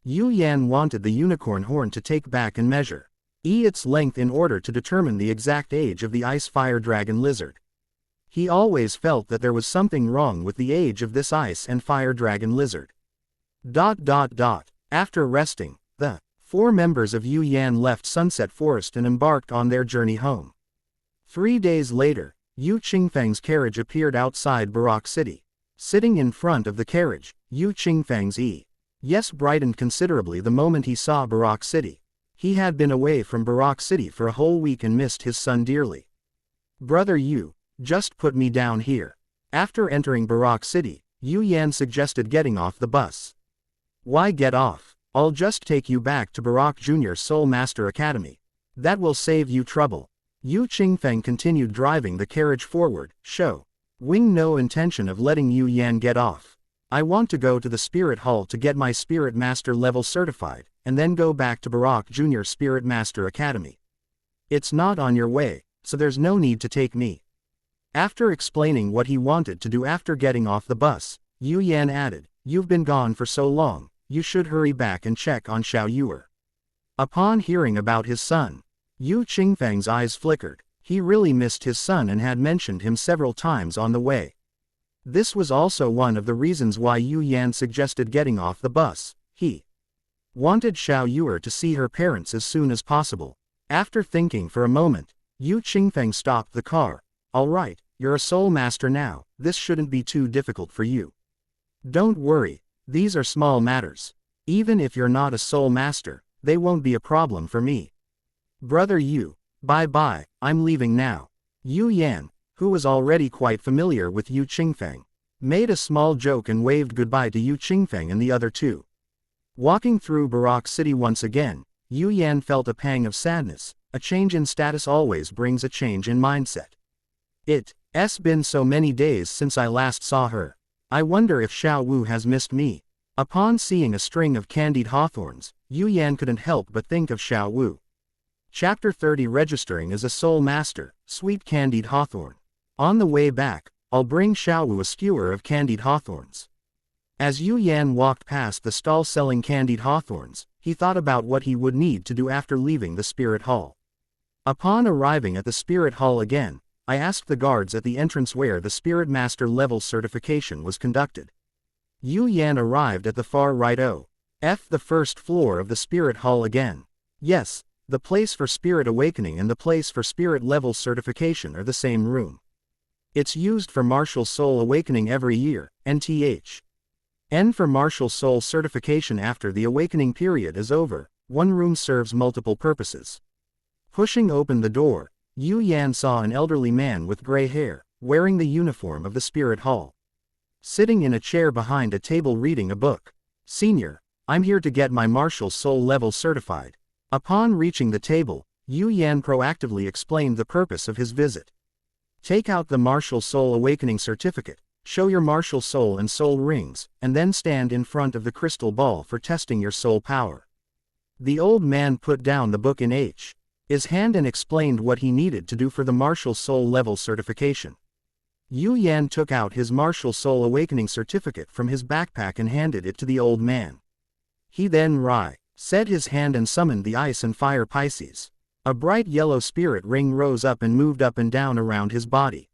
Yu Yan wanted the unicorn horn to take back and measure its length in order to determine the exact age of the Ice Fire Dragon Lizard. He always felt that there was something wrong with the age of this Ice and Fire Dragon Lizard. After resting, the 4 members of Yu Yan left Sunset Forest and embarked on their journey home. 3 days later, Yu Qingfeng's carriage appeared outside Barak City. Sitting in front of the carriage, Yu Qingfeng's eyes brightened considerably the moment he saw Barak City. He had been away from Barak City for a whole week and missed his son dearly. Brother Yu, just put me down here. After entering Barak City, Yu Yan suggested getting off the bus. Why get off? I'll just take you back to Barak Junior Soul Master Academy. That will save you trouble. Yu Qingfeng continued driving the carriage forward, showing no intention of letting Yu Yan get off. I want to go to the Spirit Hall to get my Spirit Master level certified, and then go back to Barak Junior Spirit Master Academy. It's not on your way, so there's no need to take me. After explaining what he wanted to do after getting off the bus, Yu Yan added, "You've been gone for so long, you should hurry back and check on Xiao Yuer." Upon hearing about his son, Yu Qingfeng's eyes flickered. He really missed his son and had mentioned him several times on the way. This was also one of the reasons why Yu Yan suggested getting off the bus. He wanted Xiao Yuer to see her parents as soon as possible. After thinking for a moment, Yu Qingfeng stopped the car. "All right, you're a soul master now, this shouldn't be too difficult for you. Don't worry, these are small matters. Even if you're not a soul master, they won't be a problem for me. Brother Yu, bye-bye, I'm leaving now." Yu Yan, who was already quite familiar with Yu Qingfeng, made a small joke and waved goodbye to Yu Qingfeng and the other two. Walking through Barak City once again, Yu Yan felt a pang of sadness. A change in status always brings a change in mindset. It's been so many days since I last saw her. I wonder if Xiao Wu has missed me. Upon seeing a string of candied hawthorns, Yu Yan couldn't help but think of Xiao Wu. Chapter 30 Registering as a Soul Master, Sweet Candied Hawthorn. On the way back, I'll bring Xiao Wu a skewer of candied hawthorns. As Yu Yan walked past the stall selling candied hawthorns, he thought about what he would need to do after leaving the Spirit Hall. Upon arriving at the Spirit Hall again, I asked the guards at the entrance where the Spirit Master level certification was conducted. Yu Yan arrived at the far right the first floor of the Spirit Hall again. Yes, the place for Spirit Awakening and the place for Spirit level certification are the same room. It's used for Martial Soul Awakening every year, N for Martial Soul certification after the awakening period is over. One room serves multiple purposes. Pushing open the door, Yu Yan saw an elderly man with gray hair, wearing the uniform of the Spirit Hall. Sitting in a chair behind a table reading a book. "Senior, I'm here to get my Martial Soul level certified." Upon reaching the table, Yu Yan proactively explained the purpose of his visit. "Take out the Martial Soul Awakening certificate, show your Martial Soul and Soul rings, and then stand in front of the crystal ball for testing your soul power." The old man put down the book in his hand and explained what he needed to do for the Martial Soul level certification. Yu Yan took out his Martial Soul Awakening certificate from his backpack and handed it to the old man. He then set his hand and summoned the Ice and Fire Pisces. A bright yellow spirit ring rose up and moved up and down around his body.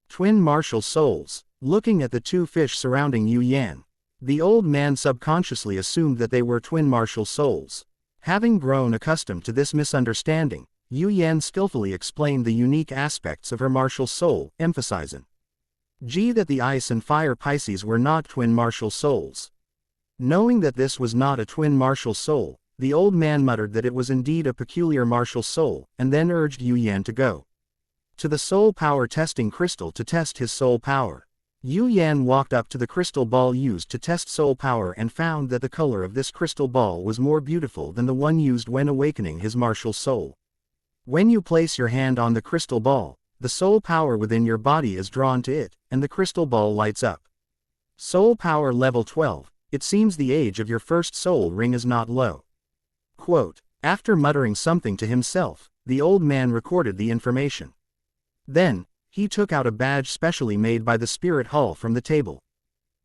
Twin Martial Souls. Looking at the two fish surrounding Yu Yan, the old man subconsciously assumed that they were twin Martial Souls. Having grown accustomed to this misunderstanding, Yu Yan skillfully explained the unique aspects of her Martial Soul, emphasizing that the Ice and Fire Pisces were not twin Martial Souls. Knowing that this was not a twin Martial Soul, the old man muttered that it was indeed a peculiar Martial Soul, and then urged Yu Yan to go to the Soul Power Testing Crystal to test his soul power. Yu Yan walked up to the crystal ball used to test soul power and found that the color of this crystal ball was more beautiful than the one used when awakening his Martial Soul. When you place your hand on the crystal ball, the soul power within your body is drawn to it, and the crystal ball lights up. Soul Power Level 12, it seems the age of your first soul ring is not low. Quote, after muttering something to himself, the old man recorded the information. Then, he took out a badge specially made by the Spirit Hall from the table.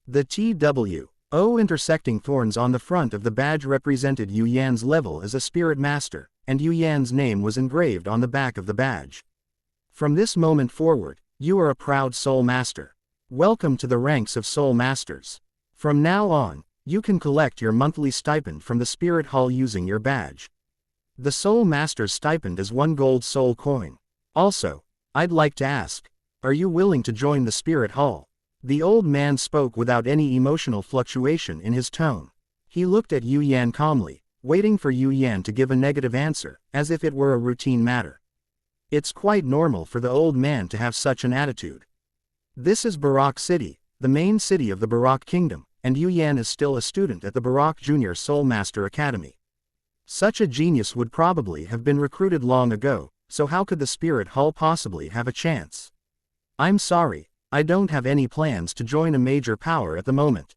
The TWO intersecting thorns on the front of the badge represented Yu Yan's level as a Spirit Master, and Yu Yan's name was engraved on the back of the badge. From this moment forward, you are a proud Soul Master. Welcome to the ranks of Soul Masters. From now on, you can collect your monthly stipend from the Spirit Hall using your badge. The Soul Master's stipend is 1 gold soul coin. Also, I'd like to ask, are you willing to join the Spirit Hall? The old man spoke without any emotional fluctuation in his tone. He looked at Yu Yan calmly, waiting for Yu Yan to give a negative answer, as if it were a routine matter. It's quite normal for the old man to have such an attitude. This is Barak City, the main city of the Barak Kingdom, and Yu Yan is still a student at the Barak Junior Soul Master Academy. Such a genius would probably have been recruited long ago, so how could the Spirit Hall possibly have a chance? I'm sorry, I don't have any plans to join a major power at the moment.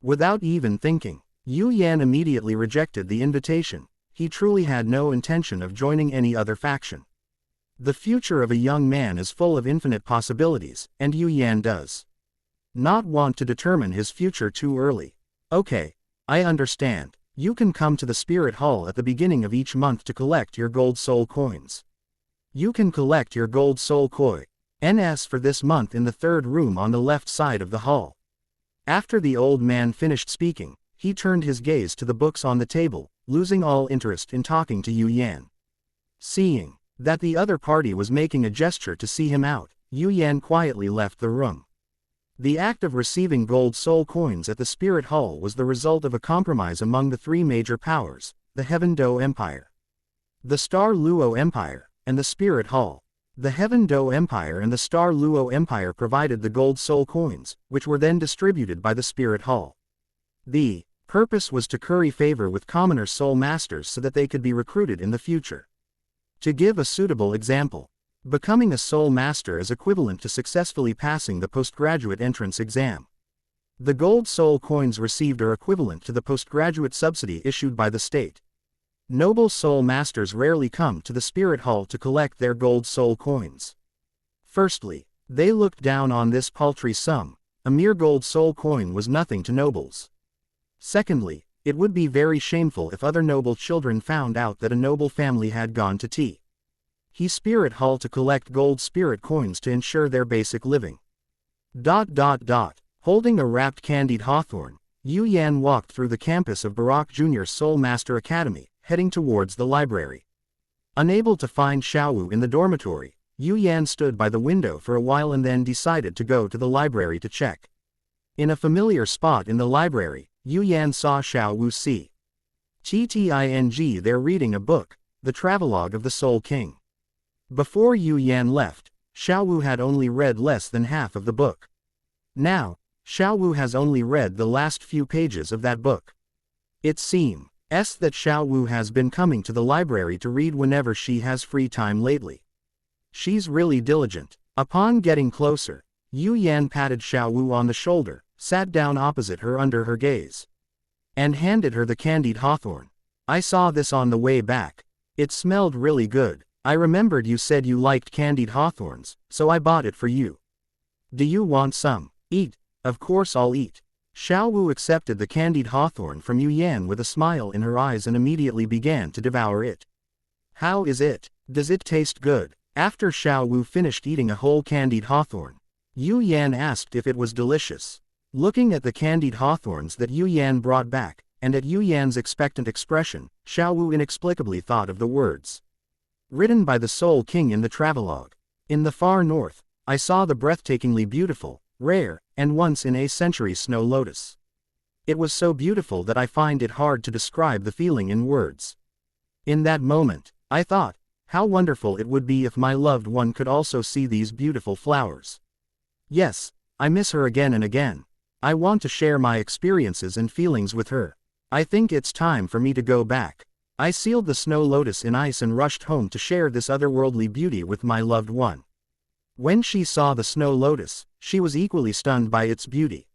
Without even thinking, Yu Yan immediately rejected the invitation. He truly had no intention of joining any other faction. The future of a young man is full of infinite possibilities, and Yu Yan does not want to determine his future too early. Okay, I understand. You can come to the Spirit Hall at the beginning of each month to collect your gold soul coins. You can collect your gold soul coins for this month in the third room on the left side of the hall. After the old man finished speaking, he turned his gaze to the books on the table, losing all interest in talking to Yu Yan. Seeing that the other party was making a gesture to see him out, Yu Yan quietly left the room. The act of receiving gold soul coins at the Spirit Hall was the result of a compromise among the three major powers, the Heaven Do Empire, the Star Luo Empire, and the Spirit Hall. The Heaven Do Empire and the Star Luo Empire provided the gold soul coins, which were then distributed by the Spirit Hall. The purpose was to curry favor with commoner soul masters so that they could be recruited in the future. To give a suitable example, becoming a soul master is equivalent to successfully passing the postgraduate entrance exam. The gold soul coins received are equivalent to the postgraduate subsidy issued by the state. Noble soul masters rarely come to the Spirit Hall to collect their gold soul coins. Firstly, they looked down on this paltry sum. A mere gold soul coin was nothing to nobles. Secondly, it would be very shameful if other noble children found out that a noble family had gone to Spirit Hall to collect gold spirit coins to ensure their basic living. Holding a wrapped candied hawthorn, Yu Yan walked through the campus of Barak Junior Soul Master Academy, heading towards the library. Unable to find Xiao in the dormitory, Yu Yan stood by the window for a while and then decided to go to the library to check. In a familiar spot in the library, Yu Yan saw Xiao sitting there reading a book, the Travelogue of the Soul King. Before Yu Yan left, Xiao had only read less than half of the book. Now, Xiao has only read the last few pages of that book. It seems that Xiao has been coming to the library to read whenever she has free time lately. She's really diligent. Upon getting closer, Yu Yan patted Xiao on the shoulder, sat down opposite her under her gaze, and handed her the candied hawthorn. I saw this on the way back. It smelled really good. I remembered you said you liked candied hawthorns, so I bought it for you. Do you want some? Eat. Of course I'll eat. Xiao accepted the candied hawthorn from Yu Yan with a smile in her eyes and immediately began to devour it. How is it? Does it taste good? After Xiao finished eating a whole candied hawthorn, Yu Yan asked if it was delicious. Looking at the candied hawthorns that Yu Yan brought back, and at Yu Yan's expectant expression, Xiao inexplicably thought of the words written by the Soul King in the Travelogue. In the far north, I saw the breathtakingly beautiful, rare, and once-in-a-century snow lotus. It was so beautiful that I find it hard to describe the feeling in words. In that moment, I thought, how wonderful it would be if my loved one could also see these beautiful flowers. Yes, I miss her again and again. I want to share my experiences and feelings with her. I think it's time for me to go back. I sealed the snow lotus in ice and rushed home to share this otherworldly beauty with my loved one. When she saw the snow lotus, she was equally stunned by its beauty.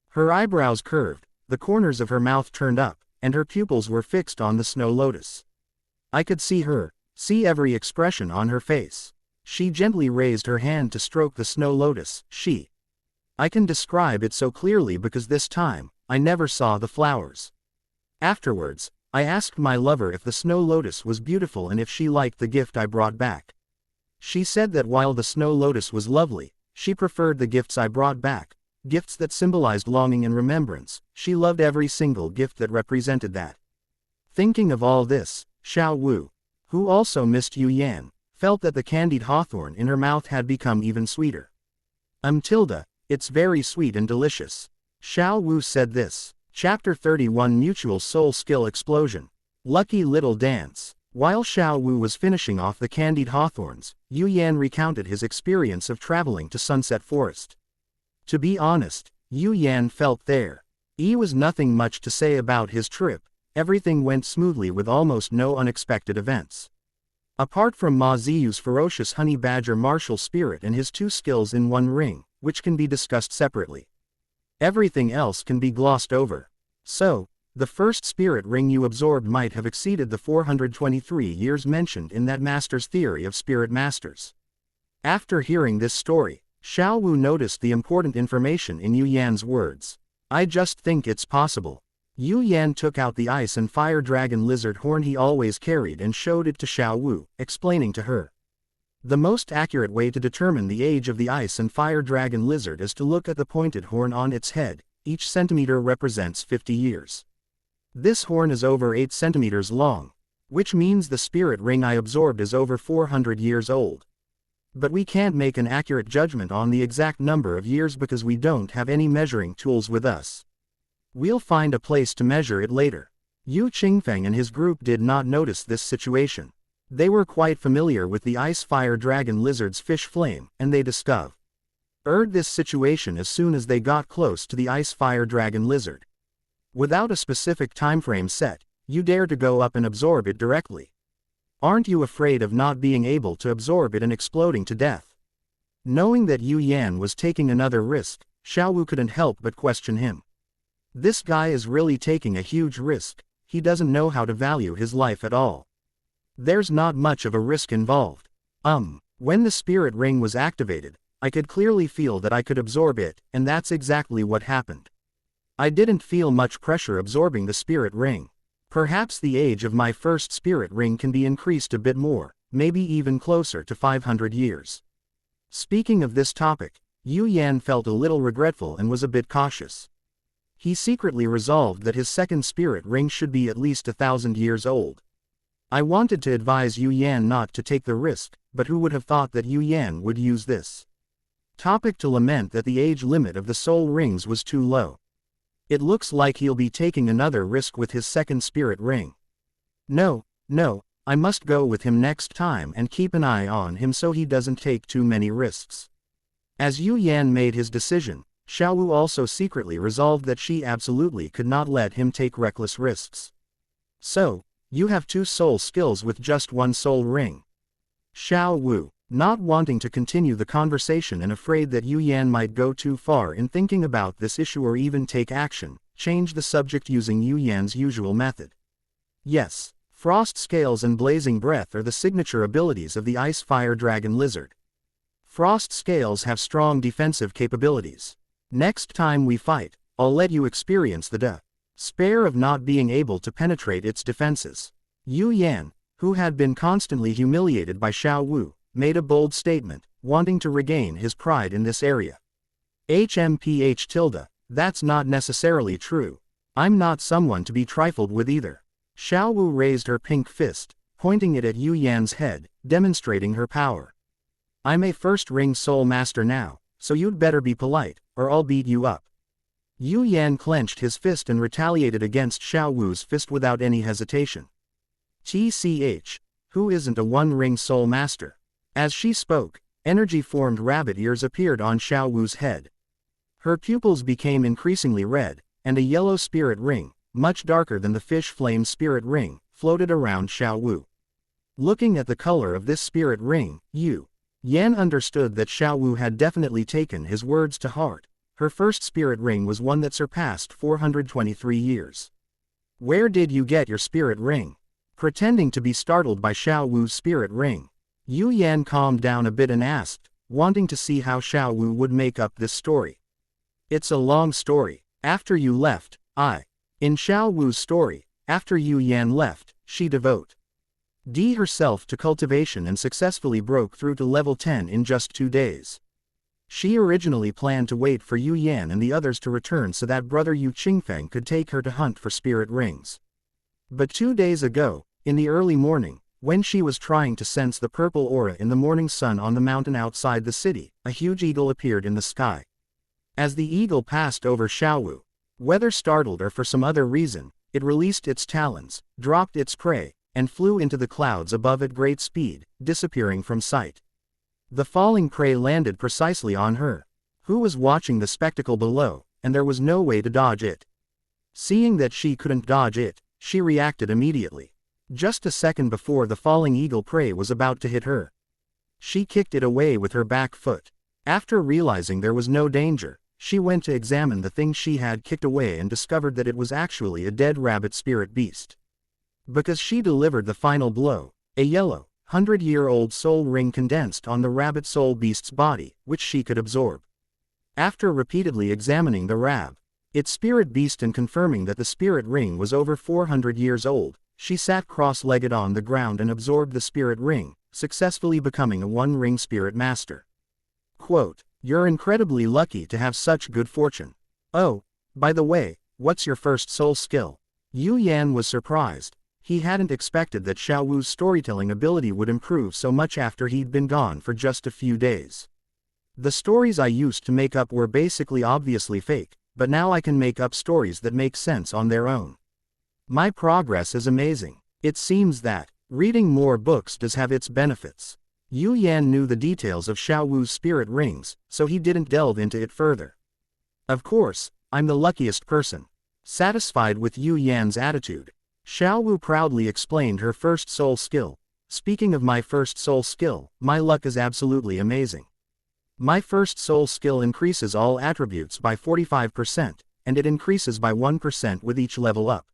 Her eyebrows curved, the corners of her mouth turned up, and her pupils were fixed on the snow lotus. I could see every expression on her face. She gently raised her hand to stroke the snow lotus. I can describe it so clearly because this time, I never saw the flowers. Afterwards, I asked my lover if the snow lotus was beautiful and if she liked the gift I brought back. She said that while the snow lotus was lovely, she preferred the gifts I brought back, gifts that symbolized longing and remembrance. She loved every single gift that represented that. Thinking of all this, Xiao, who also missed Yu Yan, felt that the candied hawthorn in her mouth had become even sweeter. It's very sweet and delicious. Xiao said this. Chapter 31 Mutual Soul Skill Explosion. Lucky Little Dance. While Xiao Wu was finishing off the candied hawthorns, Yu Yan recounted his experience of traveling to Sunset Forest. To be honest, Yu Yan felt there was nothing much to say about his trip. Everything went smoothly with almost no unexpected events. Apart from Ma Ziyu's ferocious honey badger martial spirit and his 2 skills in one ring, which can be discussed separately, everything else can be glossed over. So, the first spirit ring you absorbed might have exceeded the 423 years mentioned in that master's theory of spirit masters. After hearing this story, Xiao Wu noticed the important information in Yu Yan's words. I just think it's possible. Yu Yan took out the ice and fire dragon lizard horn he always carried and showed it to Xiao Wu, explaining to her. The most accurate way to determine the age of the ice and fire dragon lizard is to look at the pointed horn on its head. Each centimeter represents 50 years. This horn is over 8 centimeters long, which means the spirit ring I absorbed is over 400 years old. But we can't make an accurate judgment on the exact number of years because we don't have any measuring tools with us. We'll find a place to measure it later. Yu Qingfeng and his group did not notice this situation. They were quite familiar with the ice fire dragon lizard's fish flame, and they discovered this situation as soon as they got close to the ice fire dragon lizard. Without a specific timeframe set, you dare to go up and absorb it directly. Aren't you afraid of not being able to absorb it and exploding to death? Knowing that Yu Yan was taking another risk, Xiao Wu couldn't help but question him. This guy is really taking a huge risk. He doesn't know how to value his life at all. There's not much of a risk involved. When the spirit ring was activated, I could clearly feel that I could absorb it, and that's exactly what happened. I didn't feel much pressure absorbing the spirit ring. Perhaps the age of my first spirit ring can be increased a bit more, maybe even closer to 500 years. Speaking of this topic, Yu Yan felt a little regretful and was a bit cautious. He secretly resolved that his second spirit ring should be at least 1,000 years old. I wanted to advise Yu Yan not to take the risk, but who would have thought that Yu Yan would use this topic to lament that the age limit of the soul rings was too low. It looks like he'll be taking another risk with his second spirit ring. No, I must go with him next time and keep an eye on him so he doesn't take too many risks. As Yu Yan made his decision, Xiao Wu also secretly resolved that she absolutely could not let him take reckless risks. So, you have 2 soul skills with just 1 soul ring. Xiao Wu, not wanting to continue the conversation and afraid that Yu Yan might go too far in thinking about this issue or even take action, changed the subject using Yu Yan's usual method. Yes, Frost Scales and Blazing Breath are the signature abilities of the Ice Fire Dragon Lizard. Frost Scales have strong defensive capabilities. Next time we fight, I'll let you experience the despair of not being able to penetrate its defenses. Yu Yan, who had been constantly humiliated by Xiao Wu, made a bold statement, wanting to regain his pride in this area. That's not necessarily true. I'm not someone to be trifled with either. Xiao Wu raised her pink fist, pointing it at Yu Yan's head, demonstrating her power. I'm a first ring soul master now, so you'd better be polite, or I'll beat you up. Yu Yan clenched his fist and retaliated against Xiao Wu's fist without any hesitation. Who isn't a one-ring soul master? As she spoke, energy-formed rabbit ears appeared on Xiao Wu's head. Her pupils became increasingly red, and a yellow spirit ring, much darker than the fish flame spirit ring, floated around Xiao Wu. Looking at the color of this spirit ring, Yu Yan understood that Xiao Wu had definitely taken his words to heart. Her first spirit ring was one that surpassed 423 years. Where did you get your spirit ring? Pretending to be startled by Xiao Wu's spirit ring, Yu Yan calmed down a bit and asked, wanting to see how Xiao Wu would make up this story. It's a long story. After you left, In Xiao Wu's story, after Yu Yan left, she devoted herself to cultivation and successfully broke through to level 10 in just 2 days. She originally planned to wait for Yu Yan and the others to return so that brother Yu Qingfeng could take her to hunt for spirit rings. But 2 days ago, in the early morning, when she was trying to sense the purple aura in the morning sun on the mountain outside the city, a huge eagle appeared in the sky. As the eagle passed over Xiao Wu, whether startled or for some other reason, it released its talons, dropped its prey, and flew into the clouds above at great speed, disappearing from sight. The falling prey landed precisely on her, who was watching the spectacle below, and there was no way to dodge it. Seeing that she couldn't dodge it, she reacted immediately. Just a second before the falling eagle prey was about to hit her, she kicked it away with her back foot. After realizing there was no danger, she went to examine the thing she had kicked away and discovered that it was actually a dead rabbit spirit beast. Because she delivered the final blow, a yellow, 100-year-old soul ring condensed on the rabbit soul beast's body, which she could absorb. After repeatedly examining the its spirit beast and confirming that the spirit ring was over 400 years old, she sat cross-legged on the ground and absorbed the spirit ring, successfully becoming a one-ring spirit master. Quote, "You're incredibly lucky to have such good fortune. Oh, by the way, what's your first soul skill?" Yu Yan was surprised. He hadn't expected that Xiao Wu's storytelling ability would improve so much after he'd been gone for just a few days. "The stories I used to make up were basically obviously fake, but now I can make up stories that make sense on their own. My progress is amazing. It seems that reading more books does have its benefits." Yu Yan knew the details of Xiao Wu's spirit rings, so he didn't delve into it further. "Of course, I'm the luckiest person." Satisfied with Yu Yan's attitude, Xiao Wu proudly explained her first soul skill. "Speaking of my first soul skill, my luck is absolutely amazing. My first soul skill increases all attributes by 45%, and it increases by 1% with each level up.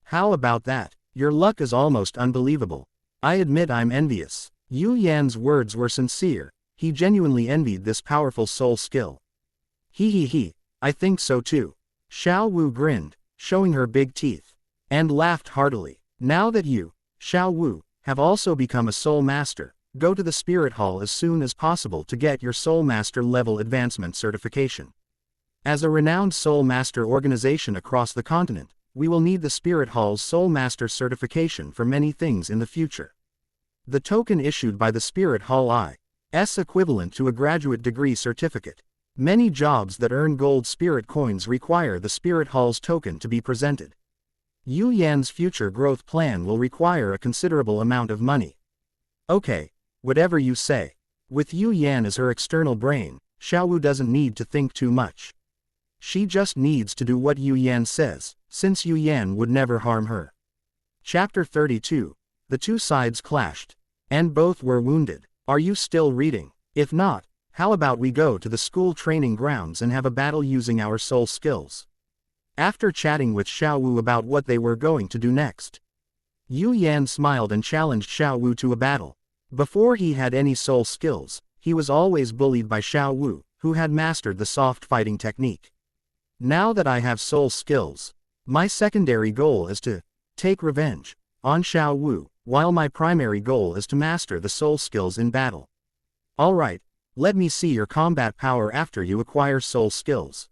How about that? Your luck is almost unbelievable. I admit I'm envious." Yu Yan's words were sincere. He genuinely envied this powerful soul skill. He, I think so too." Xiao Wu grinned, showing her big teeth, and laughed heartily. "Now that you, Xiao Wu, have also become a soul master, go to the spirit hall as soon as possible to get your soul master level advancement certification. As a renowned soul master organization across the continent, we will need the spirit hall's soul master certification for many things in the future. The token issued by the Spirit Hall is equivalent to a graduate degree certificate. Many jobs that earn gold spirit coins require the Spirit Hall's token to be presented. Yu Yan's future growth plan will require a considerable amount of money." "Okay, whatever you say." With Yu Yan as her external brain, Xiao Wu doesn't need to think too much. She just needs to do what Yu Yan says, since Yu Yan would never harm her. Chapter 32. The two sides clashed, and both were wounded. Are you still reading? If not, how about we go to the school training grounds and have a battle using our soul skills? After chatting with Xiao Wu about what they were going to do next, Yu Yan smiled and challenged Xiao Wu to a battle. Before he had any soul skills, he was always bullied by Xiao Wu, who had mastered the soft fighting technique. Now that I have soul skills, my secondary goal is to take revenge on Xiao Wu, while my primary goal is to master the soul skills in battle. Alright, let me see your combat power after you acquire soul skills.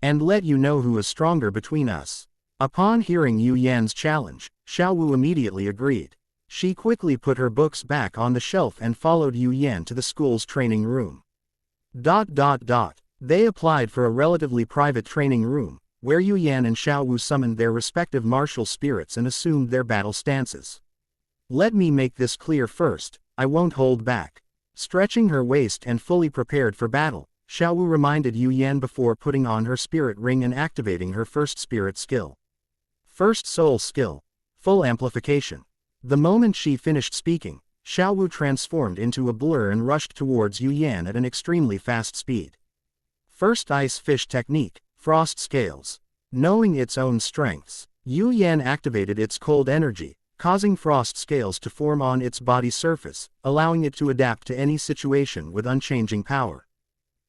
And let you know who is stronger between us." Upon hearing Yu Yan's challenge, Xiao Wu immediately agreed. She quickly put her books back on the shelf and followed Yu Yan to the school's training room. They applied for a relatively private training room, where Yu Yan and Xiao Wu summoned their respective martial spirits and assumed their battle stances. "Let me make this clear first, I won't hold back." Stretching her waist and fully prepared for battle, Xiao Wu reminded Yu Yan before putting on her spirit ring and activating her first spirit skill. First soul skill, full amplification. The moment she finished speaking, Xiao Wu transformed into a blur and rushed towards Yu Yan at an extremely fast speed. First ice fish technique, frost scales. Knowing its own strengths, Yu Yan activated its cold energy, causing frost scales to form on its body surface, allowing it to adapt to any situation with unchanging power.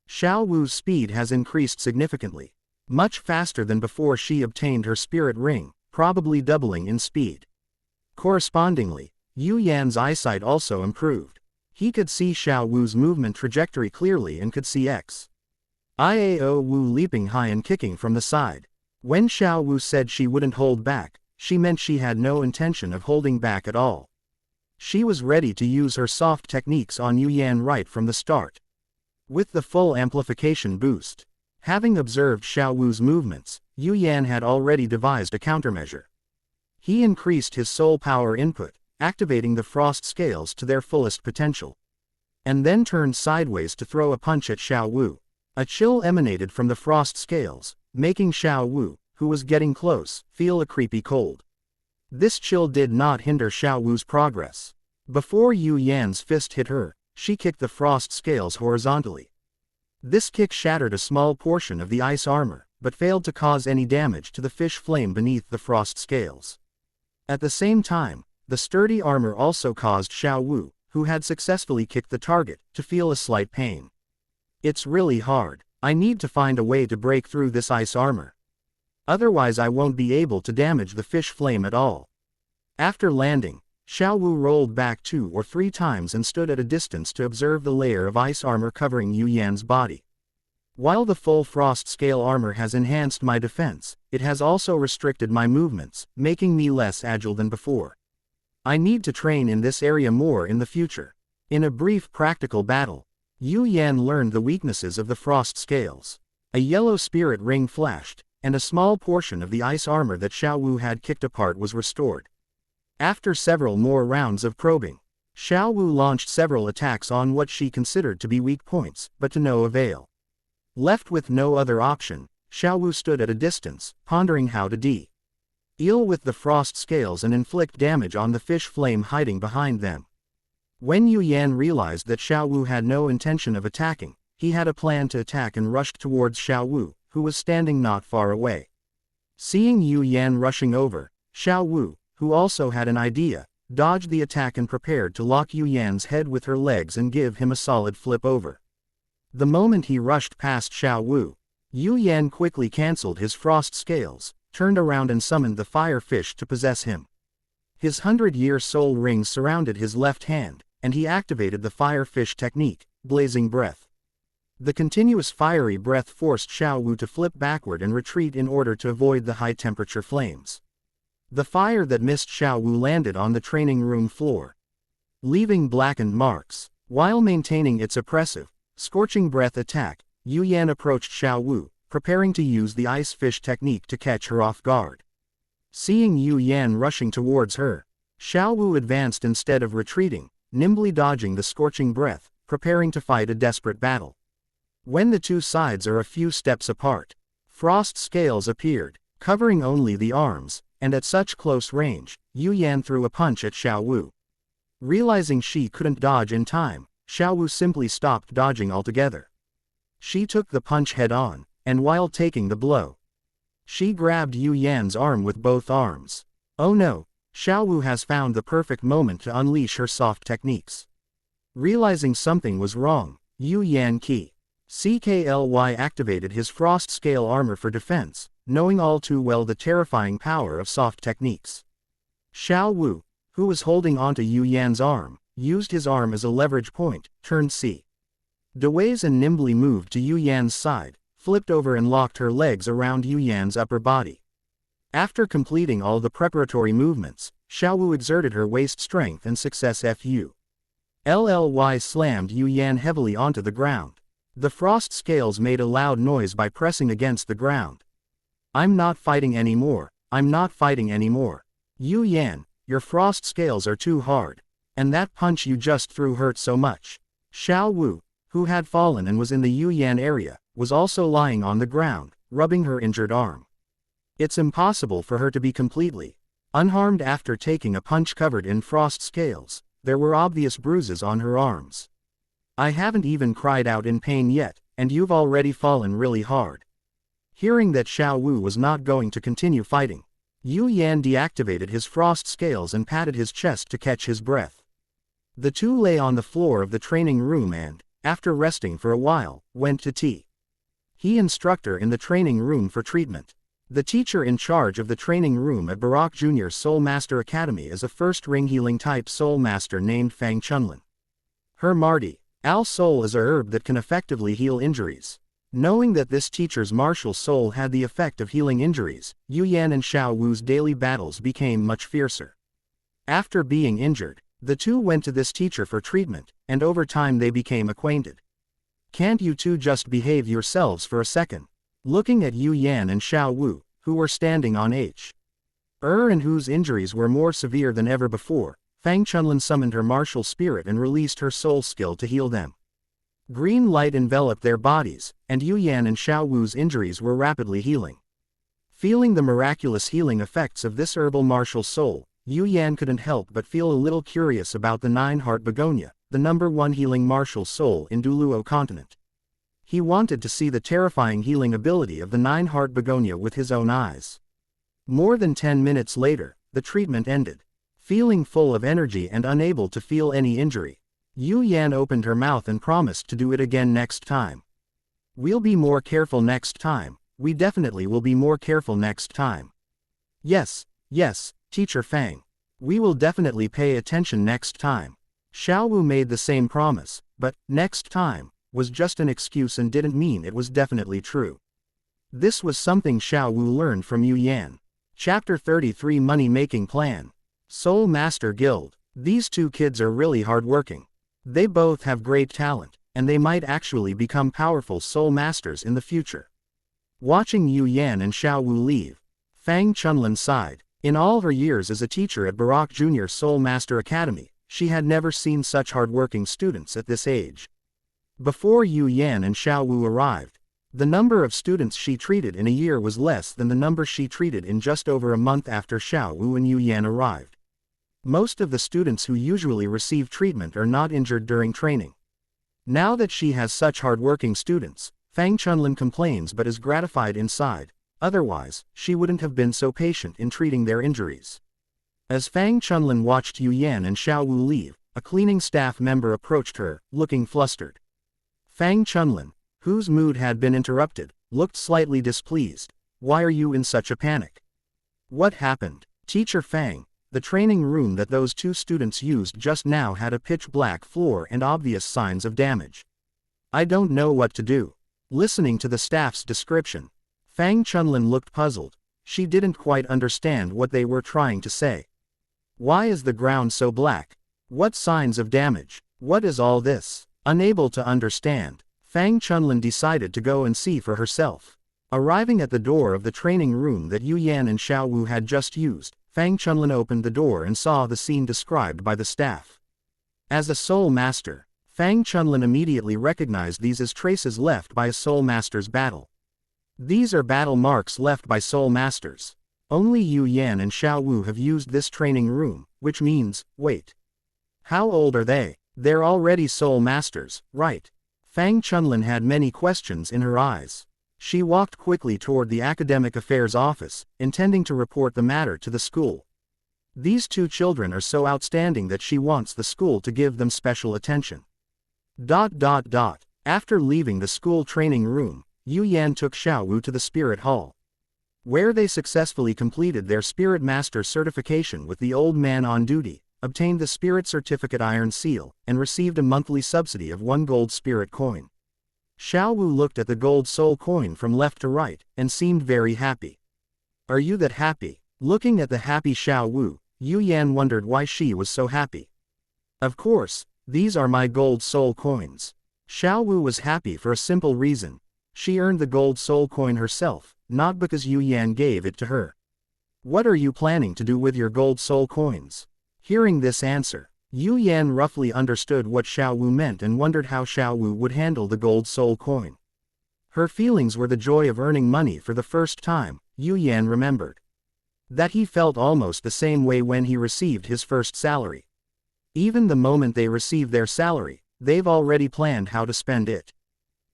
Xiao Wu's speed has increased significantly, much faster than before she obtained her spirit ring, probably doubling in speed. Correspondingly, Yu Yan's eyesight also improved. He could see Xiao Wu's movement trajectory clearly and could see Xiao Wu leaping high and kicking from the side. When Xiao Wu said she wouldn't hold back, she meant she had no intention of holding back at all. She was ready to use her soft techniques on Yu Yan right from the start. With the full amplification boost, having observed Xiao Wu's movements, Yu Yan had already devised a countermeasure. He increased his soul power input, activating the frost scales to their fullest potential, and then turned sideways to throw a punch at Xiao Wu. A chill emanated from the frost scales, making Xiao Wu, who was getting close, feel a creepy cold. This chill did not hinder Xiao Wu's progress. Before Yu Yan's fist hit her, she kicked the frost scales horizontally. This kick shattered a small portion of the ice armor, but failed to cause any damage to the fish flame beneath the frost scales. At the same time, the sturdy armor also caused Xiao Wu, who had successfully kicked the target, to feel a slight pain. It's really hard. I need to find a way to break through this ice armor. Otherwise I won't be able to damage the fish flame at all. After landing, Xiao Wu rolled back 2 or 3 times and stood at a distance to observe the layer of ice armor covering Yu Yan's body. While the full frost scale armor has enhanced my defense, it has also restricted my movements, making me less agile than before. I need to train in this area more in the future. In a brief practical battle, Yu Yan learned the weaknesses of the frost scales. A yellow spirit ring flashed, and a small portion of the ice armor that Xiao Wu had kicked apart was restored. After several more rounds of probing, Xiao Wu launched several attacks on what she considered to be weak points, but to no avail. Left with no other option, Xiao Wu stood at a distance, pondering how to deal with the frost scales and inflict damage on the fish flame hiding behind them. When Yu Yan realized that Xiao Wu had no intention of attacking, he had a plan to attack and rushed towards Xiao Wu, who was standing not far away. Seeing Yu Yan rushing over, Xiao Wu, who also had an idea, dodged the attack and prepared to lock Yu Yan's head with her legs and give him a solid flip over. The moment he rushed past Xiao Wu, Yu Yan quickly cancelled his frost scales, turned around and summoned the fire fish to possess him. His 100-year soul ring surrounded his left hand, and he activated the fire fish technique, blazing breath. The continuous fiery breath forced Xiao Wu to flip backward and retreat in order to avoid the high-temperature flames. The fire that missed Xiao Wu landed on the training room floor, leaving blackened marks. While maintaining its oppressive, scorching breath attack, Yu Yan approached Xiao Wu, preparing to use the ice fish technique to catch her off guard. Seeing Yu Yan rushing towards her, Xiao Wu advanced instead of retreating, nimbly dodging the scorching breath, preparing to fight a desperate battle. When the two sides are a few steps apart, frost scales appeared, covering only the arms, and at such close range, Yu Yan threw a punch at Xiao Wu. Realizing she couldn't dodge in time, Xiao Wu simply stopped dodging altogether. She took the punch head-on, and while taking the blow, she grabbed Yu Yan's arm with both arms. Oh no, Xiao Wu has found the perfect moment to unleash her soft techniques. Realizing something was wrong, Yu Yan CKLY activated his frost scale armor for defense, knowing all too well the terrifying power of soft techniques. Xiao Wu, who was holding onto Yu Yan's arm, used his arm as a leverage point, turned sideways and nimbly moved to Yu Yan's side, flipped over and locked her legs around Yu Yan's upper body. After completing all the preparatory movements, Xiao Wu exerted her waist strength and success FULLY slammed Yu Yan heavily onto the ground. The frost scales made a loud noise by pressing against the ground. I'm not fighting anymore, I'm not fighting anymore. Yu Yan, your frost scales are too hard. And that punch you just threw hurt so much. Xiao Wu, who had fallen and was in the Yu Yan area, was also lying on the ground, rubbing her injured arm. It's impossible for her to be completely unharmed after taking a punch covered in frost scales. There were obvious bruises on her arms. I haven't even cried out in pain yet, and you've already fallen really hard. Hearing that Xiao Wu was not going to continue fighting, Yu Yan deactivated his frost scales and patted his chest to catch his breath. The two lay on the floor of the training room and, after resting for a while, went to he instructor in the training room for treatment. The teacher in charge of the training room at Barak Junior Soul Master Academy is a first-ring healing type soul master named Fang Chunlin. Her Mardi Al soul is a herb that can effectively heal injuries. Knowing that this teacher's martial soul had the effect of healing injuries, Yu Yan and Xiao Wu's daily battles became much fiercer. After being injured, the two went to this teacher for treatment, and over time they became acquainted. Can't you two just behave yourselves for a second? Looking at Yu Yan and Xiao Wu, who were standing on And whose injuries were more severe than ever before, Fang Chunlin summoned her martial spirit and released her soul skill to heal them. Green light enveloped their bodies, and Yu Yan and Xiao Wu's injuries were rapidly healing. Feeling the miraculous healing effects of this herbal martial soul, Yu Yan couldn't help but feel a little curious about the Nine-Heart Begonia, the #1 healing martial soul in Douluo continent. He wanted to see the terrifying healing ability of the Nine-Heart Begonia with his own eyes. More than 10 minutes later, the treatment ended. Feeling full of energy and unable to feel any injury, Yu Yan opened her mouth and promised to do it again next time. "We'll be more careful next time. We definitely will be more careful next time." Yes, Teacher Fang. We will definitely pay attention next time." Xiao Wu made the same promise, but "next time" was just an excuse and didn't mean it was definitely true. This was something Xiao Wu learned from Yu Yan. Chapter 33 Money-Making Plan. Soul Master Guild. These two kids are really hardworking. They both have great talent, and they might actually become powerful soul masters in the future. Watching Yu Yan and Xiao Wu leave, Fang Chunlin sighed. In all her years as a teacher at Baroque Junior Soul Master Academy, she had never seen such hardworking students at this age. Before Yu Yan and Xiao Wu arrived, the number of students she treated in a year was less than the number she treated in just over a month after Xiao Wu and Yu Yan arrived. Most of the students who usually receive treatment are not injured during training. Now that she has such hardworking students, Fang Chunlin complains but is gratified inside. Otherwise, she wouldn't have been so patient in treating their injuries. As Fang Chunlin watched Yu Yan and Xiao Wu leave, a cleaning staff member approached her, looking flustered. Fang Chunlin, whose mood had been interrupted, looked slightly displeased. "Why are you in such a panic? What happened?" "Teacher Fang, the training room that those two students used just now had a pitch-black floor and obvious signs of damage. I don't know what to do." Listening to the staff's description, Fang Chunlin looked puzzled. She didn't quite understand what they were trying to say. "Why is the ground so black? What signs of damage? What is all this?" Unable to understand, Fang Chunlin decided to go and see for herself. Arriving at the door of the training room that Yu Yan and Xiao Wu had just used, Fang Chunlin opened the door and saw the scene described by the staff. As a soul master, Fang Chunlin immediately recognized these as traces left by a soul master's battle. These are battle marks left by soul masters. Only Yu Yan and Xiao Wu have used this training room, which means, wait. How old are they? They're already soul masters, right? Fang Chunlin had many questions in her eyes. She walked quickly toward the academic affairs office, intending to report the matter to the school. These two children are so outstanding that she wants the school to give them special attention. After leaving the school training room, Yu Yan took Xiao Wu to the Spirit Hall, where they successfully completed their Spirit Master certification with the old man on duty, obtained the Spirit Certificate Iron Seal, and received a monthly subsidy of 1 gold spirit coin. Xiao Wu looked at the gold soul coin from left to right, and seemed very happy. "Are you that happy?" Looking at the happy Xiao Wu, Yu Yan wondered why she was so happy. "Of course, these are my gold soul coins." Xiao Wu was happy for a simple reason. She earned the gold soul coin herself, not because Yu Yan gave it to her. "What are you planning to do with your gold soul coins?" Hearing this answer, Yu Yan roughly understood what Xiao Wu meant and wondered how Xiao Wu would handle the gold soul coin. Her feelings were the joy of earning money for the first time. Yu Yan remembered that he felt almost the same way when he received his first salary. Even the moment they receive their salary, they've already planned how to spend it.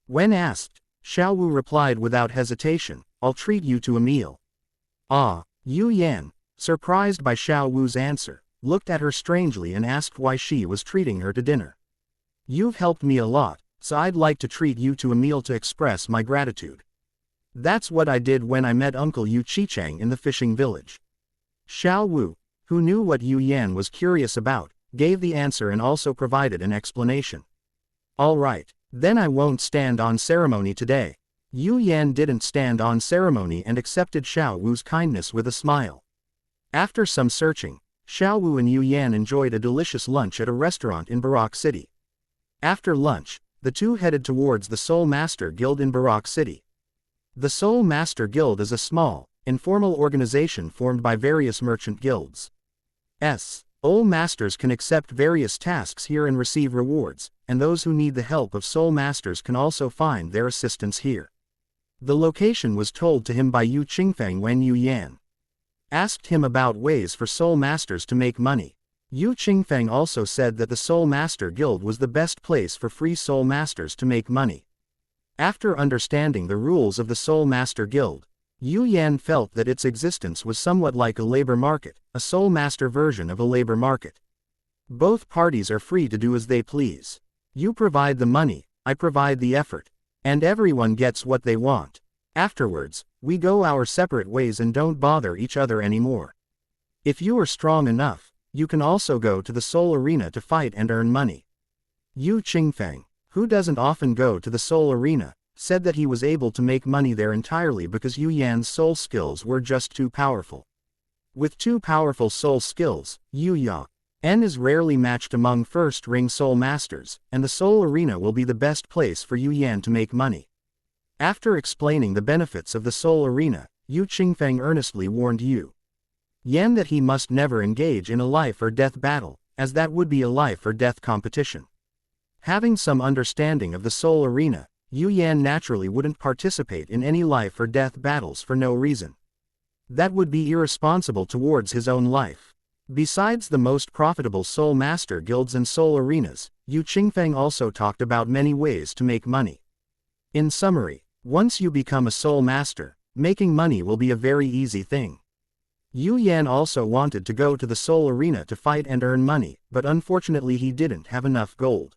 When asked, Xiao Wu replied without hesitation, "I'll treat you to a meal." Yu Yan, surprised by Xiao Wu's answer, looked at her strangely and asked why she was treating her to dinner. "You've helped me a lot, so I'd like to treat you to a meal to express my gratitude. That's what I did when I met Uncle Yu Qichang in the fishing village." Xiao Wu, who knew what Yu Yan was curious about, gave the answer and also provided an explanation. "All right, then I won't stand on ceremony today." Yu Yan didn't stand on ceremony and accepted Xiao Wu's kindness with a smile. After some searching, Xiao Wu and Yu Yan enjoyed a delicious lunch at a restaurant in Baroque City. After lunch, the two headed towards the Soul Master Guild in Baroque City. The Soul Master Guild is a small, informal organization formed by various merchant guilds. Soul Masters can accept various tasks here and receive rewards, and those who need the help of Soul Masters can also find their assistance here. The location was told to him by Yu Qingfeng when Yu Yan asked him about ways for Soul Masters to make money. Yu Qingfeng also said that the Soul Master Guild was the best place for free Soul Masters to make money. After understanding the rules of the Soul Master Guild, Yu Yan felt that its existence was somewhat like a labor market, a Soul Master version of a labor market. Both parties are free to do as they please. You provide the money, I provide the effort, and everyone gets what they want. Afterwards, we go our separate ways and don't bother each other anymore. If you are strong enough, you can also go to the Soul Arena to fight and earn money. Yu Qingfeng, who doesn't often go to the Soul Arena, said that he was able to make money there entirely because Yu Yan's soul skills were just too powerful. With two powerful soul skills, Yu Yan is rarely matched among first-ring Soul Masters, and the Soul Arena will be the best place for Yu Yan to make money. After explaining the benefits of the Soul Arena, Yu Qingfeng earnestly warned Yu Yan that he must never engage in a life-or-death battle, as that would be a life-or-death competition. Having some understanding of the Soul Arena, Yu Yan naturally wouldn't participate in any life-or-death battles for no reason. That would be irresponsible towards his own life. Besides the most profitable Soul Master Guilds and Soul Arenas, Yu Qingfeng also talked about many ways to make money. In summary, once you become a Soul Master, making money will be a very easy thing. Yu Yan also wanted to go to the Soul Arena to fight and earn money, but unfortunately he didn't have enough gold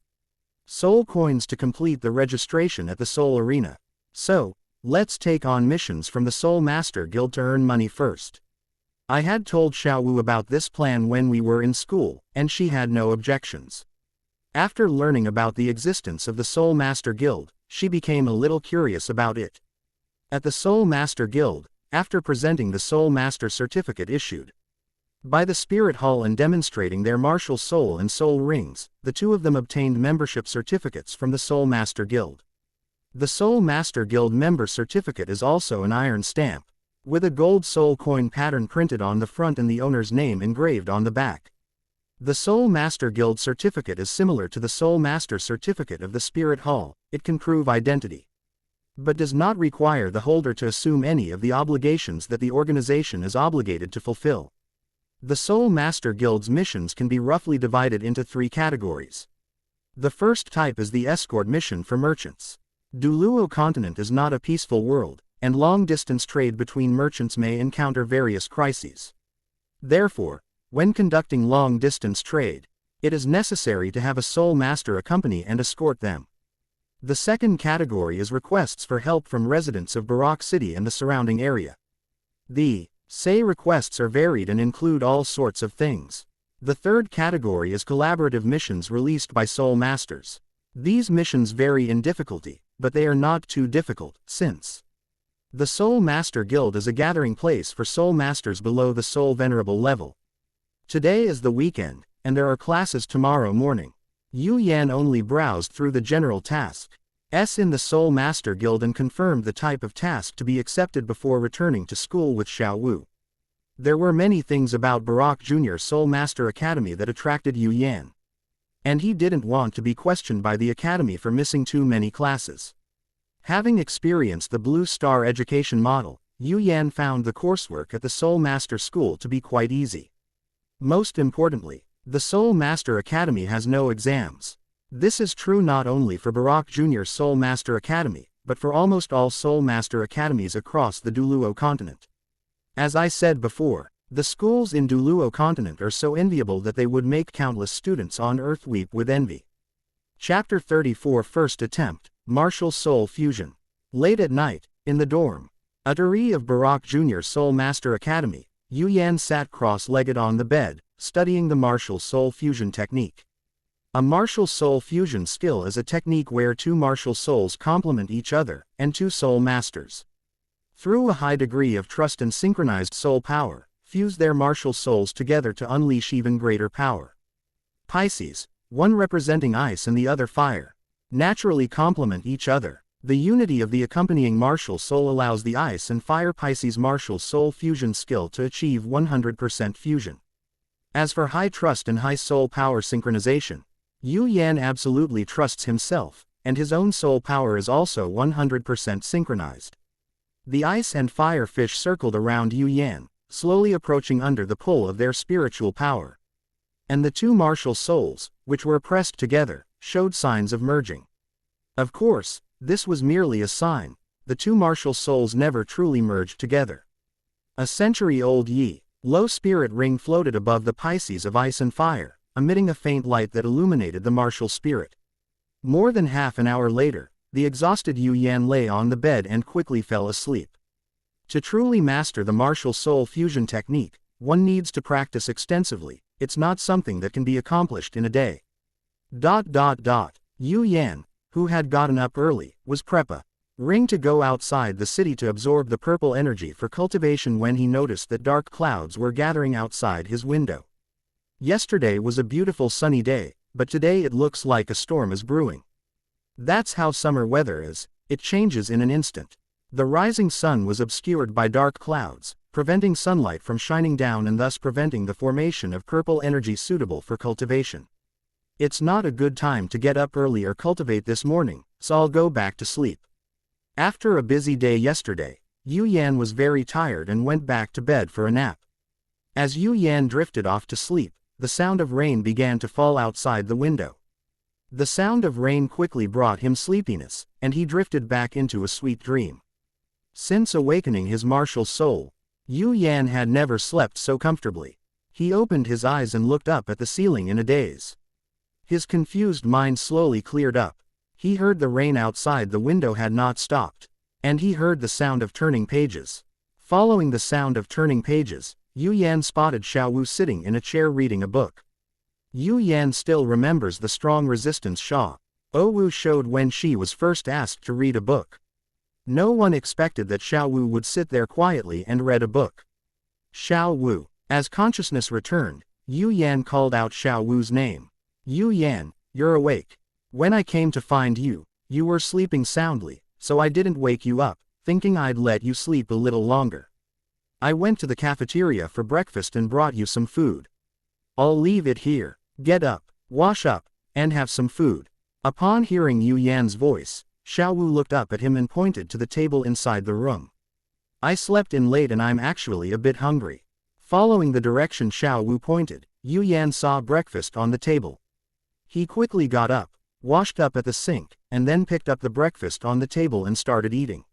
soul coins to complete the registration at the Soul Arena. So, let's take on missions from the Soul Master Guild to earn money first. I had told Xiao about this plan when we were in school, and she had no objections. After learning about the existence of the Soul Master Guild, she became a little curious about it. At the Soul Master Guild, after presenting the Soul Master certificate issued by the Spirit Hall and demonstrating their martial soul and soul rings, the two of them obtained membership certificates from the Soul Master Guild. The Soul Master Guild member certificate is also an iron stamp, with a gold soul coin pattern printed on the front and the owner's name engraved on the back. The Soul Master Guild certificate is similar to the Soul Master certificate of the Spirit Hall. It can prove identity, but does not require the holder to assume any of the obligations that the organization is obligated to fulfill. The Soul Master Guild's missions can be roughly divided into three categories. The first type is the escort mission for merchants. Douluo continent is not a peaceful world, and long-distance trade between merchants may encounter various crises. Therefore, when conducting long-distance trade, it is necessary to have a Soul Master accompany and escort them. The second category is requests for help from residents of Barak City and the surrounding area. The requests are varied and include all sorts of things. The third category is collaborative missions released by Soul Masters. These missions vary in difficulty, but they are not too difficult, since the Soul Master Guild is a gathering place for Soul Masters below the Soul Venerable level. Today is the weekend, and there are classes tomorrow morning. Yu Yan only browsed through the general tasks in the Soul Master Guild and confirmed the type of task to be accepted before returning to school with Xiao. There were many things about Barak Junior Soul Master Academy that attracted Yu Yan, and he didn't want to be questioned by the academy for missing too many classes. Having experienced the Blue Star education model, Yu Yan found the coursework at the Soul Master School to be quite easy. Most importantly, the Soul Master Academy has no exams. This is true not only for Barak Junior Soul Master Academy, but for almost all Soul Master Academies across the Douluo continent. As I said before, the schools in Douluo continent are so enviable that they would make countless students on Earth weep with envy. Chapter 34 First Attempt, Martial Soul Fusion. Late at night, in the dorm Atari of Barak Junior Soul Master Academy, Yu Yan sat cross-legged on the bed, studying the martial soul fusion technique. A martial soul fusion skill is a technique where two martial souls complement each other, and two soul masters, through a high degree of trust and synchronized soul power, fuse their martial souls together to unleash even greater power. Pisces, one representing ice and the other fire, naturally complement each other. The unity of the accompanying martial soul allows the Ice and Fire Pisces martial soul fusion skill to achieve 100% fusion. As for high trust and high soul power synchronization, Yu Yan absolutely trusts himself, and his own soul power is also 100% synchronized. The Ice and Fire fish circled around Yu Yan, slowly approaching under the pull of their spiritual power. And the two martial souls, which were pressed together, showed signs of merging. Of course, this was merely a sign. The two martial souls never truly merged together. A century-old low spirit ring floated above the Pisces of Ice and Fire, emitting a faint light that illuminated the martial spirit. More than half an hour later, the exhausted Yu Yan lay on the bed and quickly fell asleep. To truly master the martial soul fusion technique, one needs to practice extensively. It's not something that can be accomplished in a day. Yu Yan, who had gotten up early, was preparing to go outside the city to absorb the purple energy for cultivation when he noticed that dark clouds were gathering outside his window. Yesterday was a beautiful sunny day, but today it looks like a storm is brewing. That's how summer weather is, it changes in an instant. The rising sun was obscured by dark clouds, preventing sunlight from shining down and thus preventing the formation of purple energy suitable for cultivation. It's not a good time to get up early or cultivate this morning, so I'll go back to sleep. After a busy day yesterday, Yu Yan was very tired and went back to bed for a nap. As Yu Yan drifted off to sleep, the sound of rain began to fall outside the window. The sound of rain quickly brought him sleepiness, and he drifted back into a sweet dream. Since awakening his martial soul, Yu Yan had never slept so comfortably. He opened his eyes and looked up at the ceiling in a daze. His confused mind slowly cleared up. He heard the rain outside the window had not stopped, and he heard the sound of turning pages. Following the sound of turning pages, Yu Yan spotted Xiao sitting in a chair reading a book. Yu Yan still remembers the strong resistance Xiao showed when she was first asked to read a book. No one expected that Xiao would sit there quietly and read a book. Xiao. As consciousness returned, Yu Yan called out Xiao's name. Yu Yan, you're awake. When I came to find you, you were sleeping soundly, so I didn't wake you up, thinking I'd let you sleep a little longer. I went to the cafeteria for breakfast and brought you some food. I'll leave it here. Get up, wash up, and have some food. Upon hearing Yu Yan's voice, Xiao looked up at him and pointed to the table inside the room. I slept in late and I'm actually a bit hungry. Following the direction Xiao pointed, Yu Yan saw breakfast on the table. He quickly got up, washed up at the sink, and then picked up the breakfast on the table and started eating.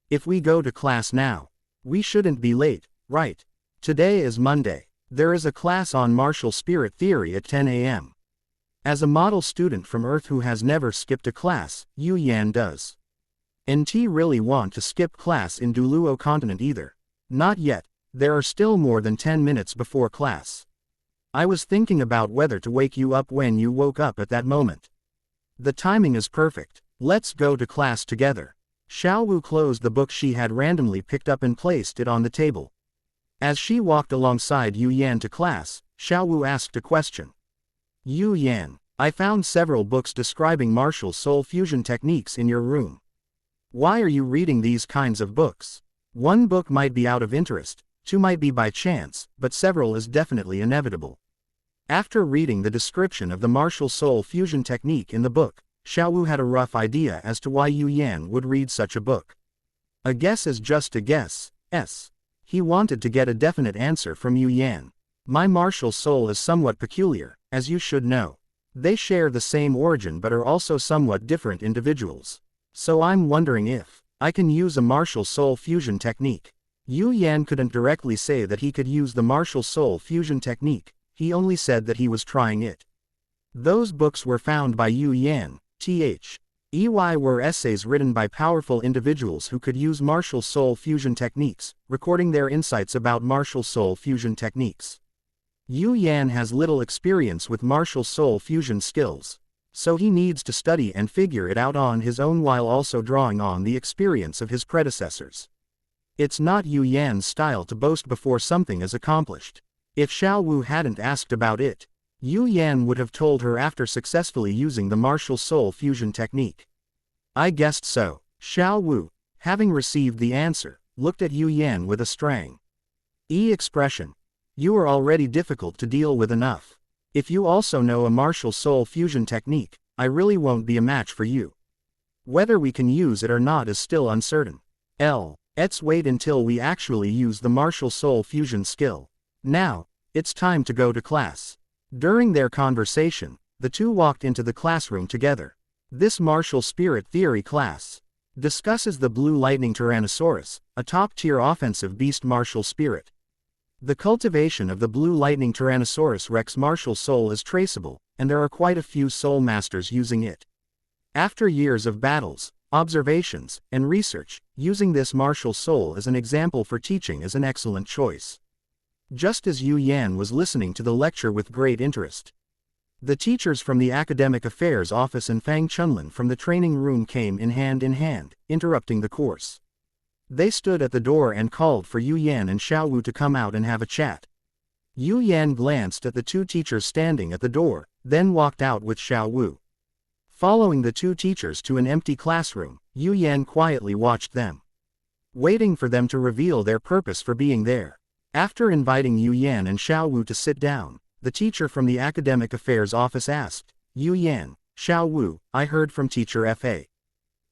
If we go to class now, we shouldn't be late, right? Today is Monday. There is a class on martial spirit theory at 10 a.m. As a model student from Earth who has never skipped a class, Yu Yan does. NT really want to skip class in Douluo continent either. Not yet, there are still more than 10 minutes before class. I was thinking about whether to wake you up when you woke up at that moment. The timing is perfect, let's go to class together. Xiao closed the book she had randomly picked up and placed it on the table. As she walked alongside Yu Yan to class, Xiao asked a question. Yu Yan, I found several books describing martial soul fusion techniques in your room. Why are you reading these kinds of books? One book might be out of interest, two might be by chance, but several is definitely inevitable. After reading the description of the martial soul fusion technique in the book, Xiao had a rough idea as to why Yu Yan would read such a book. A guess is just a guess. He wanted to get a definite answer from Yu Yan. My martial soul is somewhat peculiar, as you should know. They share the same origin but are also somewhat different individuals. So I'm wondering if I can use a martial soul fusion technique. Yu Yan couldn't directly say that he could use the martial soul fusion technique, he only said that he was trying it. Those books were found by Yu Yan, were essays written by powerful individuals who could use martial soul fusion techniques, recording their insights about martial soul fusion techniques. Yu Yan has little experience with martial soul fusion skills, so he needs to study and figure it out on his own while also drawing on the experience of his predecessors. It's not Yu Yan's style to boast before something is accomplished. If Xiao hadn't asked about it, Yu Yan would have told her after successfully using the martial soul fusion technique. I guessed so. Xiao Wu, having received the answer, looked at Yu Yan with a strang expression. You are already difficult to deal with enough. If you also know a martial soul fusion technique, I really won't be a match for you. Whether we can use it or not is still uncertain. Let's wait until we actually use the martial soul fusion skill. Now, it's time to go to class. During their conversation, the two walked into the classroom together. This martial spirit theory class discusses the blue lightning Tyrannosaurus, a top-tier offensive beast martial spirit. The cultivation of the blue lightning Tyrannosaurus Rex martial soul is traceable, and there are quite a few soul masters using it. After years of battles, observations, and research, using this martial soul as an example for teaching is an excellent choice. Just as Yu Yan was listening to the lecture with great interest, the teachers from the Academic Affairs Office and Fang Chunlin from the training room came in hand, interrupting the course. They stood at the door and called for Yu Yan and Xiao Wu to come out and have a chat. Yu Yan glanced at the two teachers standing at the door, then walked out with Xiao Wu. Following the two teachers to an empty classroom, Yu Yan quietly watched them, waiting for them to reveal their purpose for being there. After inviting Yu Yan and Xiao Wu to sit down, the teacher from the Academic Affairs Office asked, Yu Yan, Xiao Wu, I heard from Teacher Fa.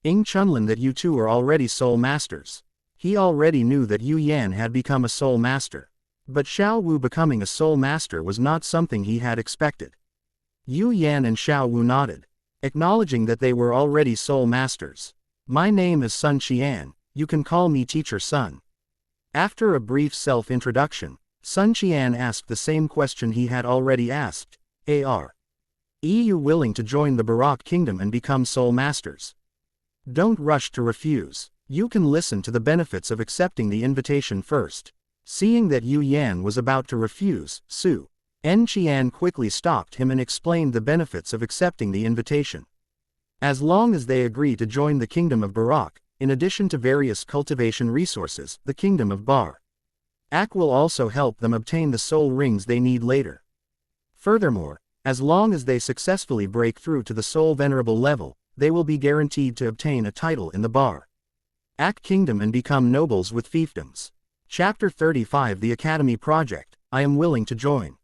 Chunlin that you two are already soul masters. He already knew that Yu Yan had become a soul master. But Xiao Wu becoming a soul master was not something he had expected. Yu Yan and Xiao Wu nodded, acknowledging that they were already soul masters. My name is Sun Qian, you can call me Teacher Sun. After a brief self-introduction, Sun Qian asked the same question he had already asked, Are you willing to join the Barak Kingdom and become soul masters? Don't rush to refuse. You can listen to the benefits of accepting the invitation first. Seeing that Yu Yan was about to refuse, Su Qian quickly stopped him and explained the benefits of accepting the invitation. As long as they agree to join the Kingdom of Barak, in addition to various cultivation resources, the Kingdom of Barak will also help them obtain the soul rings they need later. Furthermore, as long as they successfully break through to the soul venerable level, they will be guaranteed to obtain a title in the Barak Kingdom and become nobles with fiefdoms. Chapter 35 The Academy Project, I am willing to join.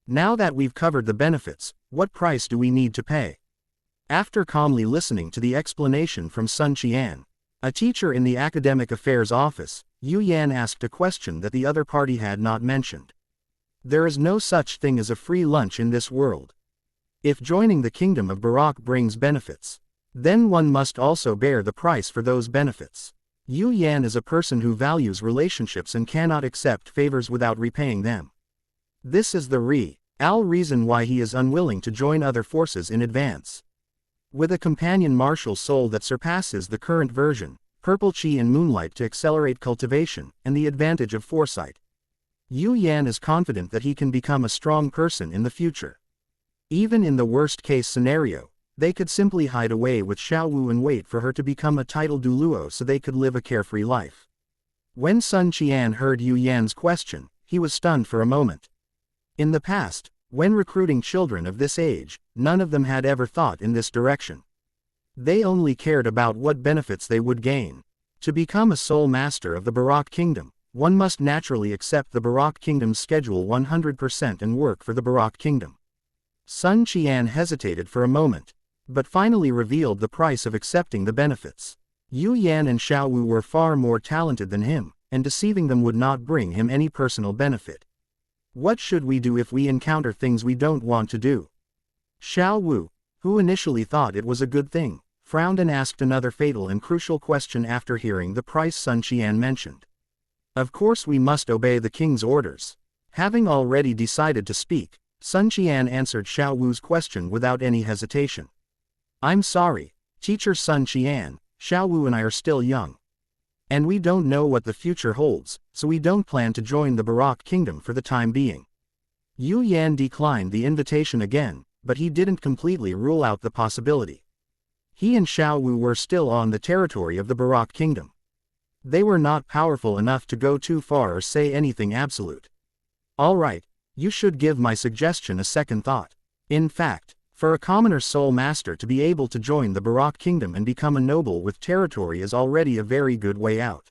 Now that we've covered the benefits, what price do we need to pay? After calmly listening to the explanation from Sun Qian, a teacher in the Academic Affairs Office, Yu Yan asked a question that the other party had not mentioned. There is no such thing as a free lunch in this world. If joining the Kingdom of Barak brings benefits, then one must also bear the price for those benefits. Yu Yan is a person who values relationships and cannot accept favors without repaying them. This is the reason why he is unwilling to join other forces in advance. With a companion martial soul that surpasses the current version, purple chi and moonlight to accelerate cultivation, and the advantage of foresight, Yu Yan is confident that he can become a strong person in the future. Even in the worst-case scenario, they could simply hide away with Xiao Wu and wait for her to become a title Douluo so they could live a carefree life. When Sun Qian heard Yu Yan's question, he was stunned for a moment. In the past, when recruiting children of this age, none of them had ever thought in this direction. They only cared about what benefits they would gain. To become a soul master of the Barak Kingdom, one must naturally accept the Barak Kingdom's schedule 100% and work for the Barak Kingdom. Sun Qian hesitated for a moment, but finally revealed the price of accepting the benefits. Yu Yan and Xiao Wu were far more talented than him, and deceiving them would not bring him any personal benefit. What should we do if we encounter things we don't want to do? Xiao Wu, who initially thought it was a good thing, frowned and asked another fatal and crucial question after hearing the price Sun Qian mentioned. Of course we must obey the king's orders. Having already decided to speak, Sun Qian answered Xiao Wu's question without any hesitation. I'm sorry, Teacher Sun Qian, Xiao Wu and I are still young. And we don't know what the future holds, so we don't plan to join the Barak Kingdom for the time being. Yu Yan declined the invitation again, but he didn't completely rule out the possibility. He and Xiao Wu were still on the territory of the Barak Kingdom. They were not powerful enough to go too far or say anything absolute. All right, you should give my suggestion a second thought. In fact, For a commoner soul master to be able to join the Barak kingdom and become a noble with territory is already a very good way out.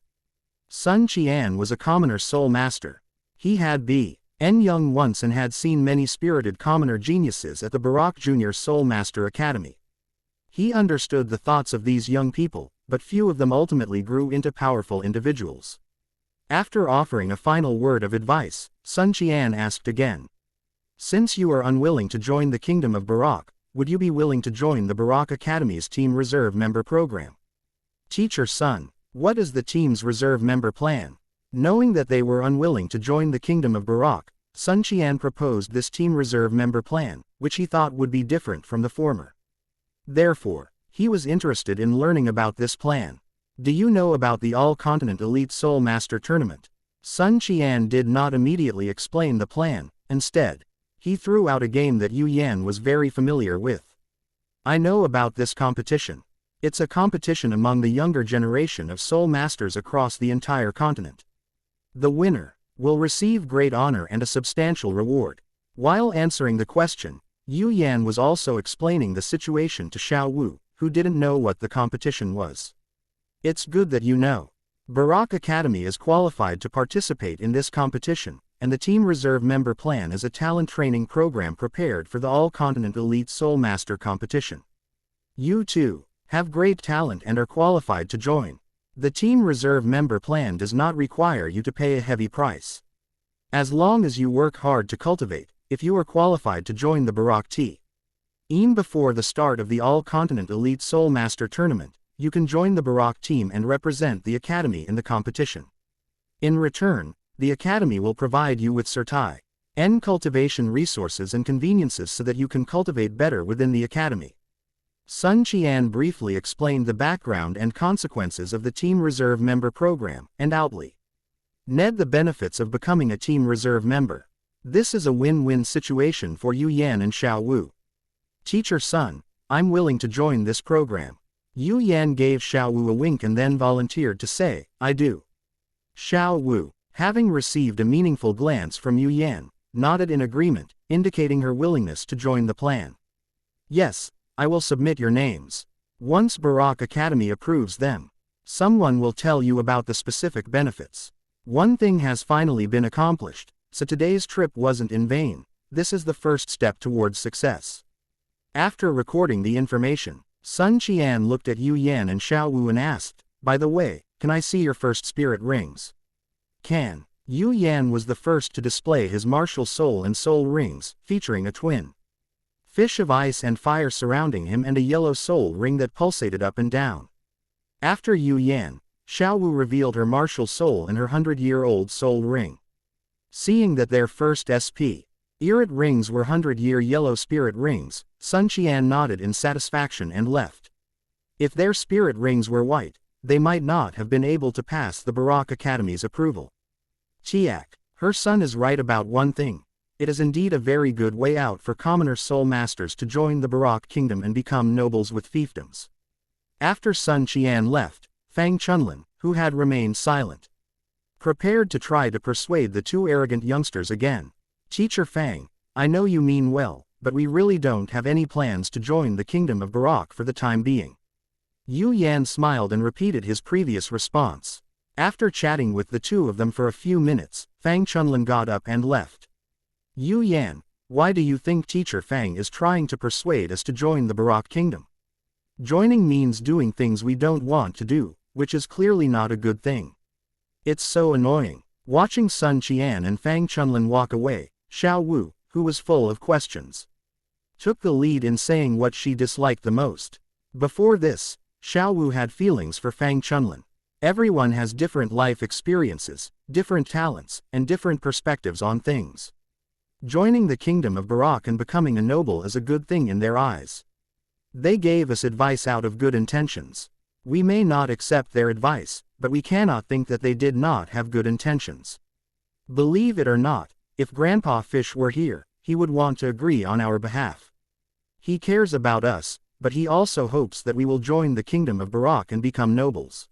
Sun Qian was a commoner soul master. He had been young once and had seen many spirited commoner geniuses at the Barak Junior Soul Master Academy. He understood the thoughts of these young people, but few of them ultimately grew into powerful individuals. After offering a final word of advice, Sun Qian asked again. Since you are unwilling to join the Kingdom of Barak, would you be willing to join the Barak Academy's Team Reserve Member Program? Teacher Sun, what is the team's reserve member plan? Knowing that they were unwilling to join the Kingdom of Barak, Sun Qian proposed this Team Reserve Member plan, which he thought would be different from the former. Therefore, he was interested in learning about this plan. Do you know about the All-Continent Elite Soul Master Tournament? Sun Qian did not immediately explain the plan. Instead, he threw out a game that Yu Yan was very familiar with. I know about this competition. It's a competition among the younger generation of soul masters across the entire continent. The winner will receive great honor and a substantial reward. While answering the question, Yu Yan was also explaining the situation to Xiao Wu, who didn't know what the competition was. It's good that you know. Barak Academy is qualified to participate in this competition, and the Team Reserve Member Plan is a talent training program prepared for the All-Continent Elite Soul Master competition. You too have great talent and are qualified to join. The Team Reserve Member Plan does not require you to pay a heavy price. As long as you work hard to cultivate, if you are qualified to join the Barak team before the start of the All-Continent Elite Soul Master Tournament, you can join the Barak team and represent the Academy in the competition. In return, the Academy will provide you with certai and cultivation resources and conveniences so that you can cultivate better within the Academy. Sun Qian briefly explained the background and consequences of the Team Reserve Member Program, and outly the benefits of becoming a Team Reserve member. This is a win-win situation for Yu Yan and Xiao Wu. Teacher Sun, I'm willing to join this program. Yu Yan gave Xiao Wu a wink and then volunteered to say, I do. Xiao Wu, having received a meaningful glance from Yu Yan, nodded in agreement, indicating her willingness to join the plan. Yes, I will submit your names. Once Barak Academy approves them, someone will tell you about the specific benefits. One thing has finally been accomplished, so today's trip wasn't in vain. This is the first step towards success. After recording the information, Sun Qian looked at Yu Yan and Xiao Wu and asked, by the way, can I see your first spirit rings? Can. Yu Yan was the first to display his martial soul and soul rings, featuring a twin fish of ice and fire surrounding him and a yellow soul ring that pulsated up and down. After Yu Yan, Xiao Wu revealed her martial soul and her 100-year-old soul ring. Seeing that their first spirit rings were 100-year yellow spirit rings, Sun Qian nodded in satisfaction and left. If their spirit rings were white, they might not have been able to pass the Barak Academy's approval. Tiak, her son is right about one thing. It is indeed a very good way out for commoner soul masters to join the Barak kingdom and become nobles with fiefdoms. After Sun Qian left, Fang Chunlin, who had remained silent, prepared to try to persuade the two arrogant youngsters again. Teacher Fang, I know you mean well, but we really don't have any plans to join the Kingdom of Barak for the time being. Yu Yan smiled and repeated his previous response. After chatting with the two of them for a few minutes, Fang Chunlin got up and left. Yu Yan, why do you think Teacher Fang is trying to persuade us to join the Barak kingdom? Joining means doing things we don't want to do, which is clearly not a good thing. It's so annoying. Watching Sun Qian and Fang Chunlin walk away, Xiao Wu, who was full of questions, took the lead in saying what she disliked the most. Before this, Xiao Wu had feelings for Fang Chunlin. Everyone has different life experiences, different talents, and different perspectives on things. Joining the Kingdom of Barak and becoming a noble is a good thing in their eyes. They gave us advice out of good intentions. We may not accept their advice, but we cannot think that they did not have good intentions. Believe it or not, if Grandpa Fish were here, he would want to agree on our behalf. He cares about us, but he also hopes that we will join the Kingdom of Barak and become nobles.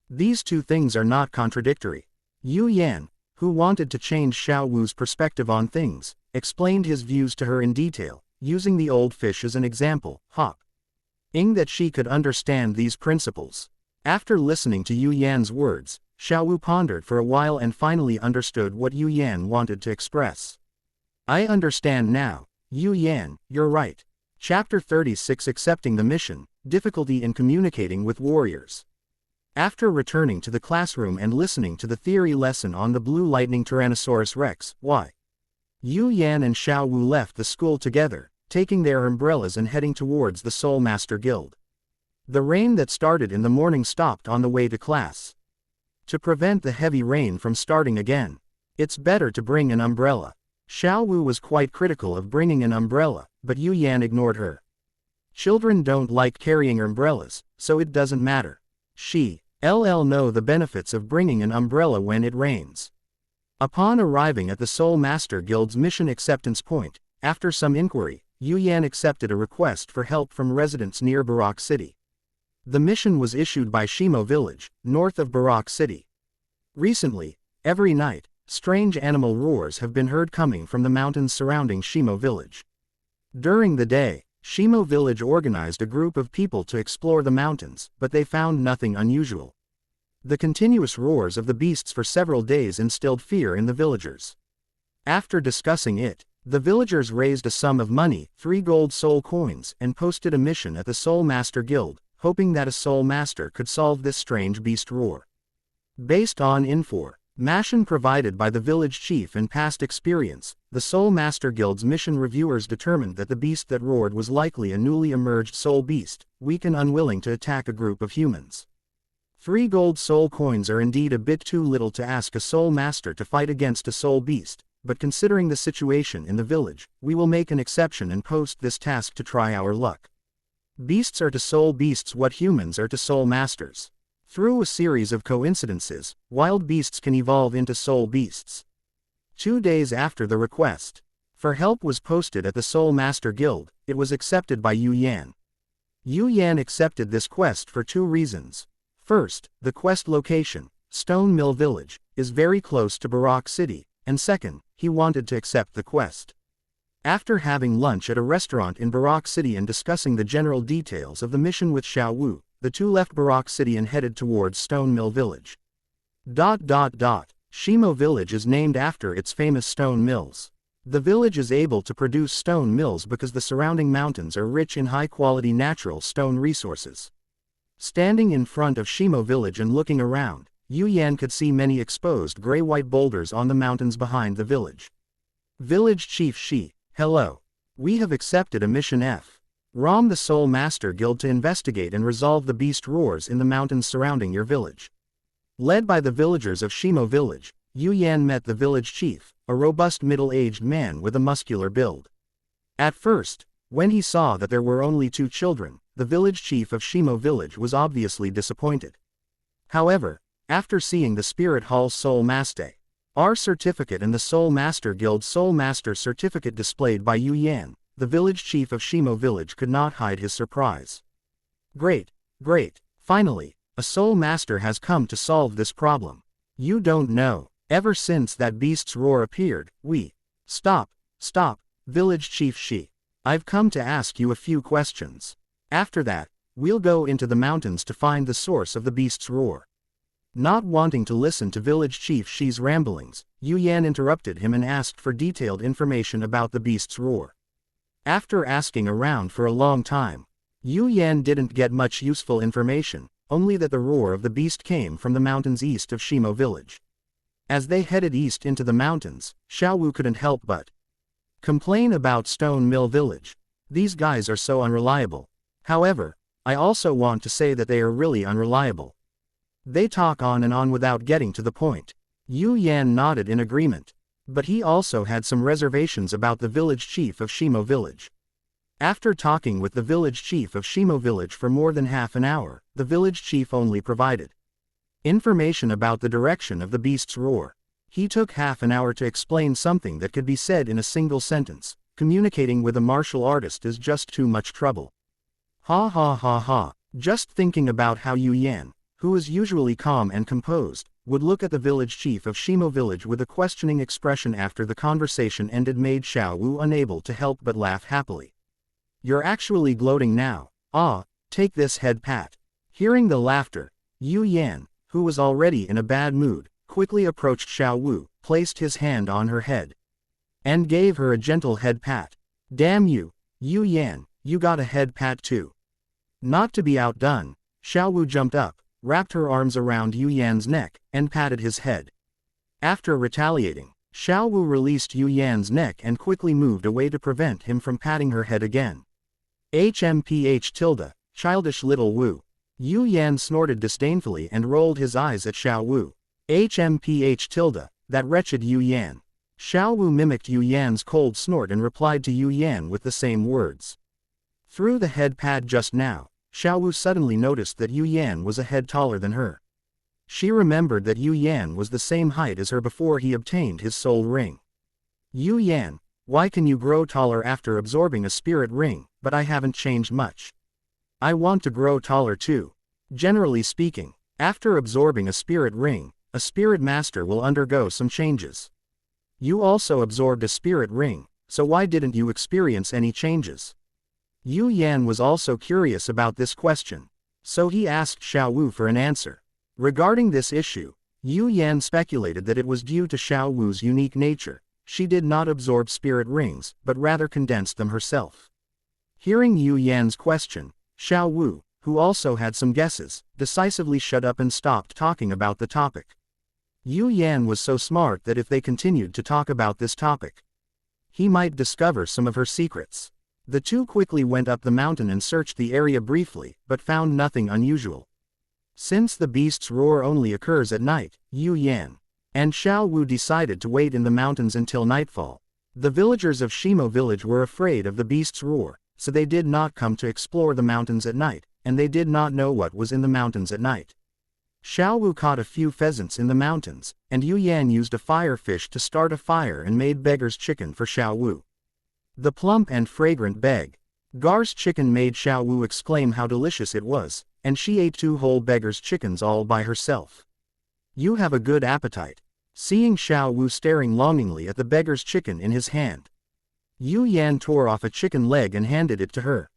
These two things are not contradictory. Yu Yan, who wanted to change Xiao Wu's perspective on things, explained his views to her in detail, using the old fish as an example, hoping that she could understand these principles. After listening to Yu Yan's words, Xiao pondered for a while and finally understood what Yu Yan wanted to express. I understand now, Yu Yan, you're right. Chapter 36 Accepting the Mission, Difficulty in Communicating with Warriors. After returning to the classroom and listening to the theory lesson on the Blue Lightning Tyrannosaurus Rex, Yu Yan and Xiao left the school together, taking their umbrellas and heading towards the Soul Master Guild. The rain that started in the morning stopped on the way to class. To prevent the heavy rain from starting again, it's better to bring an umbrella. Xiao was quite critical of bringing an umbrella, but Yu Yan ignored her. Children don't like carrying umbrellas, so it doesn't matter. She'll know the benefits of bringing an umbrella when it rains. Upon arriving at the Soul Master Guild's mission acceptance point, after some inquiry, Yu Yan accepted a request for help from residents near Barak City. The mission was issued by Shimo Village, north of Barak City. Recently, every night, strange animal roars have been heard coming from the mountains surrounding Shimo Village. During the day, Shimo Village organized a group of people to explore the mountains, but they found nothing unusual. The continuous roars of the beasts for several days instilled fear in the villagers. After discussing it, the villagers raised a sum of money, 3 gold soul coins, and posted a mission at the Soul Master Guild, hoping that a soul master could solve this strange beast roar. Based on information provided by the village chief and past experience, the Soul Master Guild's mission reviewers determined that the beast that roared was likely a newly emerged soul beast, weak and unwilling to attack a group of humans. 3 gold soul coins are indeed a bit too little to ask a soul master to fight against a soul beast, but considering the situation in the village, we will make an exception and post this task to try our luck. Beasts are to soul beasts what humans are to soul masters. Through a series of coincidences, wild beasts can evolve into soul beasts. 2 days after the request for help was posted at the Soul Master Guild, it was accepted by Yu Yan. Yu Yan accepted this quest for 2 reasons. First, the quest location, Stone Mill Village, is very close to Barak City, and second, he wanted to accept the quest. After having lunch at a restaurant in Barak City and discussing the general details of the mission with Xiao, the 2 left Barak City and headed towards Stone Mill Village. Shimo Village is named after its famous stone mills. The village is able to produce stone mills because the surrounding mountains are rich in high-quality natural stone resources. Standing in front of Shimo Village and looking around, Yu Yan could see many exposed gray-white boulders on the mountains behind the village. Village Chief hello. We have accepted a mission from the Soul Master Guild to investigate and resolve the beast roars in the mountains surrounding your village. Led by the villagers of Shimo Village, Yu Yan met the village chief, a robust middle-aged man with a muscular build. At first, when he saw that there were only 2 children, the village chief of Shimo Village was obviously disappointed. However, after seeing the Spirit Hall Soul Master certificate and the Soul Master Guild Soul Master certificate displayed by Yu Yan, the village chief of Shimo Village could not hide his surprise. Great! Finally, a Soul Master has come to solve this problem. You don't know, ever since that beast's roar appeared, Stop, village chief I've come to ask you a few questions. After that, we'll go into the mountains to find the source of the beast's roar. Not wanting to listen to village chief Shi's ramblings, Yu Yan interrupted him and asked for detailed information about the beast's roar. After asking around for a long time, Yu Yan didn't get much useful information, only that the roar of the beast came from the mountains east of Shimo Village. As they headed east into the mountains, Xiao couldn't help but complain about Stone Mill Village. These guys are so unreliable. However, I also want to say that they are really unreliable. They talk on and on without getting to the point. Yu Yan nodded in agreement. But he also had some reservations about the village chief of Shimo Village. After talking with the village chief of Shimo Village for more than half an hour, the village chief only provided information about the direction of the beast's roar. He took half an hour to explain something that could be said in a single sentence. Communicating with a martial artist is just too much trouble. Ha. Just thinking about how Yu Yan who was usually calm and composed, would look at the village chief of Shimo village with a questioning expression after the conversation ended made Xiao Wu unable to help but laugh happily. "You're actually gloating now. Ah, take this head pat." Hearing the laughter, Yu Yan, who was already in a bad mood, quickly approached Xiao Wu, placed his hand on her head, and gave her a gentle head pat. "Damn you, Yu Yan, you got a head pat too." Not to be outdone, Xiao Wu jumped up, wrapped her arms around Yu Yan's neck, and patted his head. After retaliating, Xiao Wu released Yu Yan's neck and quickly moved away to prevent him from patting her head again. HMPH childish little Wu. Yu Yan snorted disdainfully and rolled his eyes at Xiao Wu. HMPH that wretched Yu Yan. Xiao Wu mimicked Yu Yan's cold snort and replied to Yu Yan with the same words. Through the head pad just now, Xiao Wu suddenly noticed that Yu Yan was a head taller than her. She remembered that Yu Yan was the same height as her before he obtained his soul ring. "Yu Yan, why can you grow taller after absorbing a spirit ring, but I haven't changed much? I want to grow taller too." Generally speaking, after absorbing a spirit ring, a spirit master will undergo some changes. You also absorbed a spirit ring, so why didn't you experience any changes? Yu Yan was also curious about this question, so he asked Xiao Wu for an answer. Regarding this issue, Yu Yan speculated that it was due to Xiao Wu's unique nature. She did not absorb spirit rings, but rather condensed them herself. Hearing Yu Yan's question, Xiao Wu, who also had some guesses, decisively shut up and stopped talking about the topic. Yu Yan was so smart that if they continued to talk about this topic, he might discover some of her secrets. The two quickly went up the mountain and searched the area briefly, but found nothing unusual. Since the beast's roar only occurs at night, Yu Yan and Xiao Wu decided to wait in the mountains until nightfall. The villagers of Shimo village were afraid of the beast's roar, so they did not come to explore the mountains at night, and they did not know what was in the mountains at night. Xiao Wu caught a few pheasants in the mountains, and Yu Yan used a fire fish to start a fire and made beggar's chicken for Xiao Wu. The plump and fragrant beggar's chicken made Xiao Wu exclaim how delicious it was, and she ate 2 whole beggar's chickens all by herself. "You have a good appetite." Seeing Xiao Wu staring longingly at the beggar's chicken in his hand, Yu Yan tore off a chicken leg and handed it to her.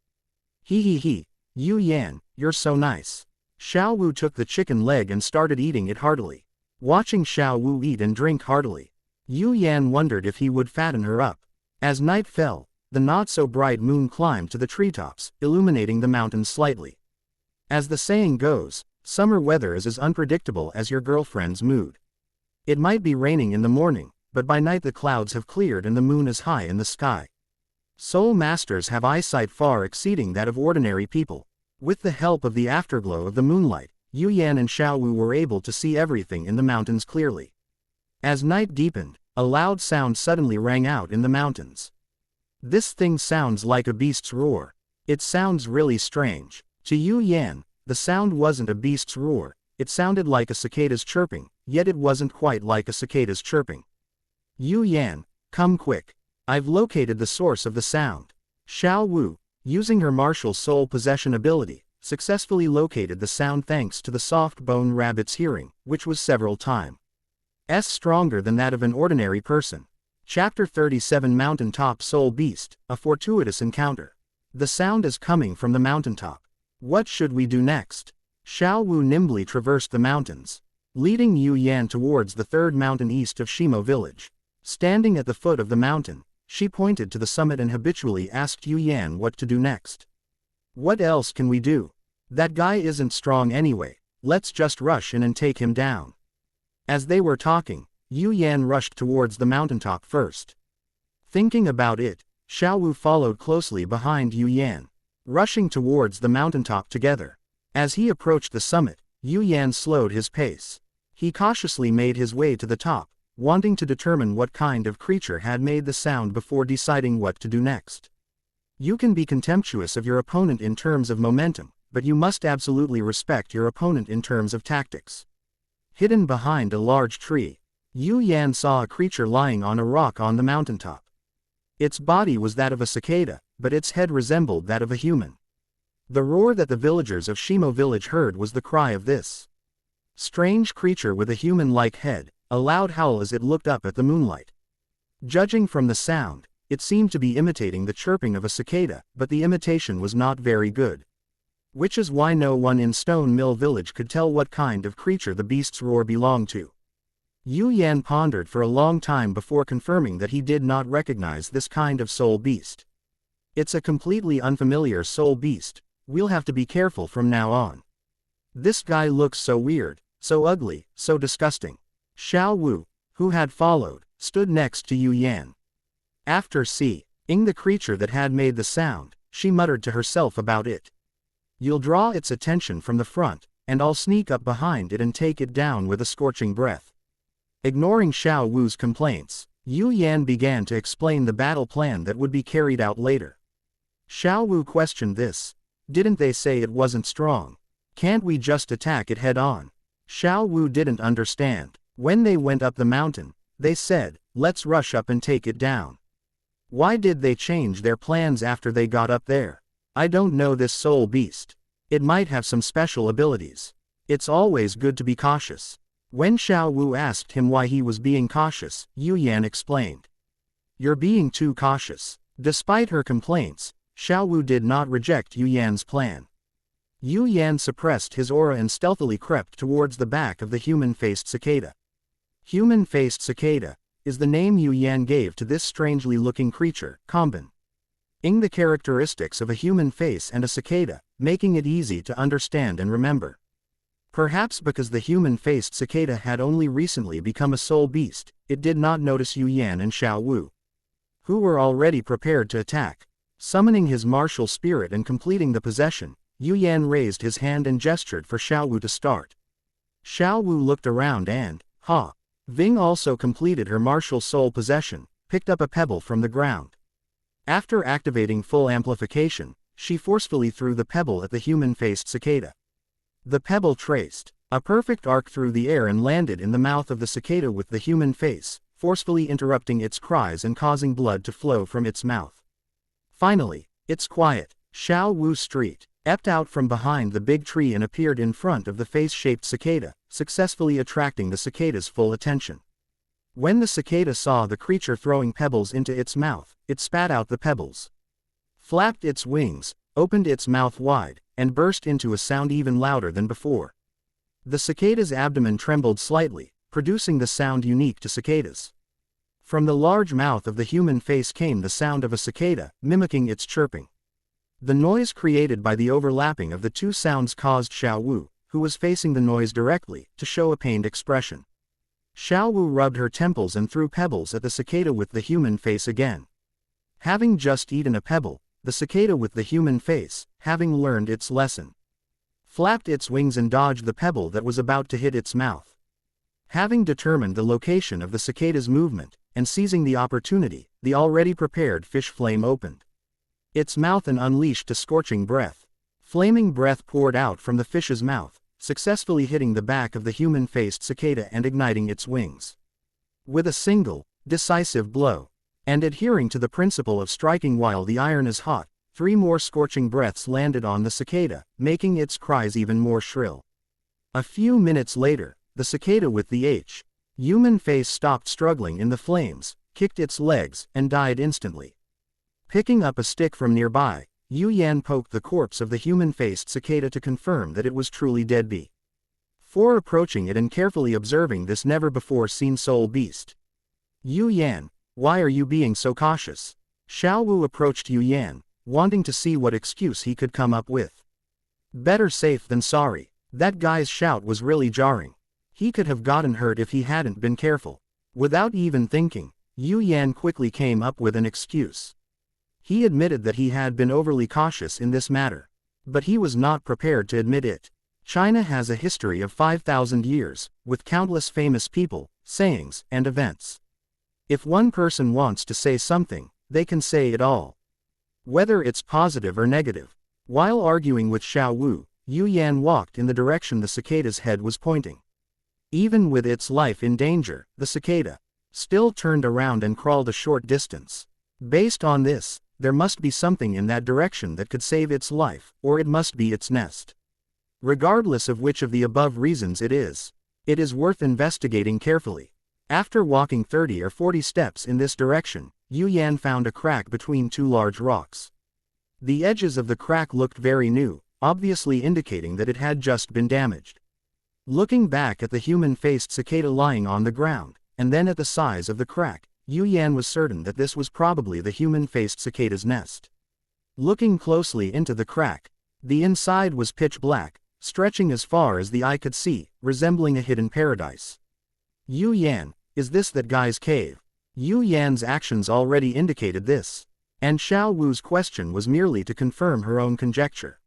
He, Yu Yan, you're so nice." Xiao Wu took the chicken leg and started eating it heartily. Watching Xiao Wu eat and drink heartily, Yu Yan wondered if he would fatten her up. As night fell, the not-so-bright moon climbed to the treetops, illuminating the mountains slightly. As the saying goes, summer weather is as unpredictable as your girlfriend's mood. It might be raining in the morning, but by night the clouds have cleared and the moon is high in the sky. Soul masters have eyesight far exceeding that of ordinary people. With the help of the afterglow of the moonlight, Yu Yan and Xiao Wu were able to see everything in the mountains clearly. As night deepened, a loud sound suddenly rang out in the mountains. "This thing sounds like a beast's roar. It sounds really strange." To Yu Yan, the sound wasn't a beast's roar, it sounded like a cicada's chirping, yet it wasn't quite like a cicada's chirping. "Yu Yan, come quick. I've located the source of the sound." Xiao Wu, using her martial soul possession ability, successfully located the sound thanks to the soft bone rabbit's hearing, which was several times stronger than that of an ordinary person. Chapter 37 Mountaintop Soul Beast, a fortuitous encounter. The sound is coming from the mountaintop. What should we do next? Xiao Wu nimbly traversed the mountains, leading Yu Yan towards the 3rd mountain east of Shimo village. Standing at the foot of the mountain, she pointed to the summit and habitually asked Yu Yan what to do next. "What else can we do? That guy isn't strong anyway, let's just rush in and take him down." As they were talking, Yu Yan rushed towards the mountaintop first. Thinking about it, Xiao Wu followed closely behind Yu Yan, rushing towards the mountaintop together. As he approached the summit, Yu Yan slowed his pace. He cautiously made his way to the top, wanting to determine what kind of creature had made the sound before deciding what to do next. You can be contemptuous of your opponent in terms of momentum, but you must absolutely respect your opponent in terms of tactics. Hidden behind a large tree, Yu Yan saw a creature lying on a rock on the mountaintop. Its body was that of a cicada, but its head resembled that of a human. The roar that the villagers of Shimo village heard was the cry of this Strange creature with a human-like head, a loud howl as it looked up at the moonlight. Judging from the sound, it seemed to be imitating the chirping of a cicada, but the imitation was not very good. Which is why no one in Stone Mill Village could tell what kind of creature the beast's roar belonged to. Yu Yan pondered for a long time before confirming that he did not recognize this kind of soul beast. It's a completely unfamiliar soul beast, we'll have to be careful from now on. This guy looks so weird, so ugly, so disgusting. Xiao Wu, who had followed, stood next to Yu Yan. After seeing the creature that had made the sound, she muttered to herself about it. You'll draw its attention from the front, and I'll sneak up behind it and take it down with a scorching breath. Ignoring Xiao Wu's complaints, Yu Yan began to explain the battle plan that would be carried out later. Xiao Wu questioned this. Didn't they say it wasn't strong? Can't we just attack it head on? Xiao Wu didn't understand. When they went up the mountain, they said, let's rush up and take it down. Why did they change their plans after they got up there? I don't know this soul beast. It might have some special abilities. It's always good to be cautious. When Xiao Wu asked him why he was being cautious, Yu Yan explained. You're being too cautious. Despite her complaints, Xiao Wu did not reject Yu Yan's plan. Yu Yan suppressed his aura and stealthily crept towards the back of the human-faced cicada. Human-faced cicada is the name Yu Yan gave to this strangely looking creature, combining the characteristics of a human face and a cicada, making it easy to understand and remember. Perhaps because the human-faced cicada had only recently become a soul beast, it did not notice Yu Yan and Xiao Wu, who were already prepared to attack. Summoning his martial spirit and completing the possession, Yu Yan raised his hand and gestured for Xiao Wu to start. Xiao Wu looked around and, Ving also completed her martial soul possession, picked up a pebble from the ground. After activating full amplification, she forcefully threw the pebble at the human-faced cicada. The pebble traced a perfect arc through the air and landed in the mouth of the cicada with the human face, forcefully interrupting its cries and causing blood to flow from its mouth. Finally, it's quiet. Xiao Wu stepped out from behind the big tree and appeared in front of the face-shaped cicada, successfully attracting the cicada's full attention. When the cicada saw the creature throwing pebbles into its mouth, it spat out the pebbles, flapped its wings, opened its mouth wide, and burst into a sound even louder than before. The cicada's abdomen trembled slightly, producing the sound unique to cicadas. From the large mouth of the human face came the sound of a cicada, mimicking its chirping. The noise created by the overlapping of the two sounds caused Xiao Wu, who was facing the noise directly, to show a pained expression. Xiao Wu rubbed her temples and threw pebbles at the cicada with the human face again. Having just eaten a pebble, the cicada with the human face, having learned its lesson, flapped its wings and dodged the pebble that was about to hit its mouth. Having determined the location of the cicada's movement, and seizing the opportunity, the already prepared fish flame opened its mouth and unleashed a scorching breath. Flaming breath poured out from the fish's mouth, successfully hitting the back of the human-faced cicada and igniting its wings. With a single, decisive blow, and adhering to the principle of striking while the iron is hot, 3 more scorching breaths landed on the cicada, making its cries even more shrill. A few minutes later, the cicada with the human face stopped struggling in the flames, kicked its legs, and died instantly. Picking up a stick from nearby, Yu Yan poked the corpse of the human-faced cicada to confirm that it was truly dead. Before approaching it and carefully observing this never-before-seen soul beast. Yu Yan, why are you being so cautious? Xiao Wu approached Yu Yan, wanting to see what excuse he could come up with. Better safe than sorry. That guy's shout was really jarring. He could have gotten hurt if he hadn't been careful. Without even thinking, Yu Yan quickly came up with an excuse. He admitted that he had been overly cautious in this matter. But he was not prepared to admit it. China has a history of 5,000 years, with countless famous people, sayings, and events. If one person wants to say something, they can say it all, whether it's positive or negative. While arguing with Xiao Wu, Yu Yan walked in the direction the cicada's head was pointing. Even with its life in danger, the cicada still turned around and crawled a short distance. Based on this, there must be something in that direction that could save its life, or it must be its nest. Regardless of which of the above reasons it is worth investigating carefully. After walking 30 or 40 steps in this direction, Yu Yan found a crack between two large rocks. The edges of the crack looked very new, obviously indicating that it had just been damaged. Looking back at the human-faced cicada lying on the ground, and then at the size of the crack, Yu Yan was certain that this was probably the human-faced cicada's nest. Looking closely into the crack, the inside was pitch black, stretching as far as the eye could see, resembling a hidden paradise. Yu Yan, is this that guy's cave? Yu Yan's actions already indicated this, and Xiao Wu's question was merely to confirm her own conjecture.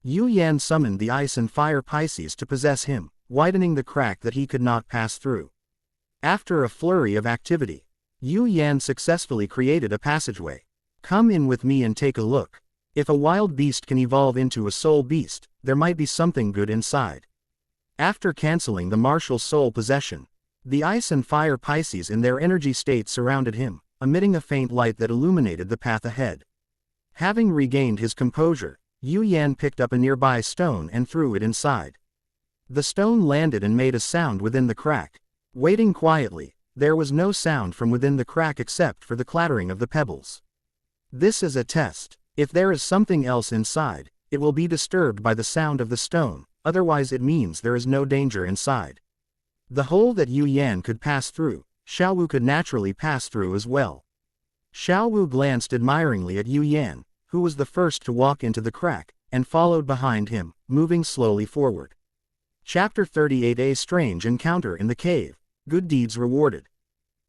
Yu Yan summoned the ice and fire Pisces to possess him, widening the crack that he could not pass through. After a flurry of activity, Yu Yan successfully created a passageway. Come in with me and take a look. If a wild beast can evolve into a soul beast, there might be something good inside. After canceling the martial soul possession, the ice and fire Pisces in their energy state surrounded him, emitting a faint light that illuminated the path ahead. Having regained his composure, Yu Yan picked up a nearby stone and threw it inside. The stone landed and made a sound within the crack. Waiting quietly, there was no sound from within the crack except for the clattering of the pebbles. This is a test. If there is something else inside, it will be disturbed by the sound of the stone, otherwise it means there is no danger inside. The hole that Yu Yan could pass through, Xiao Wu could naturally pass through as well. Xiao Wu glanced admiringly at Yu Yan, who was the first to walk into the crack, and followed behind him, moving slowly forward. Chapter 38: A Strange Encounter in the Cave. Good Deeds Rewarded.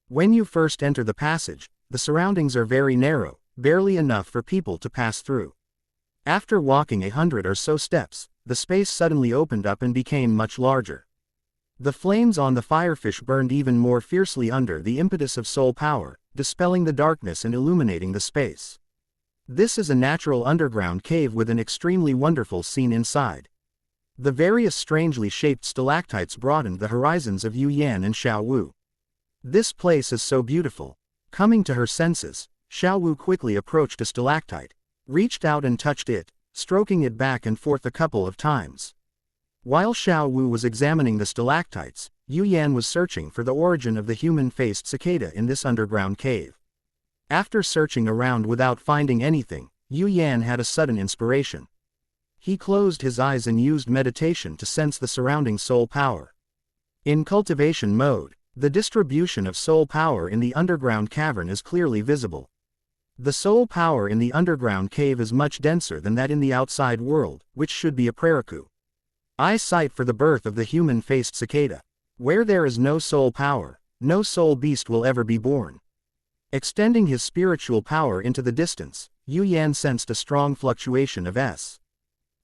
When you first enter the passage, the surroundings are very narrow, barely enough for people to pass through. After walking 100 or so steps, the space suddenly opened up and became much larger. The flames on the firefish burned even more fiercely under the impetus of soul power, dispelling the darkness and illuminating the space. This is a natural underground cave with an extremely wonderful scene inside. The various strangely shaped stalactites broadened the horizons of Yu Yan and Xiao Wu. This place is so beautiful. Coming to her senses, Xiao Wu quickly approached a stalactite, reached out and touched it, stroking it back and forth a couple of times. While Xiao Wu was examining the stalactites, Yu Yan was searching for the origin of the human-faced cicada in this underground cave. After searching around without finding anything, Yu Yan had a sudden inspiration. He closed his eyes and used meditation to sense the surrounding soul power. In cultivation mode, the distribution of soul power in the underground cavern is clearly visible. The soul power in the underground cave is much denser than that in the outside world, which should be a praraku. Eyesight for the birth of the human-faced cicada. Where there is no soul power, no soul beast will ever be born. Extending his spiritual power into the distance, Yu Yan sensed a strong fluctuation of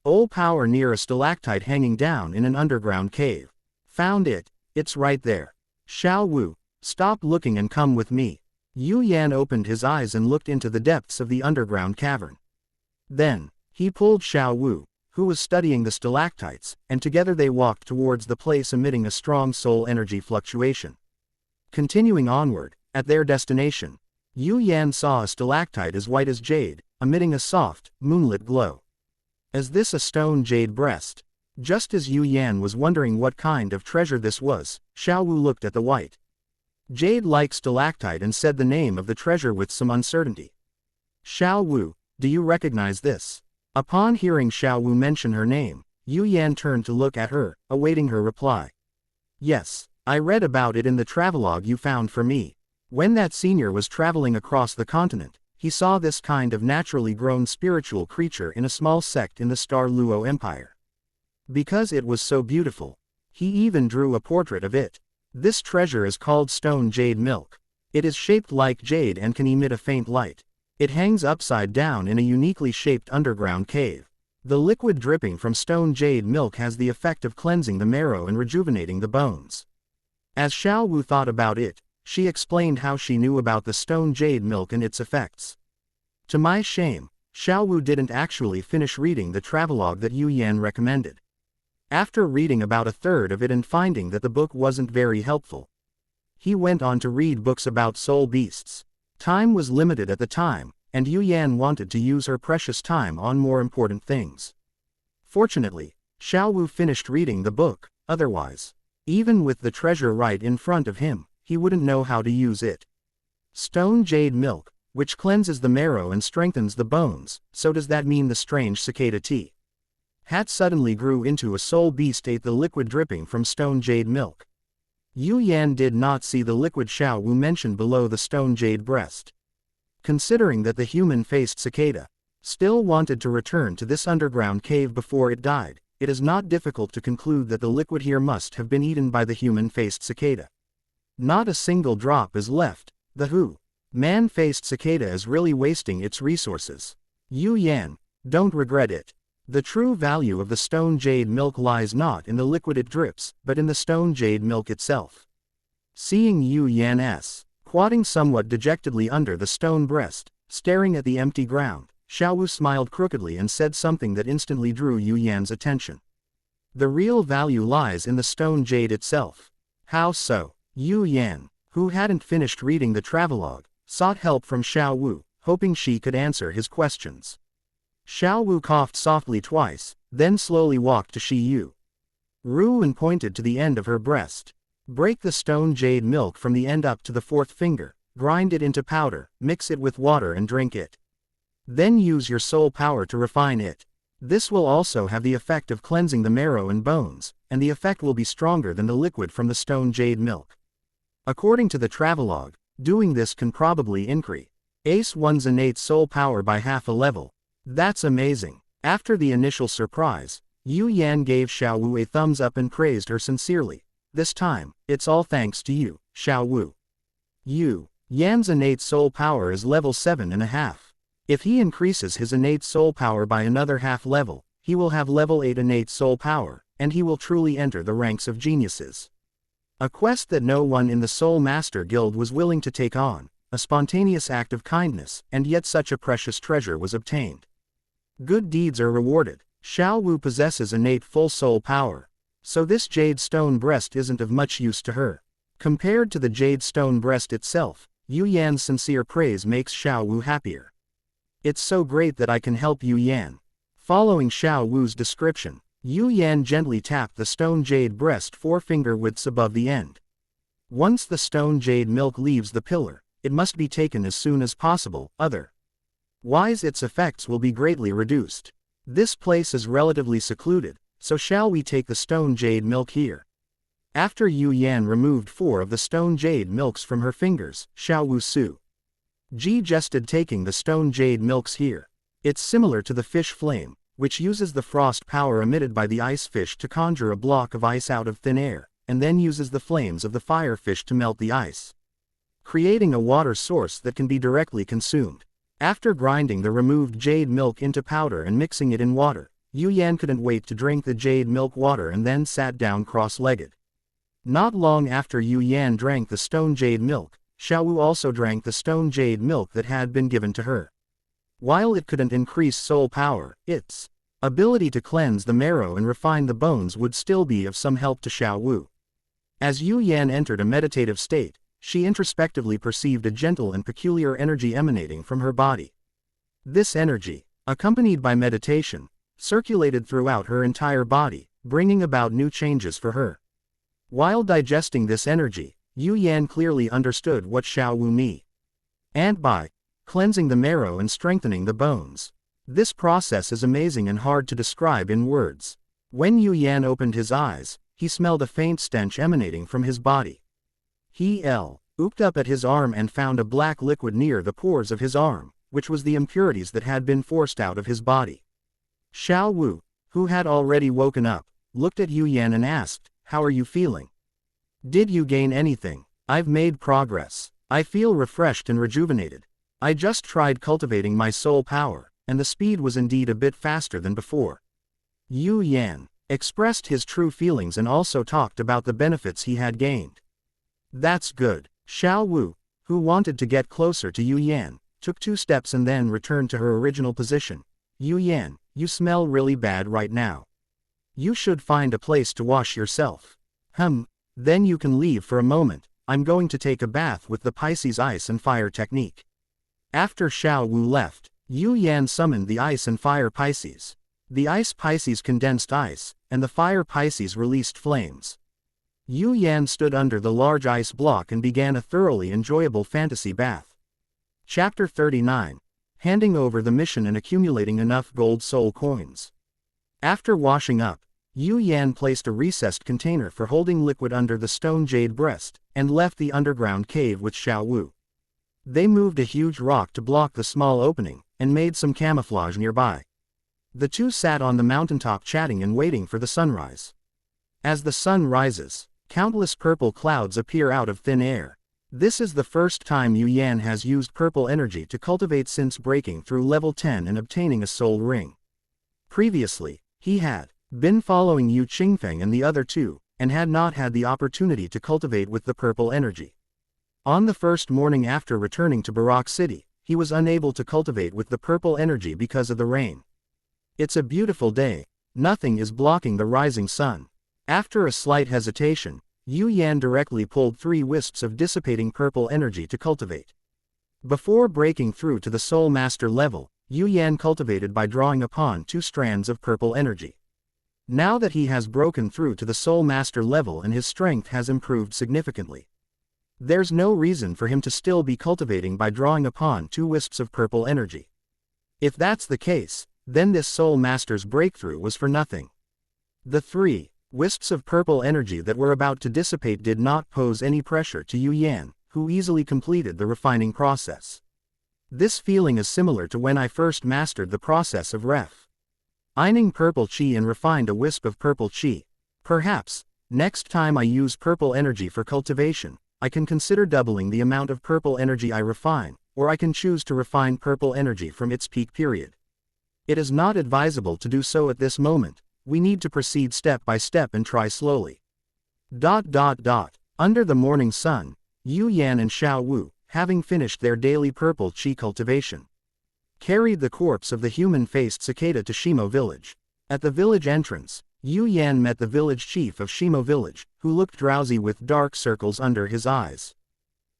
soul power near a stalactite hanging down in an underground cave. Found it, it's right there. Xiao Wu, stop looking and come with me. Yu Yan opened his eyes and looked into the depths of the underground cavern. Then, he pulled Xiao Wu, who was studying the stalactites, and together they walked towards the place emitting a strong soul energy fluctuation. Continuing onward, at their destination, Yu Yan saw a stalactite as white as jade, emitting a soft, moonlit glow. Is this a stone jade breast? Just as Yu Yan was wondering what kind of treasure this was, Xiao Wu looked at the white jade-like stalactite and said the name of the treasure with some uncertainty. Xiao Wu, do you recognize this? Upon hearing Xiao Wu mention her name, Yu Yan turned to look at her, awaiting her reply. Yes, I read about it in the travelogue you found for me. When that senior was traveling across the continent, he saw this kind of naturally grown spiritual creature in a small sect in the Star Luo Empire. Because it was so beautiful, he even drew a portrait of it. This treasure is called stone jade milk. It is shaped like jade and can emit a faint light. It hangs upside down in a uniquely shaped underground cave. The liquid dripping from stone jade milk has the effect of cleansing the marrow and rejuvenating the bones. As Xiao Wu thought about it, she explained how she knew about the stone jade milk and its effects. To my shame, Xiao Wu didn't actually finish reading the travelogue that Yu Yan recommended. After reading about a third of it and finding that the book wasn't very helpful, he went on to read books about soul beasts. Time was limited at the time, and Yu Yan wanted to use her precious time on more important things. Fortunately, Xiao Wu finished reading the book, otherwise, even with the treasure right in front of him, he wouldn't know how to use it. Stone jade milk, which cleanses the marrow and strengthens the bones, so does that mean the strange cicada tea? Hat suddenly grew into a soul beast ate the liquid dripping from stone jade milk. Yu Yan did not see the liquid Xiao Wu mentioned below the stone jade breast. Considering that the human-faced cicada still wanted to return to this underground cave before it died, it is not difficult to conclude that the liquid here must have been eaten by the human-faced cicada. Not a single drop is left. The man-faced cicada is really wasting its resources. Yu Yan, don't regret it. The true value of the stone jade milk lies not in the liquid it drips, but in the stone jade milk itself. Seeing Yu Yan squatting somewhat dejectedly under the stone breast, staring at the empty ground, Xiao Wu smiled crookedly and said something that instantly drew Yu Yan's attention. The real value lies in the stone jade itself. How so? Yu Yan, who hadn't finished reading the travelogue, sought help from Xiao Wu, hoping she could answer his questions. Xiao Wu coughed softly twice, then slowly walked to Shi Yu Ru and pointed to the end of her breast. Break the stone jade milk from the end up to the fourth finger, grind it into powder, mix it with water and drink it. Then use your soul power to refine it. This will also have the effect of cleansing the marrow and bones, and the effect will be stronger than the liquid from the stone jade milk. According to the travelogue, doing this can probably increase one's innate soul power by half a level. That's amazing. After the initial surprise, Yu Yan gave Xiao Wu a thumbs up and praised her sincerely. This time, it's all thanks to you, Xiao Wu. Yu Yan's innate soul power is level 7.5. If he increases his innate soul power by another half level, he will have level 8 innate soul power, and he will truly enter the ranks of geniuses. A quest that no one in the Soul Master Guild was willing to take on, a spontaneous act of kindness, and yet such a precious treasure was obtained. Good deeds are rewarded. Xiao Wu possesses innate full soul power, so this jade stone breast isn't of much use to her. Compared to the jade stone breast itself, Yu Yan's sincere praise makes Xiao Wu happier. It's so great that I can help Yu Yan. Following Xiao Wu's description, Yu Yan gently tapped the stone jade breast 4 finger widths above the end. Once the stone jade milk leaves the pillar, it must be taken as soon as possible, otherwise its effects will be greatly reduced. This place is relatively secluded, so shall we take the stone jade milk here? After Yu Yan removed 4 of the stone jade milks from her fingers, Xiao Wu suggested taking the stone jade milks here. It's similar to the fish flame, which uses the frost power emitted by the ice fish to conjure a block of ice out of thin air, and then uses the flames of the fire fish to melt the ice, creating a water source that can be directly consumed. After grinding the removed jade milk into powder and mixing it in water, Yu Yan couldn't wait to drink the jade milk water and then sat down cross-legged. Not long after Yu Yan drank the stone jade milk, Xiao Wu also drank the stone jade milk that had been given to her. While it couldn't increase soul power, its ability to cleanse the marrow and refine the bones would still be of some help to Xiao Wu. As Yu Yan entered a meditative state, she introspectively perceived a gentle and peculiar energy emanating from her body. This energy, accompanied by meditation, circulated throughout her entire body, bringing about new changes for her. While digesting this energy, Yu Yan clearly understood what Xiao Wu meant by cleansing the marrow and strengthening the bones. This process is amazing and hard to describe in words. When Yu Yan opened his eyes, he smelled a faint stench emanating from his body. He looked up at his arm and found a black liquid near the pores of his arm, which was the impurities that had been forced out of his body. Xiao Wu, who had already woken up, looked at Yu Yan and asked, "How are you feeling? Did you gain anything?" "I've made progress. I feel refreshed and rejuvenated. I just tried cultivating my soul power, and the speed was indeed a bit faster than before." Yu Yan expressed his true feelings and also talked about the benefits he had gained. "That's good." Xiao Wu, who wanted to get closer to Yu Yan, took 2 steps and then returned to her original position. "Yu Yan, you smell really bad right now. You should find a place to wash yourself." Then you can leave for a moment. I'm going to take a bath with the Pisces ice and fire technique." After Xiao Wu left, Yu Yan summoned the ice and fire Pisces. The ice Pisces condensed ice, and the fire Pisces released flames. Yu Yan stood under the large ice block and began a thoroughly enjoyable fantasy bath. Chapter 39. Handing over the mission and accumulating enough gold soul coins. After washing up, Yu Yan placed a recessed container for holding liquid under the stone jade breast, and left the underground cave with Xiao Wu. They moved a huge rock to block the small opening, and made some camouflage nearby. The two sat on the mountaintop chatting and waiting for the sunrise. As the sun rises, countless purple clouds appear out of thin air. This is the first time Yu Yan has used purple energy to cultivate since breaking through level 10 and obtaining a soul ring. Previously, he had been following Yu Qingfeng and the other two, and had not had the opportunity to cultivate with the purple energy. On the first morning after returning to Barak City, he was unable to cultivate with the purple energy because of the rain. It's a beautiful day. Nothing is blocking the rising sun. After a slight hesitation, Yu Yan directly pulled 3 wisps of dissipating purple energy to cultivate. Before breaking through to the Soul Master level, Yu Yan cultivated by drawing upon 2 strands of purple energy. Now that he has broken through to the Soul Master level and his strength has improved significantly, there's no reason for him to still be cultivating by drawing upon 2 wisps of purple energy. If that's the case, then this Soul Master's breakthrough was for nothing. The 3 wisps of purple energy that were about to dissipate did not pose any pressure to Yu Yan, who easily completed the refining process. This feeling is similar to when I first mastered the process of refining purple chi and refined a wisp of purple chi. Perhaps, next time I use purple energy for cultivation, I can consider doubling the amount of purple energy I refine, or I can choose to refine purple energy from its peak period. It is not advisable to do so at this moment. We need to proceed step by step and try slowly. Under the morning sun, Yu Yan and Xiao Wu, having finished their daily purple chi cultivation, carried the corpse of the human-faced cicada to Shimo village. At the village entrance, Yu Yan met the village chief of Shimo village, who looked drowsy with dark circles under his eyes,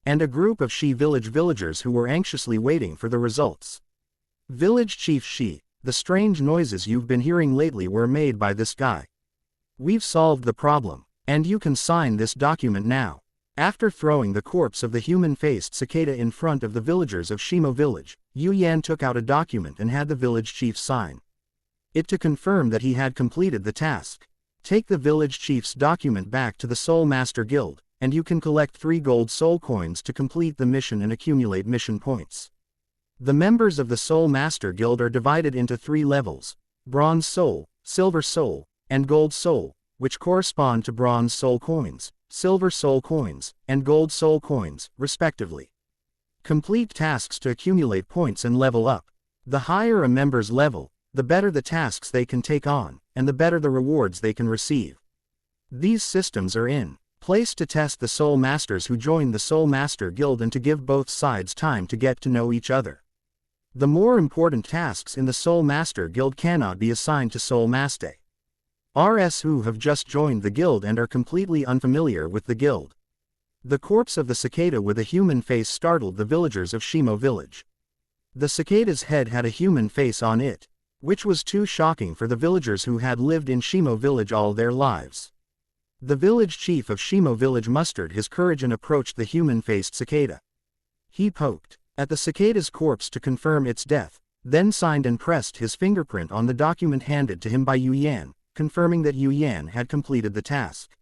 and a group of Shi village villagers who were anxiously waiting for the results. Village Chief Shi, the strange noises you've been hearing lately were made by this guy. We've solved the problem, and you can sign this document now. After throwing the corpse of the human-faced cicada in front of the villagers of Shimo village, Yu Yan took out a document and had the village chief sign it to confirm that he had completed the task. Take the village chief's document back to the Soul Master Guild, and you can collect 3 gold soul coins to complete the mission and accumulate mission points. The members of the Soul Master Guild are divided into 3 levels: Bronze Soul, Silver Soul, and Gold Soul, which correspond to Bronze Soul coins, Silver Soul coins, and Gold Soul coins, respectively. Complete tasks to accumulate points and level up. The higher a member's level, the better the tasks they can take on, and the better the rewards they can receive. These systems are in place to test the Soul Masters who join the Soul Master Guild and to give both sides time to get to know each other. The more important tasks in the Soul Master Guild cannot be assigned to Soul Master RS who have just joined the guild and are completely unfamiliar with the guild. The corpse of the cicada with a human face startled the villagers of Shimo village. The cicada's head had a human face on it, which was too shocking for the villagers who had lived in Shimo village all their lives. The village chief of Shimo village mustered his courage and approached the human-faced cicada. He poked at the cicada's corpse to confirm its death, then signed and pressed his fingerprint on the document handed to him by Yu Yan, confirming that Yu Yan had completed the task.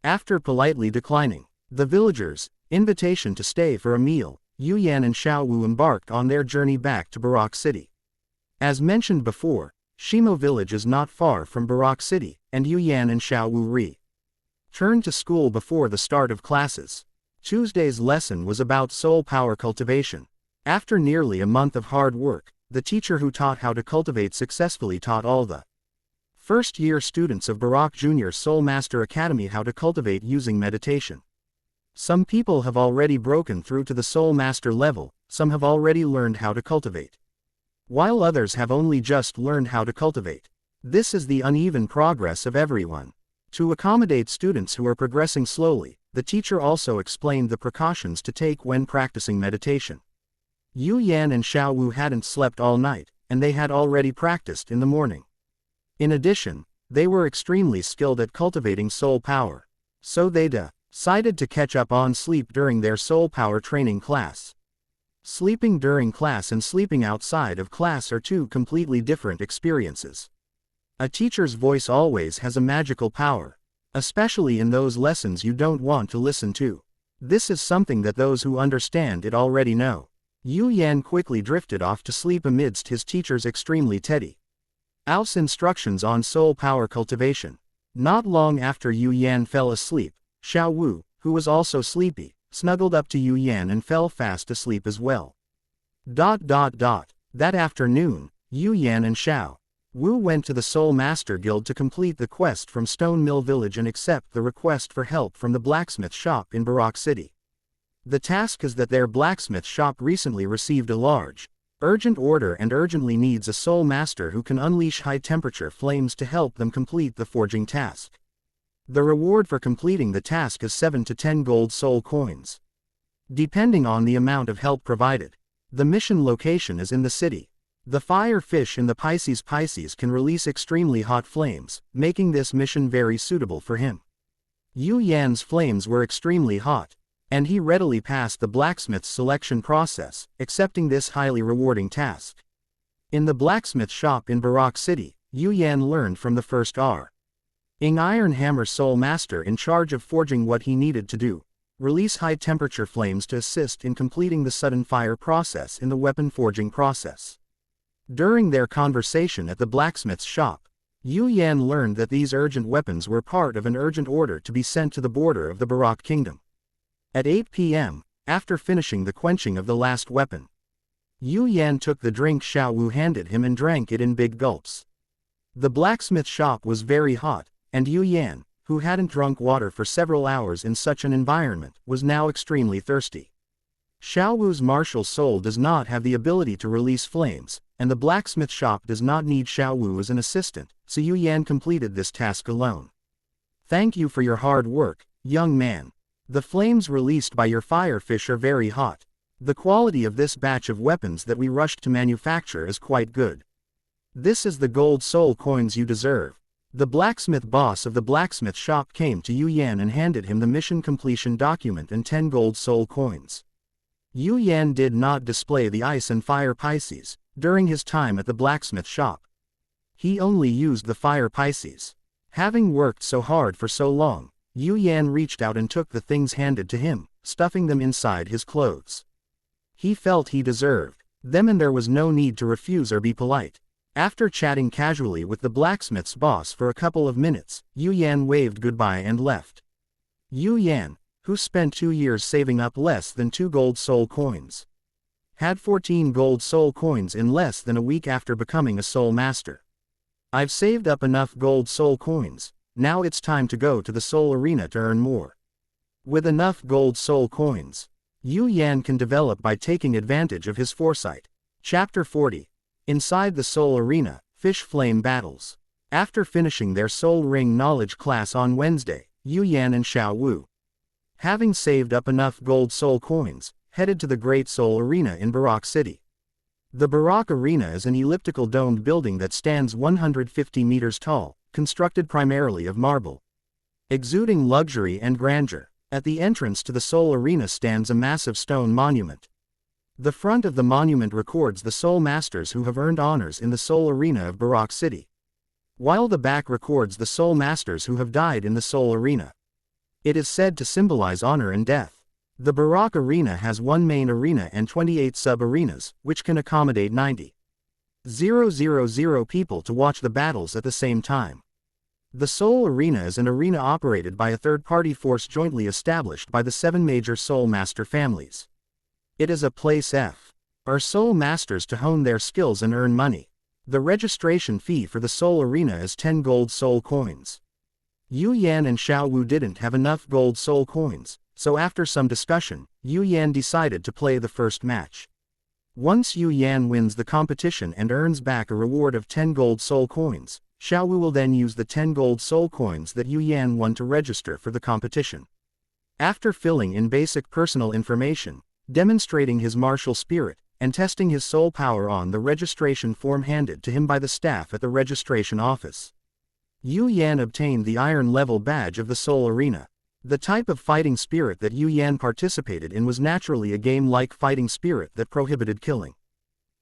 After politely declining the villagers' invitation to stay for a meal, Yu Yan and Xiao Wu embarked on their journey back to Barak City. As mentioned before, Shimo village is not far from Barak City, and Yu Yan and Xiao Wu returned to school before the start of classes. Tuesday's lesson was about soul power cultivation. After nearly a month of hard work, the teacher who taught how to cultivate successfully taught all the first-year students of Barak Junior Soul Master Academy how to cultivate using meditation. Some people have already broken through to the Soul Master level, some have already learned how to cultivate, while others have only just learned how to cultivate. This is the uneven progress of everyone. To accommodate students who are progressing slowly, the teacher also explained the precautions to take when practicing meditation. Yu Yan and Xiao Wu hadn't slept all night, and they had already practiced in the morning. In addition, They were extremely skilled at cultivating soul power. So they decided to catch up on sleep during their soul power training class. Sleeping during class and sleeping outside of class are two completely different experiences. A teacher's voice always has a magical power, especially in those lessons you don't want to listen to. This is something that those who understand it already know. Yu Yan quickly drifted off to sleep amidst his teacher's extremely tedious instructions on soul power cultivation. Not long after Yu Yan fell asleep, Xiao Wu, who was also sleepy, snuggled up to Yu Yan and fell fast asleep as well. That afternoon, Yu Yan and Xiao Wu went to the Soul Master Guild to complete the quest from Stone Mill Village and accept the request for help from the blacksmith shop in Baroque City. The task is that their blacksmith shop recently received a large, urgent order and urgently needs a soul master who can unleash high-temperature flames to help them complete the forging task. The reward for completing the task is 7 to 10 gold soul coins, depending on the amount of help provided. The mission location is in the city. The fire fish in the Pisces can release extremely hot flames, making this mission very suitable for him. Yu Yan's flames were extremely hot, and he readily passed the blacksmith's selection process, accepting this highly rewarding task. In the blacksmith shop in Baroque City, Yu Yan learned from the first Iron Hammer Soul Master in charge of forging what he needed to do: release high-temperature flames to assist in completing the sudden fire process in the weapon forging process. During their conversation at the blacksmith's shop, Yu Yan learned that these urgent weapons were part of an urgent order to be sent to the border of the Baroque Kingdom. At 8 p.m., after finishing the quenching of the last weapon, Yu Yan took the drink Xiao Wu handed him and drank it in big gulps. The blacksmith shop was very hot, and Yu Yan, who hadn't drunk water for several hours in such an environment, was now extremely thirsty. Xiao Wu's martial soul does not have the ability to release flames, and the blacksmith shop does not need Xiao Wu as an assistant, so Yu Yan completed this task alone. Thank you for your hard work, young man. The flames released by your firefish are very hot. The quality of this batch of weapons that we rushed to manufacture is quite good. This is the gold soul coins you deserve. The blacksmith boss of the blacksmith shop came to Yu Yan and handed him the mission completion document and 10 gold soul coins. Yu Yan did not display the ice and fire Pisces during his time at the blacksmith shop. He only used the fire Pisces. Having worked so hard for so long, Yu Yan reached out and took the things handed to him, stuffing them inside his clothes. He felt he deserved them and there was no need to refuse or be polite. After chatting casually with the blacksmith's boss for a couple of minutes, Yu Yan waved goodbye and left. Yu Yan, who spent 2 years saving up less than 2 gold soul coins, had 14 gold soul coins in less than a week after becoming a soul master. I've saved up enough gold soul coins. Now it's time to go to the soul arena to earn more. With enough gold soul coins, Yu Yan can develop by taking advantage of his foresight. Chapter 40. Inside the soul arena, fish flame battles. After finishing their soul ring knowledge class on Wednesday, Yu Yan and Xiao Wu, having saved up enough gold soul coins, headed to the Great Soul Arena in Baroque City. The Baroque Arena is an elliptical domed building that stands 150 meters tall, constructed primarily of marble, exuding luxury and grandeur. At the entrance to the Soul Arena stands a massive stone monument. The front of the monument records the soul masters who have earned honors in the Soul Arena of Baroque City, while the back records the soul masters who have died in the Soul Arena. It is said to symbolize honor and death. The Baroque Arena has one main arena and 28 sub-arenas, which can accommodate 90,000 people to watch the battles at the same time. The Soul Arena is an arena operated by a third-party force jointly established by the 7 major Soul Master families. It is a place for Soul Masters to hone their skills and earn money. The registration fee for the Soul Arena is 10 gold soul coins. Yu Yan and Xiao Wu didn't have enough gold soul coins, so after some discussion, Yu Yan decided to play the first match. Once Yu Yan wins the competition and earns back a reward of 10 gold soul coins, Xiao Wu will then use the 10 gold soul coins that Yu Yan won to register for the competition. After filling in basic personal information, demonstrating his martial spirit, and testing his soul power on the registration form handed to him by the staff at the registration office, Yu Yan obtained the Iron Level badge of the Soul Arena. The type of fighting spirit that Yu Yan participated in was naturally a game-like fighting spirit that prohibited killing.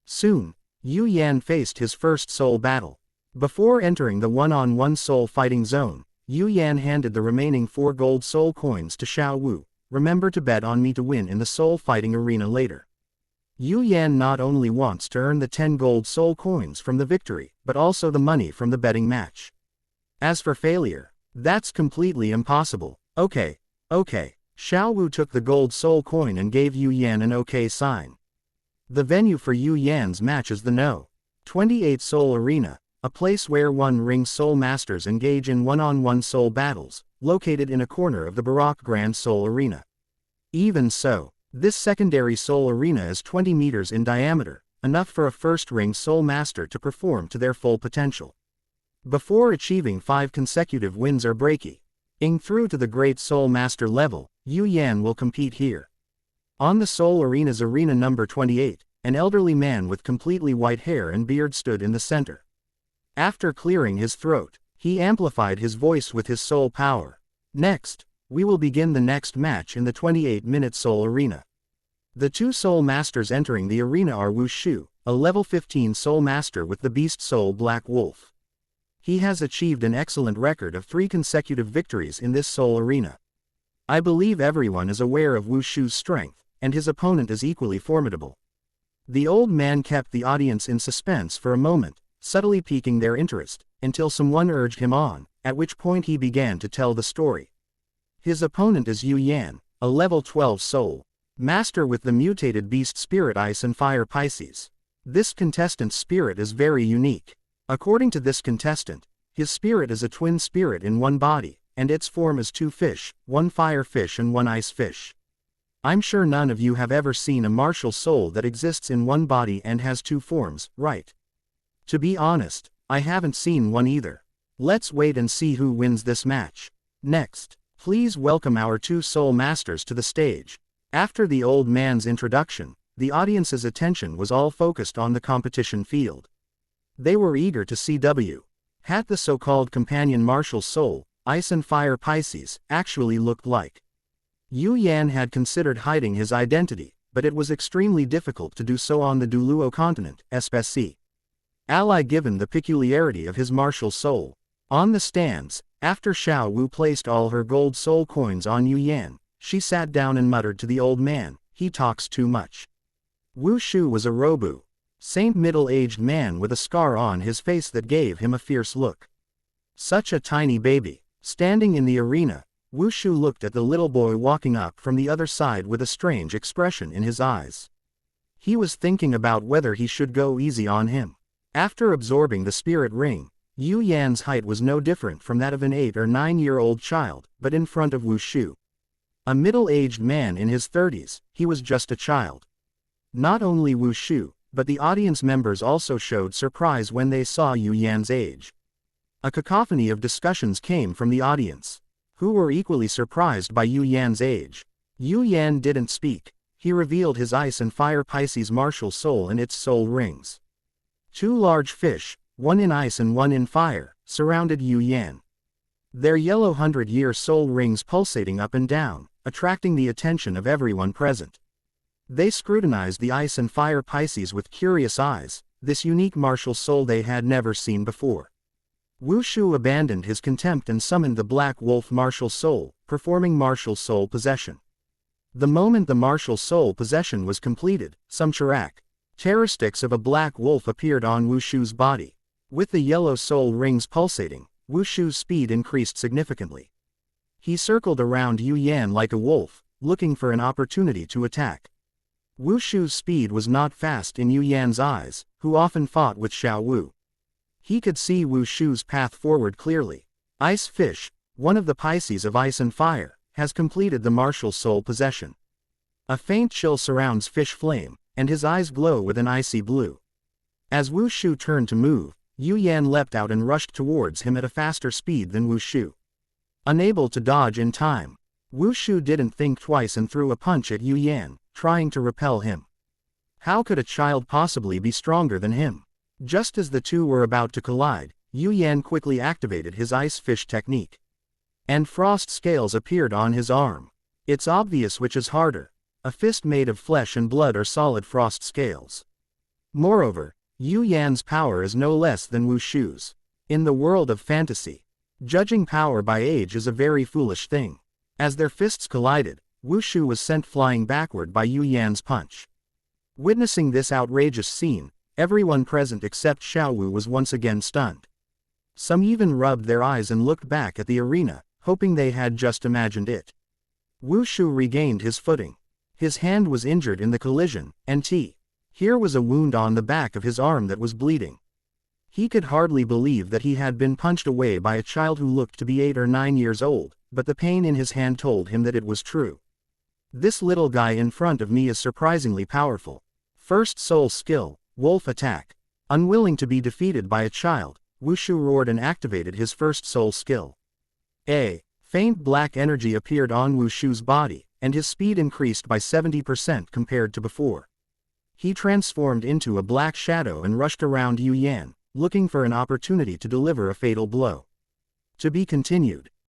Soon, Yu Yan faced his first soul battle. Before entering the one-on-one soul fighting zone, Yu Yan handed the remaining 4 gold soul coins to Xiao Wu. Remember to bet on me to win in the soul fighting arena later. Yu Yan not only wants to earn the 10 gold soul coins from the victory, but also the money from the betting match. As for failure, that's completely impossible. Okay. Xiao Wu took the gold soul coin and gave Yu Yan an okay sign. The venue for Yu Yan's match is the No. 28 Soul Arena, a place where one-ring soul masters engage in one-on-one soul battles, located in a corner of the Baroque Grand Soul Arena. Even so, this secondary soul arena is 20 meters in diameter, enough for a first-ring soul master to perform to their full potential. Before achieving 5 consecutive wins or breaking through to the Great Soul Master level, Yu Yan will compete here. On the Soul Arena's arena number 28, an elderly man with completely white hair and beard stood in the center. After clearing his throat, he amplified his voice with his soul power. Next, we will begin the next match in the 28-minute Soul Arena. The 2 Soul Masters entering the arena are Wu Shu, a level 15 Soul Master with the Beast Soul Black Wolf. He has achieved an excellent record of 3 consecutive victories in this Soul Arena. I believe everyone is aware of Wu Shu's strength, and his opponent is equally formidable. The old man kept the audience in suspense for a moment, subtly piquing their interest, until someone urged him on, at which point he began to tell the story. His opponent is Yu Yan, a level 12 soul master with the mutated beast spirit Ice and Fire Pisces. This contestant's spirit is very unique. According to this contestant, his spirit is a twin spirit in one body, and its form is 2 fish, 1 fire fish and 1 ice fish. I'm sure none of you have ever seen a martial soul that exists in one body and has 2 forms, right? To be honest, I haven't seen one either. Let's wait and see who wins this match. Next, please welcome our 2 soul masters to the stage. After the old man's introduction, the audience's attention was all focused on the competition field. They were eager to see had the so-called companion martial soul, Ice and Fire Pisces, actually looked like. Yu Yan had considered hiding his identity, but it was extremely difficult to do so on the Douluo continent, especially given the peculiarity of his martial soul. On the stands, after Xiao Wu placed all her gold soul coins on Yu Yan, she sat down and muttered to the old man, "He talks too much." Wu Shu was a Robu, saint middle-aged man with a scar on his face that gave him a fierce look. Such a tiny baby. Standing in the arena, Wu Shu looked at the little boy walking up from the other side with a strange expression in his eyes. He was thinking about whether he should go easy on him. After absorbing the spirit ring, Yu Yan's height was no different from that of an 8 or 9-year-old child, but in front of Wu Shu, a middle-aged man in his 30s, he was just a child. Not only Wu Shu, but the audience members also showed surprise when they saw Yu Yan's age. A cacophony of discussions came from the audience, who were equally surprised by Yu Yan's age. Yu Yan didn't speak. He revealed his Ice and Fire Pisces martial soul and its soul rings. 2 large fish, 1 in ice and 1 in fire, surrounded Yu Yan. Their yellow 100-year soul rings pulsating up and down, attracting the attention of everyone present. They scrutinized the Ice and Fire Pisces with curious eyes, this unique martial soul they had never seen before. Wu Shu abandoned his contempt and summoned the Black Wolf martial soul, performing martial soul possession. The moment the martial soul possession was completed, some characteristics of a black wolf appeared on Wu Shu's body. With the yellow soul rings pulsating, Wu Shu's speed increased significantly. He circled around Yu Yan like a wolf, looking for an opportunity to attack. Wu Shu's speed was not fast in Yu Yan's eyes, who often fought with Xiao Wu. He could see Wu Shu's path forward clearly. Ice Fish, one of the Pisces of Ice and Fire, has completed the martial soul possession. A faint chill surrounds Fish Flame, and his eyes glow with an icy blue. As Wu Shu turned to move, Yu Yan leapt out and rushed towards him at a faster speed than Wu Shu. Unable to dodge in time, Wu Shu didn't think twice and threw a punch at Yu Yan, trying to repel him. How could a child possibly be stronger than him? Just as the two were about to collide, Yu Yan quickly activated his ice fish technique. And frost scales appeared on his arm. It's obvious which is harder. A fist made of flesh and blood or solid frost scales. Moreover, Yu Yan's power is no less than Wu Shu's. In the world of fantasy, judging power by age is a very foolish thing. As their fists collided, Wu Shu was sent flying backward by Yu Yan's punch. Witnessing this outrageous scene, everyone present except Xiao Wu was once again stunned. Some even rubbed their eyes and looked back at the arena, hoping they had just imagined it. Wu Shu regained his footing. His hand was injured in the collision, and here was a wound on the back of his arm that was bleeding. He could hardly believe that he had been punched away by a child who looked to be 8 or 9 years old, but the pain in his hand told him that it was true. This little guy in front of me is surprisingly powerful. First soul skill, wolf attack. Unwilling to be defeated by a child, Wu Shu roared and activated his first soul skill. A faint black energy appeared on Wu Shu's body, and his speed increased by 70% compared to before. He transformed into a black shadow and rushed around Yu Yan, looking for an opportunity to deliver a fatal blow. To be continued.